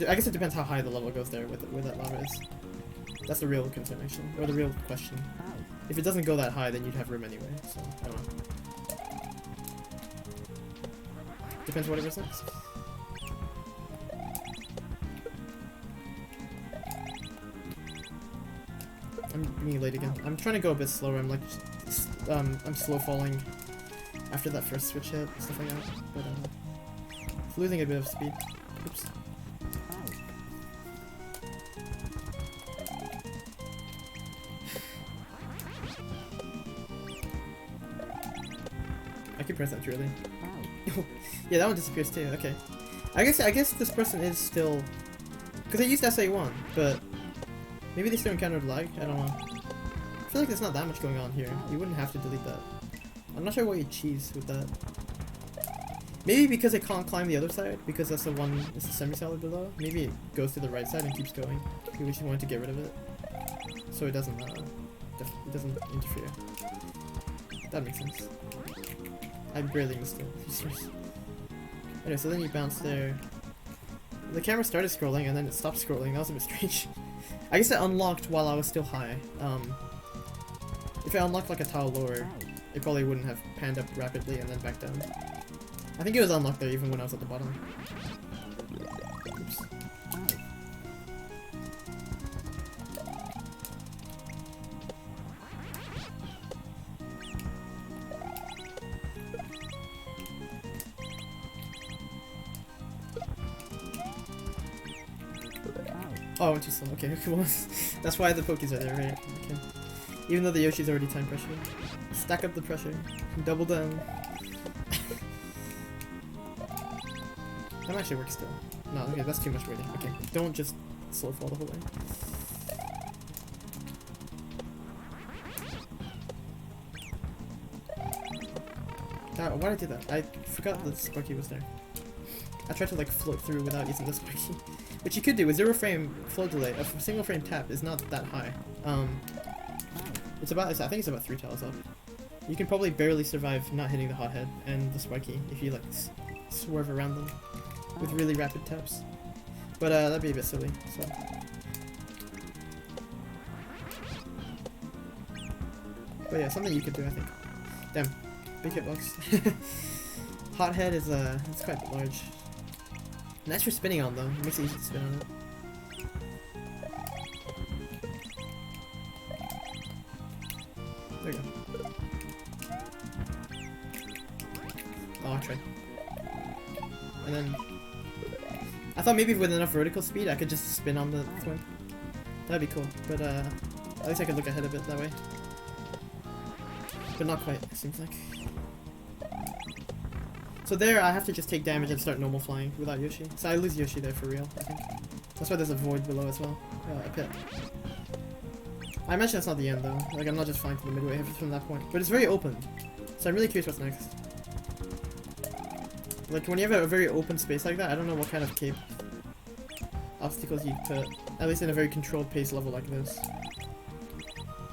I guess it depends how high the level goes there with where that lava is. That's the real concern actually, or the real question. If it doesn't go that high, then you'd have room anyway, so I don't know. Depends whatever's next. I'm being late again. I'm trying to go a bit slower. I'm like, I'm slow falling after that first switch hit, stuff like that. But losing a bit of speed. Oops. I can press that really. Yeah, that one disappears too. Okay. I guess this person is still, because they used SA1, but maybe they still encountered lag. I don't know. I feel like there's not that much going on here. You wouldn't have to delete that. I'm not sure what you cheese with that. Maybe because it can't climb the other side, because that's the one, it's a semi-solid below. Maybe it goes to the right side and keeps going. We just wanted to get rid of it, so it doesn't interfere. That makes sense. I barely missed it. Anyway, so then you bounce there. The camera started scrolling and then it stopped scrolling. That was a bit strange. I guess it unlocked while I was still high. If it unlocked like a tile lower, it probably wouldn't have panned up rapidly and then back down. I think it was unlocked there even when I was at the bottom. Oops. Oh, I went too slow. Okay, cool. That's why the Pokies are there, right? Okay. Even though the Yoshi's already time pressure. Stack up the pressure. Double down. That might actually work still. No, okay, that's too much waiting. Okay, don't just slow fall the whole way. Why did I do that? I forgot that Sparky was there. I tried to like float through without using the Sparky. Which you could do with 0 frame flow delay. A single frame tap is not that high. It's about, I think it's about 3 tiles up. You can probably barely survive not hitting the hothead and the Sparky if you like swerve around them with really rapid taps. But that'd be a bit silly, so. But yeah, something you could do, I think. Damn, big hitbox. Hothead is it's quite large. Nice for spinning on though, it makes it easy to spin on it. There we go. Oh, I'll try. And then I thought maybe with enough vertical speed I could just spin on the thwimp. That'd be cool, but at least I could look ahead a bit that way. But not quite, it seems like. So there, I have to just take damage and start normal flying without Yoshi. So I lose Yoshi there for real, I think. That's why there's a void below as well. A pit. I imagine that's not the end though. Like, I'm not just flying to the midway from that point. But it's very open. So I'm really curious what's next. Like, when you have a very open space like that, I don't know what kind of cape obstacles you put. At least in a very controlled pace level like this.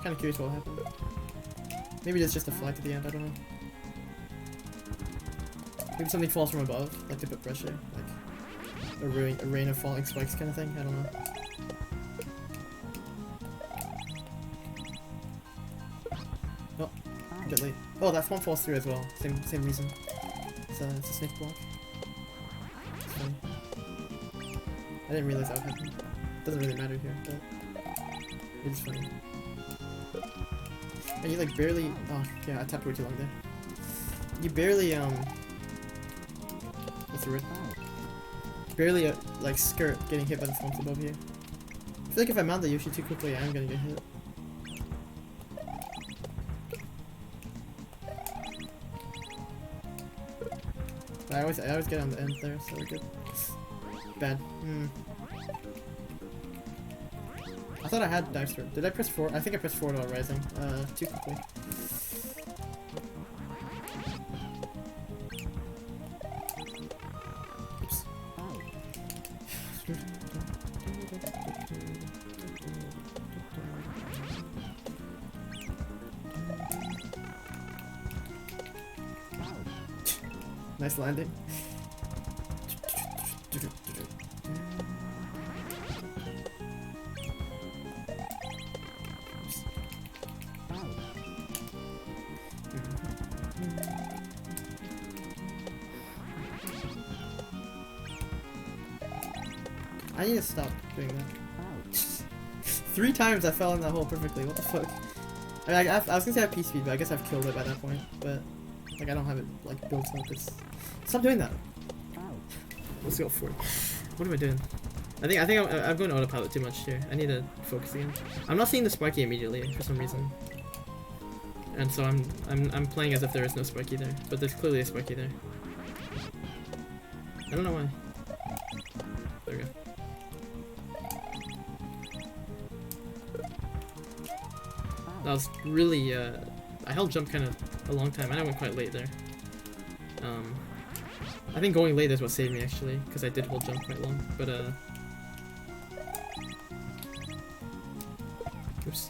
Kinda curious what will happen. Maybe it's just a fly to the end, I don't know. Maybe something falls from above, like to put pressure, like a rain of falling spikes kind of thing, I don't know. Oh, a bit late. Oh, that one falls through as well, same reason. It's a snake block. It's funny. I didn't realize that would happen. Doesn't really matter here, but it's funny. And you like barely, oh yeah, I tapped way too long there. You barely, what's the word? Barely, like, skirt getting hit by the swamps above you. I feel like if I mount the Yoshi too quickly, I am gonna get hit. I always get on the end there, so we're good. Bad. I thought I had dive throw. Did I press 4? I think I pressed 4 while rising. Too quickly. Oops. Nice landing. I need to stop doing that. 3 times I fell in that hole perfectly, what the fuck? I mean, I was gonna say I have P-speed, but I guess I've killed it by that point, but like I don't have it like built up. Stop doing that! Let's go for it. What am I doing? I think I'm going autopilot too much here. I need to focus again. I'm not seeing the Sparky immediately for some reason. And so I'm playing as if there is no Sparky there, but there's clearly a Sparky there. I don't know why. There we go. That was really, I held jump kind of a long time, and I went quite late there. I think going late is what saved me actually, because I did hold jump quite long. But oops.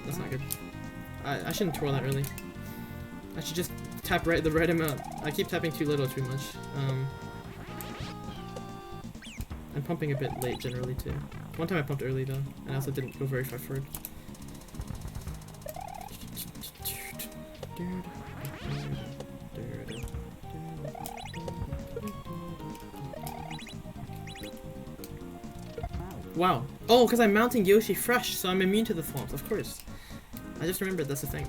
That's not good. I shouldn't twirl that early. I should just tap the right amount. I keep tapping too little too much. I'm pumping a bit late generally too. One time I pumped early though, and I also didn't go very far forward. Wow. Oh, because I'm mounting Yoshi fresh, so I'm immune to the thwomps, of course. I just remembered that's the thing.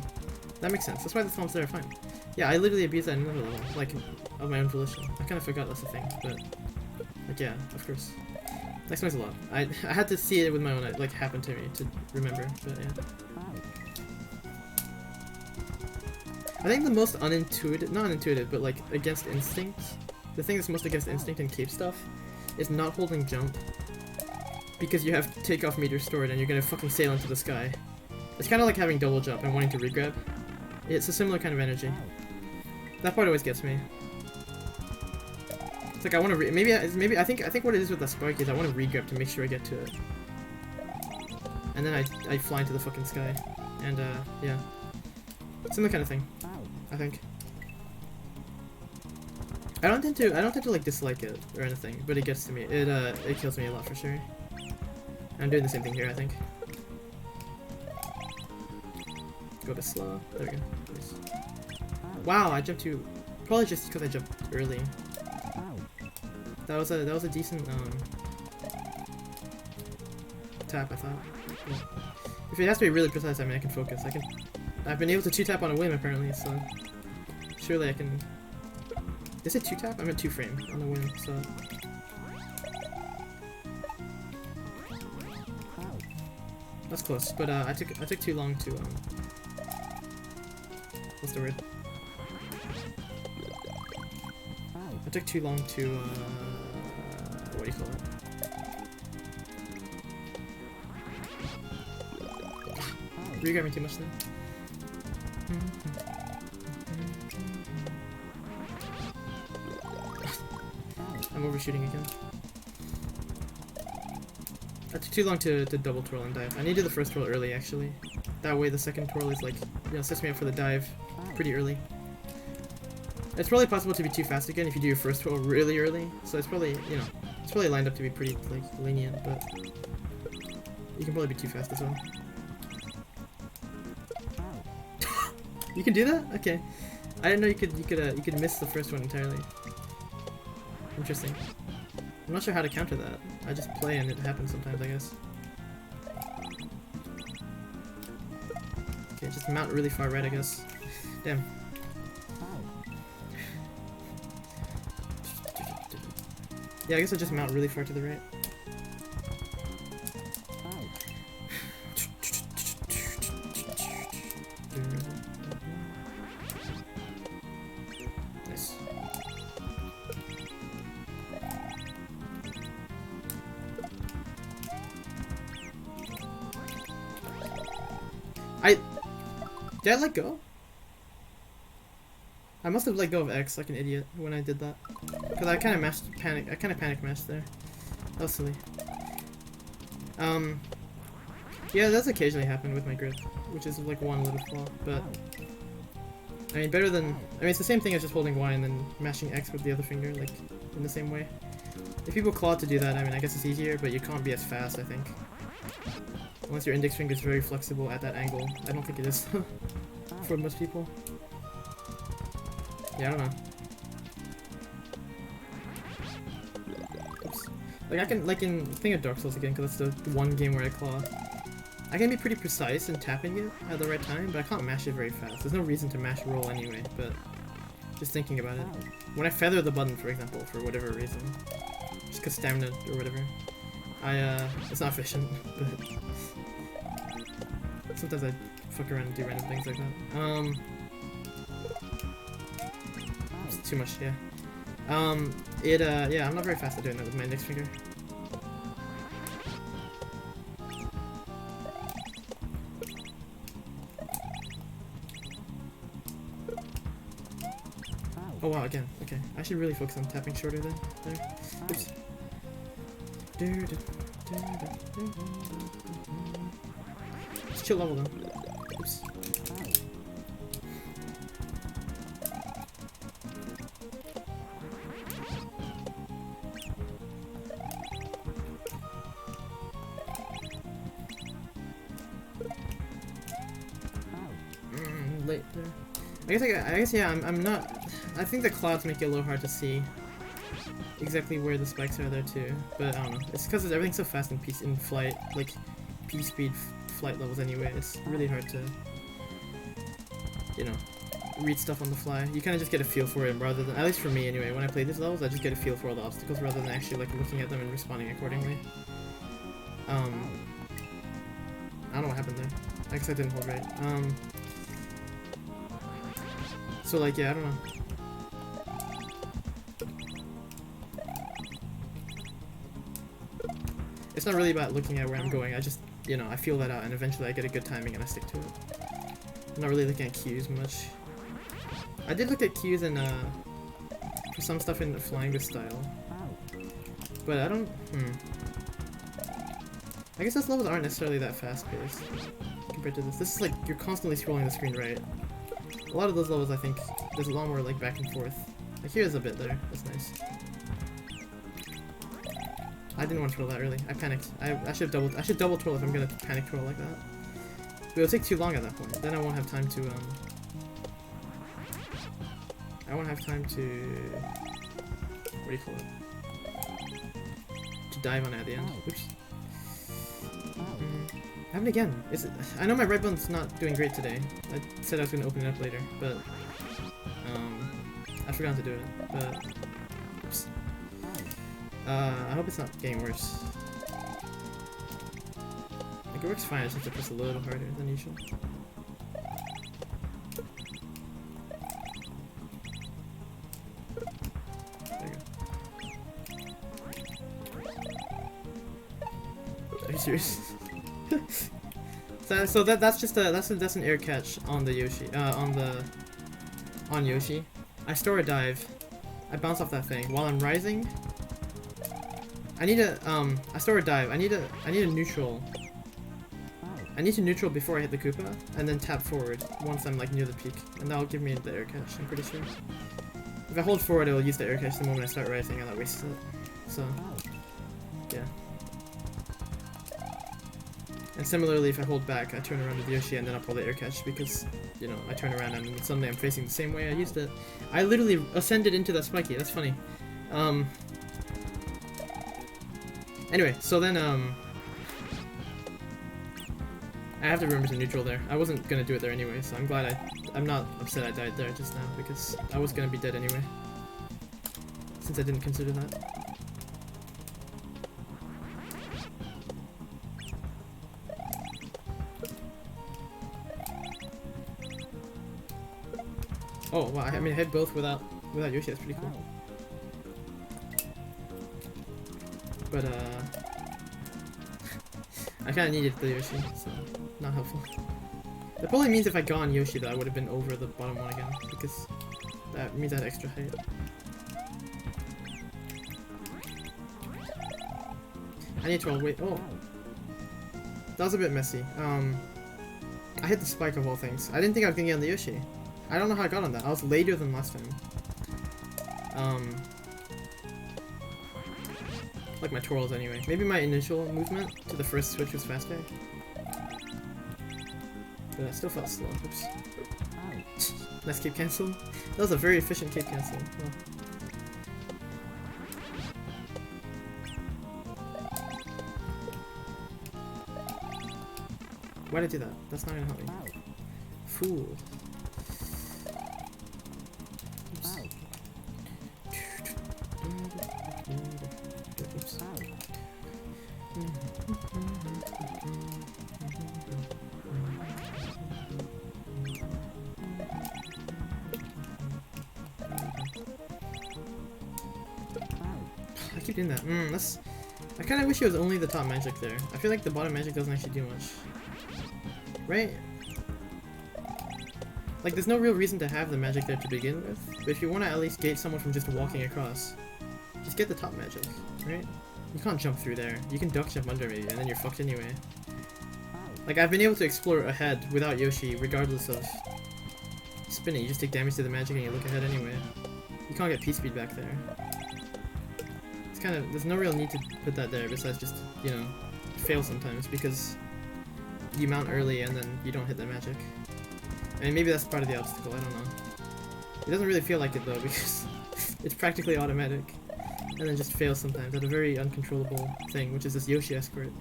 That makes sense. That's why the thwomps there are fine. Yeah, I literally abused that in another level, like, of my own volition. I kind of forgot that's the thing, but, like, yeah, of course. That explains a lot. I had to see it with my own, like, happen to me to remember, but yeah. I think the most unintuitive, not unintuitive, but like, against instinct, the thing that's most against instinct in cape stuff is not holding jump. Because you have takeoff meter stored and you're gonna fucking sail into the sky. It's kind of like having double jump and wanting to regrab. It's a similar kind of energy. That part always gets me. It's like I want to maybe I think what it is with the spike is I want to regrab to make sure I get to it. And then I fly into the fucking sky. And yeah. Similar kind of thing. I think. I don't tend to like dislike it or anything, but it gets to me. It kills me a lot for sure. I'm doing the same thing here, I think. Go a bit slow. There we go. Nice. Wow, I jumped too. Probably just because I jumped early. That was a decent tap, I thought. Yeah. If it has to be really precise, I mean I can focus. I've been able to 2-tap on a whim apparently, so surely I can. Is it 2-tap? I'm at 2 frame on the whim, so. That's close, but I took too long to what's the word? I took too long to what do you call it? Were you grabbing too much then? I'm overshooting again. I took too long to double twirl and dive. I need to do the first twirl early, actually. That way the second twirl is like, you know, sets me up for the dive pretty early. It's probably possible to be too fast again if you do your first twirl really early. So it's probably, you know, it's probably lined up to be pretty, like, lenient, but you can probably be too fast as well. You can do that? Okay. I didn't know you could miss the first one entirely. Interesting. I'm not sure how to counter that. I just play and it happens sometimes, I guess. Okay, just mount really far right, I guess. Damn. Yeah, I guess I just mount really far to the right. Nice. Did I let go? I must have let go of X like an idiot when I did that. Because I kind of panic mashed there. That was silly. Yeah, it does occasionally happen with my grip, which is like one little flaw, but I mean better than, I mean it's the same thing as just holding Y and then mashing X with the other finger, like in the same way. If people claw to do that, I mean I guess it's easier, but you can't be as fast, I think. Unless your index finger is very flexible at that angle. I don't think it is for most people. Yeah, I don't know. Oops. Like I can, like in, think of Dark Souls again, because that's the one game where I claw. I can be pretty precise in tapping it at the right time, but I can't mash it very fast. There's no reason to mash roll anyway, but just thinking about it. When I feather the button, for example, for whatever reason, just cause stamina or whatever, it's not efficient, but sometimes I fuck around and do random things like that. too much, yeah. Yeah, I'm not very fast at doing that with my index finger. Oh wow, again, okay. I should really focus on tapping shorter then. There. Oops. Just chill level though. Oops. Late there. I guess yeah, I'm not. I think the clouds make it a little hard to see exactly where the spikes are there too. But I don't know. It's because everything's so fast in flight, like P-speed flight levels anyway. It's really hard to, you know, read stuff on the fly. You kind of just get a feel for it rather than, at least for me anyway, when I play these levels, I just get a feel for all the obstacles rather than actually like looking at them and responding accordingly. I don't know what happened there. I guess I didn't hold right. So like, yeah, I don't know. It's not really about looking at where I'm going, I just, you know, I feel that out and eventually I get a good timing and I stick to it. I'm not really looking at cues much. I did look at cues in, for some stuff in the Flying This style. But I don't, I guess those levels aren't necessarily that fast paced compared to this. This is like, you're constantly scrolling the screen right. A lot of those levels, I think, there's a lot more like back and forth. Like here's a bit there, that's nice. I didn't want to twirl that early. I panicked. I should double twirl if I'm gonna panic twirl like that. But it'll take too long at that point. Then I won't have time to what do you call it? To dive on it at the end. Oops. Happened again. I know my right button's not doing great today. I said I was gonna open it up later, but I forgot to do it. But oops. I hope it's not getting worse. Like it works fine. I just have to press a little harder than usual. There you go. Are you serious? So that's just that's an air catch on the Yoshi on Yoshi. I store a dive. I bounce off that thing while I'm rising. I need a I store a dive. I need a neutral. I need to neutral before I hit the Koopa, and then tap forward once I'm like near the peak, and that'll give me the air catch. I'm pretty sure. If I hold forward, it'll use the air catch the moment I start rising, and that wastes it. So yeah. And similarly, if I hold back, I turn around with Yoshi and then I'll pull the air catch because, you know, I turn around and suddenly I'm facing the same way I used it. I literally ascended into that spiky. That's funny. Anyway, so then, I have to remember to neutral there. I wasn't gonna do it there anyway, so I'm glad I'm not upset I died there just now because I was gonna be dead anyway. Since I didn't consider that. Oh wow, I mean I hit both without Yoshi, that's pretty cool. But I kinda needed the Yoshi, so not helpful. That probably means if I got on Yoshi though I would have been over the bottom one again, because that means I had extra height. I need 12, wait, oh. That was a bit messy. I hit the spike of all things. I didn't think I was gonna get on the Yoshi. I don't know how I got on that. I was later than last time. Like my twirls anyway. Maybe my initial movement to the first switch was faster. But I still felt slow. Oops. Nice cape cancel. That was a very efficient cape cancel. Oh. Why'd I do that? That's not gonna help me. Fool. keep doing that? I kind of wish it was only the top magic there. I feel like the bottom magic doesn't actually do much. Right? Like, there's no real reason to have the magic there to begin with, but if you want to at least gate someone from just walking across, just get the top magic, right? You can't jump through there. You can duck jump under maybe, and then you're fucked anyway. Like, I've been able to explore ahead without Yoshi, regardless of spinning. You just take damage to the magic and you look ahead anyway. You can't get P-speed back there. It's kind of, there's no real need to put that there besides just, you know, fail sometimes because you mount early and then you don't hit that magic. I mean, maybe that's part of the obstacle, I don't know. It doesn't really feel like it though because it's practically automatic. And then just fails sometimes at a very uncontrollable thing, which is this Yoshi escort.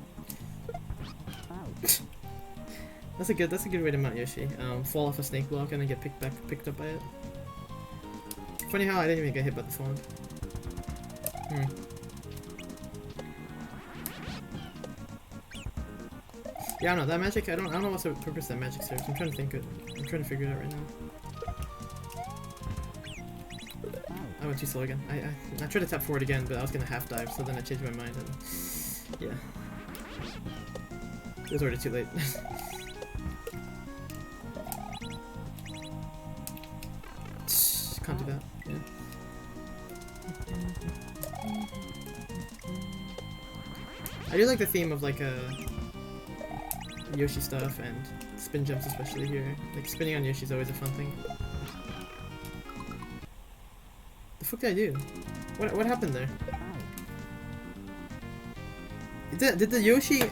That's a good way to mount Yoshi. Fall off a snake block and then get picked up by it. Funny how I didn't even get hit by the fog. Yeah, I don't know, that magic, I don't know what's the purpose that magic serves. I'm trying to think it. I'm trying to figure it out right now. I went too slow again. I tried to tap forward again, but I was gonna half dive, so then I changed my mind and yeah. It was already too late. Can't do that. Yeah. I do like the theme of like Yoshi stuff and spin jumps especially here. Like spinning on Yoshi is always a fun thing. The fuck did I do? What happened there? Did the Yoshi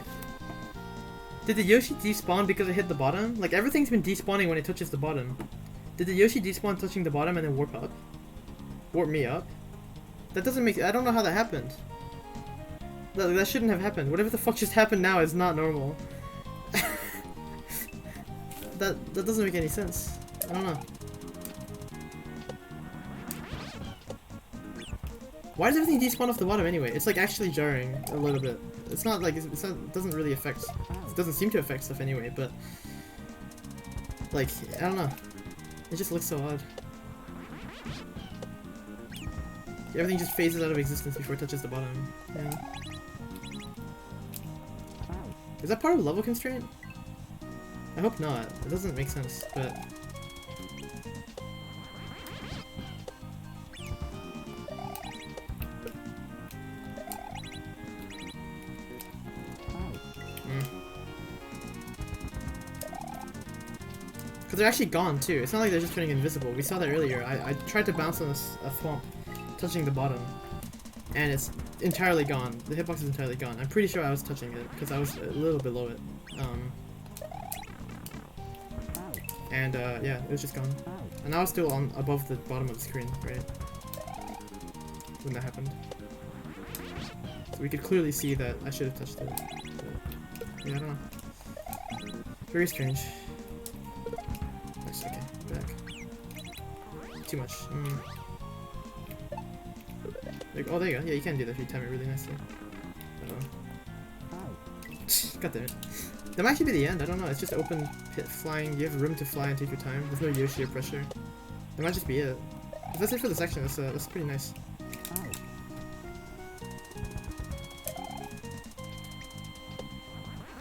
despawn because it hit the bottom? Like everything's been despawning when it touches the bottom. Did the Yoshi despawn touching the bottom and then warp up? Warp me up? That doesn't make... I don't know how that happened. That shouldn't have happened. Whatever the fuck just happened now is not normal. That doesn't make any sense. I don't know. Why does everything despawn off the bottom anyway? It's like actually jarring a little bit. It's not like... it doesn't really affect... It doesn't seem to affect stuff anyway, but... Like, I don't know. It just looks so odd. Everything just phases out of existence before it touches the bottom. Yeah. Is that part of level constraint? I hope not. It doesn't make sense, but... Because they're actually gone too. It's not like they're just turning invisible. We saw that earlier. I tried to bounce on a thwomp, touching the bottom, and it's entirely gone. The hitbox is entirely gone. I'm pretty sure I was touching it because I was a little below it. And yeah, it was just gone. And I was still on above the bottom of the screen, right? When that happened. So we could clearly see that I should have touched it. But, yeah, I don't know. Very strange. Nice, okay, back. Too much. Like, oh, there you go. Yeah, you can do that if you time it really nicely. God damn it. That might actually be the end. I don't know. It's just open pit flying. You have room to fly and take your time. There's no Yoshi or pressure. That might just be it. If that's it for the section. That's pretty nice.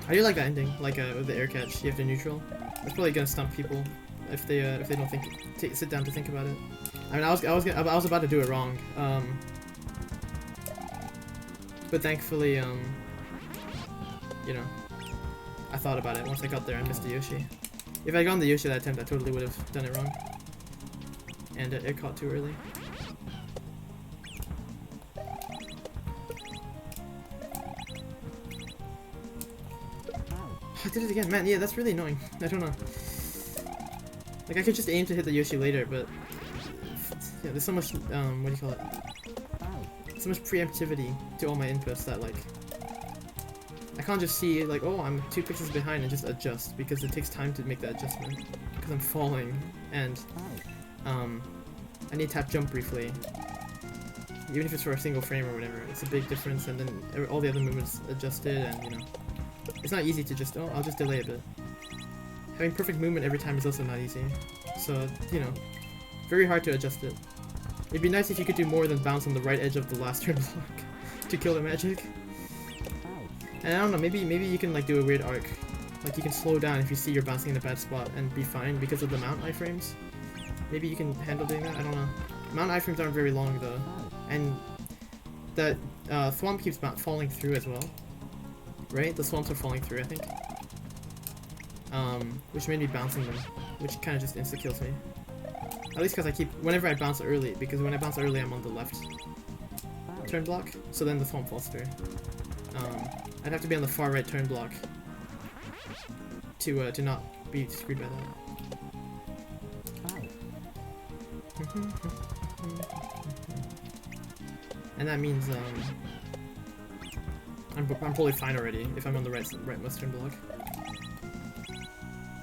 I do like that ending. Like with the air catch, you have to neutral. It's probably gonna stump people if they don't sit down to think about it. I mean, I was about to do it wrong. But thankfully, you know, I thought about it once I got there and missed the Yoshi. If I'd gone the Yoshi that attempt, I totally would have done it wrong. And it caught too early. I did it again, man. Yeah, that's really annoying. I don't know. Like, I could just aim to hit the Yoshi later, but yeah, there's so much, what do you call it? So much preemptivity to all my inputs that, like, I can't just see, like, oh, I'm 2 pixels behind and just adjust, because it takes time to make that adjustment. Because I'm falling, and, I need to tap jump briefly. Even if it's for a single frame or whatever, it's a big difference, and then all the other movements adjusted, and, you know. It's not easy to just, oh, I'll just delay a bit. Having perfect movement every time is also not easy. So, you know, very hard to adjust it. It'd be nice if you could do more than bounce on the right edge of the last turn block. to kill the magic. And I don't know, maybe you can like do a weird arc. Like you can slow down if you see you're bouncing in a bad spot and be fine because of the mount iframes. Maybe you can handle doing that, I don't know. Mount iframes aren't very long though. And the swamp keeps falling through as well. Right? The swamps are falling through, I think. Which made me bouncing them, which kind of just insta-kills me. At least because I keep, whenever I bounce early, because when I bounce early I'm on the left turn block, so then the swamp falls through. I'd have to be on the far right turn block to not be screwed by that. And that means I'm probably fine already if I'm on the rightmost turn block.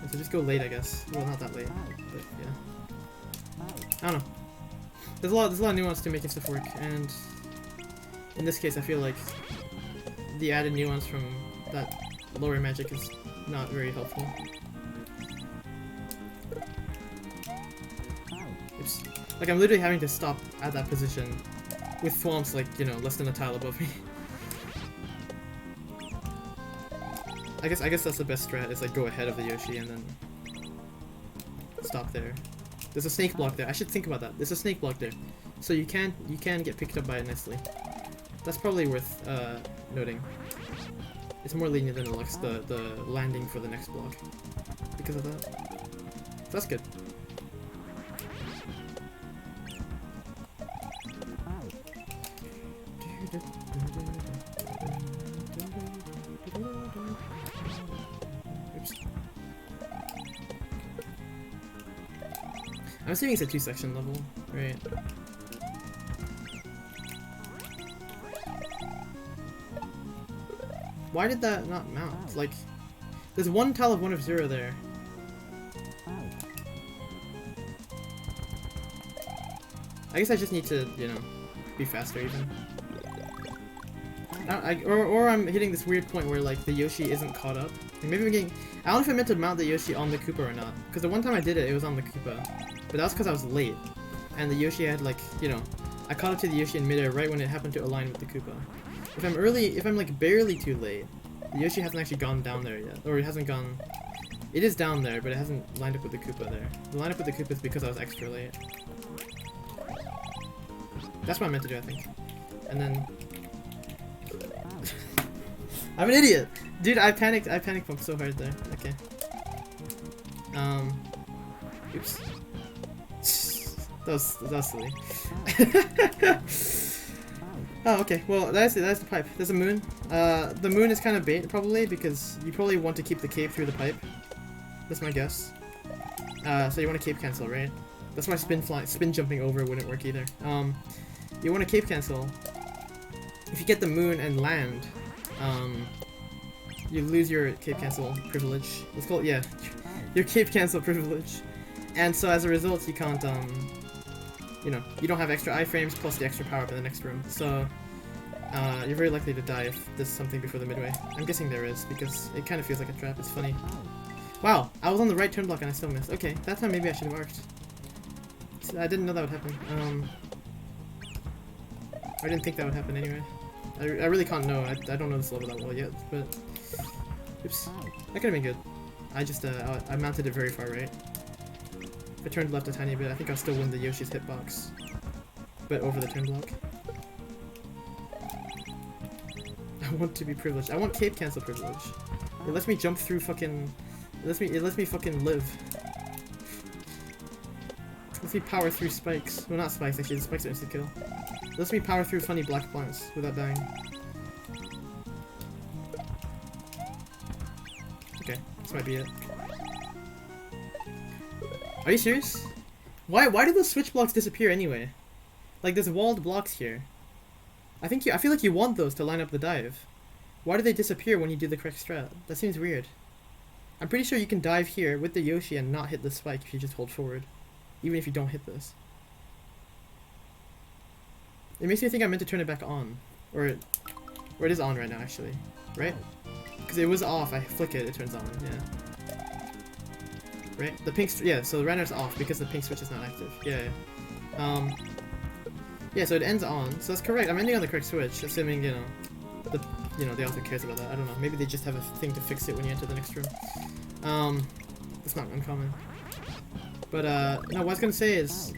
And so just go late, I guess. Well, not that late, but yeah. I don't know. There's a lot of nuance to making stuff work, and in this case, I feel like the added nuance from that lower magic is not very helpful. Oops. Like, I'm literally having to stop at that position with swamps, like, you know, less than a tile above me. I guess that's the best strat, is like go ahead of the Yoshi and then stop there. There's a snake block there. I should think about that. There's a snake block there. So you can get picked up by it nicely. That's probably worth noting. It's more lenient than the landing for the next block because of that. So that's good. Oops. I'm assuming it's a 2-section level, right? Why did that not mount? Like, there's one tile of 1 of 0 there. I guess I just need to, you know, be faster even. Or I'm hitting this weird point where like the Yoshi isn't caught up. Like, maybe we're getting. I don't know if I meant to mount the Yoshi on the Koopa or not. Because the one time I did it, it was on the Koopa, but that was because I was late, and the Yoshi had like, you know, I caught up to the Yoshi in midair right when it happened to align with the Koopa. If I'm early, if I'm like barely too late, the Yoshi hasn't actually gone down there yet, or it hasn't gone. It is down there, but it hasn't lined up with the Koopa there. The line up with the Koopa is because I was extra late. That's what I meant to do, I think. And then I'm an idiot! Dude, I panicked bumped so hard there. Okay. Oops. that was silly. Oh, okay. Well, that's the pipe. There's a moon. The moon is kind of bait, probably, because you probably want to keep the cape through the pipe. That's my guess. So you want to cape cancel, right? That's why spin jumping over wouldn't work either. You want to cape cancel. If you get the moon and land, you lose your cape cancel privilege. Let's call it, yeah, your cape cancel privilege. And so as a result, you can't, you know, you don't have extra iframes plus the extra power up in the next room. So you're very likely to die if there's something before the midway. I'm guessing there is, because it kind of feels like a trap. It's funny. Wow, I was on the right turn block and I still missed. Okay, that time maybe I should have arced. I didn't know that would happen. I didn't think that would happen anyway. I really can't know. I don't know this level that well yet, but oops, that could have been good. I just I mounted it very far right. If I turned left a tiny bit, I think I'll still win the Yoshi's hitbox, but over the turn block. I want to be privileged. I want cape cancel privilege. It lets me jump through fucking. It lets me fucking live. It lets me power through spikes. Well, not spikes actually. The spikes are instant kill. It lets me power through funny black plants without dying. Okay, this might be it. Are you serious? Why do those switch blocks disappear anyway? Like, there's walled blocks here. I feel like you want those to line up the dive. Why do they disappear when you do the correct strat? That seems weird. I'm pretty sure you can dive here with the Yoshi and not hit the spike if you just hold forward. Even if you don't hit this. It makes me think I meant to turn it back on. Or it is on right now, actually. Right? Because it was off, I flick it, it turns on, yeah. Right? The pink, yeah, so the runner's off because the pink switch is not active. Yeah, yeah. Yeah, so it ends on. So that's correct. I'm ending on the correct switch, assuming, you know, the author cares about that. I don't know. Maybe they just have a thing to fix it when you enter the next room. That's not uncommon. But, no, what I was gonna say is,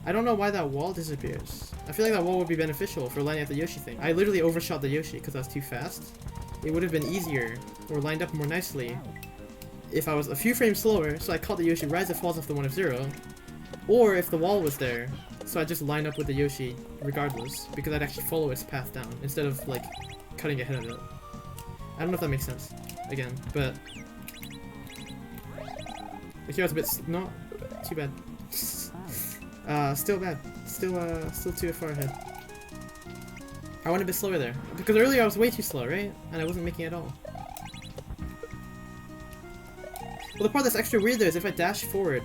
I don't know why that wall disappears. I feel like that wall would be beneficial for lining up the Yoshi thing. I literally overshot the Yoshi because I was too fast. It would have been easier, or lined up more nicely, if I was a few frames slower, so I caught the Yoshi right as it falls off the 1 of 0. Or if the wall was there, so I just line up with the Yoshi regardless, because I'd actually follow its path down, instead of, like, cutting ahead of it. I don't know if that makes sense, again, but... The hero's a bit... not too bad. Still bad. Still too far ahead. I went a bit slower there. Because earlier I was way too slow, right? And I wasn't making it at all. Well, the part that's extra weird there is if I dash forward,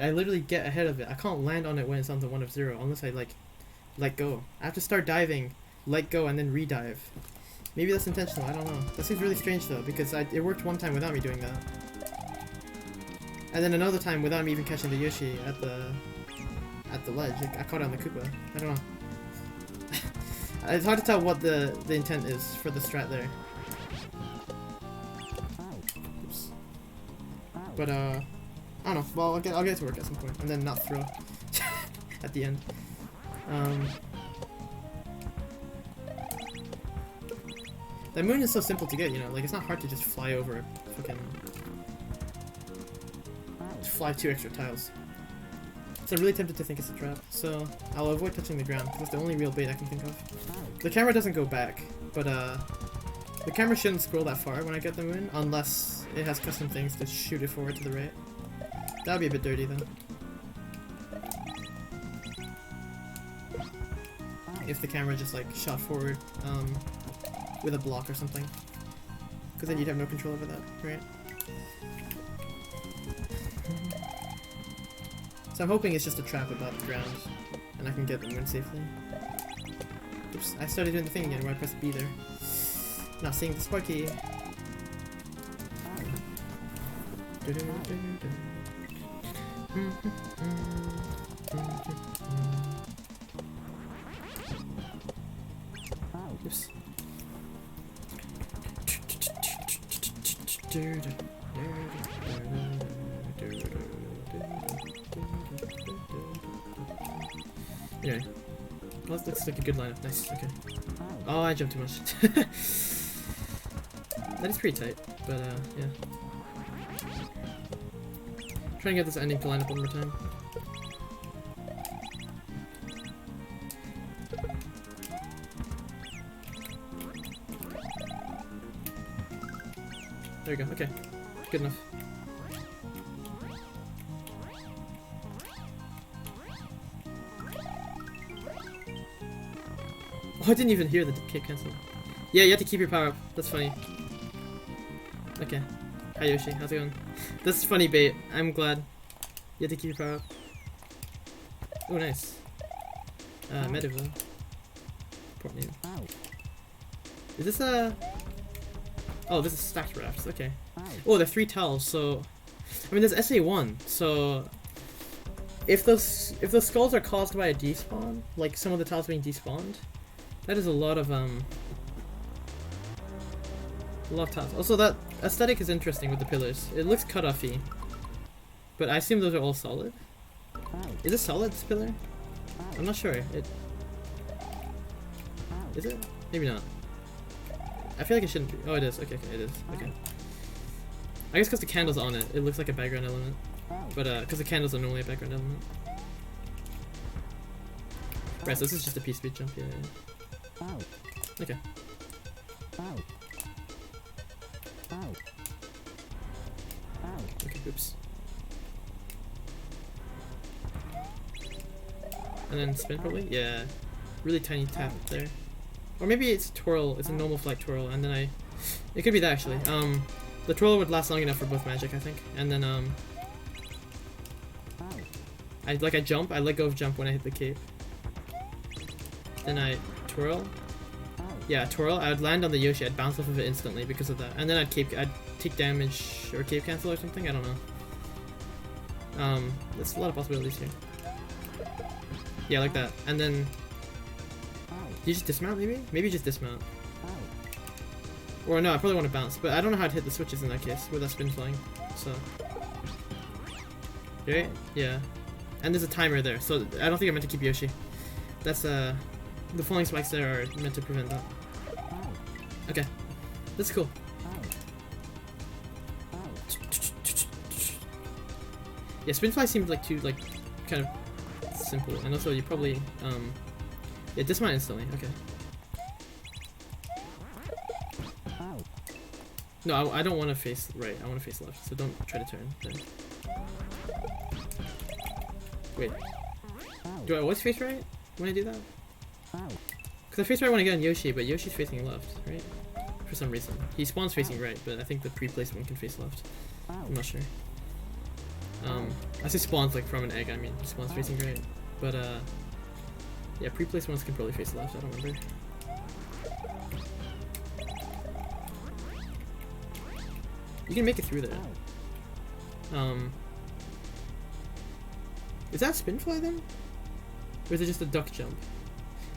I literally get ahead of it. I can't land on it when it's on the 1 of 0, unless I, like, let go. I have to start diving, let go, and then re-dive. Maybe that's intentional, I don't know. That seems really strange though, because it worked one time without me doing that. And then another time without me even catching the Yoshi at the ledge. I caught it on the Koopa. I don't know. It's hard to tell what the intent is for the strat there. Oops. But I don't know. Well, I'll get it to work at some point, and then not throw at the end. That moon is so simple to get, you know. Like, it's not hard to just fly over fucking. Fly 2 extra tiles. So I'm really tempted to think it's a trap, so I'll avoid touching the ground, because that's the only real bait I can think of. The camera doesn't go back, but the camera shouldn't scroll that far when I get the moon, unless it has custom things to shoot it forward to the right. That would be a bit dirty though. If the camera just like shot forward with a block or something. Because then you'd have no control over that, right? So I'm hoping it's just a trap about the ground, and I can get the moon safely. Oops, I started doing the thing again where I pressed B there. Not seeing the Sparky. Oops. Anyway, well, that looks like a good lineup. Nice, okay. Oh, I jumped too much. That is pretty tight, but yeah. Trying to get this ending to line up one more time. There we go, okay. Good enough. Oh, I didn't even hear the cape cancel. Yeah, you have to keep your power up. That's funny. Okay. Hi Yoshi, how's it going? That's funny bait. I'm glad. You have to keep your power up. Oh, nice. Medieval. Port name. Is this a... Oh, this is stacked rafts. Okay. Oh, they're 3 tiles, so... I mean, there's SA1, so... If those skulls are caused by a despawn, like some of the tiles being despawned, that is a lot of tiles. Also, that aesthetic is interesting with the pillars. It looks cut-offy, but I assume those are all solid. Is it solid, this pillar? I'm not sure. Is it? Maybe not. I feel like it shouldn't be. Oh, it is. Okay, okay, it is. Okay. I guess because the candle's on it, it looks like a background element. But because the candles are normally a background element. Right, so this is just a P-speed jump. Yeah. Okay. Okay, oops. And then spin probably? Yeah. Really tiny tap there. Or maybe it's twirl, it's a normal flight twirl, and then it could be that actually. The twirl would last long enough for both magic, I think. And then I jump, I let go of jump when I hit the cape. Then I twirl. Yeah, twirl. I would land on the Yoshi. I'd bounce off of it instantly because of that. And then I'd take damage or cape cancel or something. I don't know. There's a lot of possibilities here. Yeah, like that. And then you just dismount maybe? Maybe just dismount. Or no, I probably want to bounce, but I don't know how to hit the switches in that case with that spin flying. So. Right? Yeah. And there's a timer there, so I don't think I'm meant to keep Yoshi. That's the falling spikes there are meant to prevent that. Okay. That's cool. Yeah, spin fly seems like too kind of simple, and also you probably yeah, dismount instantly. Okay. No, I don't want to face right. I want to face left. So don't try to turn. Then. Wait. Do I always face right when I do that? Because I face right when I get on Yoshi, but Yoshi's facing left, right? For some reason. He spawns facing right, but I think the pre-placed one can face left. I'm not sure. I say spawns like from an egg, I mean he spawns facing right. But yeah, pre-placed ones can probably face left, I don't remember. You can make it through there. Is that a spin fly then? Or is it just a duck jump?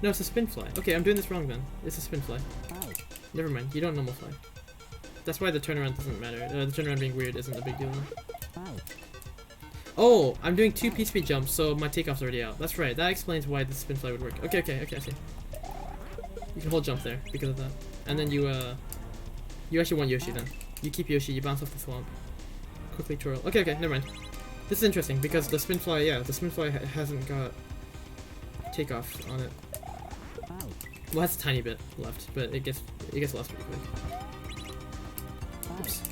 No, it's a spin fly. Okay, I'm doing this wrong then. It's a spin fly. Never mind, you don't normal fly. That's why the turnaround doesn't matter. The turnaround being weird isn't a big deal then. Oh, I'm doing 2 P-speed jumps, so my takeoff's already out. That's right, that explains why the spin fly would work. Okay, I see. You can hold jump there because of that. And then you actually want Yoshi then. You keep Yoshi, you bounce off the swamp. Quickly twirl. Okay, never mind. This is interesting because the spin fly, yeah, the spin fly hasn't got takeoff on it. Well, that's a tiny bit left, but it gets lost pretty quick. Oops.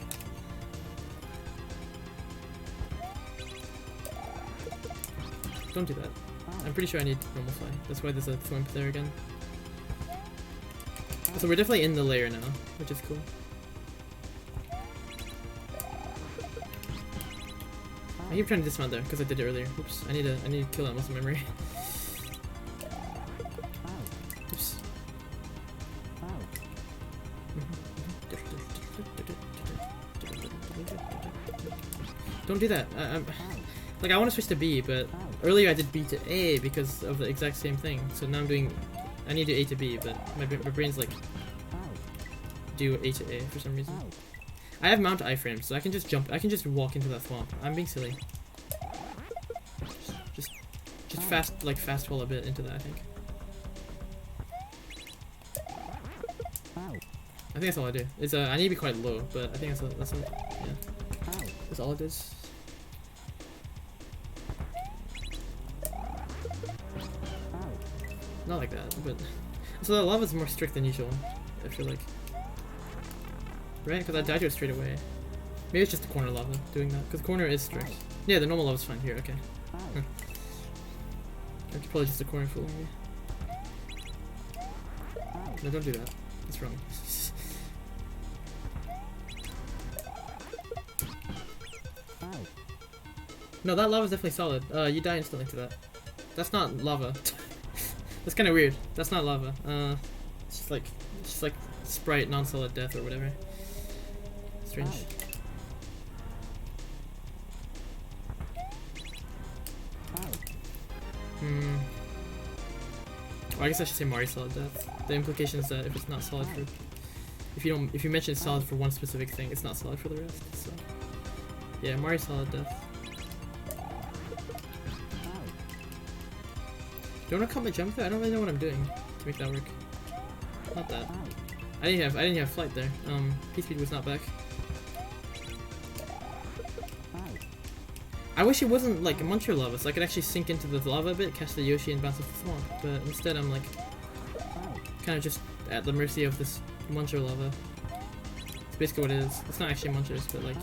Don't do that. I'm pretty sure I need normal fly. That's why there's a thwimp there again. So we're definitely in the layer now, which is cool. I keep trying to dismount there because I did it earlier. Oops, I need to kill that muscle memory. Oops. Don't do that. Like I want to switch to B, but earlier I did B to A because of the exact same thing. So now I need to do A to B, but my brain's like do A to A for some reason. I have mount iframes, so I can just jump. I can just walk into that swamp. I'm being silly. Just fast fall a bit into that. I think. I think that's all I do. It's I need to be quite low, but I think that's all. Yeah. That's all it is. Not like that, but so the lava's more strict than usual. I feel like. Right? Because I died to it straight away. Maybe it's just the corner lava doing that. Because the corner is strict. Yeah, the normal lava's fine here. Okay. Huh. It's probably just a corner fooling me. No, don't do that. That's wrong. No, that lava's definitely solid. You die instantly to that. That's not lava. That's kind of weird. That's not lava. It's just like sprite non-solid death or whatever. Strange. Well, I guess I should say Mari solid death. The implication is that if it's not solid for, if you mention it's solid for one specific thing, it's not solid for the rest. So yeah, Mari solid death. Do you want to cut my jump there? I don't really know what I'm doing to make that work. Not that. I didn't have flight there. P-speed was not back. I wish it wasn't like Muncher lava, so I could actually sink into the lava a bit, catch the Yoshi, and bounce off the swamp. But instead, I'm like kind of just at the mercy of this Muncher lava. It's basically what it is. It's not actually Munchers, but like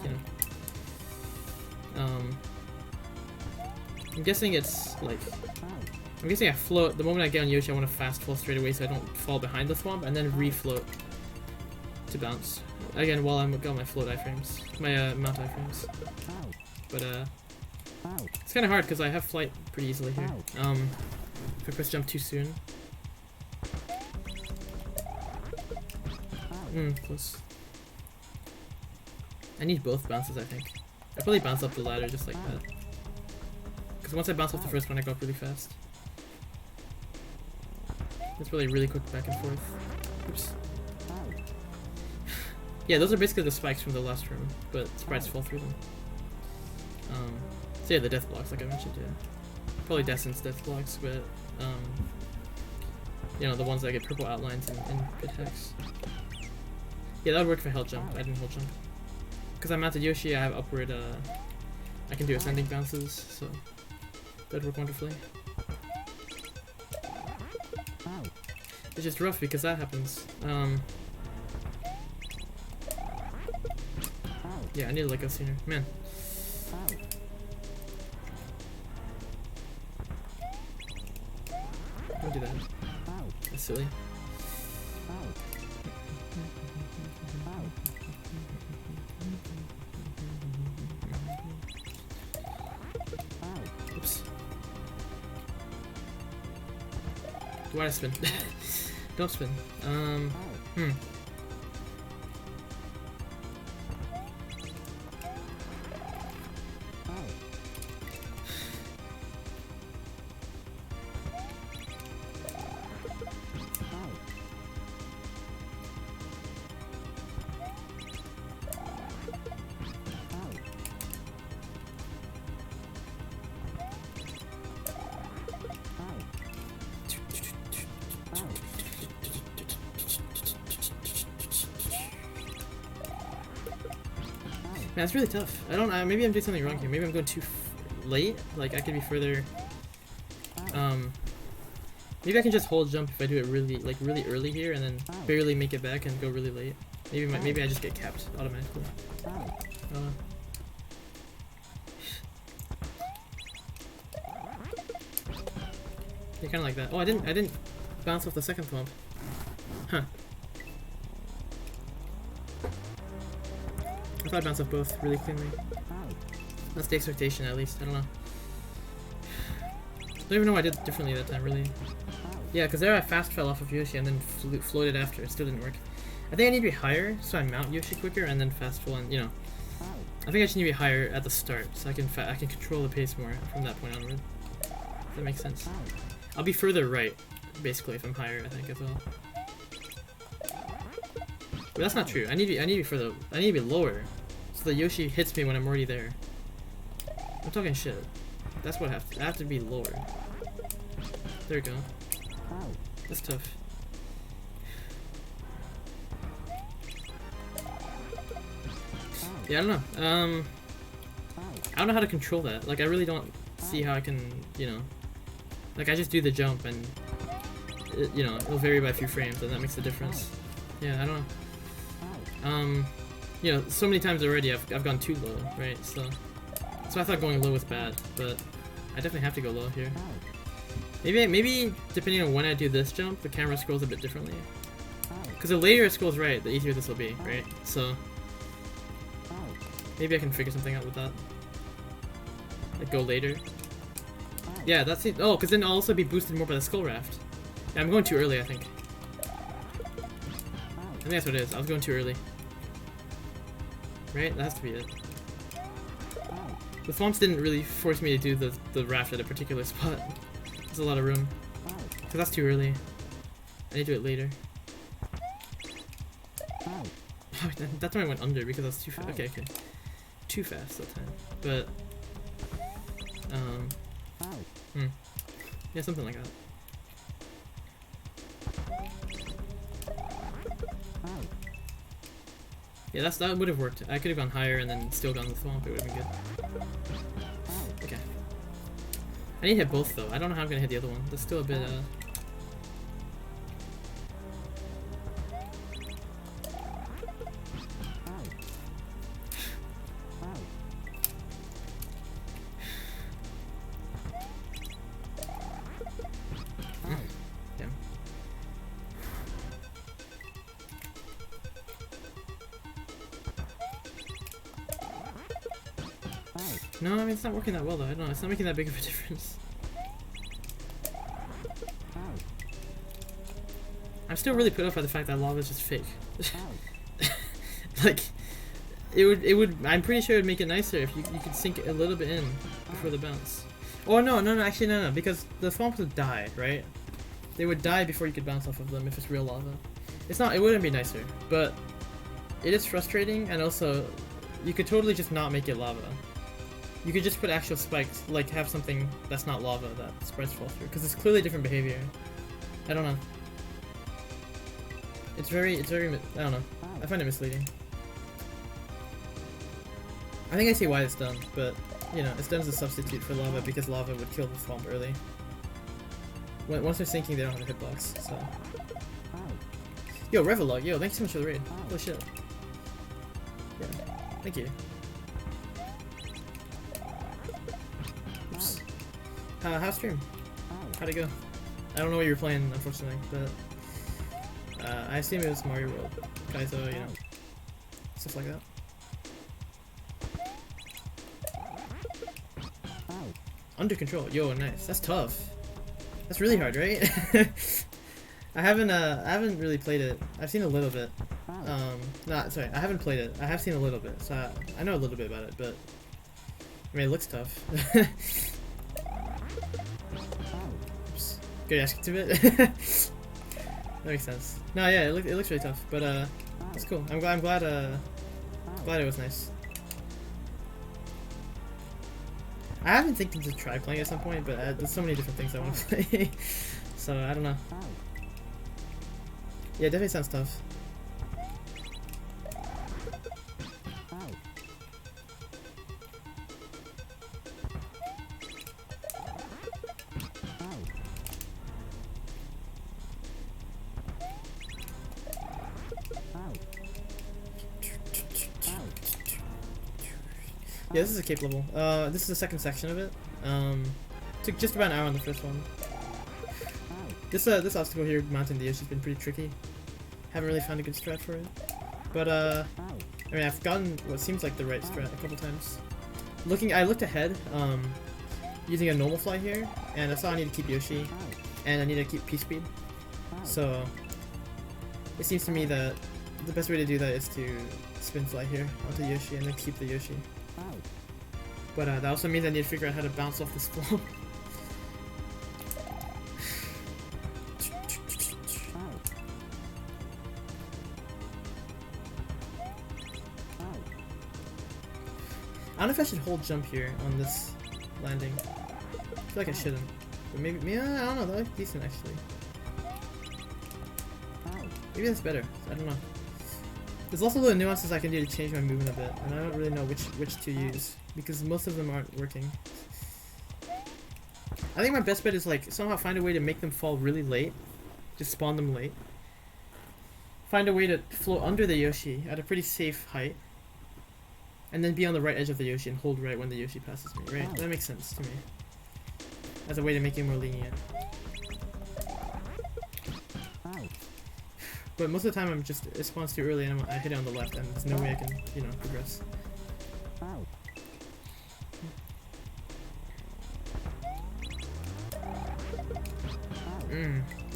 I'm guessing it's like. I'm guessing I float. The moment I get on Yoshi, I want to fast fall straight away so I don't fall behind the swamp, and then refloat to bounce. Again, while I'm got my float iframes, my mount iframes. But it's kind of hard because I have flight pretty easily here. If I press jump too soon. Close. I need both bounces, I think. I probably bounce up the ladder just like that. Because once I bounce off the first one, I go up really fast. That's really really quick back and forth. Oops. Yeah, those are basically the spikes from the last room, but sprites fall through them. So yeah, the death blocks, like I mentioned, yeah. Probably Descent's death blocks, but you know, the ones that get purple outlines and pit hex. Yeah, that would work for hell jump. I didn't hell jump. Because I mounted Yoshi, I have upward, I can do ascending bounces, so that'd work wonderfully. It's just rough because that happens. Yeah, I need to let go sooner. Man. Don't do that. That's silly. Oops. Why'd I spin? Don't spin. Man, it's really tough. I don't. Maybe I'm doing something wrong here. Maybe I'm going too late. Like I could be further. Maybe I can just hold jump if I do it really early here, and then barely make it back and go really late. Maybe I just get capped automatically. Yeah, kind of like that. Oh, I didn't bounce off the second thwomp. Huh. I thought I bounced off both really cleanly. That's the expectation, at least. I don't know. I don't even know what I did differently that time, really. Yeah, because there I fast fell off of Yoshi and then floated after. It still didn't work. I think I need to be higher, so I mount Yoshi quicker and then fast fall. And you know, I think I just need to be higher at the start, so I can control the pace more from that point onward. If that makes sense. I'll be further right, basically, if I'm higher. I think as well. But that's not true. I need to be further. I need to be lower, so the Yoshi hits me when I'm already there. I'm talking shit. That's what I have to be lower. There we go. That's tough. Yeah, I don't know. I don't know how to control that. Like, I really don't see how I can, you know. Like, I just do the jump and, you know, it'll vary by a few frames, and that makes a difference. Yeah, I don't know. You know, so many times already I've gone too low, right? So I thought going low was bad, but I definitely have to go low here. Maybe depending on when I do this jump, the camera scrolls a bit differently. Because the later it scrolls right, the easier this will be, right? So maybe I can figure something out with that. Like go later. Yeah, that's it. Oh, because then I'll also be boosted more by the skull raft. Yeah, I'm going too early, I think. I think that's what it is. I was going too early. Right? That has to be it. The thwomps didn't really force me to do the raft at a particular spot. There's a lot of room. Because that's too early. I need to do it later. Oh, that's when I went under because I was too fast. Okay. Too fast that time. But, yeah, something like that. Yeah, that would have worked. I could have gone higher and then still gone the thwomp. It would have been good. Okay. I need to hit both though. I don't know how I'm gonna hit the other one. That's still a bit Damn. No, I mean, it's not working that well though. I don't know. It's not making that big of a difference. I'm still really put off by the fact that lava is just fake. Like, it would. I'm pretty sure it would make it nicer if you could sink a little bit in before the bounce. Oh no, actually no, because the thwomps would die, right? They would die before you could bounce off of them if it's real lava. It's not. It wouldn't be nicer, but it is frustrating, and also you could totally just not make it lava. You could just put actual spikes, like have something that's not lava that sprites fall through, because it's clearly different behavior. I don't know. It's very, I don't know. I find it misleading. I think I see why it's done, but, you know, it's done as a substitute for lava because lava would kill the swamp early. Once they're sinking, they don't have a hitbox, so. Yo, Revelog, yo, thank you so much for the raid. Holy shit. Yeah, thank you. Oops. How's stream? How'd it go? I don't know what you were playing, unfortunately, but I assume it was Mario World, Kaizo, you know, stuff like that. Under control, yo, nice. That's tough. That's really hard, right? I haven't really played it. I've seen a little bit. Sorry, I haven't played it. I have seen a little bit, so I know a little bit about it, but I mean, it looks tough. Oops. Good ask to it. That makes sense. No, yeah, it looks really tough, but it's cool. I'm glad it was nice. I have been thinking to try playing at some point, but there's so many different things I want to play, so I don't know. Yeah, it definitely sounds tough. Yeah, this is a cape level. This is the second section of it. Took just about an hour on the first one. This obstacle here, mounting the Yoshi's been pretty tricky. Haven't really found a good strat for it. But I mean, I've gotten what seems like the right strat a couple times. I looked ahead, using a normal fly here, and I saw I need to keep Yoshi, and I need to keep P-speed. So it seems to me that the best way to do that is to spin fly here onto Yoshi and then keep the Yoshi. But that also means I need to figure out how to bounce off this floor. I don't know if I should hold jump here on this landing. I feel like I shouldn't. But maybe I don't know, that looks decent actually. Maybe that's better. I don't know. There's also little nuances I can do to change my movement a bit, and I don't really know which to use, because most of them aren't working. I think my best bet is like somehow find a way to make them fall really late. Just spawn them late. Find a way to float under the Yoshi at a pretty safe height. And then be on the right edge of the Yoshi and hold right when the Yoshi passes me, right? That makes sense to me. As a way to make it more lenient. But most of the time it spawns too early and I hit it on the left and there's no way I can, you know, progress.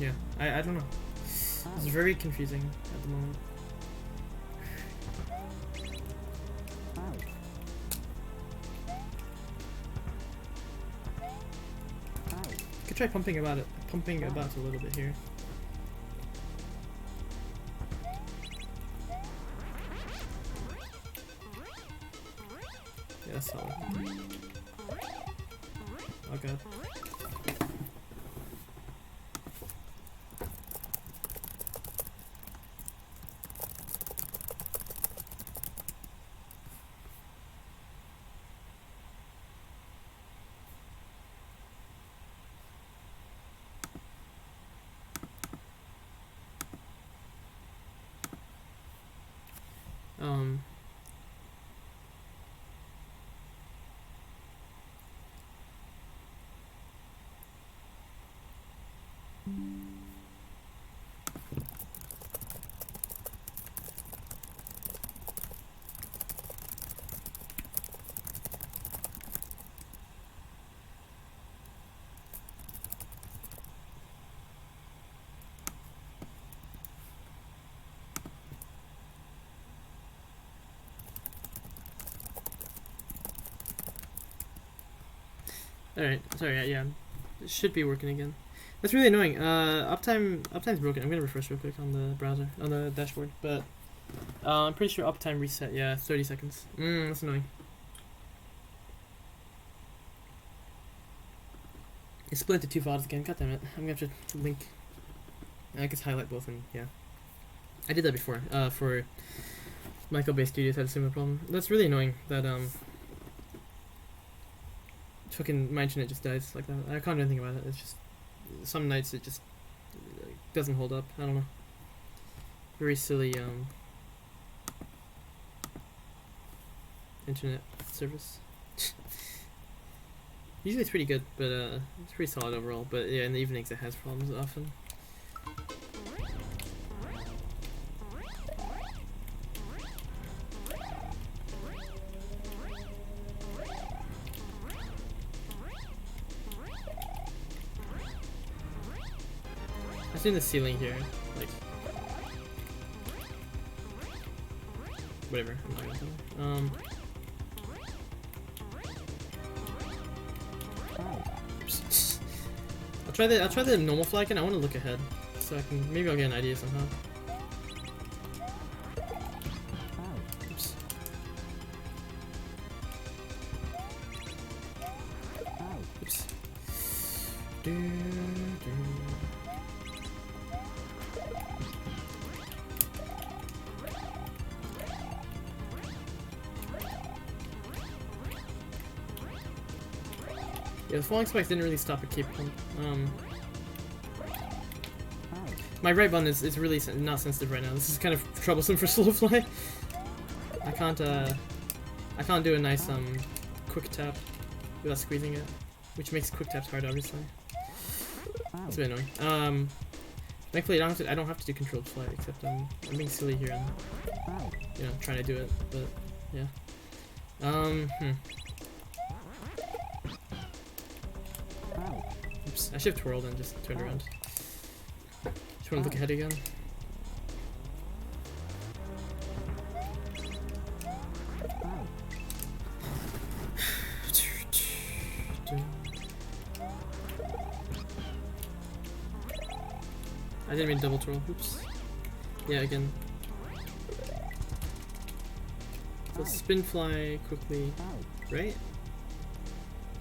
Yeah, I don't know. It's very confusing at the moment. Could try pumping about a little bit here. Yeah, that's solid. Oh god. Alright, sorry, yeah, it should be working again. That's really annoying. Uptime's broken. I'm gonna refresh real quick on the browser, on the dashboard, but I'm pretty sure uptime reset. Yeah, 30 seconds. That's annoying. It split into 2 files again. God damn it. I'm gonna have to link. I guess highlight both and yeah. I did that before. For Michael Bay Studios had a similar problem. That's really annoying that fucking my internet just dies like that. I can't do anything about it. It's just some nights it just doesn't hold up. I don't know. Very silly internet service. Usually it's pretty good, but it's pretty solid overall. But yeah, in the evenings it has problems often. I've seen the ceiling here, like whatever. I'm not gonna tell you. I'll try the normal fly again. I want to look ahead, so I can maybe I'll get an idea somehow. Oops. Oops. Yeah, the falling spikes didn't really stop at Cape Pump. My right button is really not sensitive right now. This is kind of troublesome for slow fly. I can't do a nice quick tap without squeezing it, which makes quick taps hard, obviously. That's a bit annoying. Thankfully, I don't have to do controlled fly, except I'm being silly here and you know trying to do it, but yeah. Oops, I should have twirled and just turned around. Just want to look ahead again. I didn't mean double twirl, oops. Yeah, again. So spin fly quickly, right?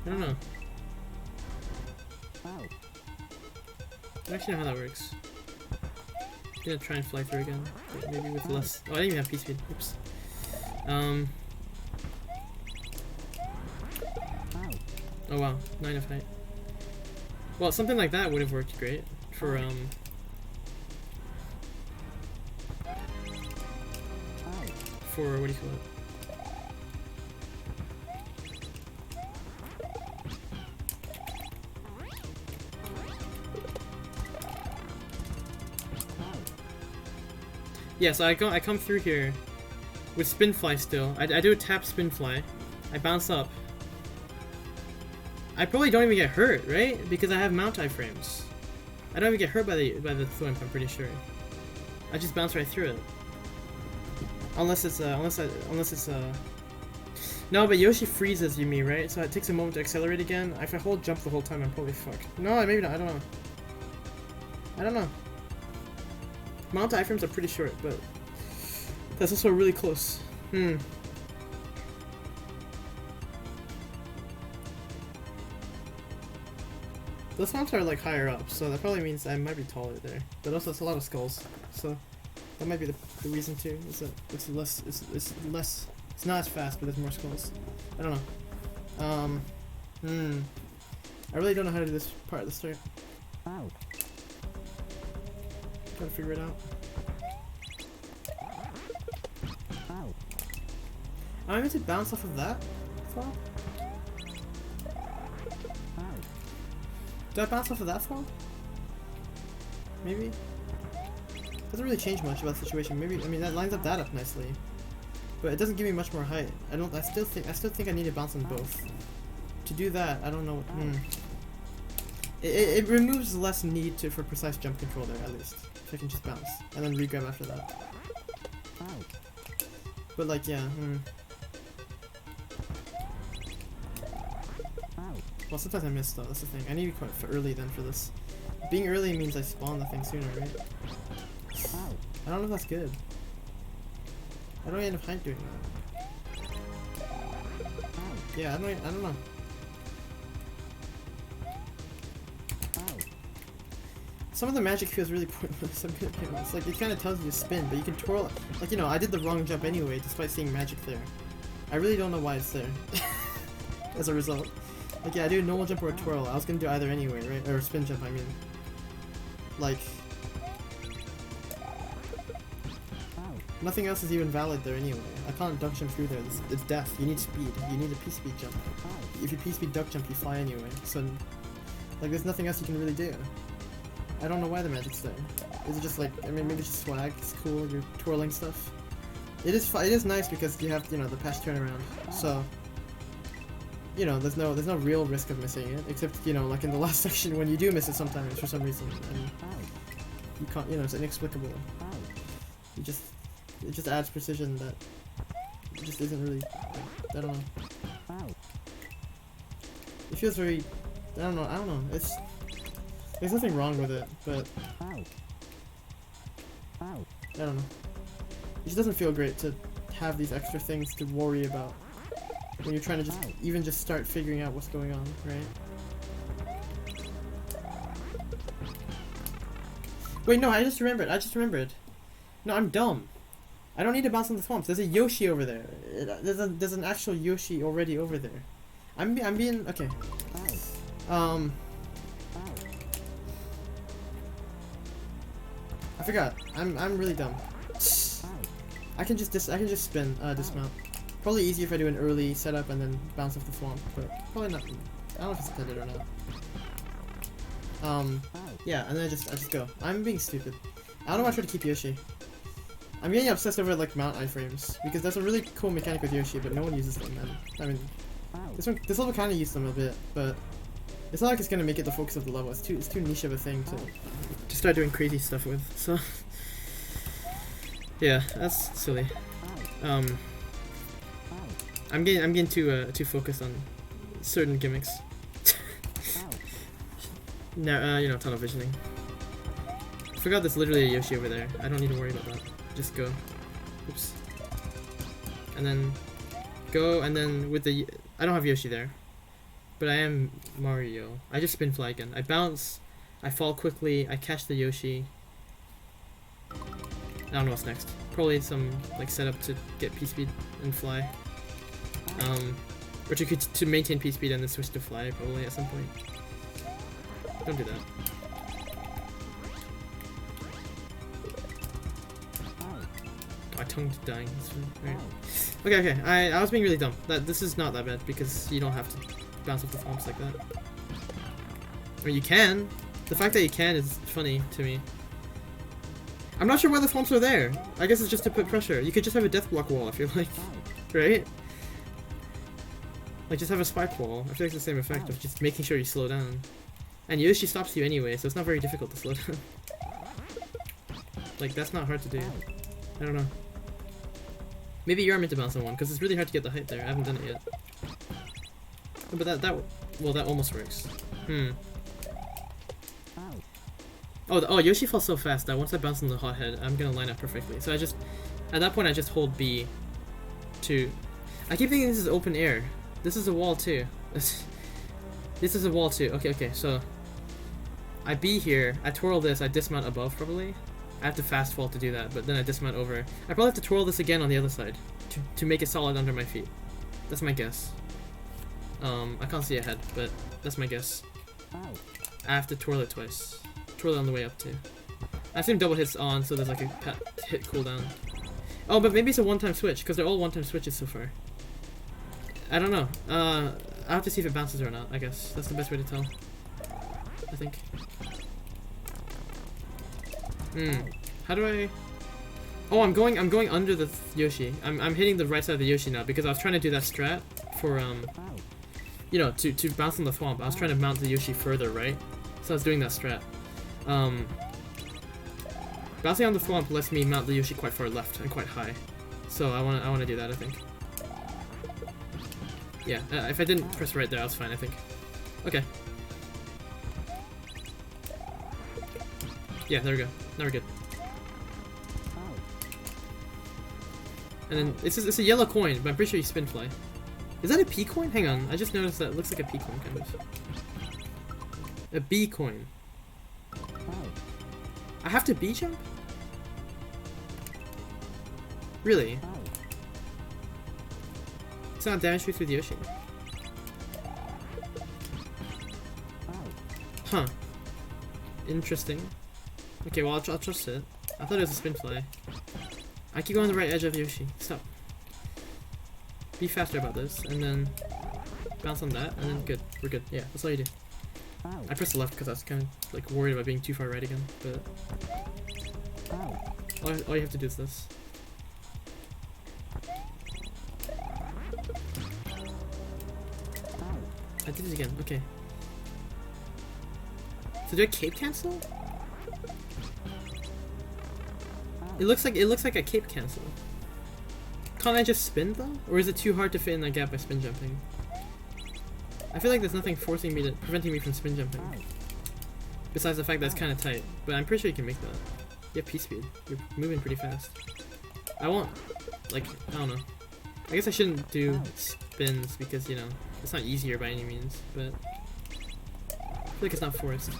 I don't know. I don't actually know how that works. I'm gonna try and fly through again, but maybe with less. Oh, I didn't even have P-speed. Oops. Oh wow, 9 of height. Well, something like that would have worked great for what do you call it? Yeah, so I come through here with spin fly still. I do a tap spin fly. I bounce up. I probably don't even get hurt, right? Because I have mount iframes. I don't even get hurt by the thwimp, I'm pretty sure. I just bounce right through it. Unless it's no, but Yoshi freezes you right? So it takes a moment to accelerate again. If I hold jump the whole time, I'm probably fucked. No, maybe not. I don't know. I don't know. Mount iframes are pretty short, but that's also really close. Those mounts are like higher up, so that probably means I might be taller there. But also it's a lot of skulls, so that might be the reason too. Is that it's less, it's not as fast, but there's more skulls. I don't know. I really don't know how to do this part at the start. Gotta figure it out. Am I meant to bounce off of that fall? Did I bounce off of that fall? Maybe? Doesn't really change much about the situation. Maybe, I mean, that lines up that up nicely. But it doesn't give me much more height. I still think I need to bounce on both. To do that, I don't know. It removes less need for precise jump control there, at least. If I can just bounce and then re-grab after that. But like, yeah. Well, sometimes I miss though. That's the thing. I need to be quite early then for this. being early means I spawn the thing sooner, right? I don't know if that's good. How do I end up doing that? Yeah, I don't know. Some of the magic feels really pointless. It's like it kind of tells you to spin, but you can twirl. Like, you know, I did the wrong jump anyway, despite seeing magic there. I really don't know why it's there. As a result, like, yeah, I do a normal jump or a twirl. I was gonna do either anyway, right? Or a spin jump, I mean. Like, nothing else is even valid there anyway. I can't duck jump through there. It's death. You need speed. You need a P-speed jump. If you P-speed duck jump, you fly anyway. So, like, there's nothing else you can really do. I don't know why the magic's there. Is it just like, I mean, maybe it's just swag, it's cool, you're twirling stuff. It is nice because you have, you know, the patch turnaround, so, you know, there's no real risk of missing it, except, you know, like in the last section when you do miss it sometimes for some reason, and you can't, you know, it's inexplicable. It just adds precision that just isn't really, I don't know. It feels very, I don't know, there's nothing wrong with it, but I don't know. It just doesn't feel great to have these extra things to worry about when you're trying to just start figuring out what's going on, right? Wait, no, I just remembered. No, I'm dumb. I don't need to bounce on the swamps. There's a Yoshi over there. There's an actual Yoshi already over there. I'm being okay. I forgot. I'm really dumb. I can just spin dismount. Probably easier if I do an early setup and then bounce off the swamp, but probably not. I don't know if it's intended or not. Yeah, and then I just go. I'm being stupid. I don't know why I try to keep Yoshi. I'm getting obsessed over like mount iframes because that's a really cool mechanic with Yoshi, but no one uses them. Man. I mean, this level kind of used them a bit, but it's not like it's gonna make it the focus of the level. It's too niche of a thing to start doing crazy stuff with. So yeah, that's silly. I'm getting too focused on certain gimmicks. No, you know, tunnel visioning. I forgot there's literally a Yoshi over there. I don't need to worry about that. Just go. Oops. And then go, and then with the I don't have Yoshi there, but I am Mario. I just spin fly again. I bounce. I fall quickly. I catch the Yoshi. I don't know what's next. Probably some like setup to get P-speed and fly. Or to maintain P-speed and then switch to fly probably at some point. Don't do that. I tongued dying. Right. Okay. I was being really dumb. This is not that bad because you don't have to bounce off the swamps like that. I mean, you can. The fact that you can is funny to me. I'm not sure why the swamps are there. I guess it's just to put pressure. You could just have a death block wall if you like, right? Like just have a spike wall. I feel like it's the same effect of just making sure you slow down. And Yoshi stops you anyway, so it's not very difficult to slow down. Like that's not hard to do. I don't know. Maybe you are meant to bounce on one because it's really hard to get the height there. I haven't done it yet. But that almost works. Oh, Yoshi falls so fast that once I bounce on the hothead, I'm gonna line up perfectly. So at that point I just hold B to... I keep thinking this is open air. This is a wall too. This is a wall too. Okay, so I B here, I twirl this, I dismount above probably. I have to fast fall to do that, but then I dismount over. I probably have to twirl this again on the other side to make it solid under my feet. That's my guess. I can't see ahead, but that's my guess. I have to twirl it twice. Twirl it on the way up too. I assume double hits on, so there's like a hit cooldown. Oh, but maybe it's a one-time switch, because they're all one-time switches so far. I don't know. I'll have to see if it bounces or not, I guess. That's the best way to tell. I think. How do I... Oh, I'm going under the Yoshi. I'm hitting the right side of the Yoshi now, because I was trying to do that strat for, you know, to bounce on the swamp. I was trying to mount the Yoshi further, right? So I was doing that strat. Bouncing on the swamp lets me mount the Yoshi quite far left and quite high. So I wanna do that, I think. Yeah, if I didn't press right there, I was fine, I think. Okay. Yeah, there we go. Now we're good. And then it's a yellow coin, but I'm pretty sure you spin fly. Is that a P coin? Hang on, I just noticed that it looks like a P coin kind of. A B coin. I have to B jump? Really? It's not damage boost with Yoshi. Huh. Interesting. Okay, well I'll trust it. I thought it was a spin fly. I keep going on the right edge of Yoshi. Stop. Be faster about this, and then bounce on that, and then good. We're good. Yeah, that's all you do. I pressed the left because I was kind of like worried about being too far right again, but all you have to do is this. I did it again. Okay. So do I cape cancel? It looks like a cape cancel. Can't I just spin though? Or is it too hard to fit in that gap by spin jumping? I feel like there's nothing preventing me from spin jumping. Besides the fact that it's kind of tight. But I'm pretty sure you can make that. You have P-speed. You're moving pretty fast. I won't, like, I don't know. I guess I shouldn't do spins because, you know, it's not easier by any means, but I feel like it's not forced.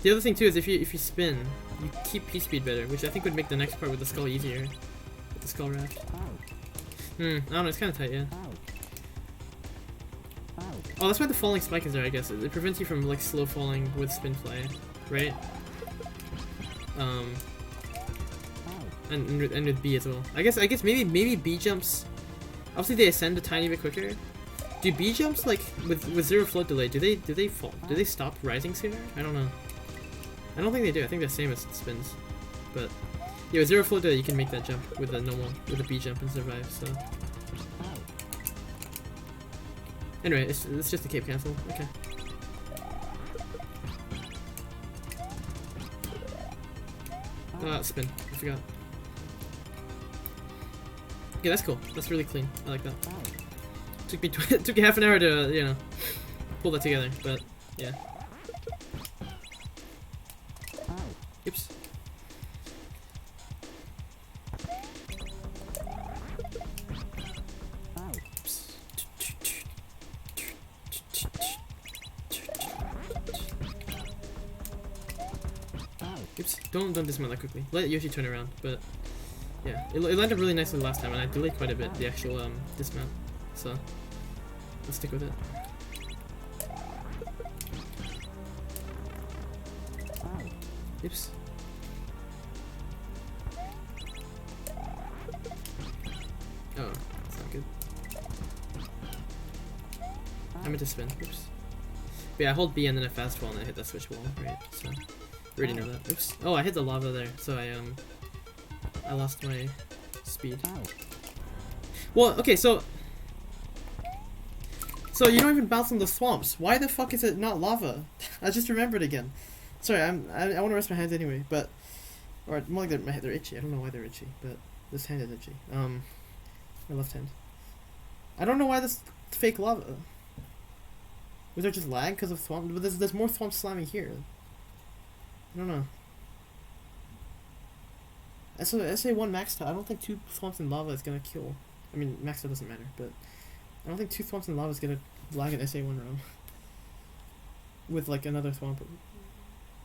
The other thing too is if you spin, you keep P-speed better, which I think would make the next part with the skull easier. With the skull raft. I don't know, it's kind of tight, yeah. Oh, that's why the falling spike is there, I guess. It prevents you from like slow falling with spin fly, right? And with B as well. I guess maybe B jumps. Obviously they ascend a tiny bit quicker. Do B jumps like with zero float delay? Do they fall? Do they stop rising sooner? I don't know. I don't think they do. I think they're the same as spins. But yeah, with zero float delay, you can make that jump with a B jump and survive. So anyway, it's just a cape cancel. Okay. Spin. I forgot. Yeah, that's cool. That's really clean. I like that. Took me half an hour to, you know, pull that together, but yeah. Oops. Oops. Don't dismount that quickly. Let Yoshi turn around, but yeah, it landed really nicely last time, and I delayed quite a bit the actual dismount, so let's stick with it. Oops. Oh, that's not good. I meant to spin. Oops. But yeah, I hold B and then I fast fall and I hit that switch wall, right? So we already know that. Oops. Oh, I hit the lava there, so I lost my speed. Well, okay, so you don't even bounce in the swamps. Why the fuck is it not lava? I just remembered again. Sorry, I want to rest my hands anyway, but or more like they're itchy. I don't know why they're itchy, but this hand is itchy. My left hand. I don't know why this fake lava. Was there just lag because of swamp? But there's more swamp slamming here. I don't know. SA1 max top. I don't think 2 swamps in lava is gonna kill. I mean, max top doesn't matter, but I don't think 2 swamps in lava is gonna lag an SA1 room. With like another swamp.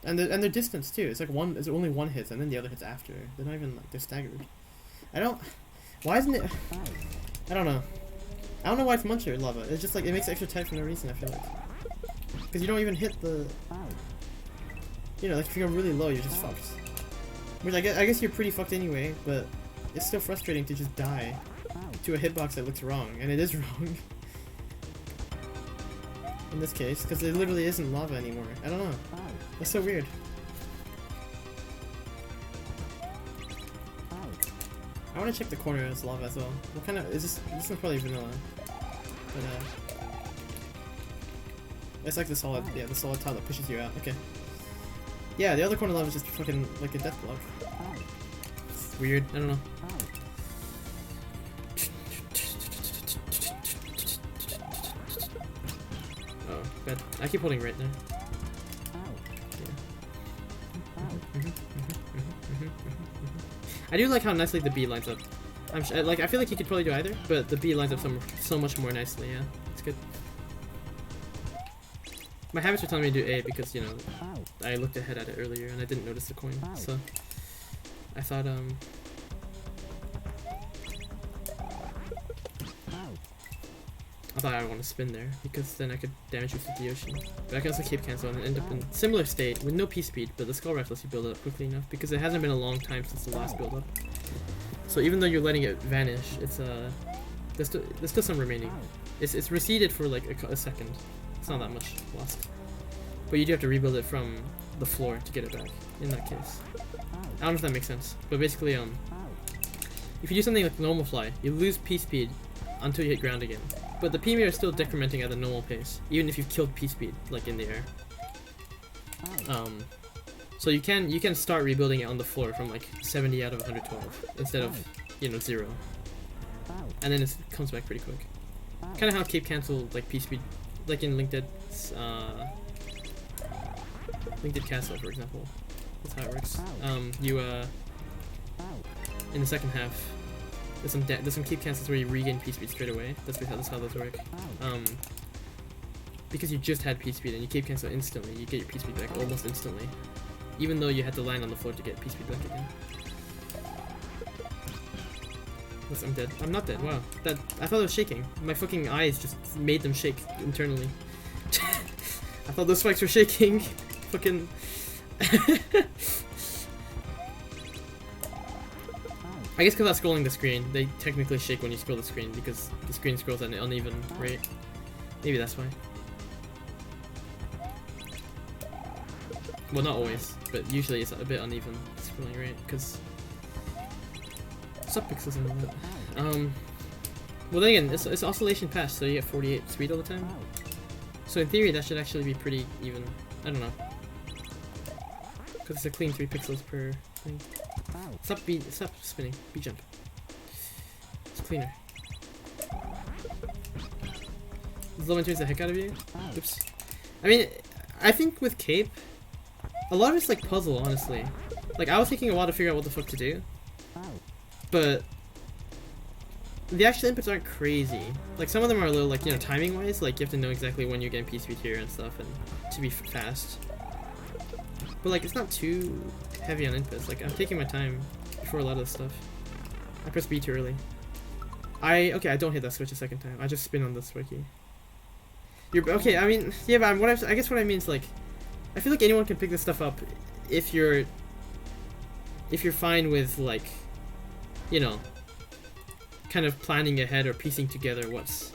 And their distance too. It's like it's only one hits and then the other hits after. They're not even like, they're staggered. Why isn't it? I don't know. I don't know why it's Muncher lava. It's just like it makes it extra tight for no reason. I feel like because you don't even hit the. You know, like if you go really low, you're just fucked. Which I guess you're pretty fucked anyway. But it's still frustrating to just die to a hitbox that looks wrong, and it is wrong. In this case, because it literally isn't lava anymore. I don't know. That's so weird. I want to check the corner as lava as well. What kind of is this? This is probably vanilla, but it's like the solid, yeah, the solid tile that pushes you out. Okay. Yeah, the other corner lava is just fucking like a death block. It's weird. I don't know. bad. I keep holding right there. I do like how nicely the B lines up. I feel like you could probably do either, but the B lines up so much more nicely. Yeah, it's good. My habits were telling me to do A because, you know, I looked ahead at it earlier and I didn't notice the coin, so I thought I would want to spin there because then I could damage boost with the Yoshi. But I can also keep cancel and end up in similar state with no P speed, but the Skull Wrath lets you build it up quickly enough because it hasn't been a long time since the last build up. So even though you're letting it vanish, it's there's still some remaining. It's receded for like a second. It's not that much lost. But you do have to rebuild it from the floor to get it back, in that case. I don't know if that makes sense, but basically if you do something like normal fly, you lose P speed until you hit ground again. But the P meter is still decrementing at a normal pace, even if you've killed P speed, like in the air. So you can start rebuilding it on the floor from like 70 out of 112 instead of, you know, 0. And then it comes back pretty quick. Kind of how Cape cancel like P speed, like in Linked Dead Castle, for example. That's how it works. In the second half, there's some keep cancels where you regain P speed straight away. That's how those work. Because you just had P speed and you keep cancel instantly, you get your P speed back almost instantly, even though you had to land on the floor to get P speed back again. I'm dead. I'm not dead. Wow. I thought it was shaking. My fucking eyes just made them shake internally. I thought those spikes were shaking. Fucking. I guess because I'm scrolling the screen, they technically shake when you scroll the screen because the screen scrolls at an uneven rate. Maybe that's why. Well, not always, but usually it's a bit uneven scrolling rate because subpixels and all that. Well then again, it's oscillation pass, so you get 48 speed all the time. So in theory, that should actually be pretty even. I don't know, because it's a clean 3 pixels per thing. Stop spinning. B jump. It's cleaner. This low turns the heck out of you. Oops. I mean, I think with Cape, a lot of it's like puzzle, honestly. Like I was taking a while to figure out what the fuck to do, but the actual inputs aren't crazy. Like some of them are a little like, you know, timing wise, like you have to know exactly when you're getting P speed here and stuff, and to be fast. But like it's not too heavy on inputs. Like I'm taking my time before a lot of this stuff. I press B too early. I don't hit that switch a second time. I just spin on the switch key. You're okay. I mean, yeah, but I guess what I mean is like, I feel like anyone can pick this stuff up if you're fine with like, you know, kind of planning ahead or piecing together what's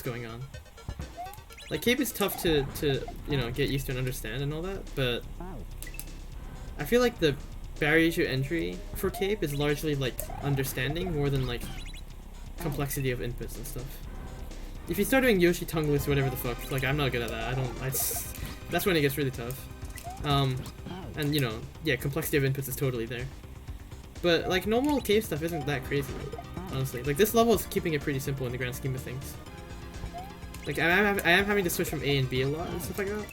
going on. Like Cape is tough to you know, get used to and understand and all that, but I feel like the barrier to entry for Cape is largely like understanding more than like complexity of inputs and stuff. If you start doing Yoshi tongueless or whatever the fuck, like I'm not good at that. That's when it gets really tough. And you know, yeah, complexity of inputs is totally there. But like normal Cape stuff isn't that crazy, honestly. Like this level is keeping it pretty simple in the grand scheme of things. Like I am having to switch from A and B a lot and stuff like that,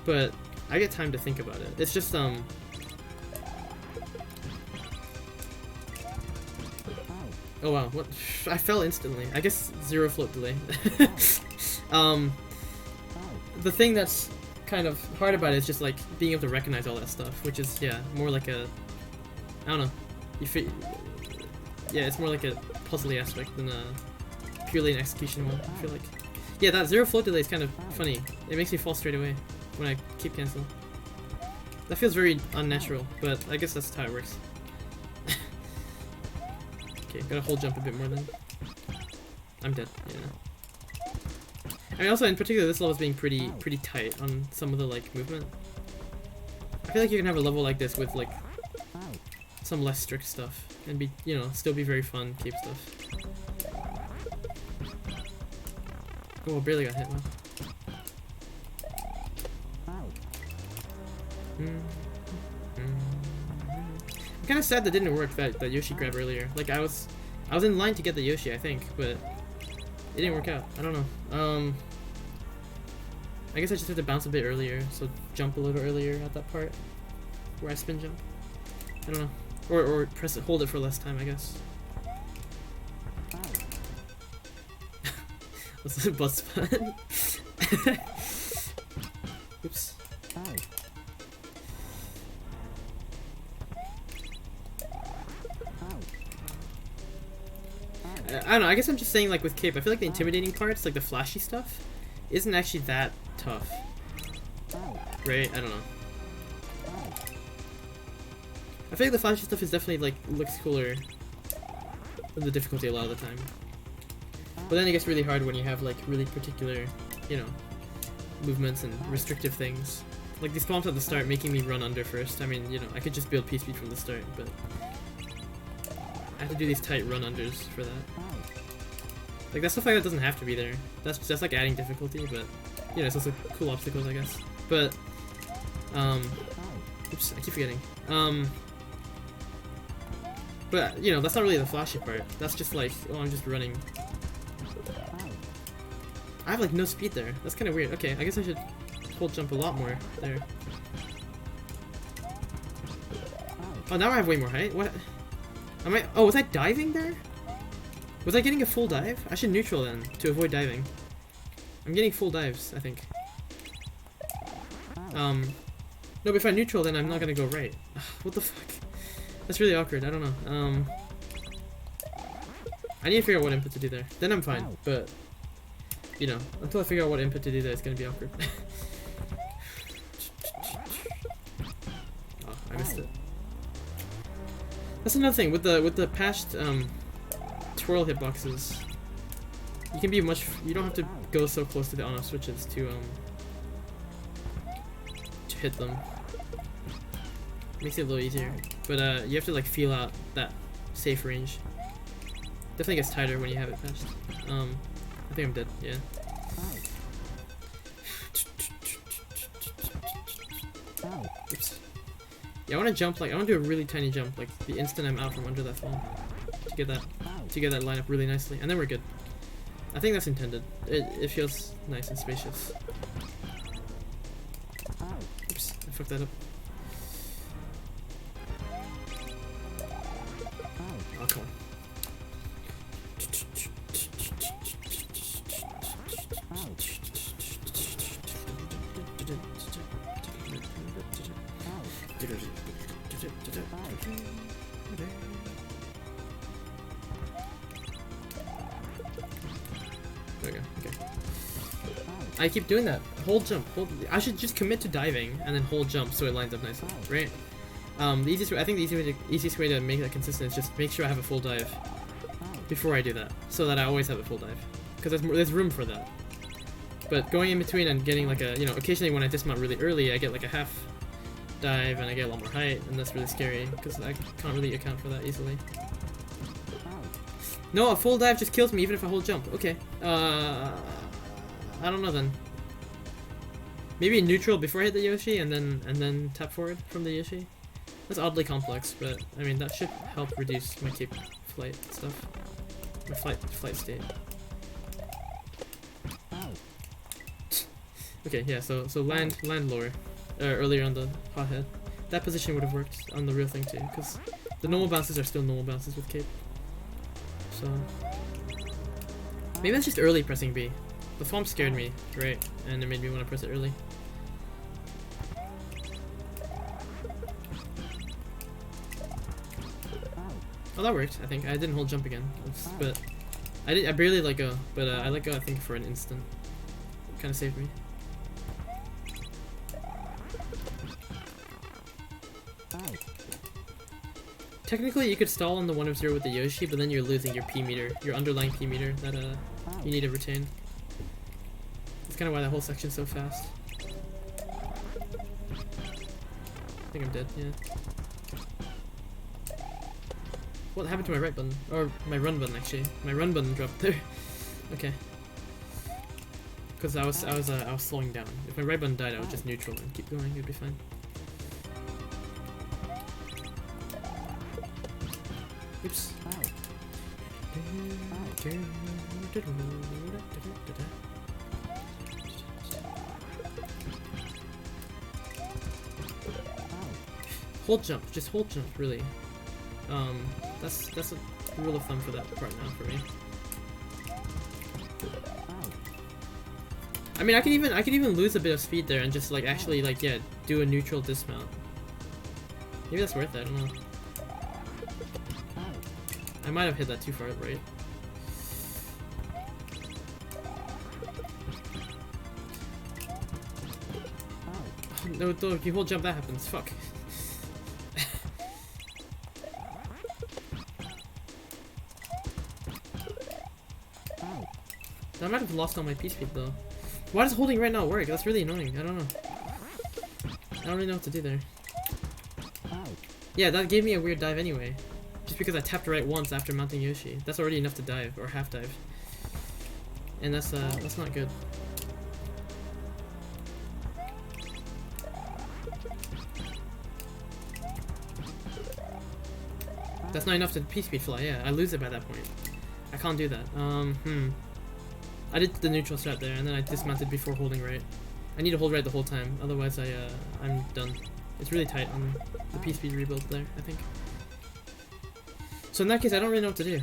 but I get time to think about it. It's just oh wow, what? I fell instantly. I guess 0 float delay. The thing that's kind of hard about it is just like being able to recognize all that stuff, which is, yeah, more like a, I don't know, yeah, it's more like a puzzly aspect than a purely an execution one, I feel like. Yeah, that 0 float delay is kind of funny. It makes me fall straight away when I keep cancel. That feels very unnatural, but I guess that's how it works. Okay, gotta hold jump a bit more then. I'm dead, yeah. I mean, also in particular, this level is being pretty tight on some of the like movement. I feel like you can have a level like this with like some less strict stuff and be, you know, still be very fun Cape stuff. Oh, barely got hit, wow. I'm kind of sad that didn't work, that Yoshi grab earlier. Like I was in line to get the Yoshi, I think, but it didn't work out. I don't know. I guess I just have to bounce a bit earlier, so jump a little earlier at that part where I spin jump. I don't know. Or press it, hold it for less time, I guess. What's the bus button? Oops. I don't know, I guess I'm just saying, like, with Cape, I feel like the intimidating parts, like the flashy stuff, isn't actually that tough. Right? I don't know. I feel like the flashy stuff is definitely, like, looks cooler than the difficulty a lot of the time. But then it gets really hard when you have, like, really particular, you know, movements and restrictive things. Like these bombs at the start making me run under first. I mean, you know, I could just build P-speed from the start, but I have to do these tight run unders for that. Like, that stuff like that doesn't have to be there. That's like adding difficulty, but, you know, it's also cool obstacles, I guess. But, oops, I keep forgetting. But, you know, that's not really the flashy part. That's just like, oh, I'm just running. I have, like, no speed there. That's kind of weird. Okay, I guess I should hold jump a lot more there. Oh, now I have way more height. What? Am I? Oh, was I diving there? Was I getting a full dive? I should neutral then, to avoid diving. I'm getting full dives, I think. No, but if I neutral, then I'm not gonna go right. What the fuck? That's really awkward, I don't know. I need to figure out what input to do there. Then I'm fine, but, you know, until I figure out what input to do there, it's gonna be awkward. Oh, I missed it. That's another thing, with the patched, twirl hitboxes, you can be you don't have to go so close to the on-off switches to hit them. Makes it a little easier, but you have to like feel out that safe range. Definitely gets tighter when you have it patched. I think I'm dead, yeah. Oops. Yeah, I want to jump, like, I want to do a really tiny jump, like the instant I'm out from under that phone, to get that line up really nicely, and then we're good. I think that's intended. It feels nice and spacious. Oops, I fucked that up. Oh, come on. There we go, okay. I keep doing that. Hold jump. I should just commit to diving and then hold jump so it lines up nicely, right? The easiest way, I think the easiest way to make that consistent is just make sure I have a full dive before I do that, so that I always have a full dive, because there's room for that. But going in between and getting like a, you know, occasionally when I dismount really early, I get like a half dive and I get a lot more height, and that's really scary because I can't really account for that easily. No, a full dive just kills me even if I hold jump. Okay. I don't know then. Maybe neutral before I hit the Yoshi and then tap forward from the Yoshi. That's oddly complex, but I mean that should help reduce my cape flight stuff. My flight state. Okay, yeah, so land lower. Earlier on the hothead. That position would have worked on the real thing too, because the normal bounces are still normal bounces with cape. So maybe that's just early pressing B. The foam scared me, right? And it made me want to press it early. Oh, that worked, I think. I didn't hold jump again, but I barely let go, but I let go, I think, for an instant. Kind of saved me. Technically, you could stall on the 1 of 0 with the Yoshi, but then you're losing your P meter, your underlying P meter that you need to retain. That's kind of why that whole section's so fast. I think I'm dead, yeah. What happened to my right button? Or my run button, actually. My run button dropped there. Okay. Because I was slowing down. If my right button died, I would just neutral and keep going. It'd be fine. Oops. hold jump. Just hold jump, really. That's a rule of thumb for that part now for me. I mean, I could even lose a bit of speed there and just like actually like yeah, do a neutral dismount. Maybe that's worth it. I don't know. I might have hit that too far right. Oh, no, if you hold jump, that happens. Fuck. I might have lost all my P speed though. Why does holding right not work? That's really annoying. I don't know. I don't really know what to do there. Yeah, that gave me a weird dive anyway. Just because I tapped right once after mounting Yoshi. That's already enough to dive, or half dive. And that's not good. That's not enough to P-speed fly, yeah. I lose it by that point. I can't do that. I did the neutral strat there, and then I dismounted before holding right. I need to hold right the whole time, otherwise I'm done. It's really tight on the P-speed rebuild there, I think. So in that case, I don't really know what to do.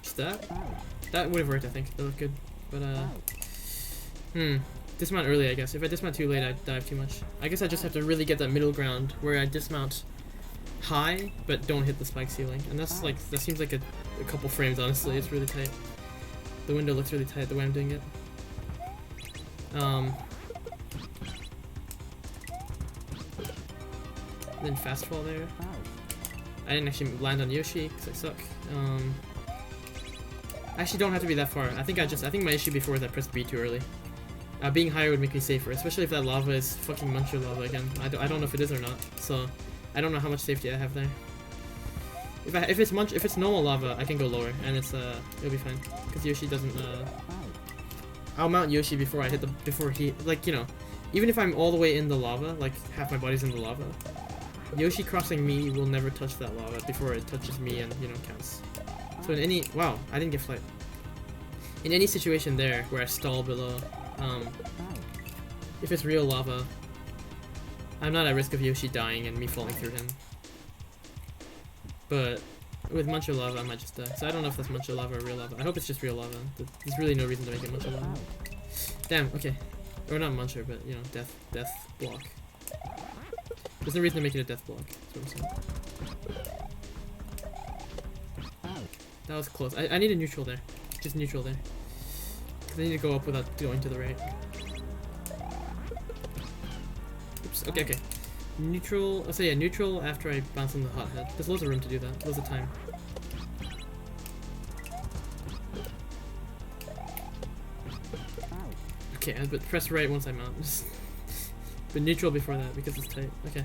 Just that? That would have worked, I think. That looked good. But, dismount early, I guess. If I dismount too late, I dive too much. I guess I just have to really get that middle ground where I dismount high, but don't hit the spike ceiling. And that's like, that seems like a couple frames, honestly. It's really tight. The window looks really tight the way I'm doing it. Then fast fall there. I didn't actually land on Yoshi because I suck. I actually don't have to be that far. I think my issue before is I pressed B too early. Being higher would make me safer, especially if that lava is fucking muncher lava again. I don't know if it is or not, so I don't know how much safety I have there. If it's normal lava, I can go lower, and it'll be fine because Yoshi doesn't. I'll mount Yoshi before he like, you know, even if I'm all the way in the lava, like half my body's in the lava. Yoshi crossing me will never touch that lava before it touches me and, you know, counts. So in any... Wow, I didn't get flight. In any situation there where I stall below, if it's real lava, I'm not at risk of Yoshi dying and me falling through him. But with muncher lava, I might just die. So I don't know if that's muncher lava or real lava. I hope it's just real lava. There's really no reason to make it muncher lava. Damn, okay. Or not muncher, but, you know, death block. There's no reason to make it a death block, that's what I'm saying. That was close. I need a neutral there. Just neutral there. Because I need to go up without going to the right. Oops, okay. Neutral, so yeah, neutral after I bounce on the hot head. There's loads of room to do that, loads of time. Okay, but press right once I mount. But neutral before that because it's tight. Okay.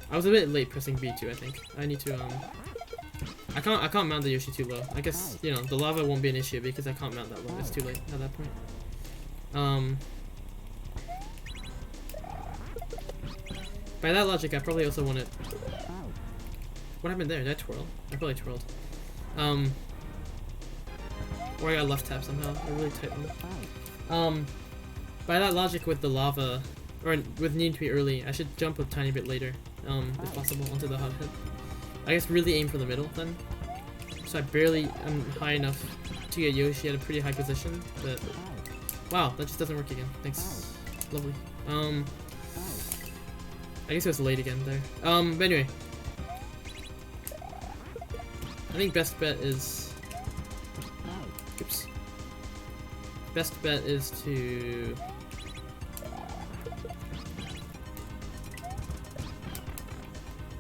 I was a bit late pressing B2, I think. I need to I can't mount the Yoshi too low. I guess, you know, the lava won't be an issue because I can't mount that low. It's too late at that point. By that logic, I probably also want it. What happened there? Did I twirl? I probably twirled. Or I got left tap somehow. A really tight one. By that logic with the lava, or with needing to be early, I should jump a tiny bit later, if possible, onto the hot head. I guess really aim for the middle then. So I barely am high enough to get Yoshi at a pretty high position, but... Wow, that just doesn't work again. Thanks. Lovely. I guess it was late again there. But anyway. I think best bet is... Oops. Best bet is to...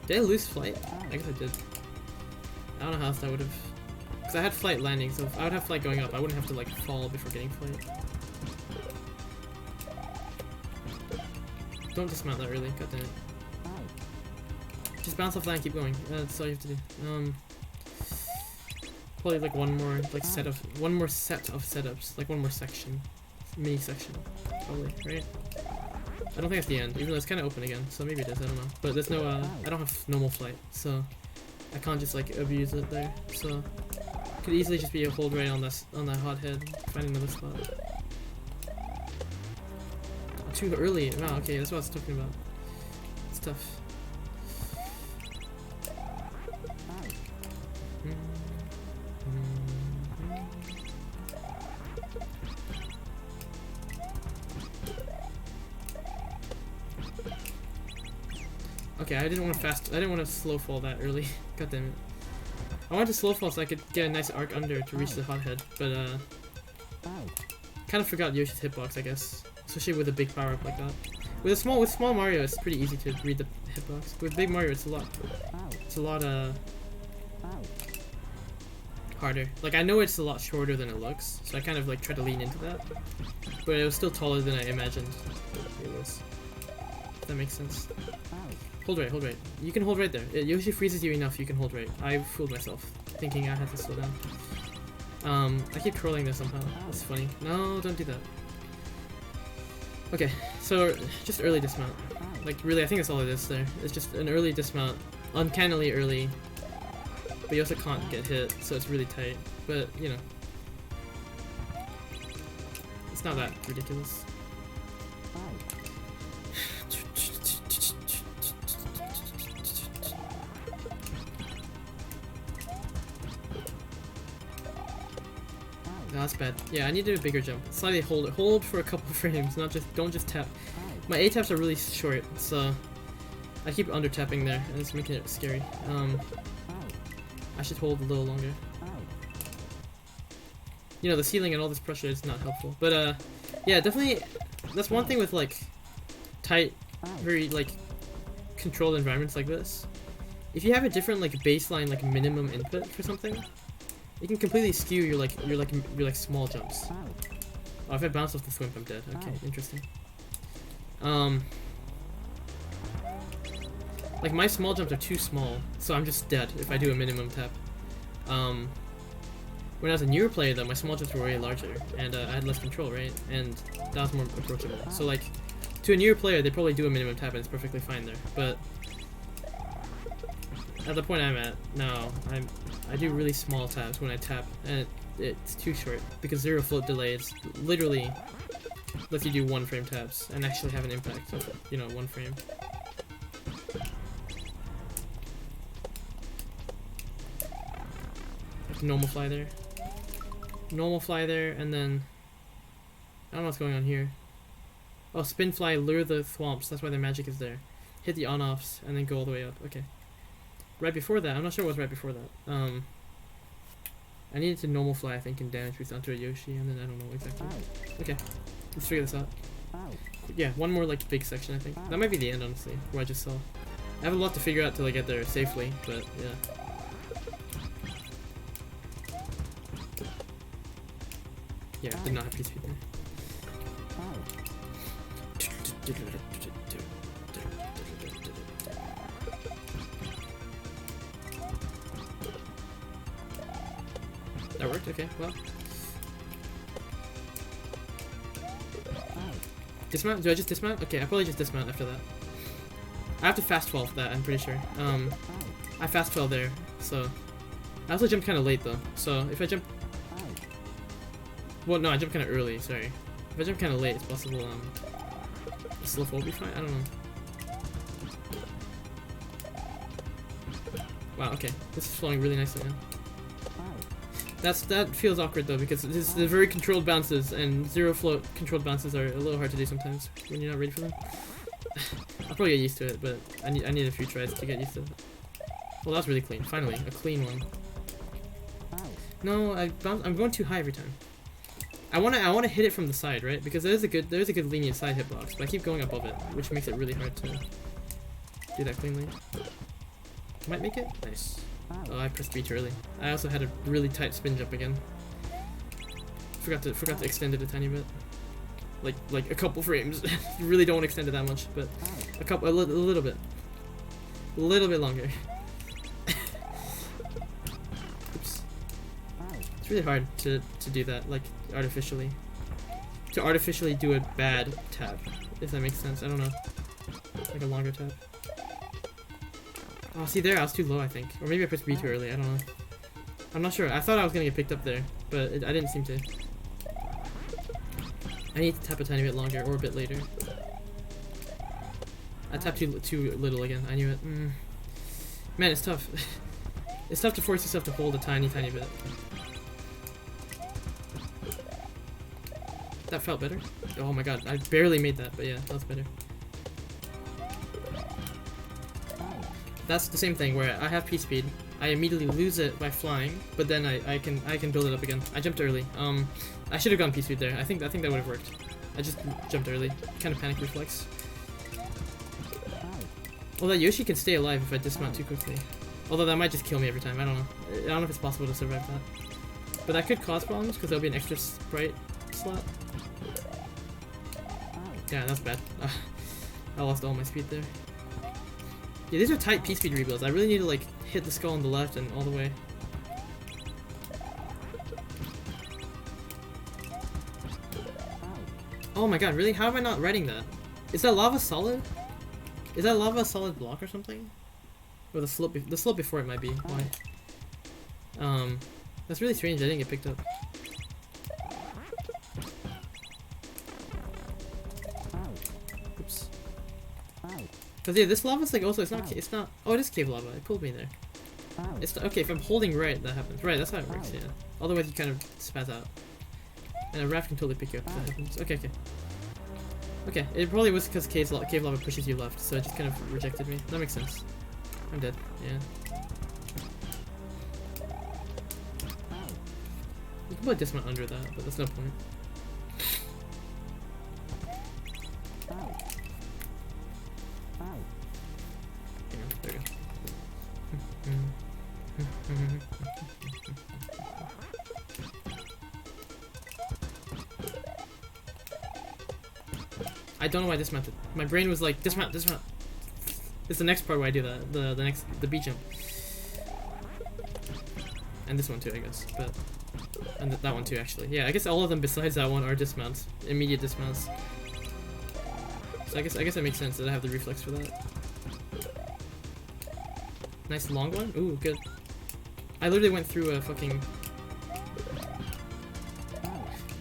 Did I lose flight? I guess I did. I don't know how else I would have... Because I had flight landing, so if I would have flight going up, I wouldn't have to like fall before getting flight. Don't dismount that really, god damn it. Just bounce off that and keep going. That's all you have to do. Probably like one more set of setups, like one more section. Mini section. Probably, right? I don't think it's the end, even though it's kinda open again, so maybe it is, I don't know. But there's no I don't have normal flight, so I can't just like abuse it there. So it could easily just be a hold right on that hot head, find another spot. too early. Wow, okay, that's what I was talking about. It's tough. Okay, I didn't want to slow fall that early. God damn it. I wanted to slow fall so I could get a nice arc under to reach the hothead, but kind of forgot Yoshi's hitbox, I guess. Especially with a big power up like that. With small Mario, it's pretty easy to read the hitbox. With big Mario, it's a lot harder. Like, I know it's a lot shorter than it looks, so I kind of like try to lean into that. But it was still taller than I imagined it was. If that makes sense. Hold right, hold right. You can hold right there. Yoshi freezes you enough, you can hold right. I fooled myself, thinking I had to slow down. I keep trolling this somehow. That's funny. No, don't do that. Okay, so just early dismount. Like, really, I think that's all it is there. It's just an early dismount. Uncannily early. But you also can't get hit, so it's really tight. But, you know. It's not that ridiculous. No, that's bad. Yeah, I need to do a bigger jump. Slightly hold it. Hold for a couple frames, don't just tap. My A taps are really short, so I keep under tapping there, and it's making it scary. I should hold a little longer. You know, the ceiling and all this pressure is not helpful. But yeah, definitely. That's one thing with like tight, very like controlled environments like this. If you have a different like baseline like minimum input for something, it can completely skew your small jumps. Oh, if I bounce off the swimp, I'm dead. Okay, interesting. Like my small jumps are too small, so I'm just dead if I do a minimum tap. When I was a newer player though, my small jumps were way larger, and I had less control, right? And that was more approachable. So like, to a newer player, they probably do a minimum tap and it's perfectly fine there. But at the point I'm at now, I do really small taps when I tap, and it's too short because zero float delay is literally lets you do 1 frame taps and actually have an impact of, you know, 1 frame. Normal fly there. Normal fly there, and then I don't know what's going on here. Oh, spin fly, lure the thwomps. That's why the magic is there. Hit the on-offs and then go all the way up. Okay. Right before that, I'm not sure what was right before that. I needed to normal fly, I think, and damage boost onto a Yoshi, and then I don't know exactly. Okay, let's figure this out. Yeah, one more like big section, I think. That might be the end, honestly, where I just saw. I have a lot to figure out till I get there safely, but yeah. Yeah, did not have peace speed there. That worked? Okay, well. Dismount? Do I just dismount? Okay, I probably just dismount after that. I have to fast 12 that, I'm pretty sure. I fast 12 there, so. I also jumped kind of late though, so if I jump. Well, no, I jumped kind of early, sorry. If I jump kind of late, it's possible, slow fall will be fine? I don't know. Wow, okay. This is flowing really nicely now. That feels awkward though, because the very controlled bounces, and zero float controlled bounces are a little hard to do sometimes when you're not ready for them. I'll probably get used to it, but I need a few tries to get used to it. Well, that's really clean. Finally, a clean one. No, I'm going too high every time. I wanna hit it from the side, right? Because there's a good lenient side hitbox, but I keep going above it, which makes it really hard to do that cleanly. Might make it? Nice. Oh, I pressed B too early. I also had a really tight spin jump again. Forgot to extend it a tiny bit. Like a couple frames. You really don't want to extend it that much, but a little bit. A little bit longer. Oops. It's really hard to do that, like, artificially. To artificially do a bad tap, if that makes sense. I don't know. Like a longer tap. Oh, see there, I was too low, I think. Or maybe I pressed B too early, I don't know. I'm not sure. I thought I was gonna get picked up there, but I didn't seem to. I need to tap a tiny bit longer, or a bit later. I tapped too little again. I knew it. Man, it's tough. It's tough to force yourself to hold a tiny bit. That felt better. Oh my god, I barely made that, but yeah, that's better. That's the same thing where I have P-speed. I immediately lose it by flying, but then I can build it up again. I jumped early. I should have gone P-speed there. I think that would have worked. I just jumped early. Kind of panic reflex. Although Yoshi can stay alive if I dismount too quickly. Although that might just kill me every time. I don't know. I don't know if it's possible to survive that. But that could cause problems because there'll be an extra sprite slot. Yeah, that's bad. I lost all my speed there. Yeah, these are tight P-speed rebuilds. I really need to like hit the skull on the left and all the way. Oh my god, really? How am I not writing that? Is that lava solid? Is that lava a solid block or something? Or the slope before it might be. Why? That's really strange. I didn't get picked up. Oops. Cause yeah, this lava's like also it's not. Oh, it is cave lava. It pulled me there. It's okay if I'm holding right. That happens. Right, that's how it works. Yeah. Otherwise, you kind of spaz out. And a raft can totally pick you up if that happens. Okay, okay. Okay, it probably was because cave lava pushes you left, so it just kind of rejected me. That makes sense. I'm dead. Yeah. You can put a dismount under that, but that's no point. Hang on, there we go. I don't know why I dismounted. My brain was like, dismount, dismount. It's the next part where I do that. The beat jump. And this one too, I guess. But and that one too, actually. Yeah, I guess all of them besides that one are dismounts. Immediate dismounts. So I guess it makes sense that I have the reflex for that. Nice long one. Ooh, good. I literally went through a fucking.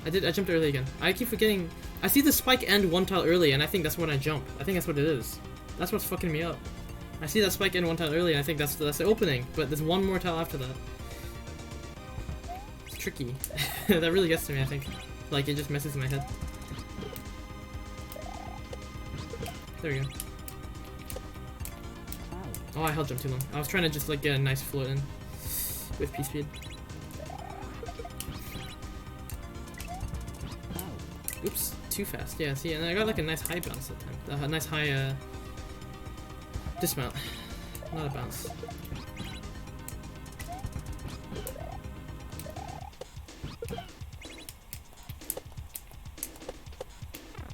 I jumped early again. I keep forgetting. I see the spike end one tile early, and I think that's when I jump. I think that's what it is. That's what's fucking me up. I see that spike end one tile early, and I think that's the opening. But there's one more tile after that. It's tricky. That really gets to me, I think. Like, it just messes in my head. There we go. Oh, I held jump too long. I was trying to just like get a nice float in with P-speed. Oops, too fast. Yeah, see, and I got like a nice high bounce that time. A nice high dismount. Not a bounce.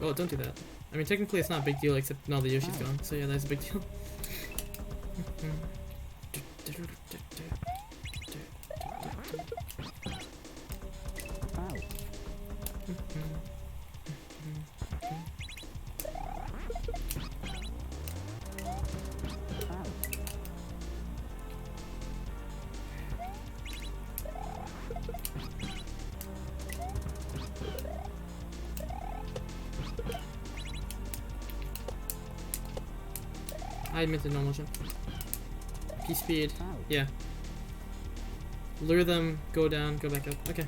Oh, don't do that. I mean, technically it's not a big deal, except now the Yoshi's gone. So yeah, that's a big deal. I meant the normal jump. P-speed. Yeah. Lure them, go down, go back up. Okay.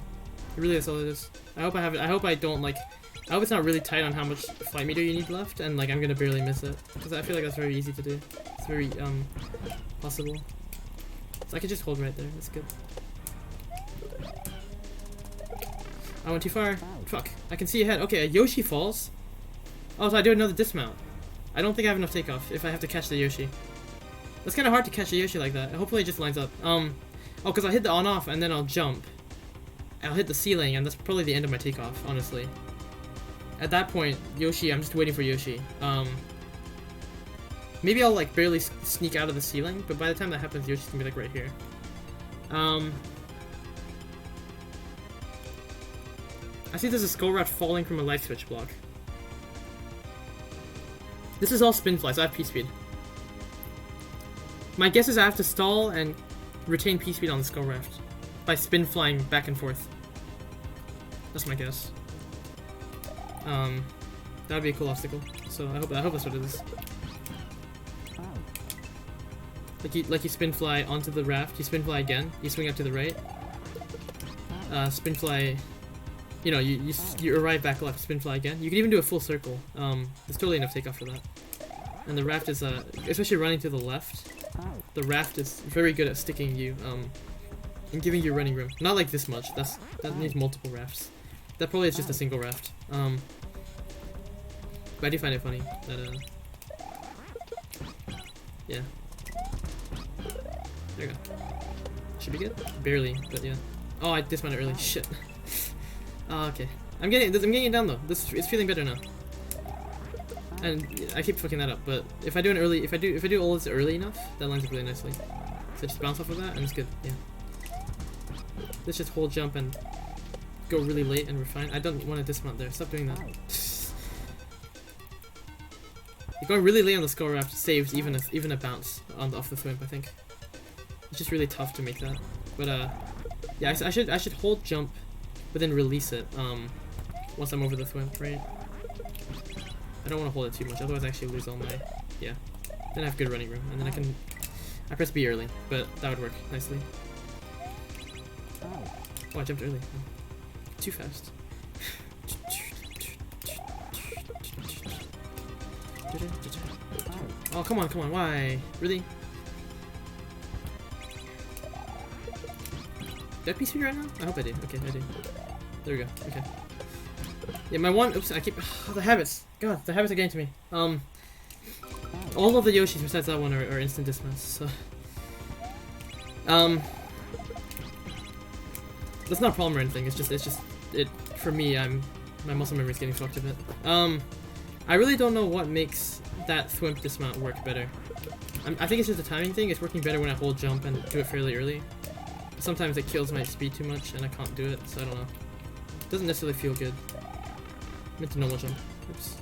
Really, that's all it is. I hope I have it. I hope I don't like. I hope it's not really tight on how much flight meter you need left, and like I'm gonna barely miss it, because I feel like that's very easy to do. It's very possible. So I can just hold right there. That's good. I went too far. Fuck. I can see ahead. Okay, a Yoshi falls. Oh, so I do another dismount. I don't think I have enough takeoff if I have to catch the Yoshi. That's kind of hard to catch a Yoshi like that. Hopefully it just lines up. Oh, because I'll hit the on-off and then I'll jump. I'll hit the ceiling and that's probably the end of my takeoff, honestly. At that point, Yoshi, I'm just waiting for Yoshi. Maybe I'll like barely sneak out of the ceiling, but by the time that happens, Yoshi's gonna be like right here. I see there's a skull rat falling from a light switch block. This is all spin fly, so I have P-speed. My guess is I have to stall and retain P-speed on the skull raft by spin flying back and forth. That's my guess. That would be a cool obstacle. So I hope that's what it is. Like you spin fly onto the raft, you spin fly again, you swing out to the right, spin fly, you know, you arrive back left, spin fly again. You can even do a full circle. There's totally enough takeoff for that. And the raft is, especially running to the left, the raft is very good at sticking you, and giving you running room. Not like this much, that needs multiple rafts. That probably is just a single raft. But I do find it funny that, yeah. There you go. Should be good? Barely, but yeah. Oh, I dismounted early. Shit. Oh, okay. I'm getting it down though. It's feeling better now. And I keep fucking that up, but if I do all this early enough, that lines up really nicely. So just bounce off of that and it's good. Yeah. Let's just hold jump and go really late and refine. I don't want to dismount there. Stop doing that. You're going really late on the skull raft saves even a bounce off the thwimp, I think. It's just really tough to make that. But yeah, I should hold jump, but then release it once I'm over the thwimp, right? I don't want to hold it too much, otherwise I actually lose all my, yeah. Then I have good running room, and then I press B early, but that would work nicely. Oh, I jumped early. Too fast. Oh, come on, why? Really? Do I PC right now? I hope I do. Okay, I do. There we go. Okay. Yeah, my one. Oops, I keep. Oh, the habits. God, the habits are getting to me. All of the Yoshis besides that one are instant dismounts. So. That's not a problem or anything. It's just it for me. My muscle memory is getting fucked a bit. I really don't know what makes that thwimp dismount work better. I think it's just a timing thing. It's working better when I hold jump and do it fairly early. Sometimes it kills my speed too much and I can't do it, so I don't know. It doesn't necessarily feel good. I meant to normal jump. Oops.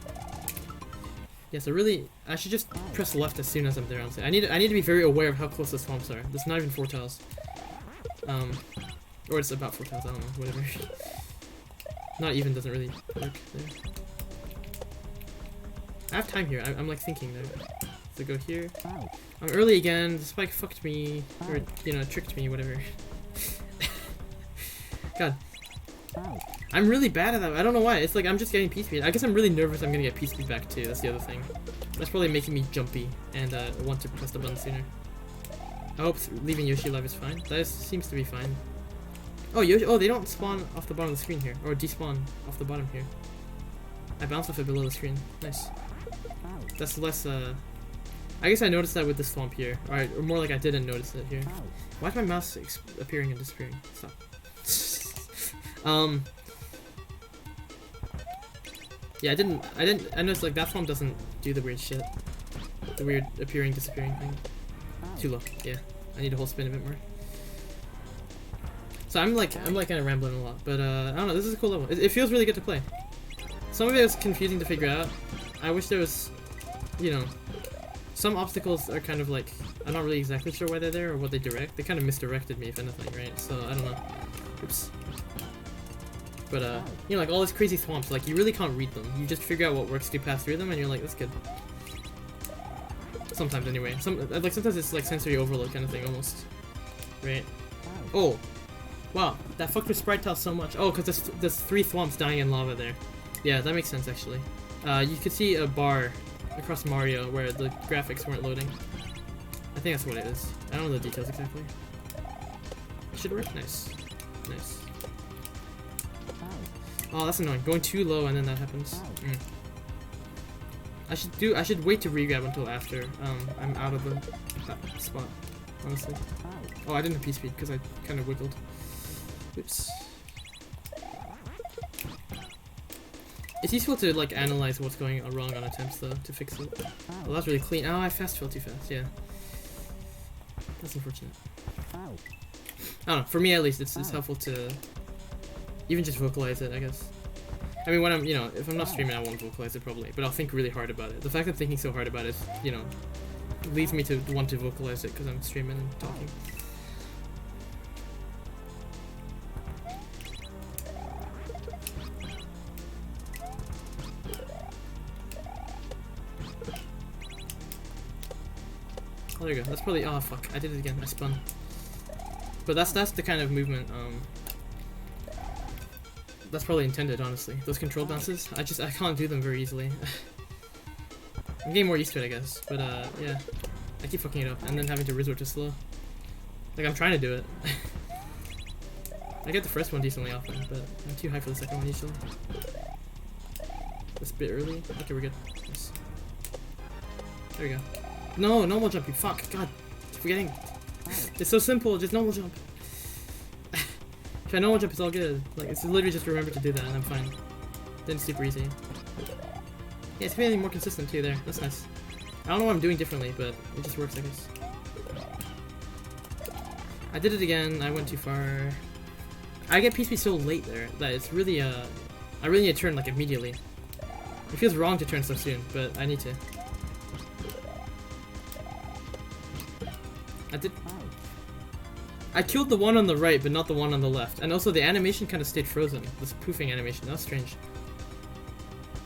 Yeah, so really, I should just press left as soon as I'm there, honestly. I need to be very aware of how close the swamps are. There's not even 4 tiles. Or it's about 4 tiles, I don't know, whatever. Not even doesn't really work there. I have time here, I'm like thinking there. So go here. I'm early again, the spike fucked me, or, you know, tricked me, whatever. God. I'm really bad at that, I don't know why, it's like I'm just getting P-speed. I guess I'm really nervous I'm gonna get P-speed back too, that's the other thing. That's probably making me jumpy, and want to press the button sooner. I hope leaving Yoshi alive is fine. That seems to be fine. Oh, Yoshi, oh, they don't spawn off the bottom of the screen here, or despawn off the bottom here. I bounced off it below the screen, nice. That's less, I guess I noticed that with the swamp here, or more like I didn't notice it here. Why is my mouse appearing and disappearing? Stop. Yeah, I noticed like that swamp doesn't do the weird shit. The weird appearing, disappearing thing. Too low, yeah. I need to hold spin a bit more. So I'm like kind of rambling a lot, but I don't know, this is a cool level. It feels really good to play. Some of it was confusing to figure out. I wish there was, you know, some obstacles are kind of like, I'm not really exactly sure why they're there or what they direct. They kind of misdirected me, if anything, right? So, I don't know. Oops. But, you know, like all these crazy swamps, like you really can't read them. You just figure out what works to pass through them and you're like, that's good. Sometimes anyway. Sometimes it's like sensory overload kind of thing, almost. Right? Oh! Wow, that fucked with sprite tile so much. Oh, because there's 3 thwomps dying in lava there. Yeah, that makes sense actually. You could see a bar across Mario where the graphics weren't loading. I think that's what it is. I don't know the details exactly. Should work? Nice. Nice. Oh, that's annoying. Going too low and then that happens. I should wait to regrab until after I'm out of that spot, honestly. Oh, I didn't have P-speed because I kind of wiggled. Oops. It's useful to like analyze what's going wrong on attempts though, to fix it. Well, that's really clean. Oh, I fast fell too fast, yeah. That's unfortunate. I don't know, for me at least, it's helpful to even just vocalize it, I guess. I mean, when I'm, you know, if I'm not streaming, I won't vocalize it probably, but I'll think really hard about it. The fact that I'm thinking so hard about it, you know, leads me to want to vocalize it because I'm streaming and talking. Oh, there you go. That's probably. Oh fuck! I did it again. I spun. But that's the kind of movement. That's probably intended, honestly. Those control bounces. I can't do them very easily. I'm getting more used to it, I guess. But yeah, I keep fucking it up and then having to resort to slow. Like I'm trying to do it. I get the first one decently often, but I'm too high for the second one usually. That's a bit early. Okay, we're good. Nice. There we go. No, normal jump, you fuck. God, forgetting. It's so simple, just normal jump. If I normal jump, it's all good. Like, it's literally just remember to do that and I'm fine. Then it's super easy. Yeah, it's feeling more consistent too there. That's nice. I don't know what I'm doing differently, but it just works, I guess. I did it again, I went too far. I get PSP so late there that it's really, I really need to turn like immediately. It feels wrong to turn so soon, but I need to. I killed the one on the right, but not the one on the left. And also the animation kind of stayed frozen. This poofing animation, that was strange.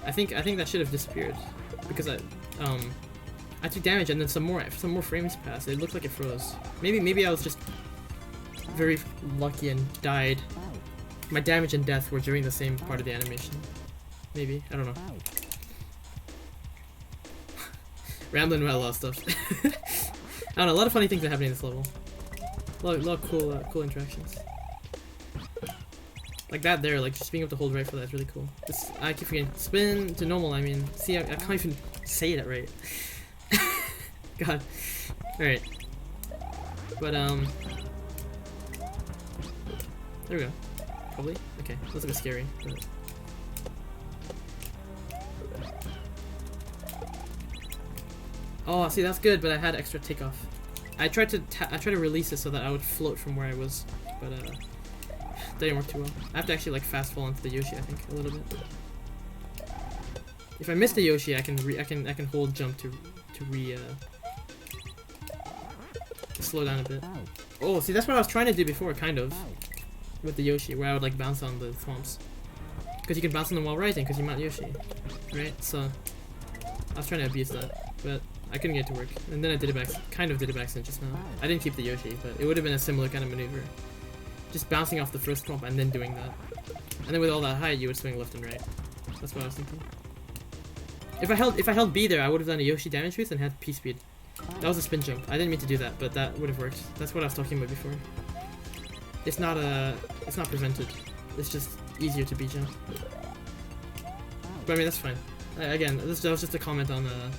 I think that should have disappeared. Because I took damage and then some more frames passed. It looked like it froze. Maybe I was just very lucky and died. My damage and death were during the same part of the animation. Maybe, I don't know. Rambling about a lot of stuff. I don't know, a lot of funny things are happening in this level. A lot of cool interactions. Like that there, like just being able to hold right for that is really cool. I keep forgetting. Spin to normal, I mean. See, I can't even say that right. God. Alright. But, there we go. Probably? Okay, that's a bit scary. But... Oh, see, that's good, but I had extra takeoff. I tried to release it so that I would float from where I was, but that didn't work too well. I have to actually like fast fall into the Yoshi, I think, a little bit. If I miss the Yoshi, I can hold jump to slow down a bit. Oh, see, that's what I was trying to do before, kind of, with the Yoshi, where I would like bounce on the thwomps, because you can bounce on them while rising, because you mount Yoshi, right? So I was trying to abuse that, but I couldn't get it to work, and then I did it back, kind of did it by accident just now. I didn't keep the Yoshi, but it would have been a similar kind of maneuver. Just bouncing off the first thwomp and then doing that. And then with all that height, you would swing left and right. That's what I was thinking. If I held B there, I would have done a Yoshi damage boost and had P speed. That was a spin jump. I didn't mean to do that, but that would have worked. That's what I was talking about before. It's not prevented. It's just easier to B jump. But I mean, that's fine. Again, that was just a comment on a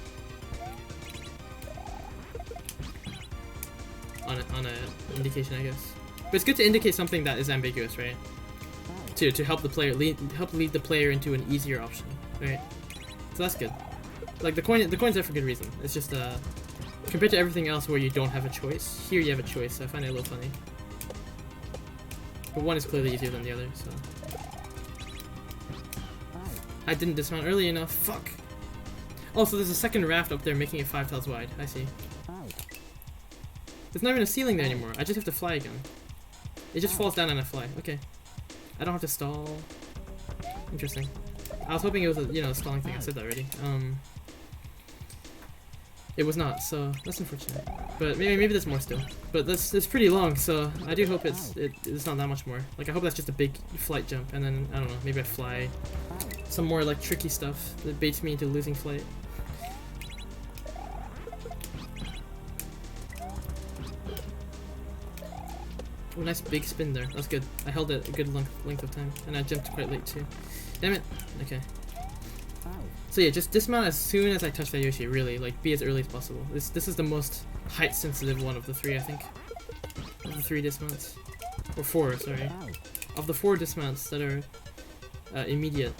indication, I guess. But it's good to indicate something that is ambiguous, right? To help the player lead the player into an easier option, right? So that's good. Like the coin's there for good reason. It's just compared to everything else where you don't have a choice, here you have a choice. So I find it a little funny. But one is clearly easier than the other, so. I didn't dismount early enough. Fuck. Oh, so there's a second raft up there making it 5 tiles wide. I see. There's not even a ceiling there anymore. I just have to fly again. It just falls down and I fly. Okay. I don't have to stall. Interesting. I was hoping it was a, stalling thing. I said that already. It was not, so that's unfortunate. But maybe there's more still. But it's pretty long, so I do hope it's not that much more. Like I hope that's just a big flight jump, and then I don't know, maybe I fly some more like tricky stuff that baits me into losing flight. Oh, nice big spin there. That's good. I held it a good length of time, and I jumped quite late too. Damn it. Okay. So yeah, just dismount as soon as I touch that Yoshi, really. Like, be as early as possible. This is the most height-sensitive one of the three, I think. Of the 3 dismounts. Or 4, sorry. Of the 4 dismounts that are immediate,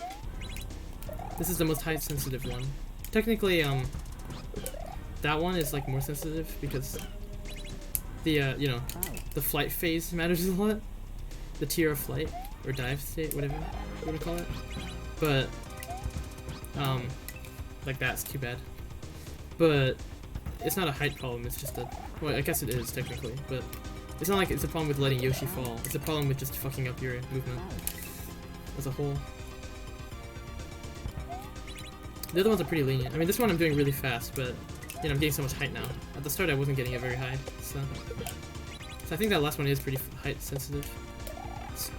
this is the most height-sensitive one. Technically, that one is, like, more sensitive because the, the flight phase matters a lot. The tier of flight, or dive state, whatever you want to call it. But, like that's too bad. But it's not a height problem, it's just a, well, I guess it is technically, but it's not like it's a problem with letting Yoshi fall. It's a problem with just fucking up your movement as a whole. The other ones are pretty lenient. I mean, this one I'm doing really fast, but You know, I'm getting so much height now. At the start I wasn't getting it very high, so I think that last one is pretty height sensitive.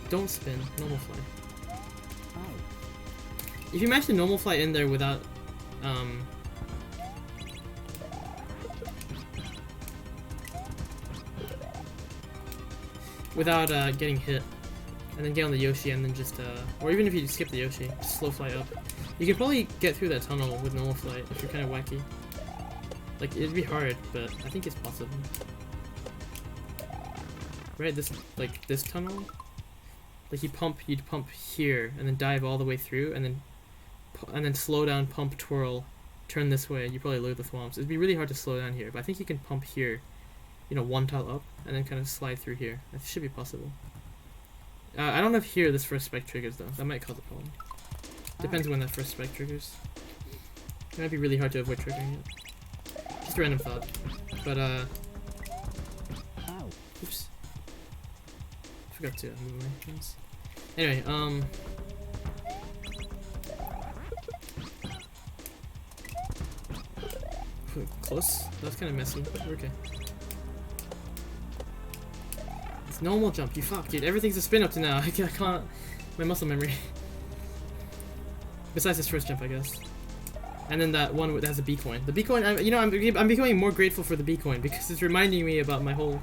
Don't spin, normal fly. If you manage to normal fly in there without getting hit, and then get on the Yoshi and then just or even if you skip the Yoshi, just slow fly up. You can probably get through that tunnel with normal flight if you're kind of wacky. Like, it'd be hard, but I think it's possible. Right, this tunnel? Like, you'd pump here, and then dive all the way through, and then slow down, pump, twirl, turn this way. You probably load the thwomps. It'd be really hard to slow down here, but I think you can pump here, you know, one tile up, and then kind of slide through here. That should be possible. I don't know if here this first spike triggers, though. That might cause a problem. Depends when that first spike triggers. It might be really hard to avoid triggering it. Just a random thought. But, oops. Forgot to move my things. Anyway, close? That's kind of messy, but we're okay. It's normal jump, you fuck, dude. Everything's a spin up to now. I can't. My muscle memory. Besides this first jump, I guess. And then that one that has a B coin. The B coin, you know, I'm becoming more grateful for the B coin because it's reminding me about my whole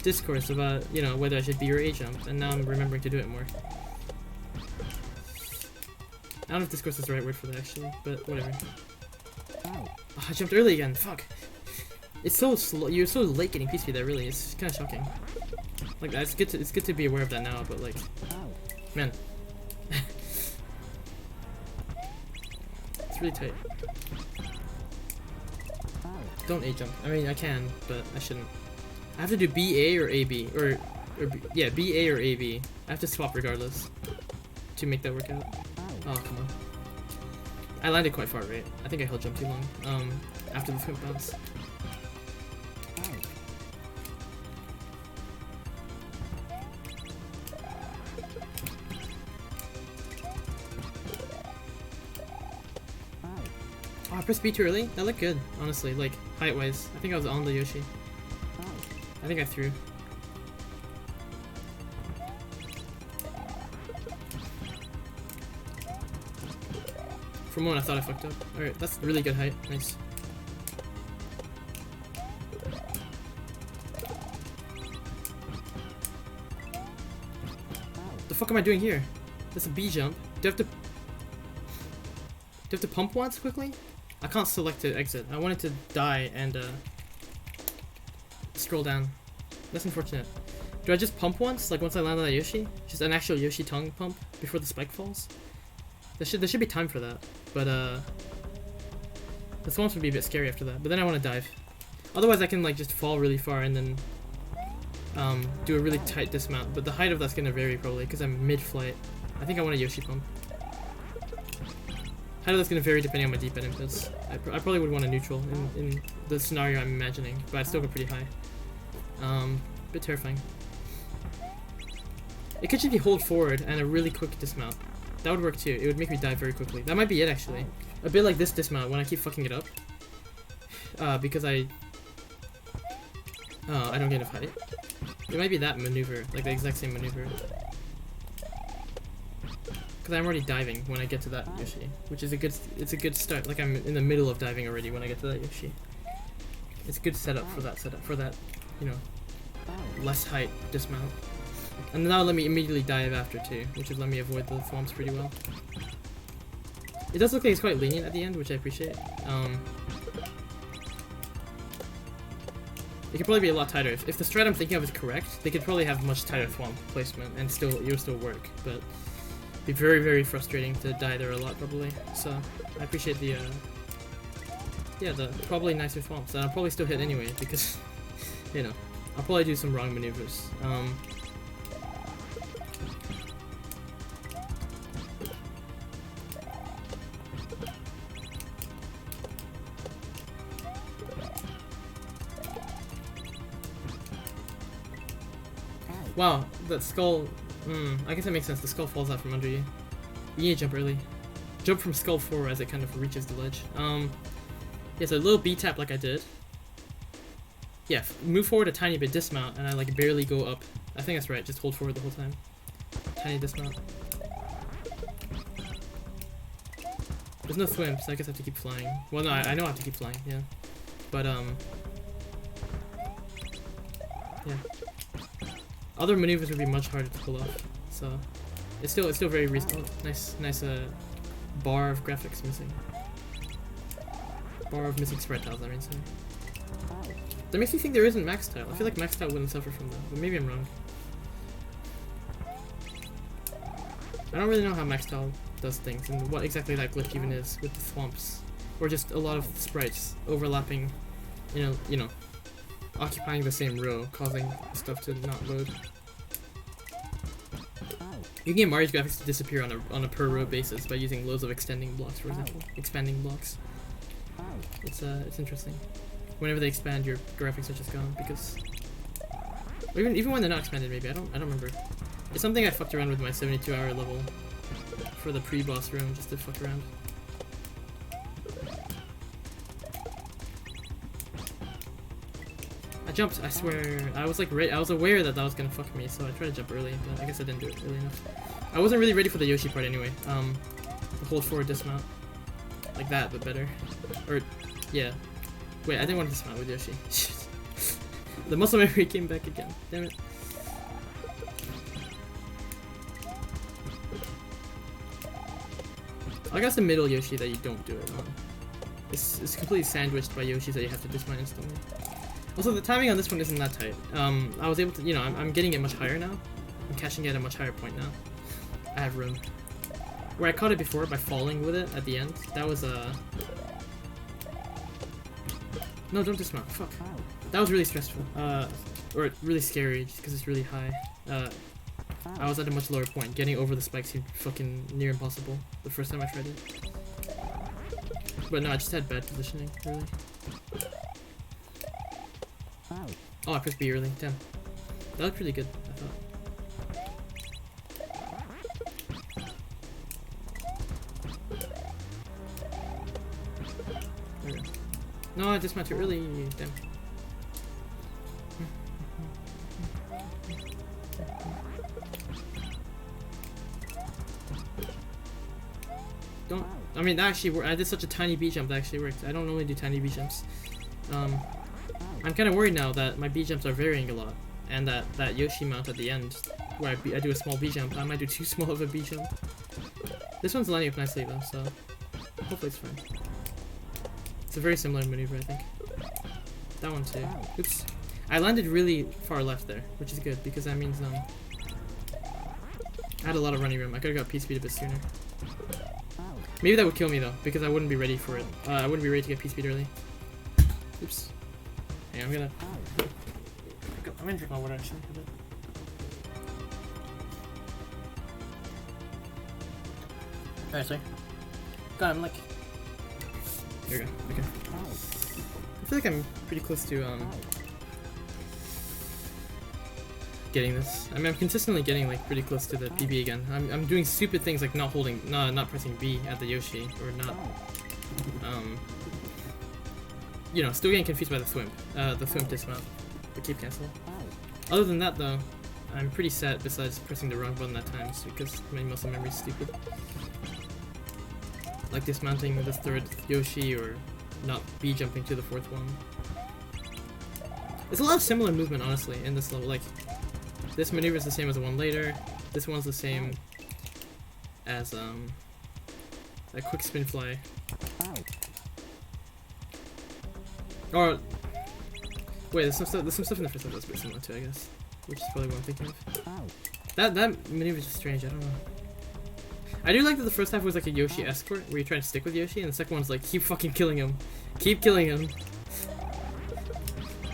discourse about, you know, whether I should B or A jump, and now I'm remembering to do it more. I don't know if discourse is the right word for that actually, but whatever. Oh, I jumped early again. Fuck. It's so slow. You're so late getting peace feed there. Really, it's kind of shocking. Like, it's good to be aware of that now, but like, man. It's really tight. Don't A jump. I mean, I can, but I shouldn't. I have to do BA or AB, or yeah, BA or AB. I have to swap regardless to make that work out. Oh, come on. I landed quite far, right? I think I held jump too long. After the flip bounce. Oh, I pressed B too early? That looked good, honestly, like, height-wise. I think I was on the Yoshi. I think I threw. For a moment I thought I fucked up. Alright, that's really good height. Nice. The fuck am I doing here? That's a B jump. Do I have to pump once quickly? I can't select to exit. I wanted to die and scroll down. That's unfortunate. Do I just pump once? Like once I land on that Yoshi? Just an actual Yoshi tongue pump before the spike falls? There should be time for that. But the swamps would be a bit scary after that. But then I want to dive. Otherwise I can like just fall really far and then do a really tight dismount. But the height of that's gonna vary probably because I'm mid-flight. I think I want a Yoshi pump. Height of that's gonna vary depending on my D-pad inputs. I probably would want a neutral in the scenario I'm imagining, but I'd still go pretty high. Bit terrifying. It could just be hold forward and a really quick dismount. That would work too. It would make me dive very quickly. That might be it actually. A bit like this dismount when I keep fucking it up. Because I don't get enough height. It might be that maneuver, like the exact same maneuver. Because I'm already diving when I get to that Yoshi, which is it's a good start. Like I'm in the middle of diving already when I get to that Yoshi. It's a good setup for that, you know, less height dismount. And now let me immediately dive after too, which would let me avoid the thwomps pretty well. It does look like it's quite lenient at the end, which I appreciate. It could probably be a lot tighter. If the strat I'm thinking of is correct, they could probably have much tighter thwomp placement and it would still work, but it'd be very, very frustrating to die there a lot probably. So I appreciate the probably nicer thwomps that I'll probably still hit anyway because, you know, I'll probably do some wrong maneuvers. Wow, that skull, I guess that makes sense. The skull falls out from under you. You need to jump early. Jump from skull 4 as it kind of reaches the ledge. Yeah, so a little B tap like I did. Yeah, move forward a tiny bit, dismount, and I like barely go up. I think that's right, just hold forward the whole time. Tiny dismount. There's no swim, so I guess I have to keep flying. Well, no, I know I have to keep flying, yeah. But, yeah. Other maneuvers would be much harder to pull off, so it's still very reasonable. Nice, bar of graphics missing. Bar of missing spread tiles, I mean, sorry. That makes me think there isn't max tile. I feel like max tile wouldn't suffer from that, but maybe I'm wrong. I don't really know how max tile does things and what exactly that glitch even is with the swamps, or just a lot of sprites overlapping, you know, occupying the same row, causing stuff to not load. You can get Mario's graphics to disappear on a per row basis by using loads of extending blocks, for example, expanding blocks. It's interesting. Whenever they expand, your graphics are just gone because, or even when they're not expanded, maybe I don't remember. It's something I fucked around with my 72-hour level for the pre-boss room just to fuck around. I jumped. I swear. I was like, I was aware that that was gonna fuck me, so I tried to jump early, but I guess I didn't do it early enough. I wasn't really ready for the Yoshi part anyway. The hold forward dismount, like that, but better. Or, yeah. Wait, I didn't want to dismount with Yoshi. Shit. The muscle memory came back again. Damn it. I guess the middle Yoshi that you don't do it on. It's completely sandwiched by Yoshis that you have to dismount instantly. Also, the timing on this one isn't that tight. I was able to, you know, I'm getting it much higher now. I'm catching it at a much higher point now. I have room. Where I caught it before by falling with it at the end, that was no, don't dismount. Fuck. That was really stressful. Or really scary just because it's really high. I was at a much lower point. Getting over the spikes seemed fucking near impossible the first time I tried it. But no, I just had bad positioning, really. Oh, I pressed B early. Damn. That looked really good, I thought. There we go. No, I dismounted too early. Damn. Don't. I mean, that actually worked. I did such a tiny B jump that actually worked. I don't normally do tiny B jumps. I'm kind of worried now that my B jumps are varying a lot, and that Yoshi mount at the end, where I do a small B jump, I might do too small of a B jump. This one's lining up nicely though, so hopefully it's fine. It's a very similar maneuver, I think. That one too. Oops. I landed really far left there, which is good because that means I had a lot of running room. I could have got P-speed a bit sooner. Maybe that would kill me though, because I wouldn't be ready for it. I wouldn't be ready to get P-speed early. Oops. Hey, I'm gonna drink my water actually a bit. Alright, sorry. God, I'm like... There we go, okay. I feel like I'm pretty close to, getting this. I mean, I'm consistently getting, like, pretty close to the PB again. I'm doing stupid things like not pressing B at the Yoshi, or not, you know, still getting confused by the thwimp dismount, the keep cancel. Other than that, though, I'm pretty set besides pressing the wrong button at times because my muscle memory is stupid. Like dismounting the third Yoshi or not B jumping to the fourth one. There's a lot of similar movement, honestly, in this level. Like, this maneuver is the same as the one later. This one's the same as that quick spin fly. Or wait, there's some stuff in the first level that's a bit similar too, I guess. Which is probably what I'm thinking of. That maneuver is just strange. I don't know. I do like that the first half was like a Yoshi escort, where you try to stick with Yoshi, and the second one's like, keep fucking killing him, keep killing him.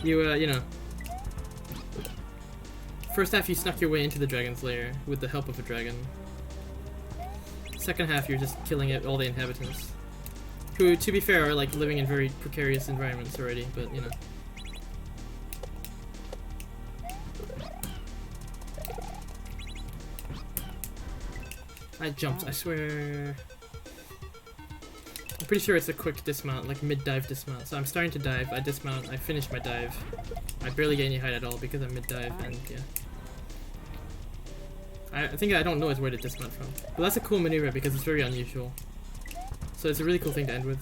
You know. First half you snuck your way into the dragon's lair with the help of a dragon. Second half you're just killing all the inhabitants. Who, to be fair, are like living in very precarious environments already, but you know. I jumped, I swear. pretty sure it's a quick dismount, like mid-dive dismount. So I'm starting to dive, I dismount, I finish my dive. I barely get any height at all because I'm mid-dive, and yeah. I think I don't know where to dismount from. But that's a cool maneuver because it's very unusual. So it's a really cool thing to end with.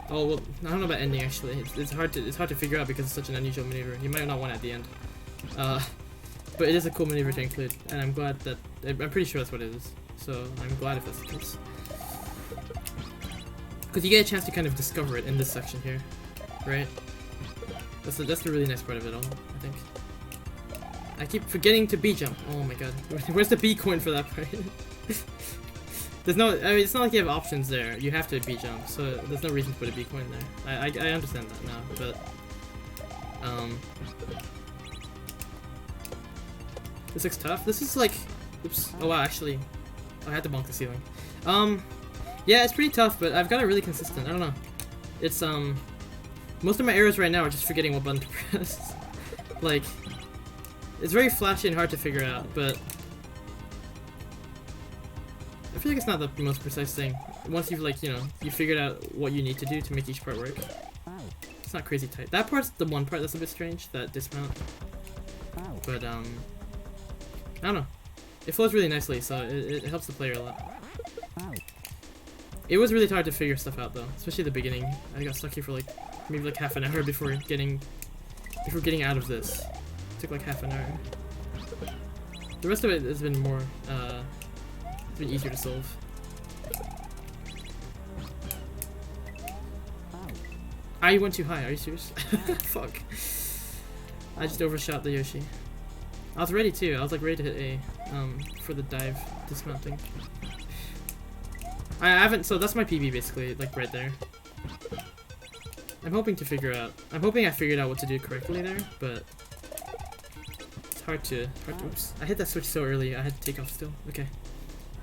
Oh well, I don't know about ending actually. It's hard to figure out because it's such an unusual maneuver. You might not want it at the end. But it is a cool maneuver to include, and I'm glad that I'm pretty sure that's what it is. So I'm glad if that's the case. Because you get a chance to kind of discover it in this section here, right? That's the really nice part of it all, I think. I keep forgetting to B jump. Oh my god, where's the B coin for that part? There's no, I mean, it's not like you have options there. You have to B jump, so there's no reason to put a B coin there. I understand that now, but this looks tough. This is like, oops. Oh wow, actually, I had to bonk the ceiling. Yeah, it's pretty tough, but I've got it really consistent. I don't know. It's most of my errors right now are just forgetting what button to press. Like, it's very flashy and hard to figure out, but I feel like it's not the most precise thing. Once you've like, you know, you figured out what you need to do to make each part work. It's not crazy tight. That part's the one part that's a bit strange, that dismount. But I don't know. It flows really nicely, so it helps the player a lot. It was really hard to figure stuff out though, especially at the beginning. I got stuck here for like maybe like half an hour before getting out of this. It took like half an hour. The rest of it has been more it's been easier to solve. I went too high, are you serious? Fuck. I just overshot the Yoshi. I was ready too, I was like ready to hit A for the dive dismounting. I haven't, so that's my PB basically, like right there. I'm hoping I figured out what to do correctly there, but it's hard to, oops. I hit that switch so early, I had to take off still. Okay.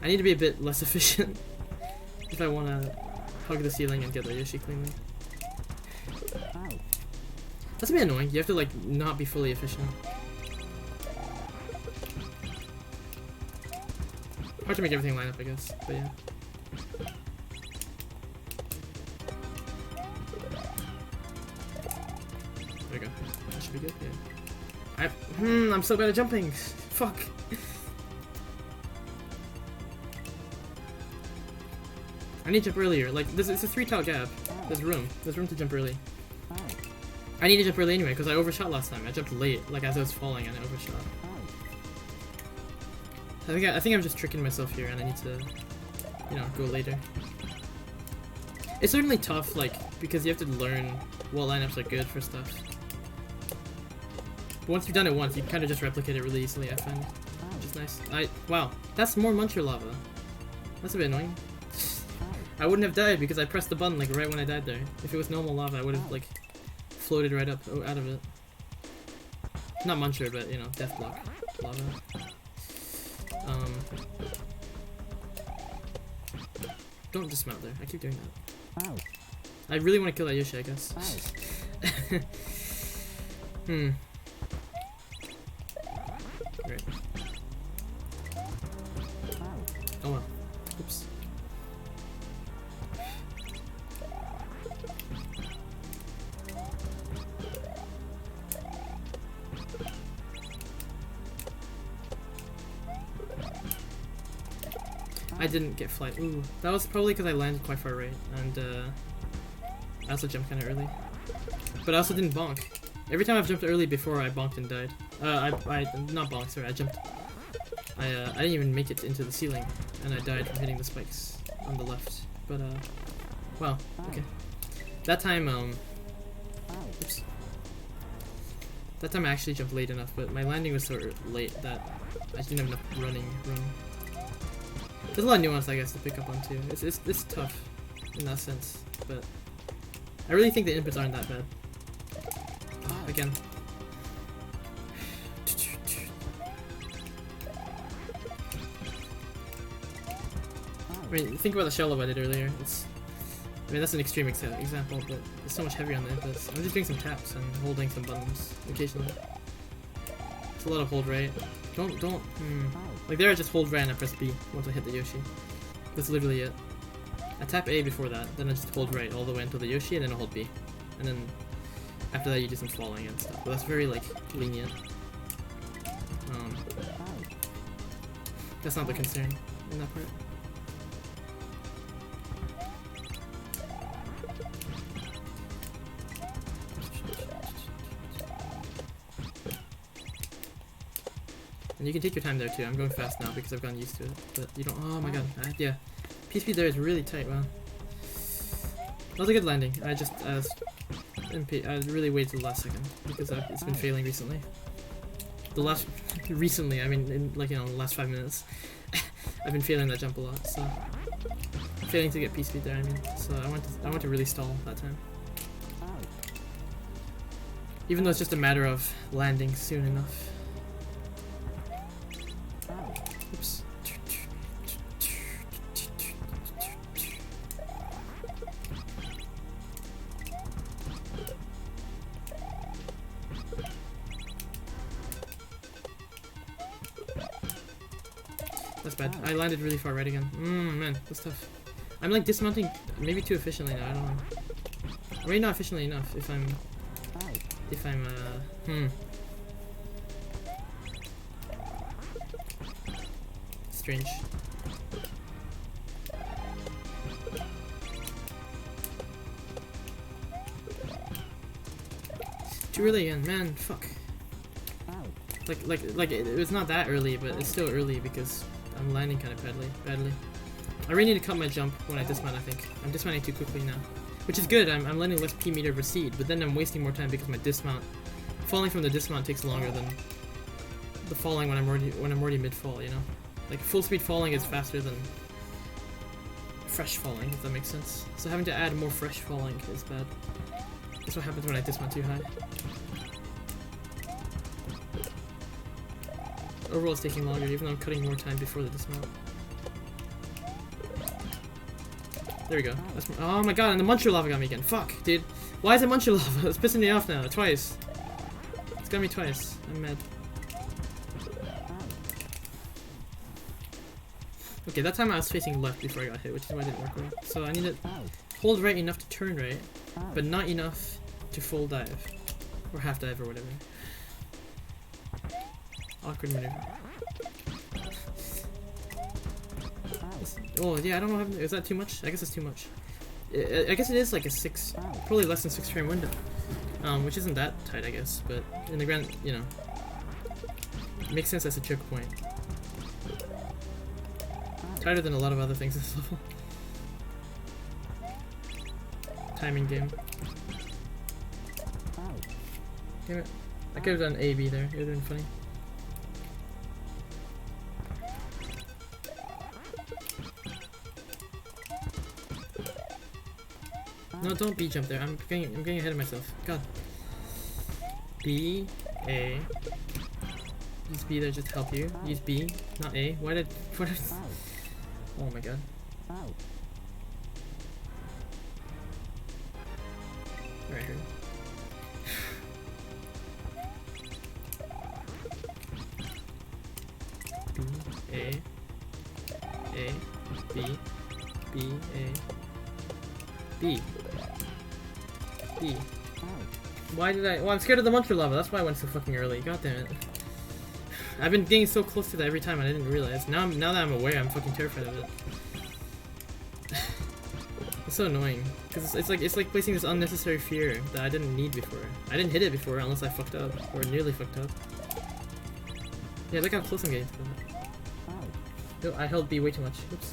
I need to be a bit less efficient if I want to hug the ceiling and get the Yoshi cleanly. That's a bit annoying, you have to like not be fully efficient. Hard to make everything line up, I guess, but yeah. There we go. That should be good, yeah. I'm so bad at jumping! Fuck! I need to jump earlier, like, it's a 3-tile gap. There's room to jump early. I need to jump early anyway, because I overshot last time. I jumped late, like as I was falling and I overshot. I think I'm just tricking myself here and I need to, you know, go later. It's certainly tough, like, because you have to learn what lineups are good for stuff. But once you've done it once, you can kind of just replicate it really easily, I find. Which is nice. Wow, that's more Muncher lava. That's a bit annoying. I wouldn't have died because I pressed the button, like, right when I died there. If it was normal lava, I would have, like, floated right up out of it. Not Muncher, but, you know, death block lava. Don't dismount there. I keep doing that. I really want to kill that Yoshi, I guess. Great. Oh well. Oops. I didn't get flight. Ooh, that was probably because I landed quite far right, and I also jumped kind of early. But I also didn't bonk. Every time I've jumped early before, I bonked and died. Not bonked, sorry, I jumped. I didn't even make it into the ceiling, and I died from hitting the spikes on the left. But, well, okay. That time, oops. That time I actually jumped late enough, but my landing was so late that I didn't have enough running room. There's a lot of nuance, I guess, to pick up on too. It's tough in that sense, but I really think the inputs aren't that bad. Again. I mean, think about the shell level I did earlier. I mean, that's an extreme example, but it's so much heavier on the inputs. I'm just doing some taps and holding some buttons occasionally. It's a lot of hold right. Like there I just hold right and I press B once I hit the Yoshi. That's literally it. I tap A before that, then I just hold right all the way until the Yoshi, and then I hold B. And then after that you do some falling and stuff. But that's very like lenient. That's not the concern in that part. And you can take your time there too. I'm going fast now because I've gotten used to it. But you don't. Oh my god. Yeah. P-speed there is really tight. Wow. That was a good landing. I really waited till the last second because it's been failing recently. Recently, I mean, in like, you know, the last 5 minutes, I've been failing that jump a lot. So failing to get P-speed there. I mean, so I want to really stall that time. Even though it's just a matter of landing soon enough. Oops. That's bad. I landed really far right again. Man, that's tough. I'm like dismounting maybe too efficiently now, I don't know. Maybe not efficiently enough if I'm strange. Too early again, man, fuck. Like it was not that early, but it's still early because I'm landing kind of badly. I really need to cut my jump when I dismount, I think. I'm dismounting too quickly now. Which is good, I'm letting less P meter recede, but then I'm wasting more time because my dismount, falling from the dismount takes longer than the falling when I'm already mid-fall, you know? Like full speed falling is faster than fresh falling, if that makes sense. So having to add more fresh falling is bad. That's what happens when I dismount too high. Overall it's taking longer, even though I'm cutting more time before the dismount. There we go. Oh my god, and the Muncher Lava got me again. Fuck, dude. Why is it Muncher Lava? It's pissing me off now. Twice. It's got me twice. I'm mad. Okay, that time I was facing left before I got hit, which is why it didn't work well. So I need to hold right enough to turn right, but not enough to full dive. Or half dive or whatever. Awkward maneuver. Oh yeah, I don't know. Is that too much? I guess it's too much. I guess it is like a 6, probably less than 6 frame window, which isn't that tight, I guess. But in the grand, you know, it makes sense as a choke point. Tighter than a lot of other things this level. Timing game. Damn it! I could have done A B there. It would have been funny. No, don't B jump there. I'm getting ahead of myself. God. B, A. Use B there just to help you. Use B, not A. Why did? Oh my god. Right here. B, A, B, B, A, B. B. Why did I? Well, I'm scared of the Muncher Lava. That's why I went so fucking early. God damn it. I've been getting so close to that every time and I didn't realize. Now that I'm aware, I'm fucking terrified of it. It's so annoying because it's like placing this unnecessary fear that I didn't need before. I didn't hit it before unless I fucked up or nearly fucked up. Yeah, look how close I'm getting to that. No, I held B way too much. Oops.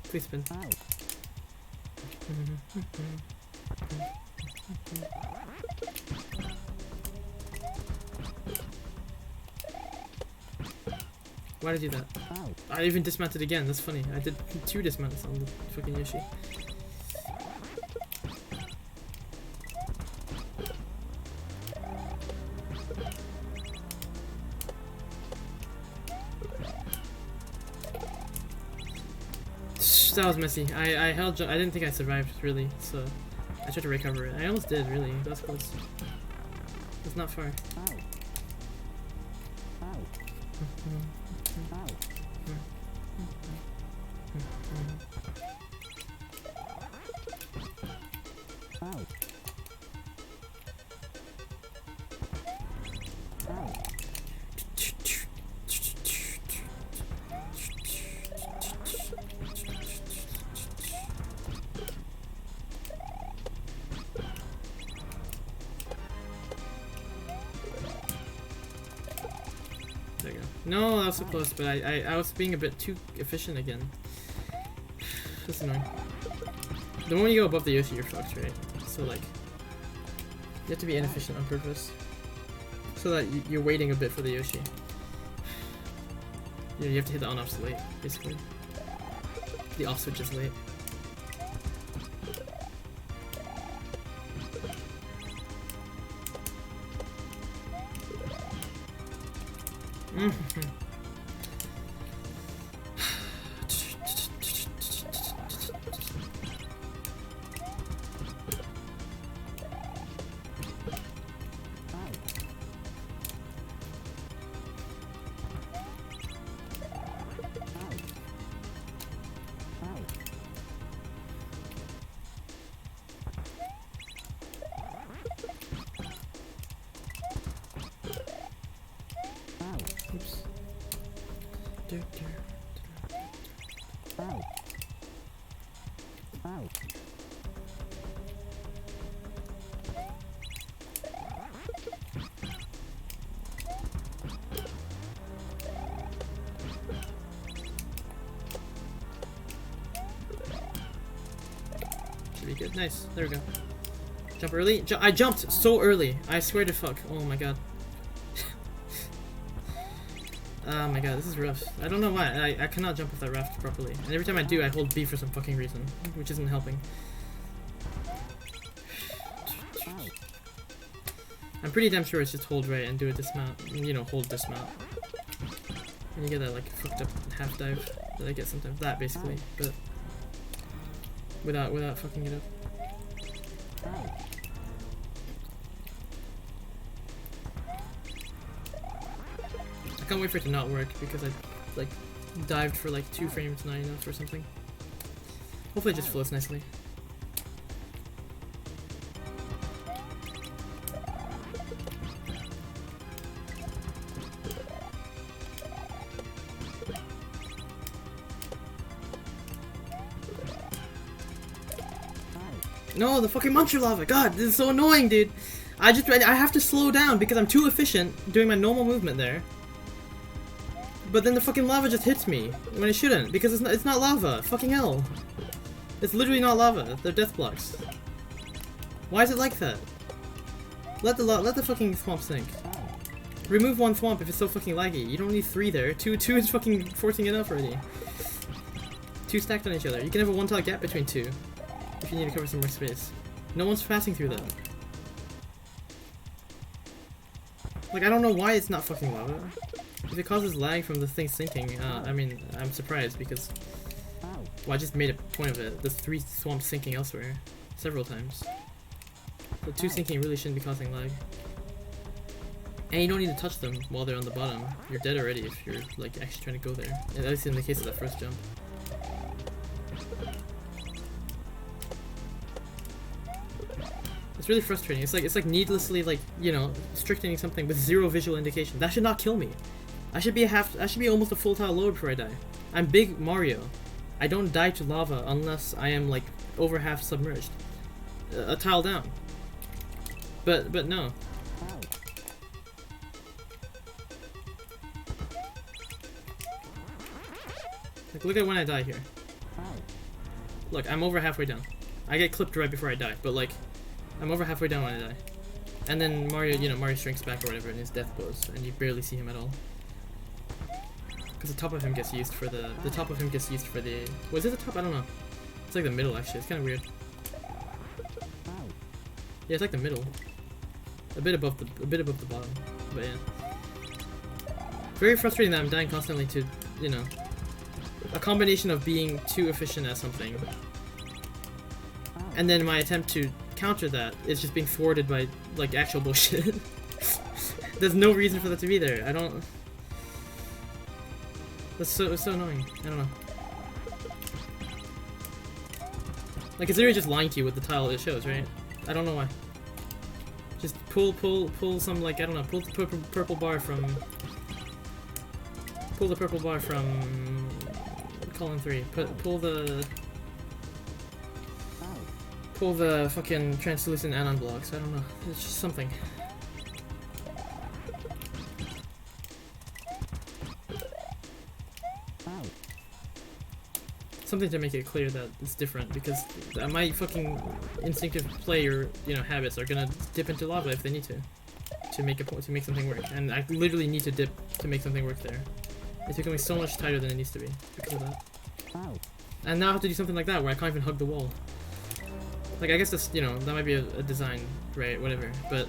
Please spin. Why did I do that? I even dismounted again. That's funny. I did 2 dismounts on the fucking Yoshi. that was messy. I held. I didn't think I survived really, so I tried to recover it. I almost did really. That was close. It's not far. There you go. No, that was so close, but I was being a bit too efficient again. That's annoying. The moment you go above the Yoshi, you're fucked, right? So like, you have to be inefficient on purpose, so that you're waiting a bit for the Yoshi. You have to hit the on-off late, basically. The off switch is late. Oops. Should be good. Nice. There we go. Jump early. I jumped so early. I swear to fuck. Oh my god. Oh my god, this is rough. I don't know why. I cannot jump off that raft properly. And every time I do, I hold B for some fucking reason, which isn't helping. I'm pretty damn sure it's just hold right and do a dismount. You know, hold dismount. And you get that like fucked up half dive that I get sometimes. That basically, but without fucking it up. I can't wait for it to not work because I like dived for like 2 frames not enough or something. Hopefully it just flows nicely. No, the fucking muncher lava! God, this is so annoying, dude! I have to slow down because I'm too efficient doing my normal movement there. But then the fucking lava just hits me when it shouldn't because it's not lava. Fucking hell! It's literally not lava. They're death blocks. Why is it like that? Let the fucking swamp sink. Remove 1 swamp if it's so fucking laggy. You don't need 3 there. 2 is fucking forcing it up already. 2 stacked on each other. You can have a 1 tile gap between 2 if you need to cover some more space. No one's passing through that. Like, I don't know why it's not fucking lava. If it causes lag from the thing sinking, I mean, I'm surprised because, well, I just made a point of it. There's 3 swamps sinking elsewhere, several times. So 2 sinking really shouldn't be causing lag. And you don't need to touch them while they're on the bottom. You're dead already if you're, like, actually trying to go there. At least in the case of that first jump. It's really frustrating. It's like needlessly, like, you know, restricting something with 0 visual indication. That should not kill me. I should be almost a full tile lower before I die. I'm big Mario. I don't die to lava unless I am like over half submerged. A tile down. But no. Like, look at when I die here. Look, I'm over halfway down. I get clipped right before I die, but like, I'm over halfway down when I die. And then Mario, you know, Mario shrinks back or whatever in his death pose, and you barely see him at all. Because the top of him gets used for the top of him gets used for the, was it the top? I don't know. It's like the middle actually. It's kind of weird. Yeah, it's like the middle. A bit above the bottom. But yeah. Very frustrating that I'm dying constantly to, you know, a combination of being too efficient at something, and then my attempt to counter that is just being thwarted by like actual bullshit. There's no reason for that to be there. I don't. It's so annoying. I don't know. Like, it's literally just lying to you with the tile it shows, right? I don't know why. Just pull some, like, I don't know, pull the purple bar from... Pull the purple bar from... column 3. Pull the fucking translucent anon blocks. I don't know. It's just something. Something to make it clear that it's different, because my fucking instinctive play or, you know, habits are gonna dip into lava if they need to make something work, and I literally need to dip to make something work there. It's becoming so much tighter than it needs to be because of that. And now I have to do something like that where I can't even hug the wall. Like, I guess that's, you know, that might be a design, right? Whatever. But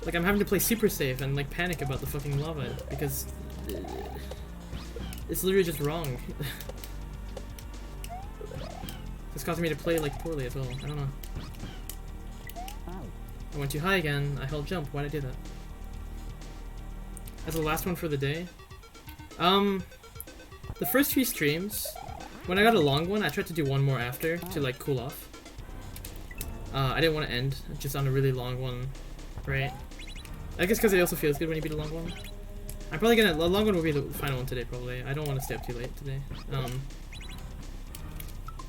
like, I'm having to play super safe and like panic about the fucking lava because it's literally just wrong. It's causing me to play like poorly as well. I don't know. I went too high again. I held jump. Why'd I do that? As the last one for the day. The first 3 streams, when I got a long one, I tried to do one more after to like cool off. I didn't want to end just on a really long one, right? I guess because it also feels good when you beat a long one. I'm probably gonna, the long one will be the final one today probably. I don't want to stay up too late today.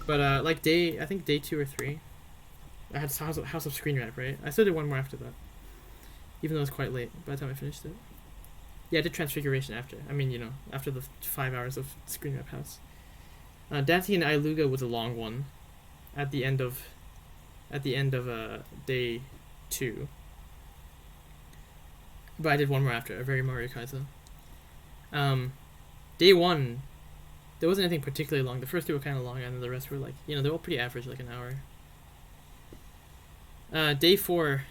But like I think day 2 or 3, I had House of Screen Wrap, right? I still did one more after that, even though it was quite late by the time I finished it. Yeah, I did Transfiguration after. I mean, you know, after the 5 hours of Screen Wrap House. Dante and Iluga was a long one, at the end of day 2. But I did one more after, a very Mario Kaizo. Day 1, there wasn't anything particularly long. The first 2 were kind of long, and then the rest were like, you know, they're all pretty average, like an hour. Day 4,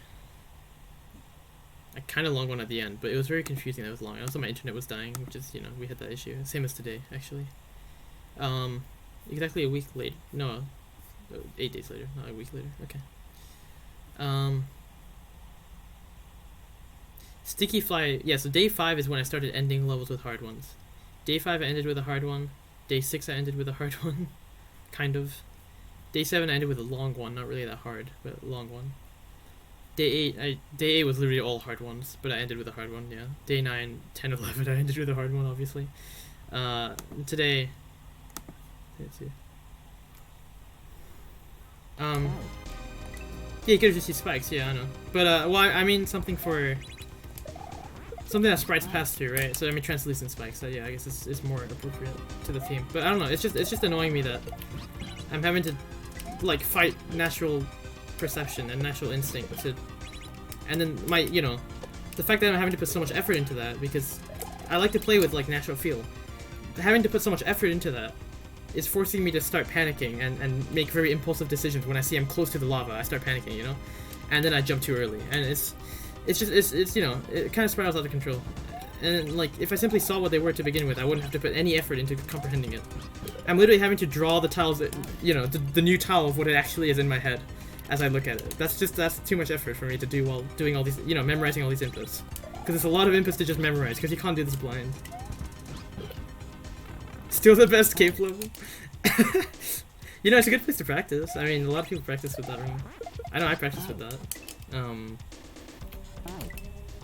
a kind of long one at the end, but it was very confusing that it was long. Also, my internet was dying, which is, you know, we had that issue. Same as today, actually. Exactly a week later. No, 8 days later, not a week later. Okay. Sticky Fly. Yeah, so day 5 is when I started ending levels with hard ones. Day 5 I ended with a hard one. Day 6 I ended with a hard one. Kind of. Day 7 I ended with a long one, not really that hard, but a long one. Day 8 was literally all hard ones, but I ended with a hard one, yeah. Day 9, 10, 11 I ended with a hard one, obviously. Today... Let's see. Yeah, you could have just used spikes, yeah, I know. But, well, I mean something for... Something that sprites pass through, right? So, I mean translucent spikes, so yeah, I guess it's more appropriate to the theme. But I don't know, it's just annoying me that I'm having to, like, fight natural perception and natural instinct to... And then my, you know, the fact that I'm having to put so much effort into that, because I like to play with, like, natural feel. Having to put so much effort into that is forcing me to start panicking and make very impulsive decisions. When I see I'm close to the lava, I start panicking, you know? And then I jump too early. And it's you know, it kind of spirals out of control. And, like, if I simply saw what they were to begin with, I wouldn't have to put any effort into comprehending it. I'm literally having to draw the tiles, you know, the new tile of what it actually is in my head as I look at it. That's too much effort for me to do while doing all these, you know, memorizing all these inputs. Because it's a lot of inputs to just memorize, because you can't do this blind. Still the best cape level? You know, it's a good place to practice. I mean, a lot of people practice with that room. I know I practice with that.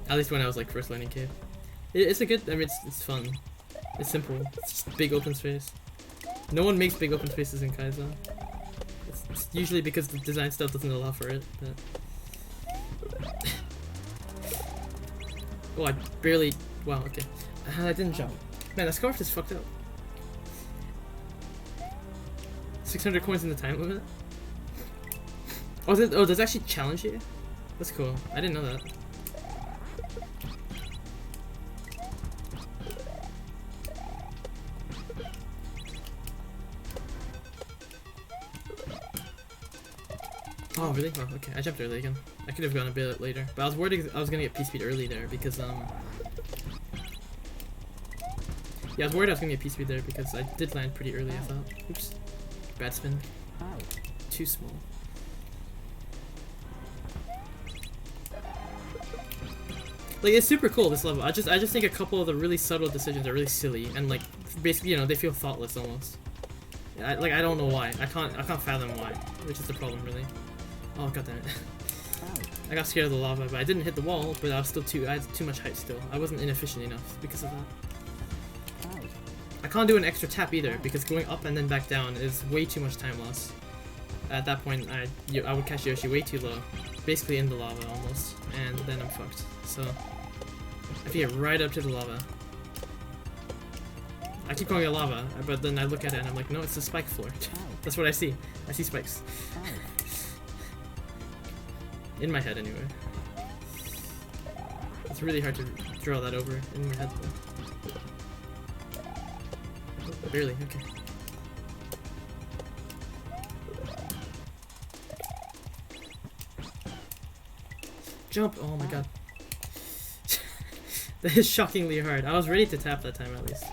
At least when I was, like, first learning cave. It's a good, I mean, it's fun. It's simple. It's just big open space. No one makes big open spaces in Kaizo. It's usually because the design stuff doesn't allow for it, but... Oh, I barely... Wow, okay. I didn't jump. Man, that scarf is fucked up. 600 coins in the time limit? Oh, does it actually challenge you? That's cool. I didn't know that. Oh, really? Oh, okay. I jumped early again. I could have gone a bit later. But I was worried I was gonna get P-Speed early there because, Yeah, I was worried I was gonna get P-speed there because I did land pretty early, I thought. Oops. Bad spin. Too small. Like, it's super cool, this level. I just think a couple of the really subtle decisions are really silly, and like, basically, you know, they feel thoughtless almost. I don't know why. I can't fathom why, which is the problem, really. Oh, goddammit. I got scared of the lava, but I didn't hit the wall, but I was still I had too much height still. I wasn't inefficient enough because of that. I can't do an extra tap either, because going up and then back down is way too much time loss. At that point, I would catch Yoshi way too low. Basically in the lava almost, and then I'm fucked. So, I have to get right up to the lava. I keep calling it lava, but then I look at it and I'm like, no, it's the spike floor. That's what I see. I see spikes. In my head, anyway. It's really hard to draw that over in my head, though. Oh, barely, okay. Jump! Oh my god. That is shockingly hard. I was ready to tap that time, at least.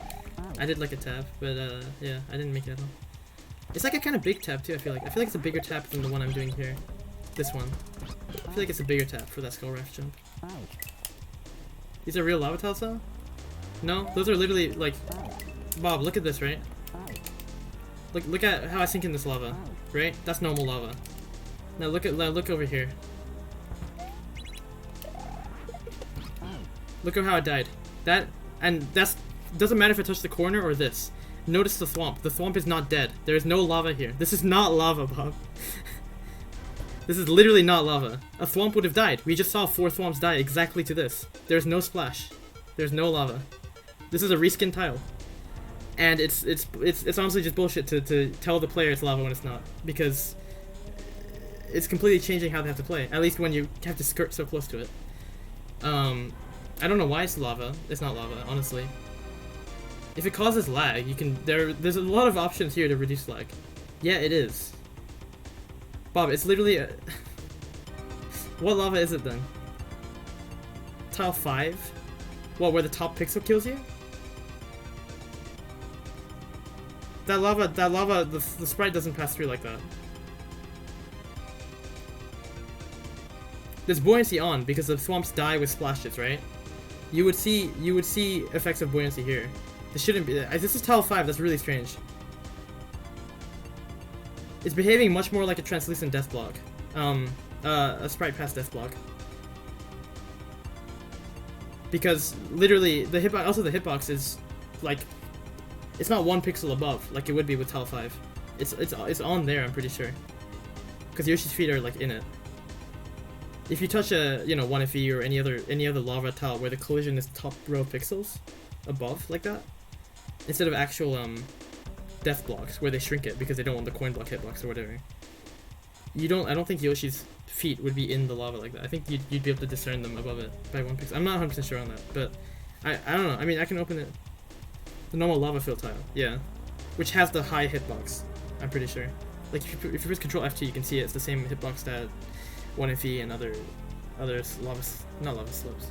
I did like a tap, but yeah, I didn't make it at all. It's like a kind of big tap, too, I feel like. I feel like it's a bigger tap than the one I'm doing here. This one. I feel like it's a bigger tap for that skull raft jump. These are real lava tiles, though? No? Those are literally, like... Bob, look at this, right? Look at how I sink in this lava, right? That's normal lava. Now look over here. Look at how it died. Doesn't matter if I touch the corner or this. Notice the thwomp. The thwomp is not dead. There is no lava here. This is not lava, Bob. This is literally not lava. A thwomp would have died. We just saw 4 thwomps die exactly to this. There's no splash. There's no lava. This is a reskin tile. And it's honestly just bullshit to tell the player it's lava when it's not. Because it's completely changing how they have to play. At least when you have to skirt so close to it. I don't know why it's lava. It's not lava, honestly. If it causes lag, you can... There's a lot of options here to reduce lag. Yeah, it is. Bob, it's literally a... What lava is it then? Tile 5? What, where the top pixel kills you? That lava, the sprite doesn't pass through like that. There's buoyancy on because the swamps die with splashes, right? You would see effects of buoyancy here. This shouldn't be. This is tile 5. That's really strange. It's behaving much more like a translucent death block. A sprite pass death block. Because literally the hitbox. Also, the hitbox is like, it's not 1 pixel above like it would be with tile 5. It's on there. I'm pretty sure. Because Yoshi's feet are like in it. If you touch a 1FE or any other lava tile where the collision is top row pixels above like that, instead of actual death blocks where they shrink it because they don't want the coin block hitbox or whatever. I don't think Yoshi's feet would be in the lava like that. I think you'd be able to discern them above it by 1 pixel. I'm not 100% sure on that, but I don't know. I mean, I can open it. The normal lava fill tile, yeah, which has the high hitbox. I'm pretty sure. Like if you press Control F2, you can see it's the same hitbox that 1FE and other not lava slopes.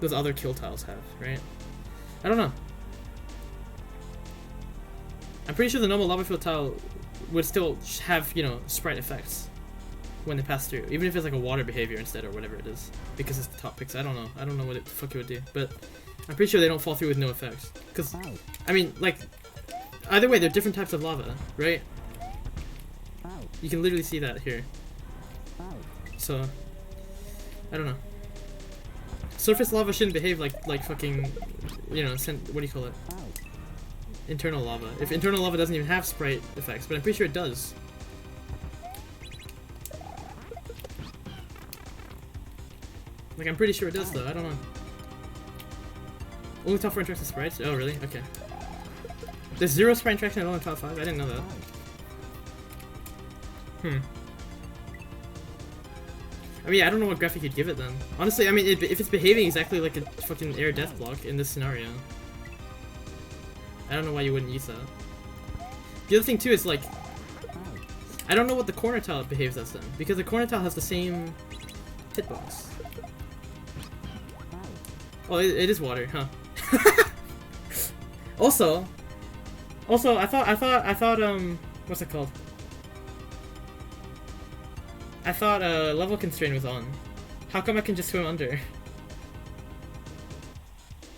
Those other kill tiles have, right? I don't know. I'm pretty sure the normal lava field tile would still have, sprite effects when they pass through, even if it's like a water behavior instead or whatever it is, because it's the top pixel. I don't know. I don't know what the fuck it would do, but I'm pretty sure they don't fall through with no effects. Because, I mean, like, either way, they're different types of lava, right? You can literally see that here. So, I don't know. Surface lava shouldn't behave like fucking, what do you call it? Internal lava. If internal lava doesn't even have sprite effects, but I'm pretty sure it does. Like, I'm pretty sure it does, though. I don't know. Only top 4 interacts with sprites? Oh, really? Okay. There's 0 sprite interaction at all in top 5? I didn't know that. I mean, I don't know what graphic you'd give it then. Honestly, I mean, if it's behaving exactly like a fucking air death block in this scenario, I don't know why you wouldn't use that. The other thing too is like, I don't know what the corner tile behaves as then, because the corner tile has the same hitbox. Oh, it is water, huh? Also, I thought, what's it called? I thought, level constraint was on. How come I can just swim under?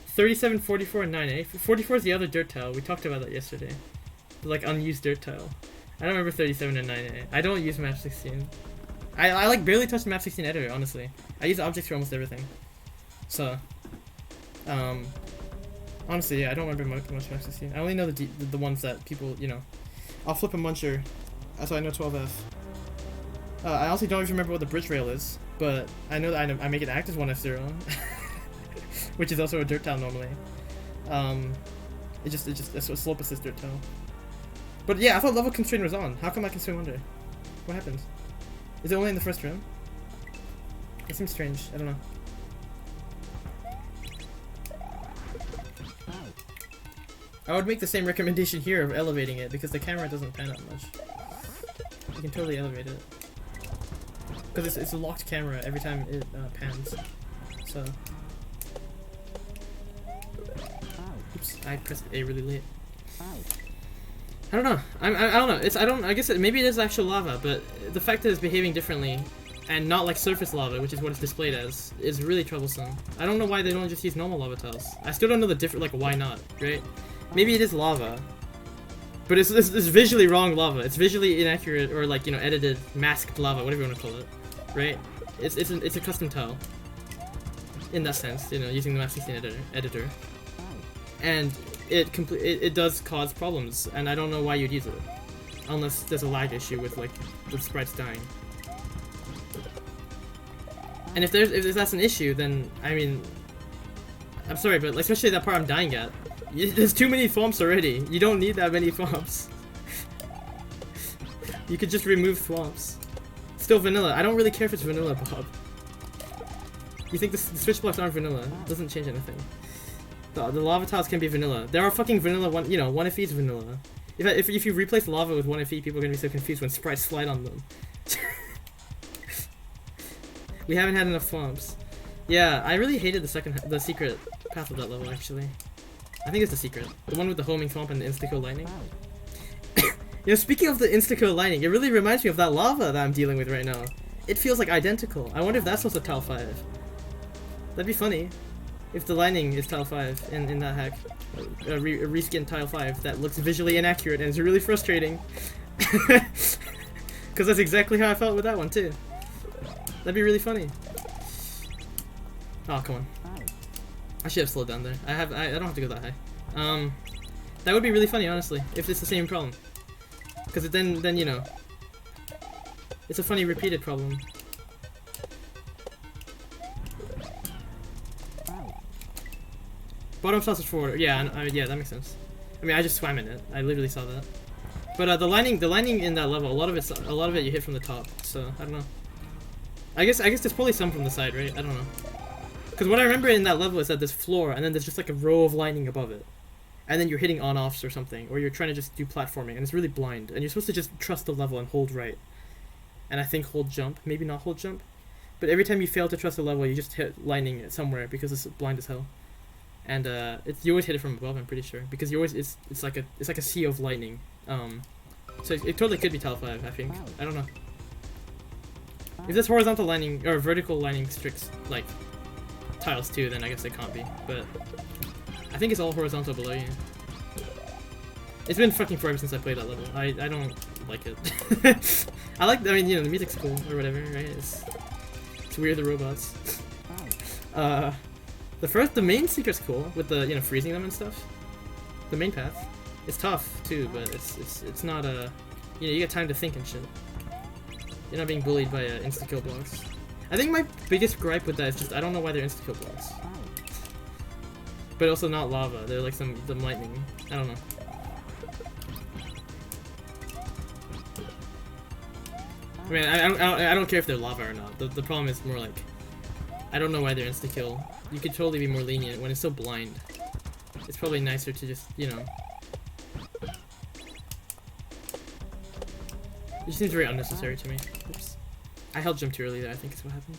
37, 44, and 9, eh? 44 is the other dirt tile. We talked about that yesterday. The, like, unused dirt tile. I don't remember 37 and 9, eh? I don't use map 16. I like barely touch the map 16 editor, honestly. I use objects for almost everything. So, honestly, yeah, I don't remember much map 16. I only know the ones that people, you know. I'll flip a muncher, so I know 12F. I also don't even remember what the bridge rail is, but I know that I make it act as 1F0, which is also a dirt tile normally. It's a slope assist dirt tile. But yeah, I thought level constraint was on. How come I can swim under? What happened? Is it only in the first room? It seems strange. I don't know. I would make the same recommendation here of elevating it because the camera doesn't pan up much. You can totally elevate it. Because it's a locked camera every time it pans. So. Oops, I pressed A really late. I don't know. I don't know. I guess maybe it is actual lava, but the fact that it's behaving differently and not like surface lava, which is what it's displayed as, is really troublesome. I don't know why they don't just use normal lava tiles. I still don't know the different, like, why not, right? Maybe it is lava, but it's visually wrong lava. It's visually inaccurate or, like, you know, edited, masked lava, whatever you want to call it, right? It's a custom tile in that sense, you know, using the map 16 editor, and it does cause problems, and I don't know why you'd use it, unless there's a lag issue with, like, the sprites dying. And if that's an issue, then I mean, I'm sorry, but like, especially that part I'm dying at. There's too many thwomps already. You don't need that many thwomps. You could just remove thwomps. Still vanilla. I don't really care if it's vanilla, Bob. You think the switch blocks aren't vanilla? It doesn't change anything. The lava tiles can be vanilla. There are fucking vanilla one. You know, 1FE is vanilla. If you replace lava with 1FE, people are gonna be so confused when sprites slide on them. We haven't had enough thwomps. Yeah, I really hated the secret path of that level, actually. I think it's the secret. The one with the homing thwomp and the insta-kill lightning. You know, speaking of the insta-kill lightning, it really reminds me of that lava that I'm dealing with right now. It feels like identical. I wonder if that's also tile 5. That'd be funny. If the lightning is tile 5 in that hack. A reskin tile 5 that looks visually inaccurate and is really frustrating. Because that's exactly how I felt with that one, too. That'd be really funny. Oh, come on. I should have slowed down there. I don't have to go that high. That would be really funny, honestly, if it's the same problem. Because then you know, it's a funny repeated problem. Bottom sausage forward. Yeah, yeah, that makes sense. I mean, I just swam in it. I literally saw that. But the lining in that level, a lot of it you hit from the top. So I don't know. I guess there's probably some from the side, right? I don't know. Because what I remember in that level is that there's floor, and then there's just like a row of lining above it. And then you're hitting on-offs or something, or you're trying to just do platforming, and it's really blind. And you're supposed to just trust the level and hold right. And I think hold jump, maybe not hold jump. But every time you fail to trust the level, you just hit lining somewhere because it's blind as hell. And you always hit it from above, I'm pretty sure, because you always it's like a sea of lightning. So it totally could be tile 5, I think. I don't know. If there's horizontal lining or vertical lining strict like tiles too, then I guess it can't be. But I think it's all horizontal below you. It's been fucking forever since I played that level. I don't like it. I mean, you know, the music's cool or whatever, right? It's weird, the robots. The main secret's cool with the, you know, freezing them and stuff. The main path. It's tough too, but it's not you know, you get time to think and shit. You're not being bullied by insta-kill blocks. I think my biggest gripe with that is just I don't know why they're insta-kill blocks. But also not lava. They're like some lightning. I don't know. I mean, I don't care if they're lava or not. The problem is more like I don't know why they're insta-kill. You could totally be more lenient when it's so blind. It's probably nicer to just, you know. It just seems very unnecessary to me. Oops. I held jump too early there, I think is what happened.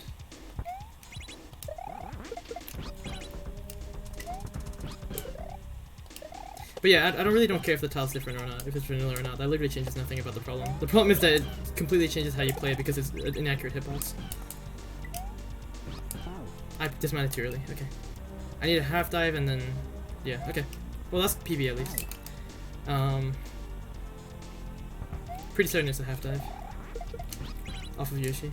But yeah, I really don't care if the tile's different or not, if it's vanilla or not. That literally changes nothing about the problem. The problem is that it completely changes how you play because it's an inaccurate hitbox. I dismounted too early. Okay. I need a half dive and then... Yeah, okay. Well, that's PB at least. Pretty certain it's a half dive. Off of Yoshi.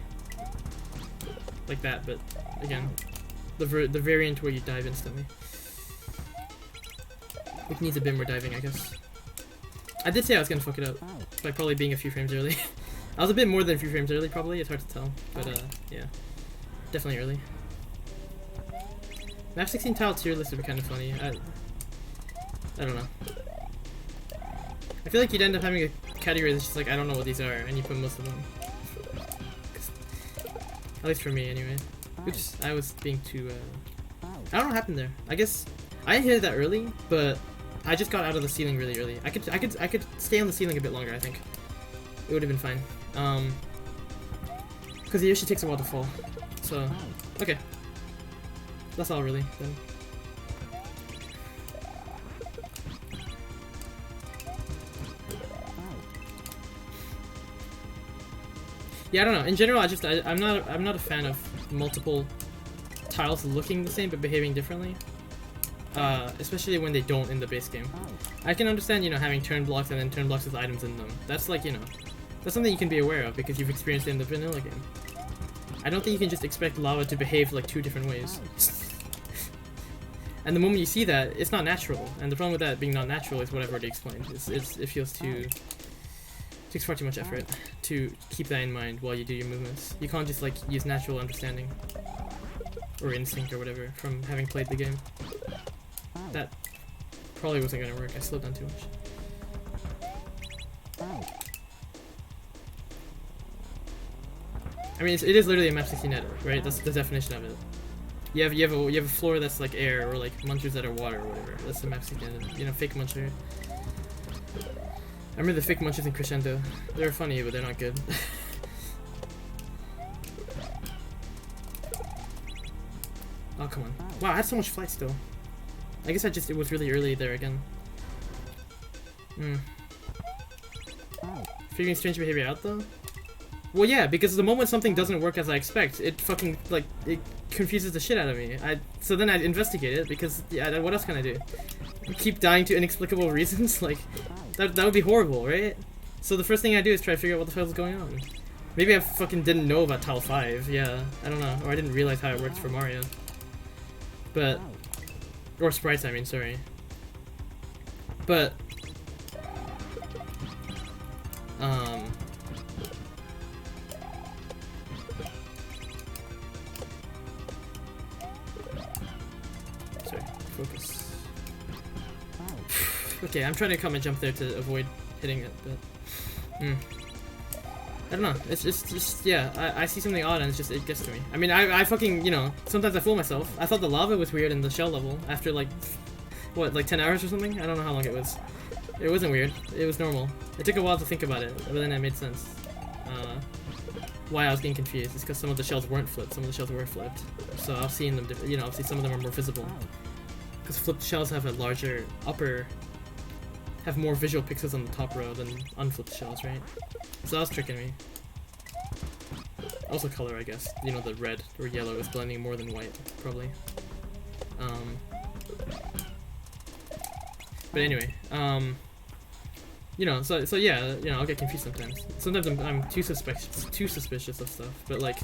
Like that, but again, the variant where you dive instantly. Which needs a bit more diving, I guess. I did say I was gonna fuck it up by probably being a few frames early. I was a bit more than a few frames early, probably. It's hard to tell, but yeah, definitely early. Map 16 tile tier list would be kind of funny. I don't know. I feel like you'd end up having a category that's just like, I don't know what these are, and you put most of them. At least for me, anyway. Oops, I was being too. I don't know what happened there. I guess I didn't hit it that early, but I just got out of the ceiling really early. I could stay on the ceiling a bit longer. I think it would have been fine. Because the Yoshi takes a while to fall. So okay, that's all really then. Yeah, I don't know. In general, I'm not a fan of multiple tiles looking the same but behaving differently. Especially when they don't in the base game. I can understand, you know, having turn blocks and then turn blocks with items in them. That's like, you know, that's something you can be aware of because you've experienced it in the vanilla game. I don't think you can just expect lava to behave like two different ways. And the moment you see that, it's not natural. And the problem with that being not natural is what I've already explained. It feels too... It takes far too much effort to keep that in mind while you do your movements. You can't just like use natural understanding or instinct or whatever from having played the game. That probably wasn't gonna work. I slowed down too much. I mean, it is literally a map 16 edit, right? That's the definition of it. You have a floor that's like air or like munchers that are water or whatever. That's the map 16 edit. You know, fake muncher. I remember the fake munches in Crescendo. They're funny, but they're not good. Oh, come on. Wow, I had so much flight still. I guess it was really early there again. Figuring strange behavior out though? Well, yeah, because the moment something doesn't work as I expect, it fucking, like, it confuses the shit out of me. So then I'd investigate it, because, yeah, what else can I do? Keep dying to inexplicable reasons? Like, that would be horrible, right? So the first thing I do is try to figure out what the hell is going on. Maybe I fucking didn't know about Tile 5, yeah, I don't know. Or I didn't realize how it works for Mario. But, or sprites, I mean, sorry. But, sorry, focus. Okay, I'm trying to cut my jump there to avoid hitting it, but I don't know. It's just yeah. I see something odd and it gets to me. I mean, I fucking, you know, sometimes I fool myself. I thought the lava was weird in the shell level after like what, like 10 hours or something. I don't know how long it was. It wasn't weird. It was normal. It took a while to think about it, but then it made sense. Why I was getting confused is because some of the shells weren't flipped. Some of the shells were flipped. So I've seen them. You know, obviously some of them are more visible. Because flipped shells have a larger upper, have more visual pixels on the top row than unflipped shells, right? So that was tricking me. Also color, I guess. You know, the red or yellow is blending more than white, probably. But anyway, you know, so yeah, you know, I'll get confused sometimes. Sometimes I'm too suspicious of stuff. But like,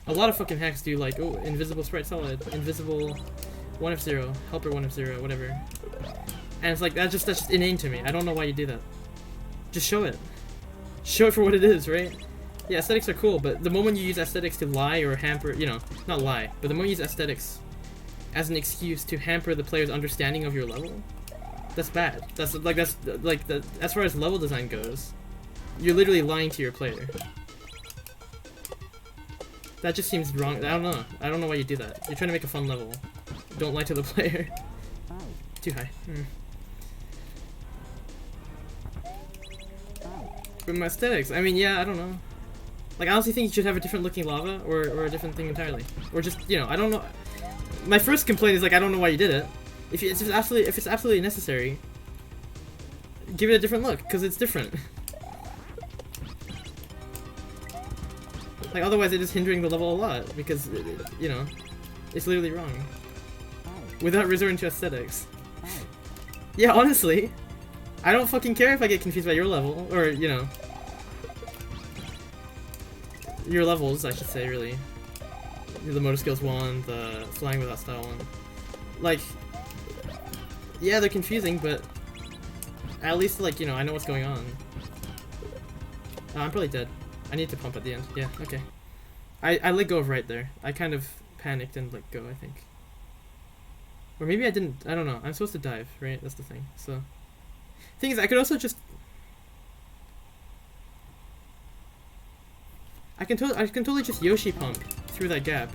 a lot of fucking hacks do like, oh, invisible sprite solid, invisible 1F0, helper 1F0, whatever. And it's like, that's just inane to me. I don't know why you do that. Just show it. Show it for what it is, right? Yeah, aesthetics are cool, but the moment you use aesthetics to lie or hamper, you know, not lie, but the moment you use aesthetics as an excuse to hamper the player's understanding of your level, that's bad. That's as far as level design goes, you're literally lying to your player. That just seems wrong. I don't know. I don't know why you do that. You're trying to make a fun level. Don't lie to the player. Too high. But my aesthetics, I mean, yeah, I don't know. Like, I honestly think you should have a different looking lava or a different thing entirely. Or just, you know, I don't know. My first complaint is like, I don't know why you did it. If it's absolutely necessary, give it a different look, because it's different. Like, otherwise it is hindering the level a lot, because, you know, it's literally wrong. Without resorting to aesthetics. Yeah, honestly, I don't fucking care if I get confused by your level, or, you know, your levels, I should say, really. The motor skills one, the flying without style one. Like, yeah, they're confusing, but at least, like, you know, I know what's going on. I'm probably dead. I need to pump at the end. Yeah, okay. I let go of right there. I kind of panicked and let go, I think. Or maybe I didn't. I don't know. I'm supposed to dive, right? That's the thing. So, thing is, I could also just. I can totally just Yoshi pump through that gap.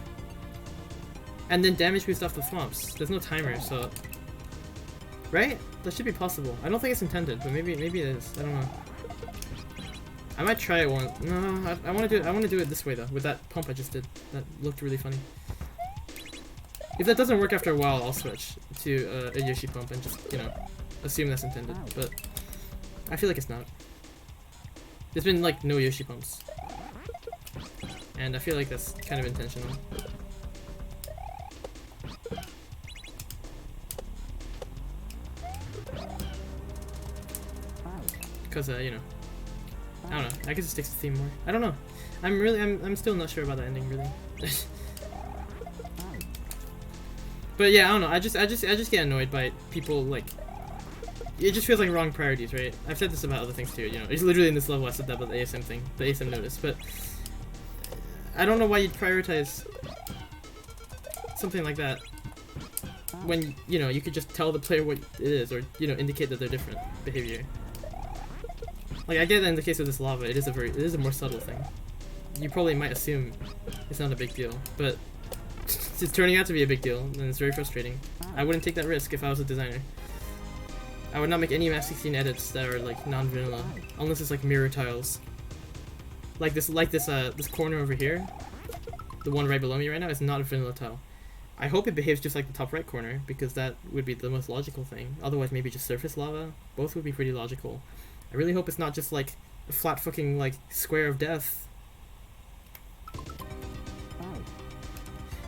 And then damage boost off the swamps. There's no timer, so. Right? That should be possible. I don't think it's intended, but maybe it is. I don't know. I might try it once. No, I want to do it this way though, with that pump I just did. That looked really funny. If that doesn't work after a while, I'll switch to a Yoshi pump and just, you know, assume that's intended. But I feel like it's not. There's been like no Yoshi pumps, and I feel like that's kind of intentional. Because you know, I don't know. I guess it sticks to theme more. I don't know. I'm still not sure about the ending really. But yeah, I don't know. I just get annoyed by people like. It just feels like wrong priorities, right? I've said this about other things too. You know, it's literally in this level I said that about the ASM thing, the ASM notice. But I don't know why you'd prioritize something like that when, you know, you could just tell the player what it is, or, you know, indicate that they're different behavior. Like, I get that in the case of this lava, it is a more subtle thing. You probably might assume it's not a big deal, but it's turning out to be a big deal, and it's very frustrating. I wouldn't take that risk if I was a designer. I would not make any Map 16 edits that are like non-vanilla, unless it's like mirror tiles. Like this corner over here, the one right below me right now, is not a vanilla tile. I hope it behaves just like the top right corner, because that would be the most logical thing. Otherwise, maybe just surface lava. Both would be pretty logical. I really hope it's not just like a flat fucking like square of death.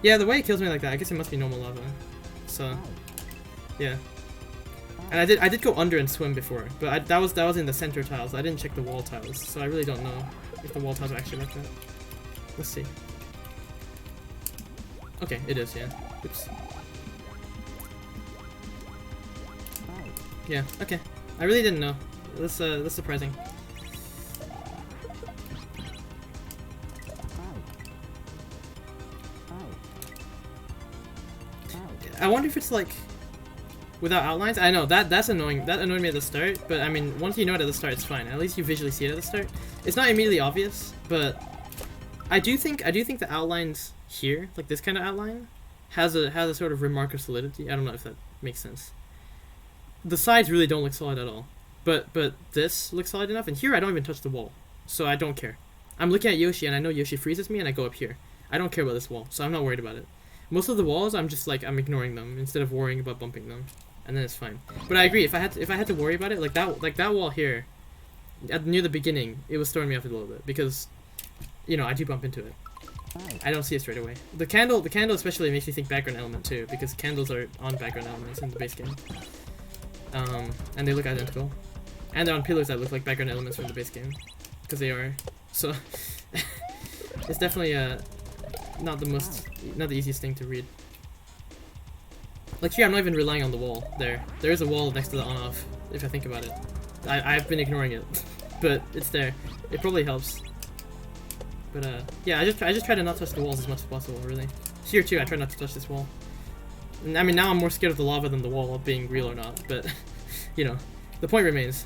Yeah, the way it kills me like that, I guess it must be normal lava. So, yeah. And I did go under and swim before, but that was in the center tiles. I didn't check the wall tiles, so I really don't know if the wall tiles are actually like that. Let's see. Okay, it is, yeah. Oops. Yeah, okay. I really didn't know. That's surprising. I wonder if it's like without outlines. I know that's annoying. That annoyed me at the start, but I mean, once you know it at the start, it's fine. At least you visually see it at the start. It's not immediately obvious, but I do think the outlines here, like this kind of outline, has a sort of remark of solidity. I don't know if that makes sense. The sides really don't look solid at all, but this looks solid enough. And here I don't even touch the wall, so I don't care. I'm looking at Yoshi, and I know Yoshi freezes me, and I go up here. I don't care about this wall, so I'm not worried about it. Most of the walls, I'm just like, I'm ignoring them instead of worrying about bumping them, and then it's fine. But I agree, if I had to worry about it, like that wall here, near the beginning, it was throwing me off a little bit because, you know, I do bump into it. I don't see it straight away. The candle especially makes me think background element too, because candles are on background elements in the base game, and they look identical, and they're on pillars that look like background elements from the base game, because they are. So it's definitely not the easiest thing to read. Like here, I'm not even relying on the wall. There is a wall next to the on-off, if I think about it. I've been ignoring it, but it's there. It probably helps. But yeah, I just try to not touch the walls as much as possible, really. Here too, I try not to touch this wall. And, I mean, now I'm more scared of the lava than the wall being real or not, but, you know, the point remains.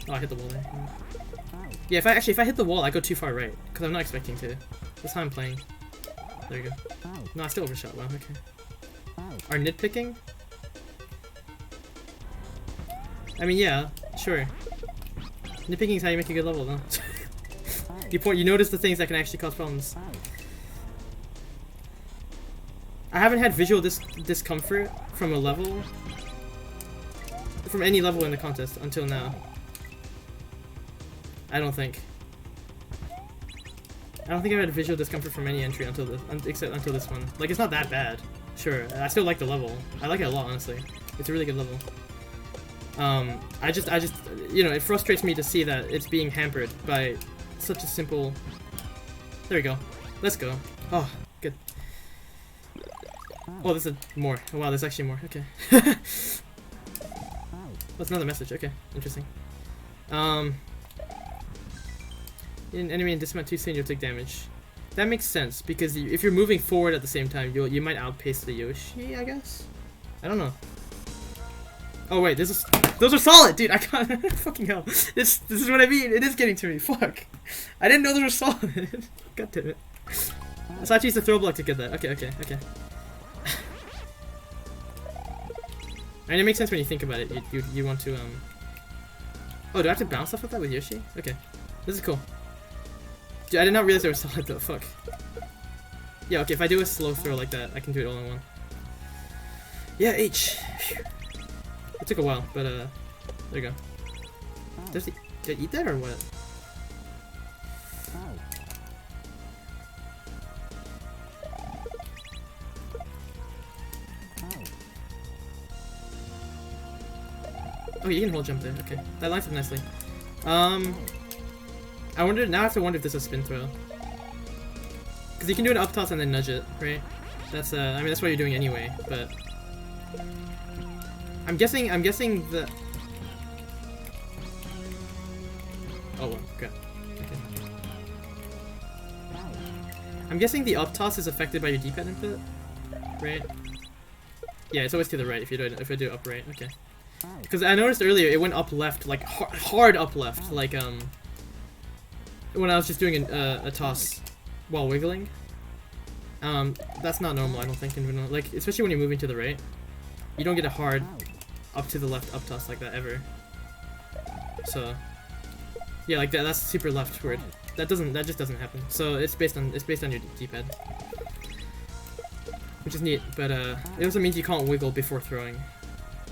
Oh, I hit the wall there. Yeah, if I hit the wall, I go too far right, because I'm not expecting to. That's how I'm playing. There you go. No, I still overshot. Wow, okay. Are nitpicking? I mean, yeah, sure. Nitpicking is how you make a good level, though. You notice the things that can actually cause problems. I haven't had visual discomfort from a level from any level in the contest until now. I don't think I've had visual discomfort from any entry until this, except until this one. Like, it's not that bad. Sure, I still like the level. I like it a lot, honestly. It's a really good level. I just, you know, it frustrates me to see that it's being hampered by such a simple... There we go. Let's go. Oh, good. Oh, there's more. Oh, wow, there's actually more. Okay. That's another message. Okay, interesting. In enemy and dismount too soon, you'll take damage. That makes sense, because if you're moving forward at the same time, you might outpace the Yoshi, I guess? I don't know. Oh wait, those are solid, dude. I can't. Fucking hell. This is what I mean. It is getting to me. Fuck. I didn't know those were solid. God damn it. So I have to use the throw block to get that. Okay. And it makes sense when you think about it. You want to Oh, do I have to bounce stuff with that with Yoshi? Okay. This is cool. Dude, I did not realize they were solid though. Fuck. Yeah. Okay. If I do a slow throw like that, I can do it all in one. Yeah. H. Phew. It took a while, but there you go. Did I eat that or what? Oh, you can hold jump there. Okay, that lines up nicely. I wonder now. I have to wonder if this is a spin throw, because you can do an up toss and then nudge it, right? That's I mean that's what you're doing anyway, but. I'm guessing the... Oh, well, crap. Okay. I'm guessing the up toss is affected by your D-pad input, right? Yeah, it's always to the right if I do up right. Okay. Because I noticed earlier it went up left, like hard up left, like when I was just doing a toss while wiggling. That's not normal, I don't think. Like, especially when you're moving to the right, you don't get a hard up to the left up toss like that ever. So yeah, like that's super leftward. That just doesn't happen. So it's based on your D-pad, which is neat. But it also means you can't wiggle before throwing,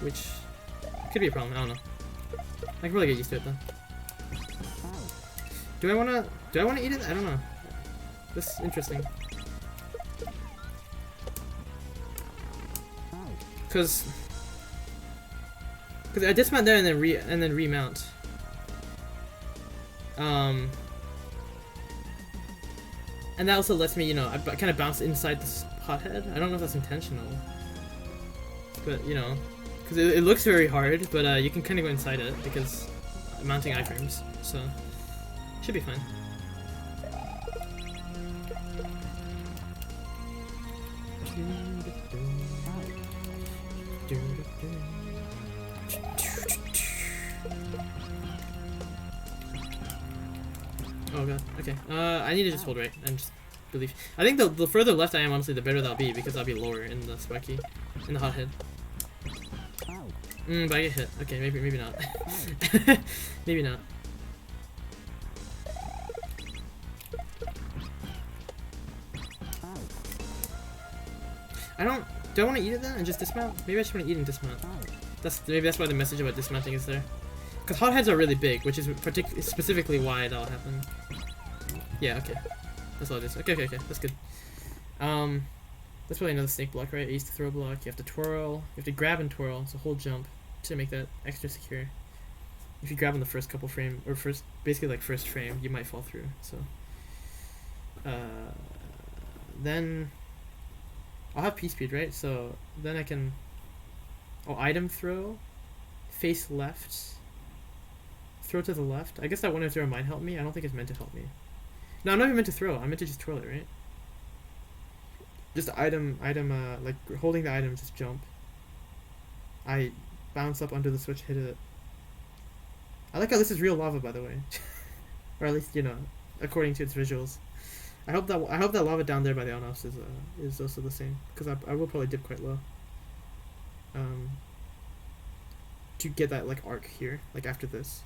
which could be a problem. I don't know. I can probably get used to it though. Do I wanna eat it? I don't know. This is interesting. Cause I dismount there and then remount. And that also lets me, you know, I kind of bounce inside this hothead. I don't know if that's intentional, but you know, because it looks very hard, but you can kind of go inside it because mounting iframes, so should be fine. Oh god, okay. I need to just hold right and just believe. I think the further left I am, honestly, the better that'll be, because I'll be lower in the spiky, in the hothead. But I get hit. Okay, maybe not. Maybe not. Do I want to eat it then and just dismount? Maybe I just want to eat and dismount. Maybe that's why the message about dismounting is there. Because hotheads are really big, which is specifically why that'll happen. Yeah, okay. That's all it is. Okay, that's good. That's probably another snake block, right? I used to throw block. You have to twirl. You have to grab and twirl. It's a whole jump to make that extra secure. If you grab on the first couple frame, or basically like first frame, you might fall through. So, then I'll have P-speed, right? So then I can, item throw, face left, throw to the left. I guess that one throw might help me. I don't think it's meant to help me. No, I'm not even meant to throw. I'm meant to just twirl it, right? Just item, like holding the item, just jump. I bounce up under the switch, hit it. I like how this is real lava, by the way, or at least, you know, according to its visuals. I hope that lava down there by the on-offs is also the same, because I will probably dip quite low. To get that like arc here, like after this.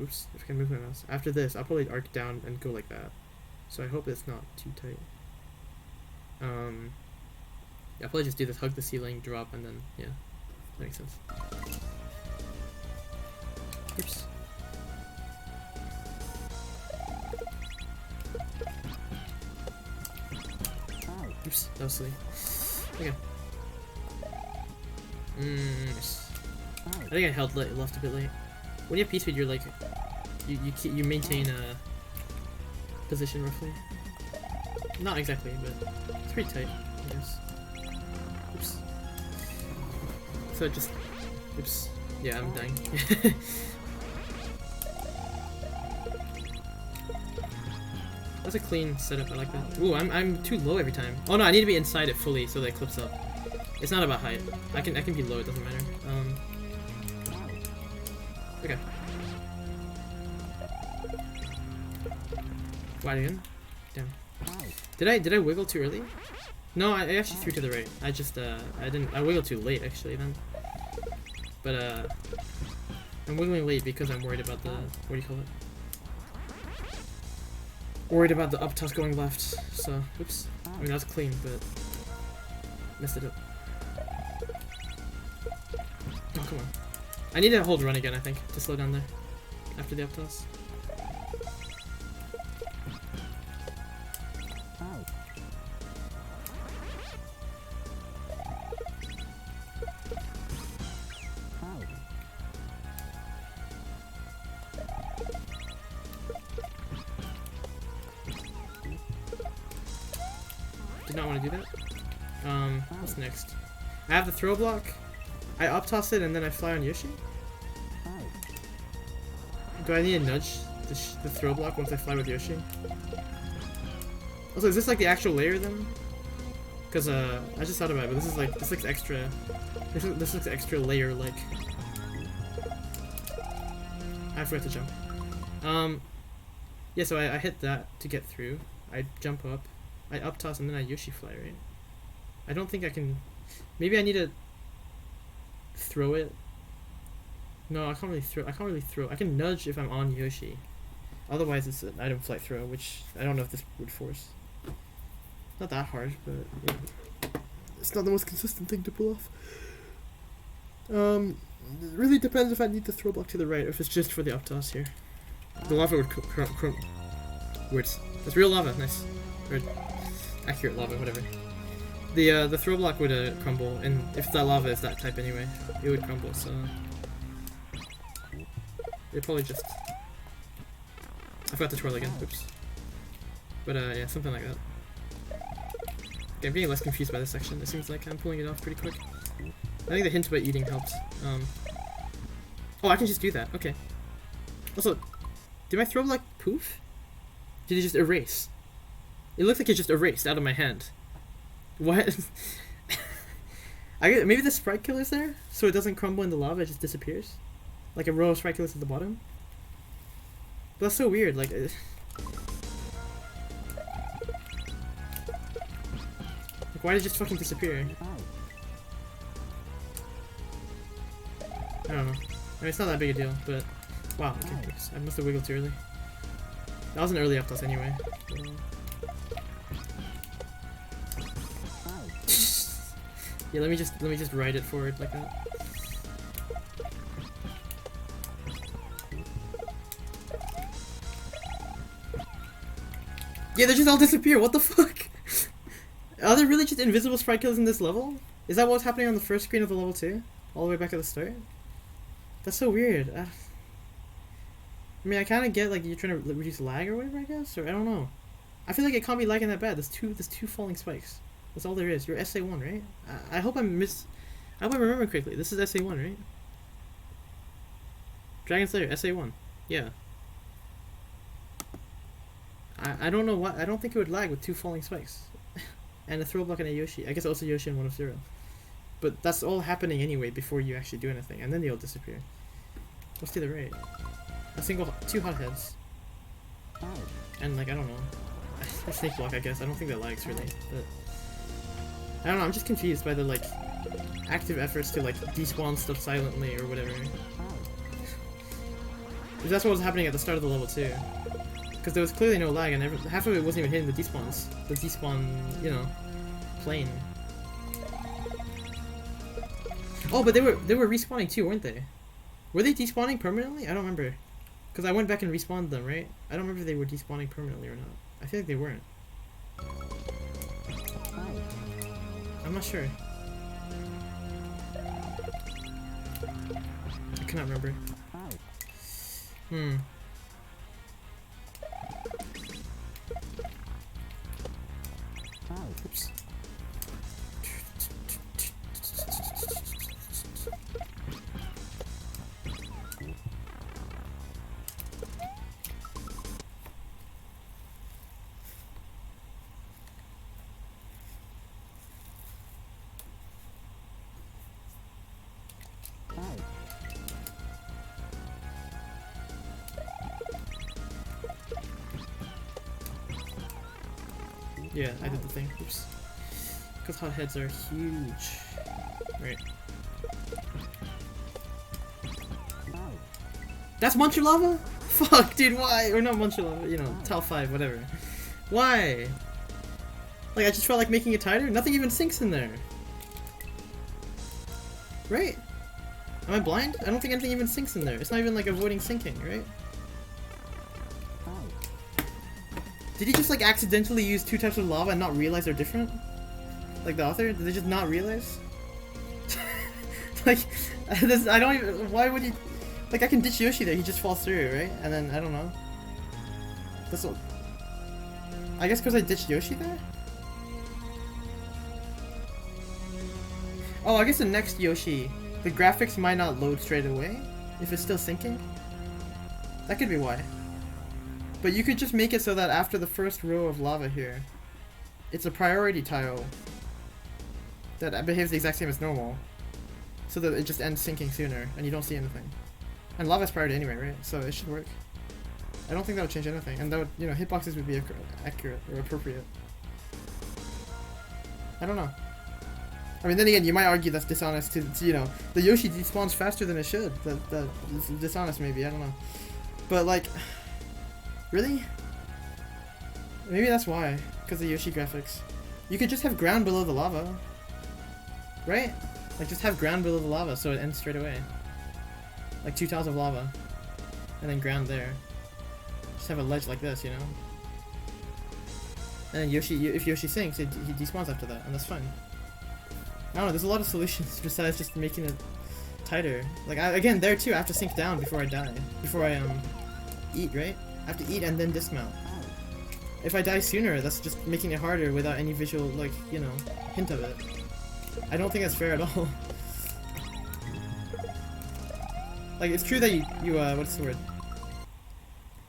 Oops, if I can move my mouse. After this, I'll probably arc down and go like that. So I hope it's not too tight. Yeah, I'll probably just do this, hug the ceiling, drop, and then, yeah, that makes sense. Oops. Oops, that was silly. Okay. Nice. I think I held left a bit late. When you have P-Speed, you're like, you maintain a position roughly. Not exactly, but it's pretty tight, I guess. Oops. So just, oops. Yeah, I'm dying. That's a clean setup. I like that. Ooh, I'm too low every time. Oh no, I need to be inside it fully so that it clips up. It's not about height. I can be low. It doesn't matter. Okay. Why again? Damn. Did I wiggle too early? No, I actually threw to the right. I just I wiggled too late actually then. But I'm wiggling late because I'm worried about the, what do you call it? Worried about the up toss going left. So, oops. I mean that was clean, but messed it up. Oh come on. I need to hold run again, I think, to slow down there after the up toss. Did not want to do that. What's next? I have the throw block. I up toss it and then I fly on Yoshi? Do I need to nudge the throw block once I fly with Yoshi? Also, is this like the actual layer then? Because I just thought about it, but this looks extra. This looks extra layer like. I forgot to jump. Yeah, so I hit that to get through. I jump up, I up toss, and then I Yoshi fly, right? I don't think I can. Maybe I need to throw it. No, I can't really throw. I can nudge if I'm on Yoshi. Otherwise, it's an item flight throw, which I don't know if this would force. Not that hard, but yeah. It's not the most consistent thing to pull off. It really depends if I need the throw block to the right, or if it's just for the up toss here. The lava would words. That's real lava, nice. Or accurate lava, whatever. The throw block would crumble, and if that lava is that type anyway, it would crumble. So it probably just. I forgot to twirl again. Oops. But yeah, something like that. Okay, I'm getting less confused by this section. It seems like I'm pulling it off pretty quick. I think the hint about eating helps. Oh, I can just do that. Okay. Also, did my throw block poof? Did it just erase? It looks like it just erased out of my hand. What? Maybe the sprite killer's there, so it doesn't crumble in the lava. It just disappears, like a row of sprite killers at the bottom. But that's so weird. Like, why did it just fucking disappear? I don't know. I mean, it's not that big a deal, but wow. Okay, oops. I must have wiggled too early. That was an early up toss anyway. Yeah, let me just ride it forward like that. Yeah, they just all disappear. What the fuck? Are there really just invisible sprite kills in this level? Is that what's happening on the first screen of the level 2? All the way back at the start? That's so weird. I mean, I kind of get like you're trying to reduce lag or whatever, I guess, or I don't know. I feel like it can't be lagging that bad. There's two falling spikes. That's all there is. You're SA1, right? I hope I remember correctly. This is SA1, right? Dragon Slayer, SA1. Yeah. I don't know what. I don't think it would lag with 2 falling spikes. And a throw block and a Yoshi. I guess also Yoshi and 1 of 0. But that's all happening anyway before you actually do anything. And then they all disappear. What's to the right? Two hotheads. And like, I don't know. A snake block, I guess. I don't think that lags really. But I don't know, I'm just confused by the like active efforts to like despawn stuff silently or whatever. Because that's what was happening at the start of the level too. Because there was clearly no lag and half of it wasn't even hitting the despawns. The despawn, you know, plane. Oh, but they were respawning too, weren't they? Were they despawning permanently? I don't remember. Because I went back and respawned them, right? I don't remember if they were despawning permanently or not. I feel like they weren't. I'm not sure. I cannot remember. Oops. Yeah, I did the thing. Oops. Because hot heads are huge. Right. That's Muncher Lava? Fuck, dude, why? Or not Muncher Lava, you know, Tile 5, whatever. Why? Like, I just felt like making it tighter? Nothing even sinks in there. Right? Am I blind? I don't think anything even sinks in there. It's not even like avoiding sinking, right? Did he just like accidentally use 2 types of lava and not realize they're different? Like the author? Did they just not realize? Like, this, I don't even, why would he, like I can ditch Yoshi there, he just falls through, right? And then, I don't know. That's what, I guess because I ditched Yoshi there? Oh, I guess the next Yoshi, the graphics might not load straight away if it's still syncing. That could be why. But you could just make it so that after the first row of lava here, it's a priority tile that behaves the exact same as normal, so that it just ends sinking sooner and you don't see anything. And lava's priority anyway, right? So it should work. I don't think that would change anything, and that would, you know, hitboxes would be accurate or appropriate. I don't know. I mean, then again, you might argue that's dishonest to you know, the Yoshi despawns faster than it should. That's dishonest maybe, I don't know. But like, really? Maybe that's why, because of Yoshi graphics. You could just have ground below the lava, right? Like just have ground below the lava so it ends straight away. Like 2 tiles of lava, and then ground there. Just have a ledge like this, you know? And then Yoshi, if Yoshi sinks, he despawns after that, and that's fine. I don't know, there's a lot of solutions besides just making it tighter. Like, again, there too, I have to sink down before I die. Before I, eat, right? I have to eat and then dismount. If I die sooner, that's just making it harder without any visual, like, you know, hint of it. I don't think that's fair at all. Like, it's true that you what's the word?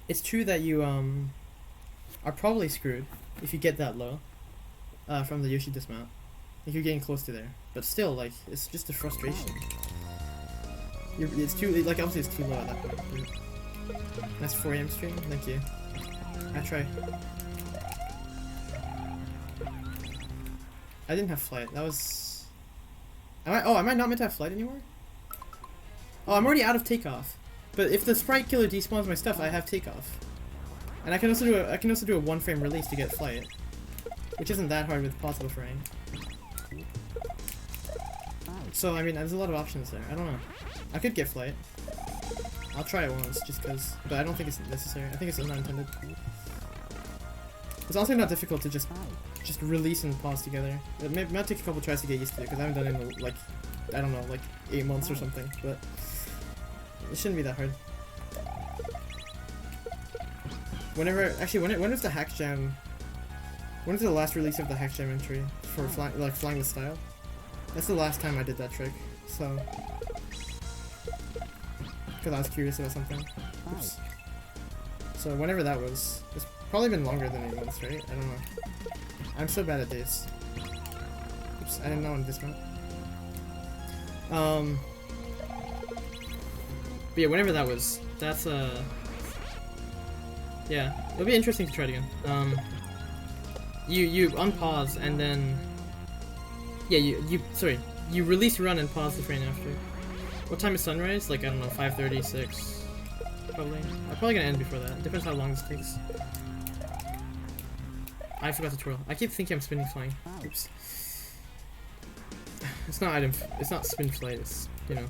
It's true that you, are probably screwed if you get that low, from the Yoshi dismount. Like, you're getting close to there. But still, like, it's just a frustration. It's too, like, obviously it's too low at that point. That's 4 AM stream, thank you. I try. I didn't have flight, that was... am I not meant to have flight anymore? Oh, I'm already out of takeoff. But if the sprite killer despawns my stuff, I have takeoff. And I can also do a 1 frame release to get flight. Which isn't that hard with possible frame. So, I mean, there's a lot of options there. I don't know. I could get flight. I'll try it once, just cause, but I don't think it's necessary. I think it's not intended. It's also not difficult to just release and pause together. It might take a couple tries to get used to it, because I haven't done it in, like, I don't know, like 8 months or something, but it shouldn't be that hard. Whenever, actually, when was the hack jam? When was the last release of the hack jam entry for flying with style? That's the last time I did that trick, so... Because I was curious about something. Oops. So whenever that was, it's probably been longer than 8 months, right? I don't know. I'm so bad at dates. Oops, I didn't know on dismount. But yeah, whenever that was, that's yeah, it'll be interesting to try it again. You unpause and then, yeah, you release run and pause the frame after. What time is sunrise? Like, I don't know, 5:30, 6, probably. I'm probably gonna end before that. It depends how long this takes. I forgot to twirl. I keep thinking I'm spinning flying. Oops. It's not spin flight, it's, you know,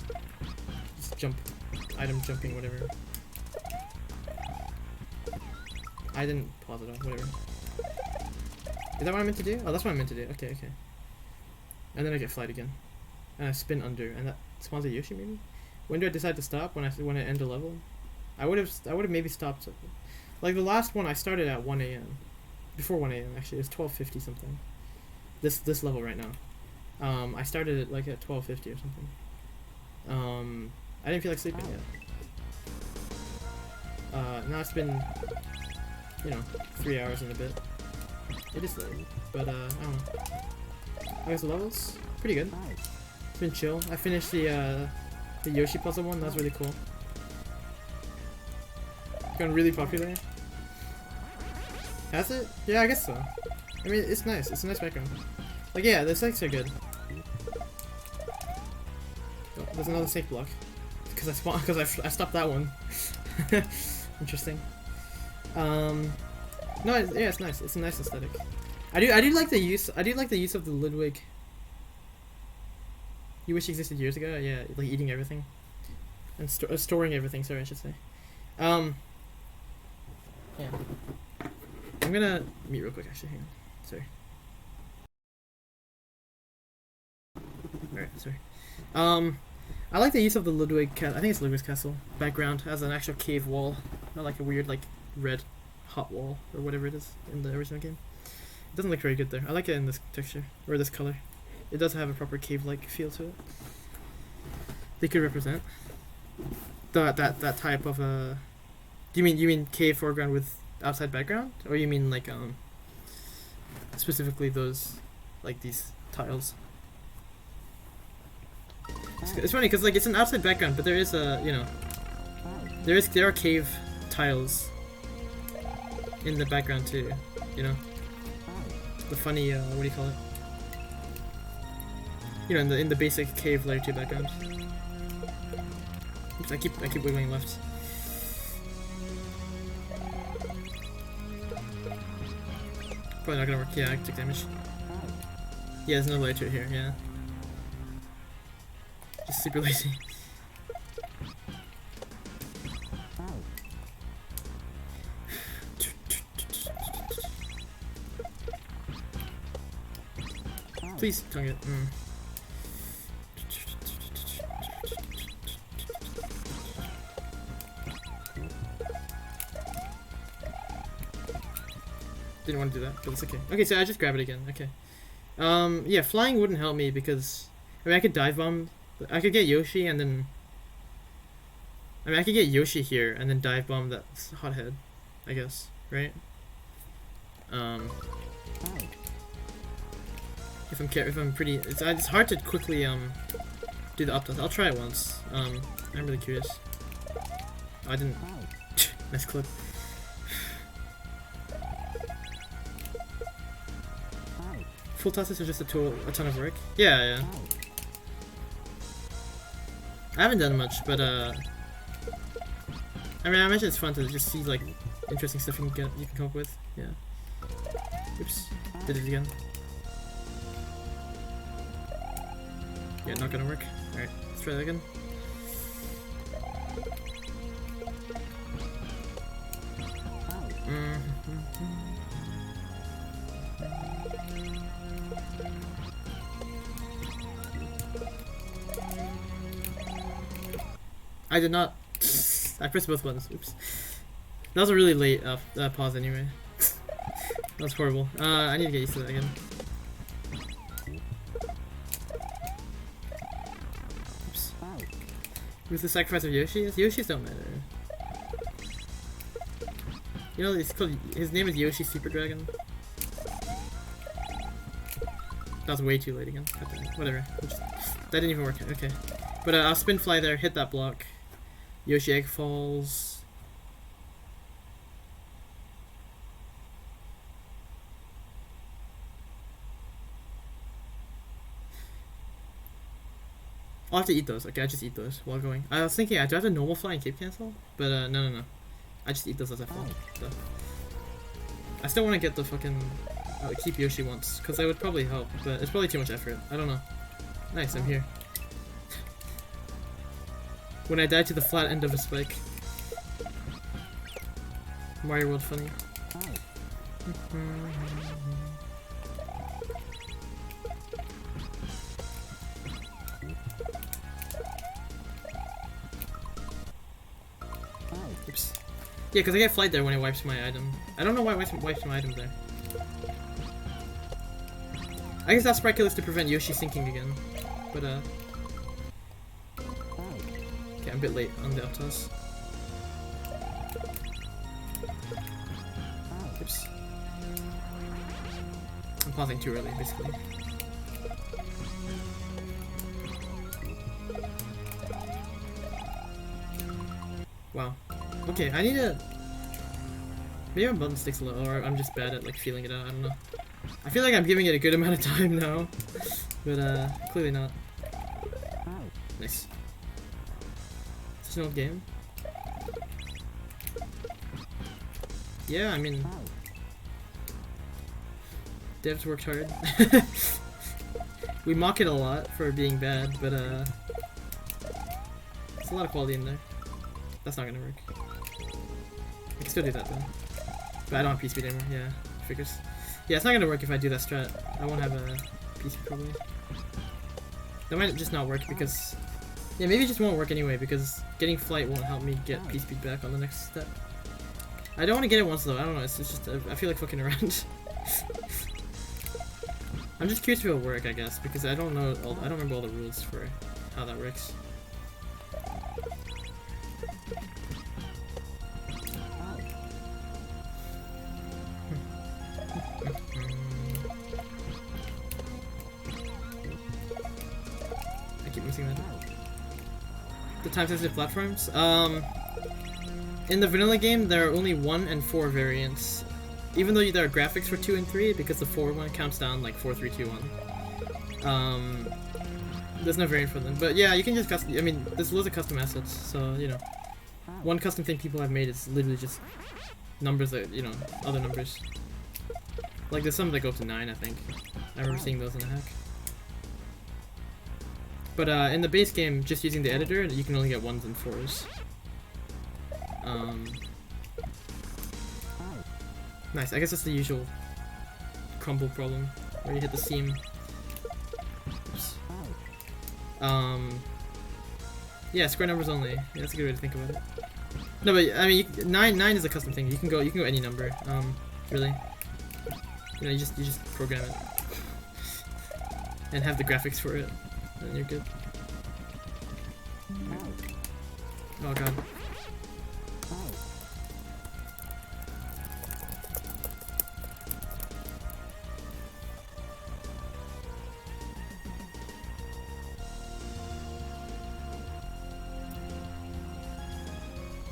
just jump. item jumping, whatever. I didn't pause it off, whatever. Is that what I meant to do? Oh, that's what I meant to do. Okay, okay. And then I get flight again. And I spin under, and that spawns a Yoshi maybe? When do I decide to stop? When I end a level? I would have maybe stopped. Like the last one I started at 1 AM. Before 1 AM actually. It was 12:50 something. This level right now. I started it like at 12:50 or something. I didn't feel like sleeping yet. Now it's been, you know, 3 hours and a bit. It is late, but I don't know. I guess the levels pretty good. It's been chill. I finished the Yoshi puzzle one. That was really cool. Gone really popular. Has it? Yeah, I guess so. I mean, it's nice. It's a nice background. Like, yeah, the snakes are good. Oh, there's another snake block. Because I stopped that one. Interesting. No, yeah, it's nice. It's a nice aesthetic. I do like the use. I do like the use of the Ludwig. You wish existed years ago. Yeah, like eating everything, and storing everything. Sorry, I should say. Yeah. I'm gonna meet real quick. Actually, hang on. Sorry. Alright, sorry. I like the use of the Ludwig. I think it's Ludwig's castle background as an actual cave wall, not like a weird like red hot wall or whatever it is in the original game. It doesn't look very good there. I like it in this texture or this color. It does have a proper cave-like feel to it. They could represent that type of do you mean cave foreground with outside background, or you mean like specifically those like these tiles? It's funny because like it's an outside background, but there is a there are cave tiles in the background too, you know. The funny what do you call it? You know, in the basic cave layer 2 background. Oops, I keep wiggling left. Probably not gonna work. Yeah, I took damage. Yeah, there's no layer 2 here. Yeah. Just super lazy. Please don't get. Didn't want to do that, but it's okay. Okay, so I just grab it again. Okay. Yeah, flying wouldn't help me because I mean I could dive bomb. I could get Yoshi and then. I mean I could get Yoshi here and then dive bomb that hothead, I guess, right? If I'm pretty, it's hard to quickly do the up tilt. I'll try it once. I'm really curious. Oh, I didn't. Nice clip. Full tosses are just a ton of work. Yeah, yeah. I haven't done much, but I mean, I imagine it's fun to just see like interesting stuff you can come up with. Yeah. Oops. Did it again. Yeah, not gonna work. Alright, let's try that again. I did not. I pressed both buttons. Oops. That was a really late pause anyway. That was horrible. I need to get used to that again. Oops. With the sacrifice of Yoshi? Yoshis don't matter. You know, it's called, his name is Yoshi Super Dragon. That was way too late again. Whatever. That didn't even work. Okay. But I'll spin fly there, hit that block. Yoshi egg falls. I'll have to eat those. Okay, I just eat those while going. I was thinking, do I have to normal fly and cape cancel? But no. I just eat those as I fall. So. I still want to get the fucking keep Yoshi once, because that would probably help, but it's probably too much effort. I don't know. Nice, I'm here. When I die to the flat end of a spike. Mario World funny. Oops. Yeah, because I get flight there when it wipes my item. I don't know why it wipes my item there. I guess that sprite kill is to prevent Yoshi sinking again. But okay, I'm a bit late on the up toss. Oops. I'm pausing too early, basically. Wow. Okay, I need to... Maybe my button sticks a little, or I'm just bad at like feeling it out, I don't know. I feel like I'm giving it a good amount of time now, but clearly not. Nice. Such an old game. Yeah, I mean... Devs worked hard. We mock it a lot for being bad, but there's a lot of quality in there. That's not gonna work. I can still do that though. But I don't have P-speed anymore, yeah, figures. Yeah, it's not gonna work if I do that strat. I won't have a P-speed probably. That might just not work because... Yeah, maybe it just won't work anyway because getting flight won't help me get P-speed back on the next step. I don't want to get it once though, I don't know, it's just... I feel like fucking around. I'm just curious if it'll work, I guess, because I don't know... I don't remember all the rules for how that works. The time-sensitive platforms? In the vanilla game, there are only 1 and 4 variants. Even though there are graphics for 2 and 3, because the 4 one counts down like 4, 3, 2, 1. There's no variant for them. But yeah, you can just custom... I mean, there's loads of custom assets, so, you know. One custom thing people have made is literally just numbers that, you know, other numbers. Like, there's some that go up to 9, I think. I remember seeing those in the hack. But in the base game, just using the editor, you can only get 1s and 4s. Nice, I guess that's the usual crumble problem, where you hit the seam. Oops. Yeah, square numbers only. Yeah, that's a good way to think about it. No, but I mean, 9 is a custom thing. You can go any number. Really. You know, you just program it and have the graphics for it. And you're good. Oh god.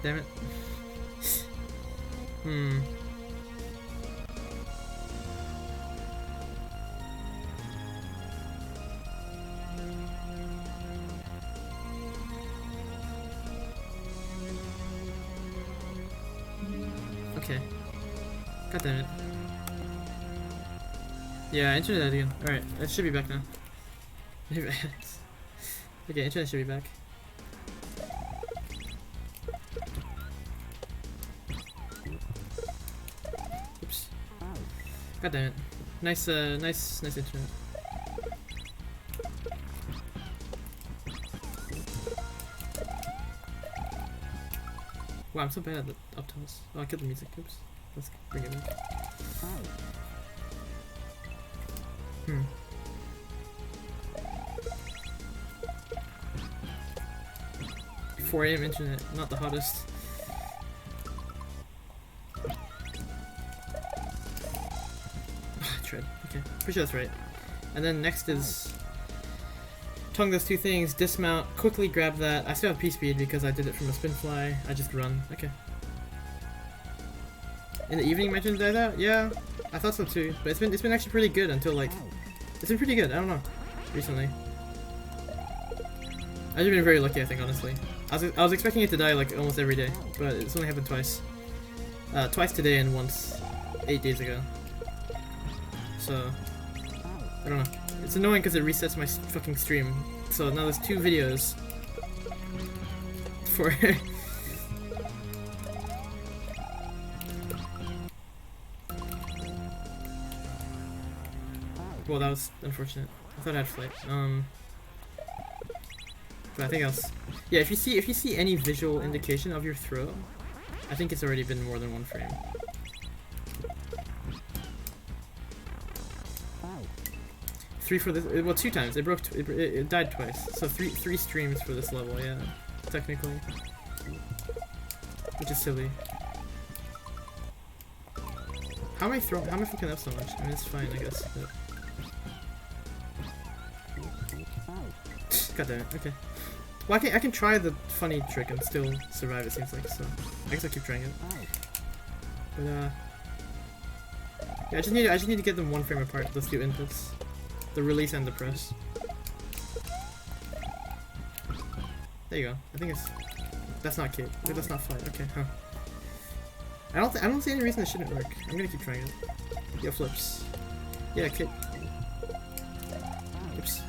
Damn it. Okay. God damn it. Yeah, internet again. Alright, it should be back now. Okay, internet should be back. Oops. God damn it. Nice, nice internet. Wow, I'm so bad at the up toss. Oh, I killed the music. Oops. Let's bring it back. 4 AM internet, not the hottest. Tread. Okay, pretty sure that's right. And then next is tongue those 2 things, dismount, quickly grab that. I still have P-speed because I did it from a spin fly. I just run. Okay. In the evening, my turn died out? Yeah, I thought so too. But it's been actually pretty good until like... It's been pretty good, I don't know. Recently. I've just been very lucky, I think, honestly. I was expecting it to die like almost every day, but it's only happened twice. Twice today and once 8 days ago. So, I don't know. It's annoying because it resets my fucking stream. So now there's 2 videos before. Well, that was unfortunate. I thought I had flight. But I think else. Yeah, if you see any visual indication of your throw, I think it's already been more than one frame. Three for this. Well, 2 times. It broke. It died twice. So three streams for this level. Yeah, technically, which is silly. How am I fucking up so much? I mean, it's fine, I guess. But... God damn it. Okay. Well, I can try the funny trick and still survive. It seems like so. I guess I'll keep trying it. But yeah, I just need to get them 1 frame apart. Those 2 inputs. The release and the press. There you go. I think it's... That's not kick. That's not flight. Okay, huh. I don't see any reason it shouldn't work. I'm gonna keep trying it. Yo, flips. Yeah, kick. Oops.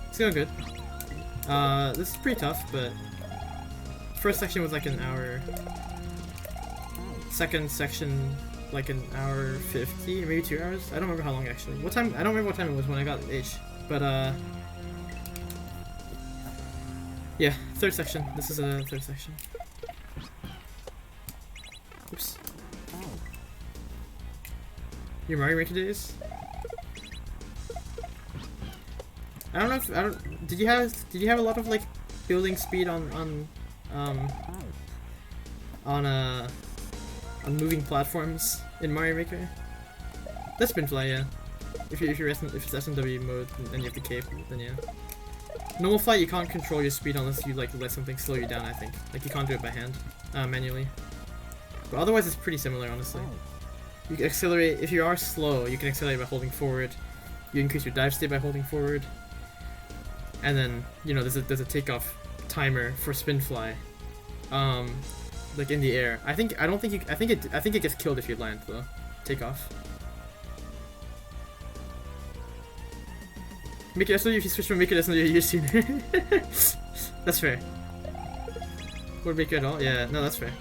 It's going good. This is pretty tough, but... First section was like an hour... Second section, like an hour 50, maybe 2 hours. I don't remember how long actually. What time? I don't remember what time it was when I got H. But yeah, 3rd section. This is a 3rd section. Oops. Your Mario Maker days? I don't know if Did you have a lot of like building speed on moving platforms in Mario Maker? That's Spinfly, yeah. If it's SMW mode and you have the cape, then yeah. Normal flight, you can't control your speed unless you like let something slow you down. I think like you can't do it by hand, manually. But otherwise, it's pretty similar, honestly. You can accelerate if you are slow. You can accelerate by holding forward. You increase your dive state by holding forward. And then there's a takeoff timer for Spinfly. Like in the air. I think it gets killed if you land though. Take off. Make it SW if you switch from Make it SW you sooner. That's fair. Would make it at all? Yeah, no, that's fair.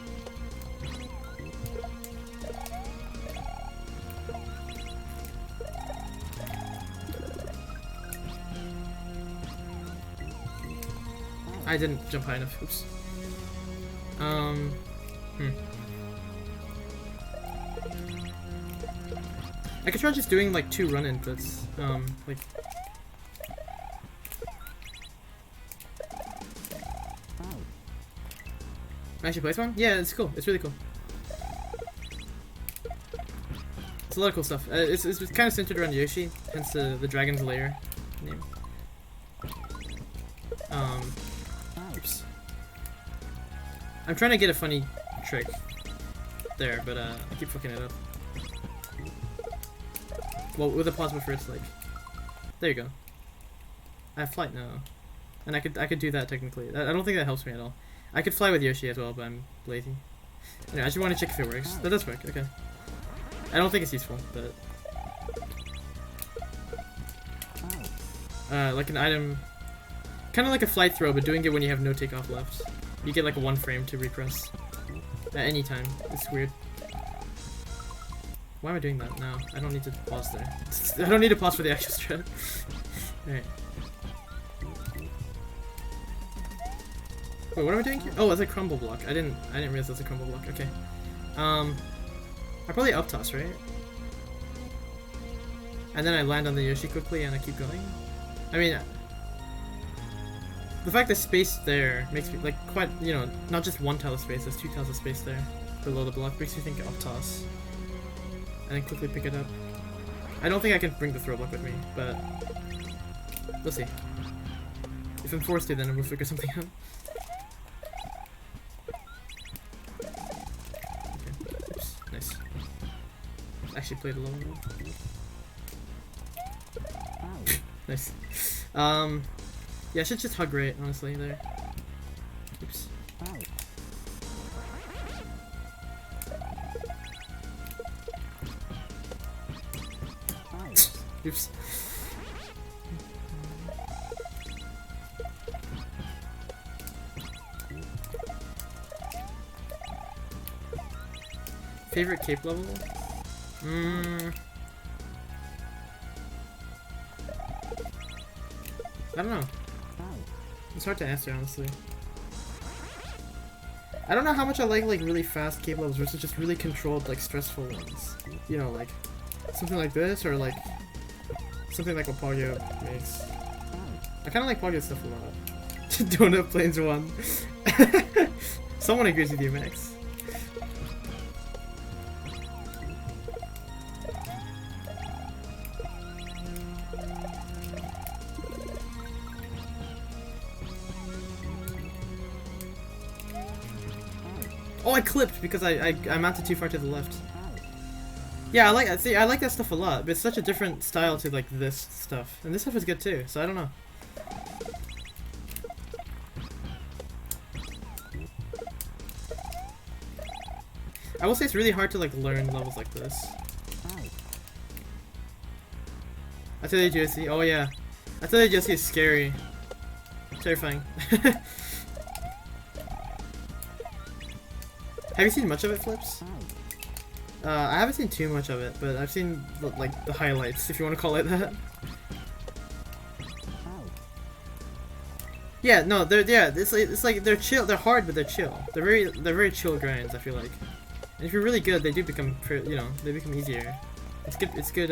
I didn't jump high enough. Oops. I could try just doing like 2 run inputs. Like. Actually, place one? Yeah, it's cool. It's really cool. It's a lot of cool stuff. It's kind of centered around Yoshi, hence the Dragon's Lair name. Oops. I'm trying to get a funny trick there, but I keep fucking it up. Well, with a plasma first, like. There you go. I have flight now, and I could do that technically. I don't think that helps me at all. I could fly with Yoshi as well, but I'm lazy. Anyway, I just want to check if it works. That does work. Okay. I don't think it's useful, but like an item, kind of like a flight throw, but doing it when you have no takeoff left. You get like 1 frame to repress at any time. It's weird. Why am I doing that now? I don't need to pause there. I don't need to pause for the actual strat. Alright. Wait, what am I doing here? Oh, it's a crumble block. I didn't realize that's a crumble block. Okay. I probably up toss, right? And then I land on the Yoshi quickly and I keep going. I mean, the fact that space there makes me like quite, not just 1 tile of space, there's 2 tiles of space there below the block, makes me think up toss. And then quickly pick it up. I don't think I can bring the throw block with me, but we'll see. If I'm forced to, then we'll figure something out. Okay, oops, nice. Actually played a low one. Nice. Yeah, I should just hug right, honestly, there. Oops. Oops. Favorite cape level? I don't know. It's hard to answer, honestly. I don't know how much I like really fast cape levels versus just really controlled, like stressful ones. You know, like something like this or like something like what Pogyo makes. I kind of like Pogyo stuff a lot. Donut Plains 1. Someone agrees with you, Max. Oh, I clipped because I mounted too far to the left. Yeah, I like that stuff a lot, but it's such a different style to like this stuff, and this stuff is good too. So I don't know. I will say it's really hard to like learn levels like this. Atelier Josie, oh yeah, Atelier Josie is scary, terrifying. Have you seen much of it, Flips? I haven't seen too much of it, but I've seen like the highlights, if you want to call it that. Yeah, no, it's like they're chill. They're hard, but they're chill. They're very chill grinds. I feel like, and if you're really good, they do become, you know, they become easier. It's good. It's good.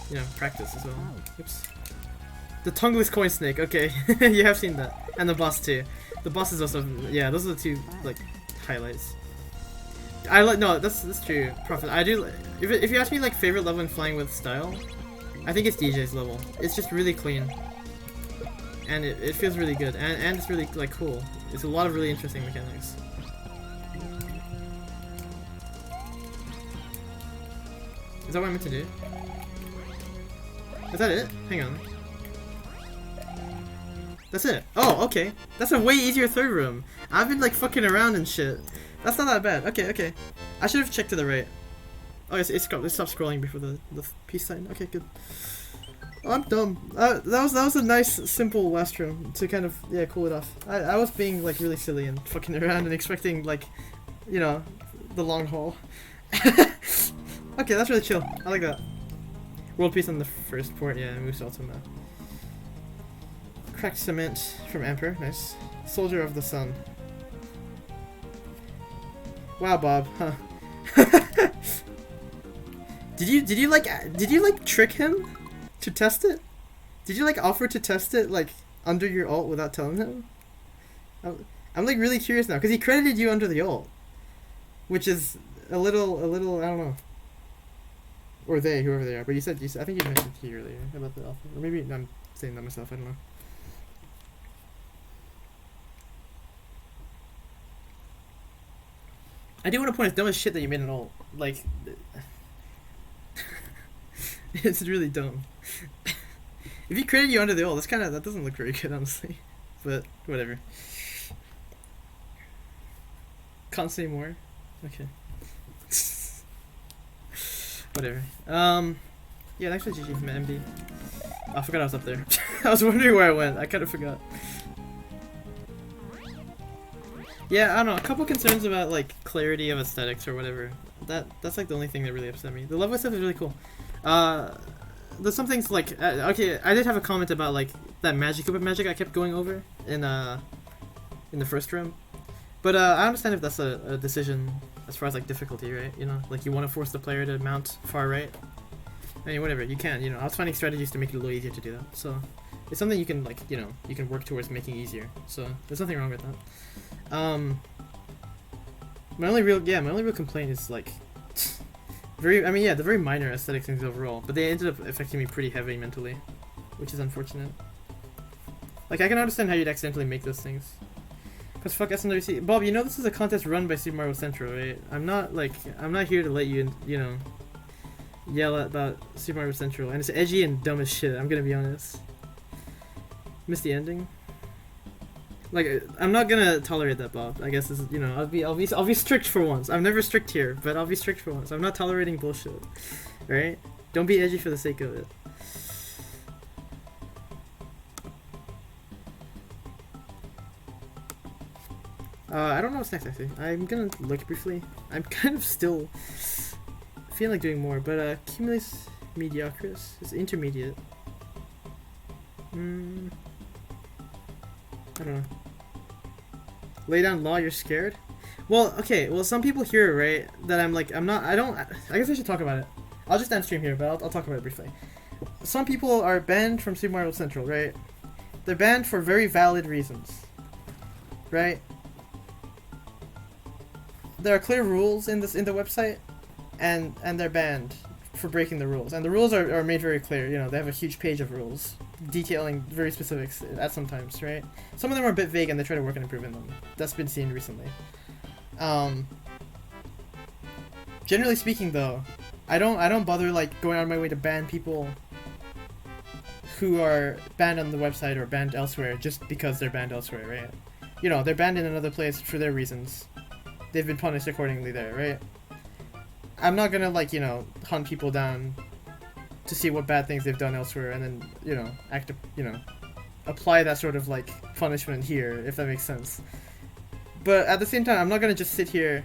You know, practice as well. Oops. The tongueless coin snake. Okay, you have seen that, and the boss too. The boss is also, yeah. Those are the two like highlights. I like, no, that's true, Prophet. I do. If you ask me like favorite level in Flying with Style, I think it's DJ's level. It's just really clean, and it feels really good, and it's really like cool. It's a lot of really interesting mechanics. Is that what I meant to do? Is that it? Hang on. That's it. Oh, okay. That's a way easier third room. I've been like fucking around and shit. That's not that bad. Okay, okay. I should have checked to the right. Oh, it stopped scrolling before the peace sign. Okay, good. Oh, I'm dumb. That was a nice, simple last room to kind of, yeah, cool it off. I was being like really silly and fucking around and expecting like, you know, the long haul. Okay, that's really chill. I like that. World peace on the first port. Yeah, Moose Ultima. Cracked cement from Emperor. Nice. Soldier of the Sun. Wow, Bob. Huh. Did you like trick him to test it? Did you like offer to test it like under your ult without telling him? I'm like really curious now because he credited you under the ult, which is a little I don't know. Or they, whoever they are. But I think you mentioned to me earlier about the alpha. Or maybe I'm saying that myself. I don't know. I do want to point out dumb as shit that you made an ult. Like, it's really dumb. If he credited you under the ult, that doesn't look very good, honestly. But whatever. Can't say more. Okay. Whatever. Yeah, thanks for GG from MD. Oh, I forgot I was up there. I was wondering where I went. I kind of forgot. Yeah, I don't know. A couple concerns about like clarity of aesthetics or whatever. That's like the only thing that really upset me. The level stuff is really cool. There's some things like okay, I did have a comment about like that magic I kept going over in the first room, but I understand if that's a decision as far as like difficulty, right? You know, like you want to force the player to mount far right. I mean, whatever, you can. You know, I was finding strategies to make it a little easier to do that. So it's something you can like, you know, you can work towards making easier. So there's nothing wrong with that. My only real complaint is like they're very minor aesthetic things overall, but they ended up affecting me pretty heavy mentally, which is unfortunate. Like I can understand how you'd accidentally make those things. Cause fuck SNWC. Bob, you know this is a contest run by Super Mario Central, right? I'm not here to let you, you know, yell about Super Mario Central, and it's edgy and dumb as shit. I'm gonna be honest. Missed the ending. Like I'm not gonna tolerate that, Bob. I guess this is, you know, I'll be strict for once. I'm never strict here, but I'll be strict for once. I'm not tolerating bullshit. Right? Don't be edgy for the sake of it. I don't know what's next actually. I'm gonna look briefly. I'm kind of still feeling like doing more, but Cumulus Mediocris is intermediate. I don't know. Lay down law, you're scared? Well, okay, well some people here, right, that I'm like, I guess I should talk about it. I'll just end stream here, but I'll talk about it briefly. Some people are banned from Super Mario Central, right? They're banned for very valid reasons, right? There are clear rules in the website, and they're banned for breaking the rules. And the rules are made very clear. You know, they have a huge page of rules detailing very specifics at some times, right? Some of them are a bit vague, and they try to work on improving them. That's been seen recently. Generally speaking, though, I don't bother like going out of my way to ban people who are banned on the website or banned elsewhere just because they're banned elsewhere, right? You know, they're banned in another place for their reasons. They've been punished accordingly there, right? I'm not gonna, like, you know, hunt people down to see what bad things they've done elsewhere and then, you know, apply that sort of, like, punishment here, if that makes sense. But at the same time, I'm not gonna just sit here.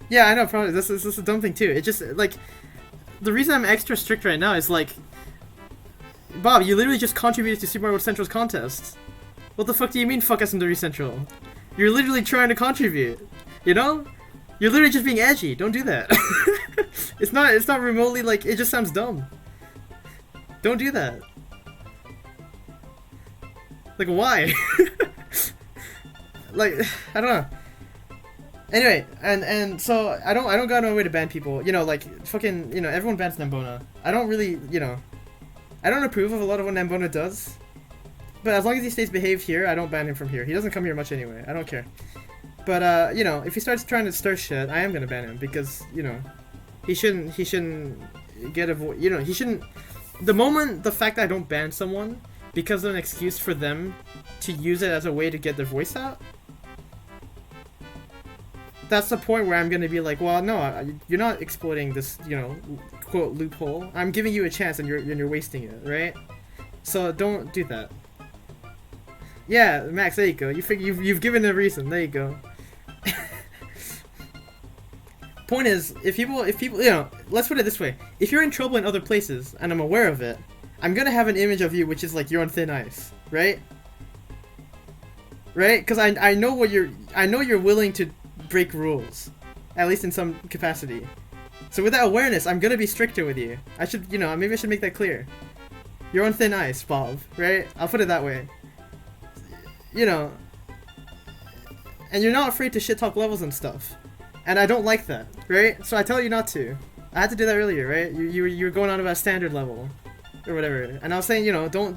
Yeah, I know, probably. This is a dumb thing, too. It just, like, the reason I'm extra strict right now is, like, Bob, you literally just contributed to Super Mario Central's contest. What the fuck do you mean, fuck us in the Central? You're literally trying to contribute, you know? You're literally just being edgy. Don't do that. It's not remotely, like, it just sounds dumb. Don't do that. Like, why? Like, I don't know. Anyway, and so I don't go out of my way to ban people. You know, like, fucking, you know, everyone bans Nambona. I don't really, you know, I don't approve of a lot of what Nambona does. But as long as he stays behaved here, I don't ban him from here. He doesn't come here much anyway. I don't care. But, you know, if he starts trying to stir shit, I am gonna ban him because, you know, he shouldn't get a voice. You know, he shouldn't. The fact that I don't ban someone because of an excuse for them to use it as a way to get their voice out, that's the point where I'm gonna be like, well, no, you're not exploiting this, you know, quote loophole. I'm giving you a chance and you're wasting it, right? So don't do that. Yeah, Max, there you go. You've given a reason. There you go. Point is, if people, you know, let's put it this way: if you're in trouble in other places and I'm aware of it, I'm gonna have an image of you which is like you're on thin ice, right? Right? Because I know you're willing to break rules, at least in some capacity. So with that awareness, I'm gonna be stricter with you. I should, you know, maybe I should make that clear. You're on thin ice, Bob. Right? I'll put it that way. You know, and you're not afraid to shit talk levels and stuff, and I don't like that, right? So I tell you not to. I had to do that earlier, right? You were going on about standard level, or whatever, and I was saying, you know, don't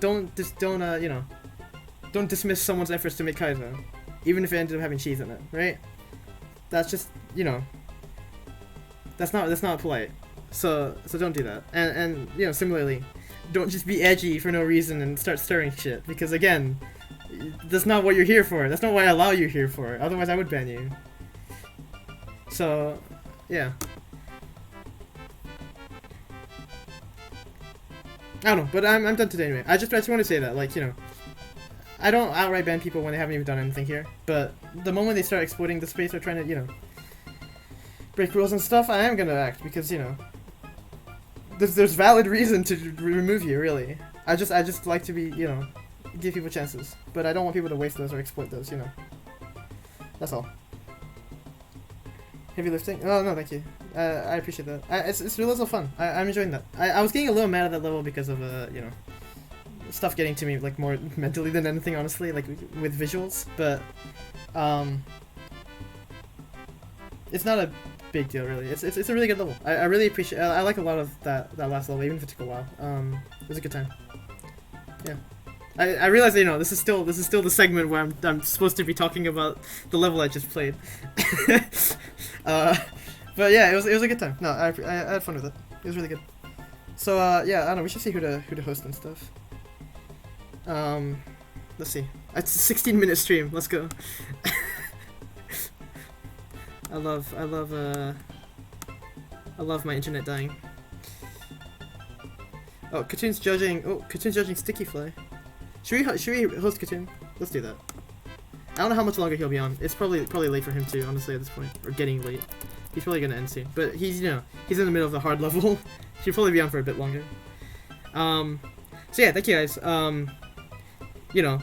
dismiss someone's efforts to make Kaizo, even if it ended up having cheese in it, right? That's just, you know, that's not polite. So don't do that, and you know, similarly, don't just be edgy for no reason and start stirring shit, because again, that's not what you're here for. That's not what I allow you here for. Otherwise, I would ban you. So, yeah. I don't know, but I'm done today anyway. I just want to say that, like, you know, I don't outright ban people when they haven't even done anything here. But the moment they start exploiting the space or trying to, you know, break rules and stuff, I am gonna act because, you know, there's valid reason to remove you. Really, I just like to be, you know, give people chances, but I don't want people to waste those or exploit those, you know. That's all. Heavy lifting? Oh, no, thank you. I appreciate that. It's really so fun. I'm enjoying that. I was getting a little mad at that level because of, you know, stuff getting to me, like, more mentally than anything, honestly, like, with visuals, but, it's not a big deal, really. It's a really good level. I really appreciate, I like a lot of that last level, even if it took a while. It was a good time. Yeah. I realize that, you know, this is still the segment where I'm supposed to be talking about the level I just played. But yeah, it was a good time. No, I had fun with it. It was really good. So yeah, I don't know. We should see who to host and stuff. Let's see. It's a 16-minute stream. Let's go. I love my internet dying. Oh, Katoon's judging. Oh, Katoon's judging Sticky Fly. Should we host Katoon? Let's do that. I don't know how much longer he'll be on. It's probably late for him too, honestly, at this point. Or getting late. He's probably gonna end soon. But he's, you know, he's in the middle of the hard level. He'll probably be on for a bit longer. So yeah, thank you guys. You know,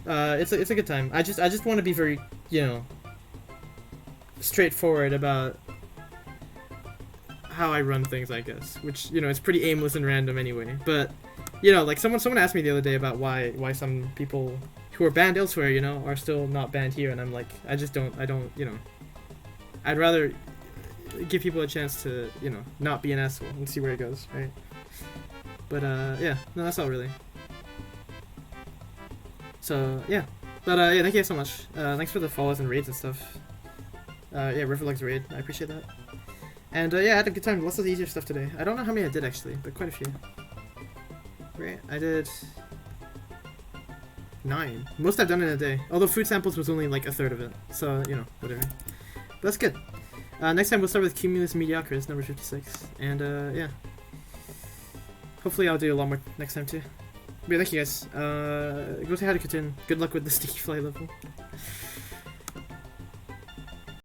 it's a good time. I just want to be very, you know, straightforward about how I run things, I guess. Which, you know, it's pretty aimless and random anyway. But, you know, like someone asked me the other day about why some people who are banned elsewhere, you know, are still not banned here, and I'm like, I don't, you know, I'd rather give people a chance to, you know, not be an asshole and see where it goes, right? But, yeah, no, that's all really. So, yeah. But, yeah, thank you guys so much. Thanks for the follows and raids and stuff. Yeah, Riverleg's raid, I appreciate that. And, yeah, I had a good time. Lots of the easier stuff today. I don't know how many I did, actually, but quite a few. Right, I did 9. Most I've done in a day. Although food samples was only like a third of it. So, you know, whatever. But that's good. Next time we'll start with Cumulus Mediocris, number 56. And, yeah. Hopefully I'll do a lot more next time too. But yeah, thank you guys. Go say hi to Katun. Good luck with the sticky fly level.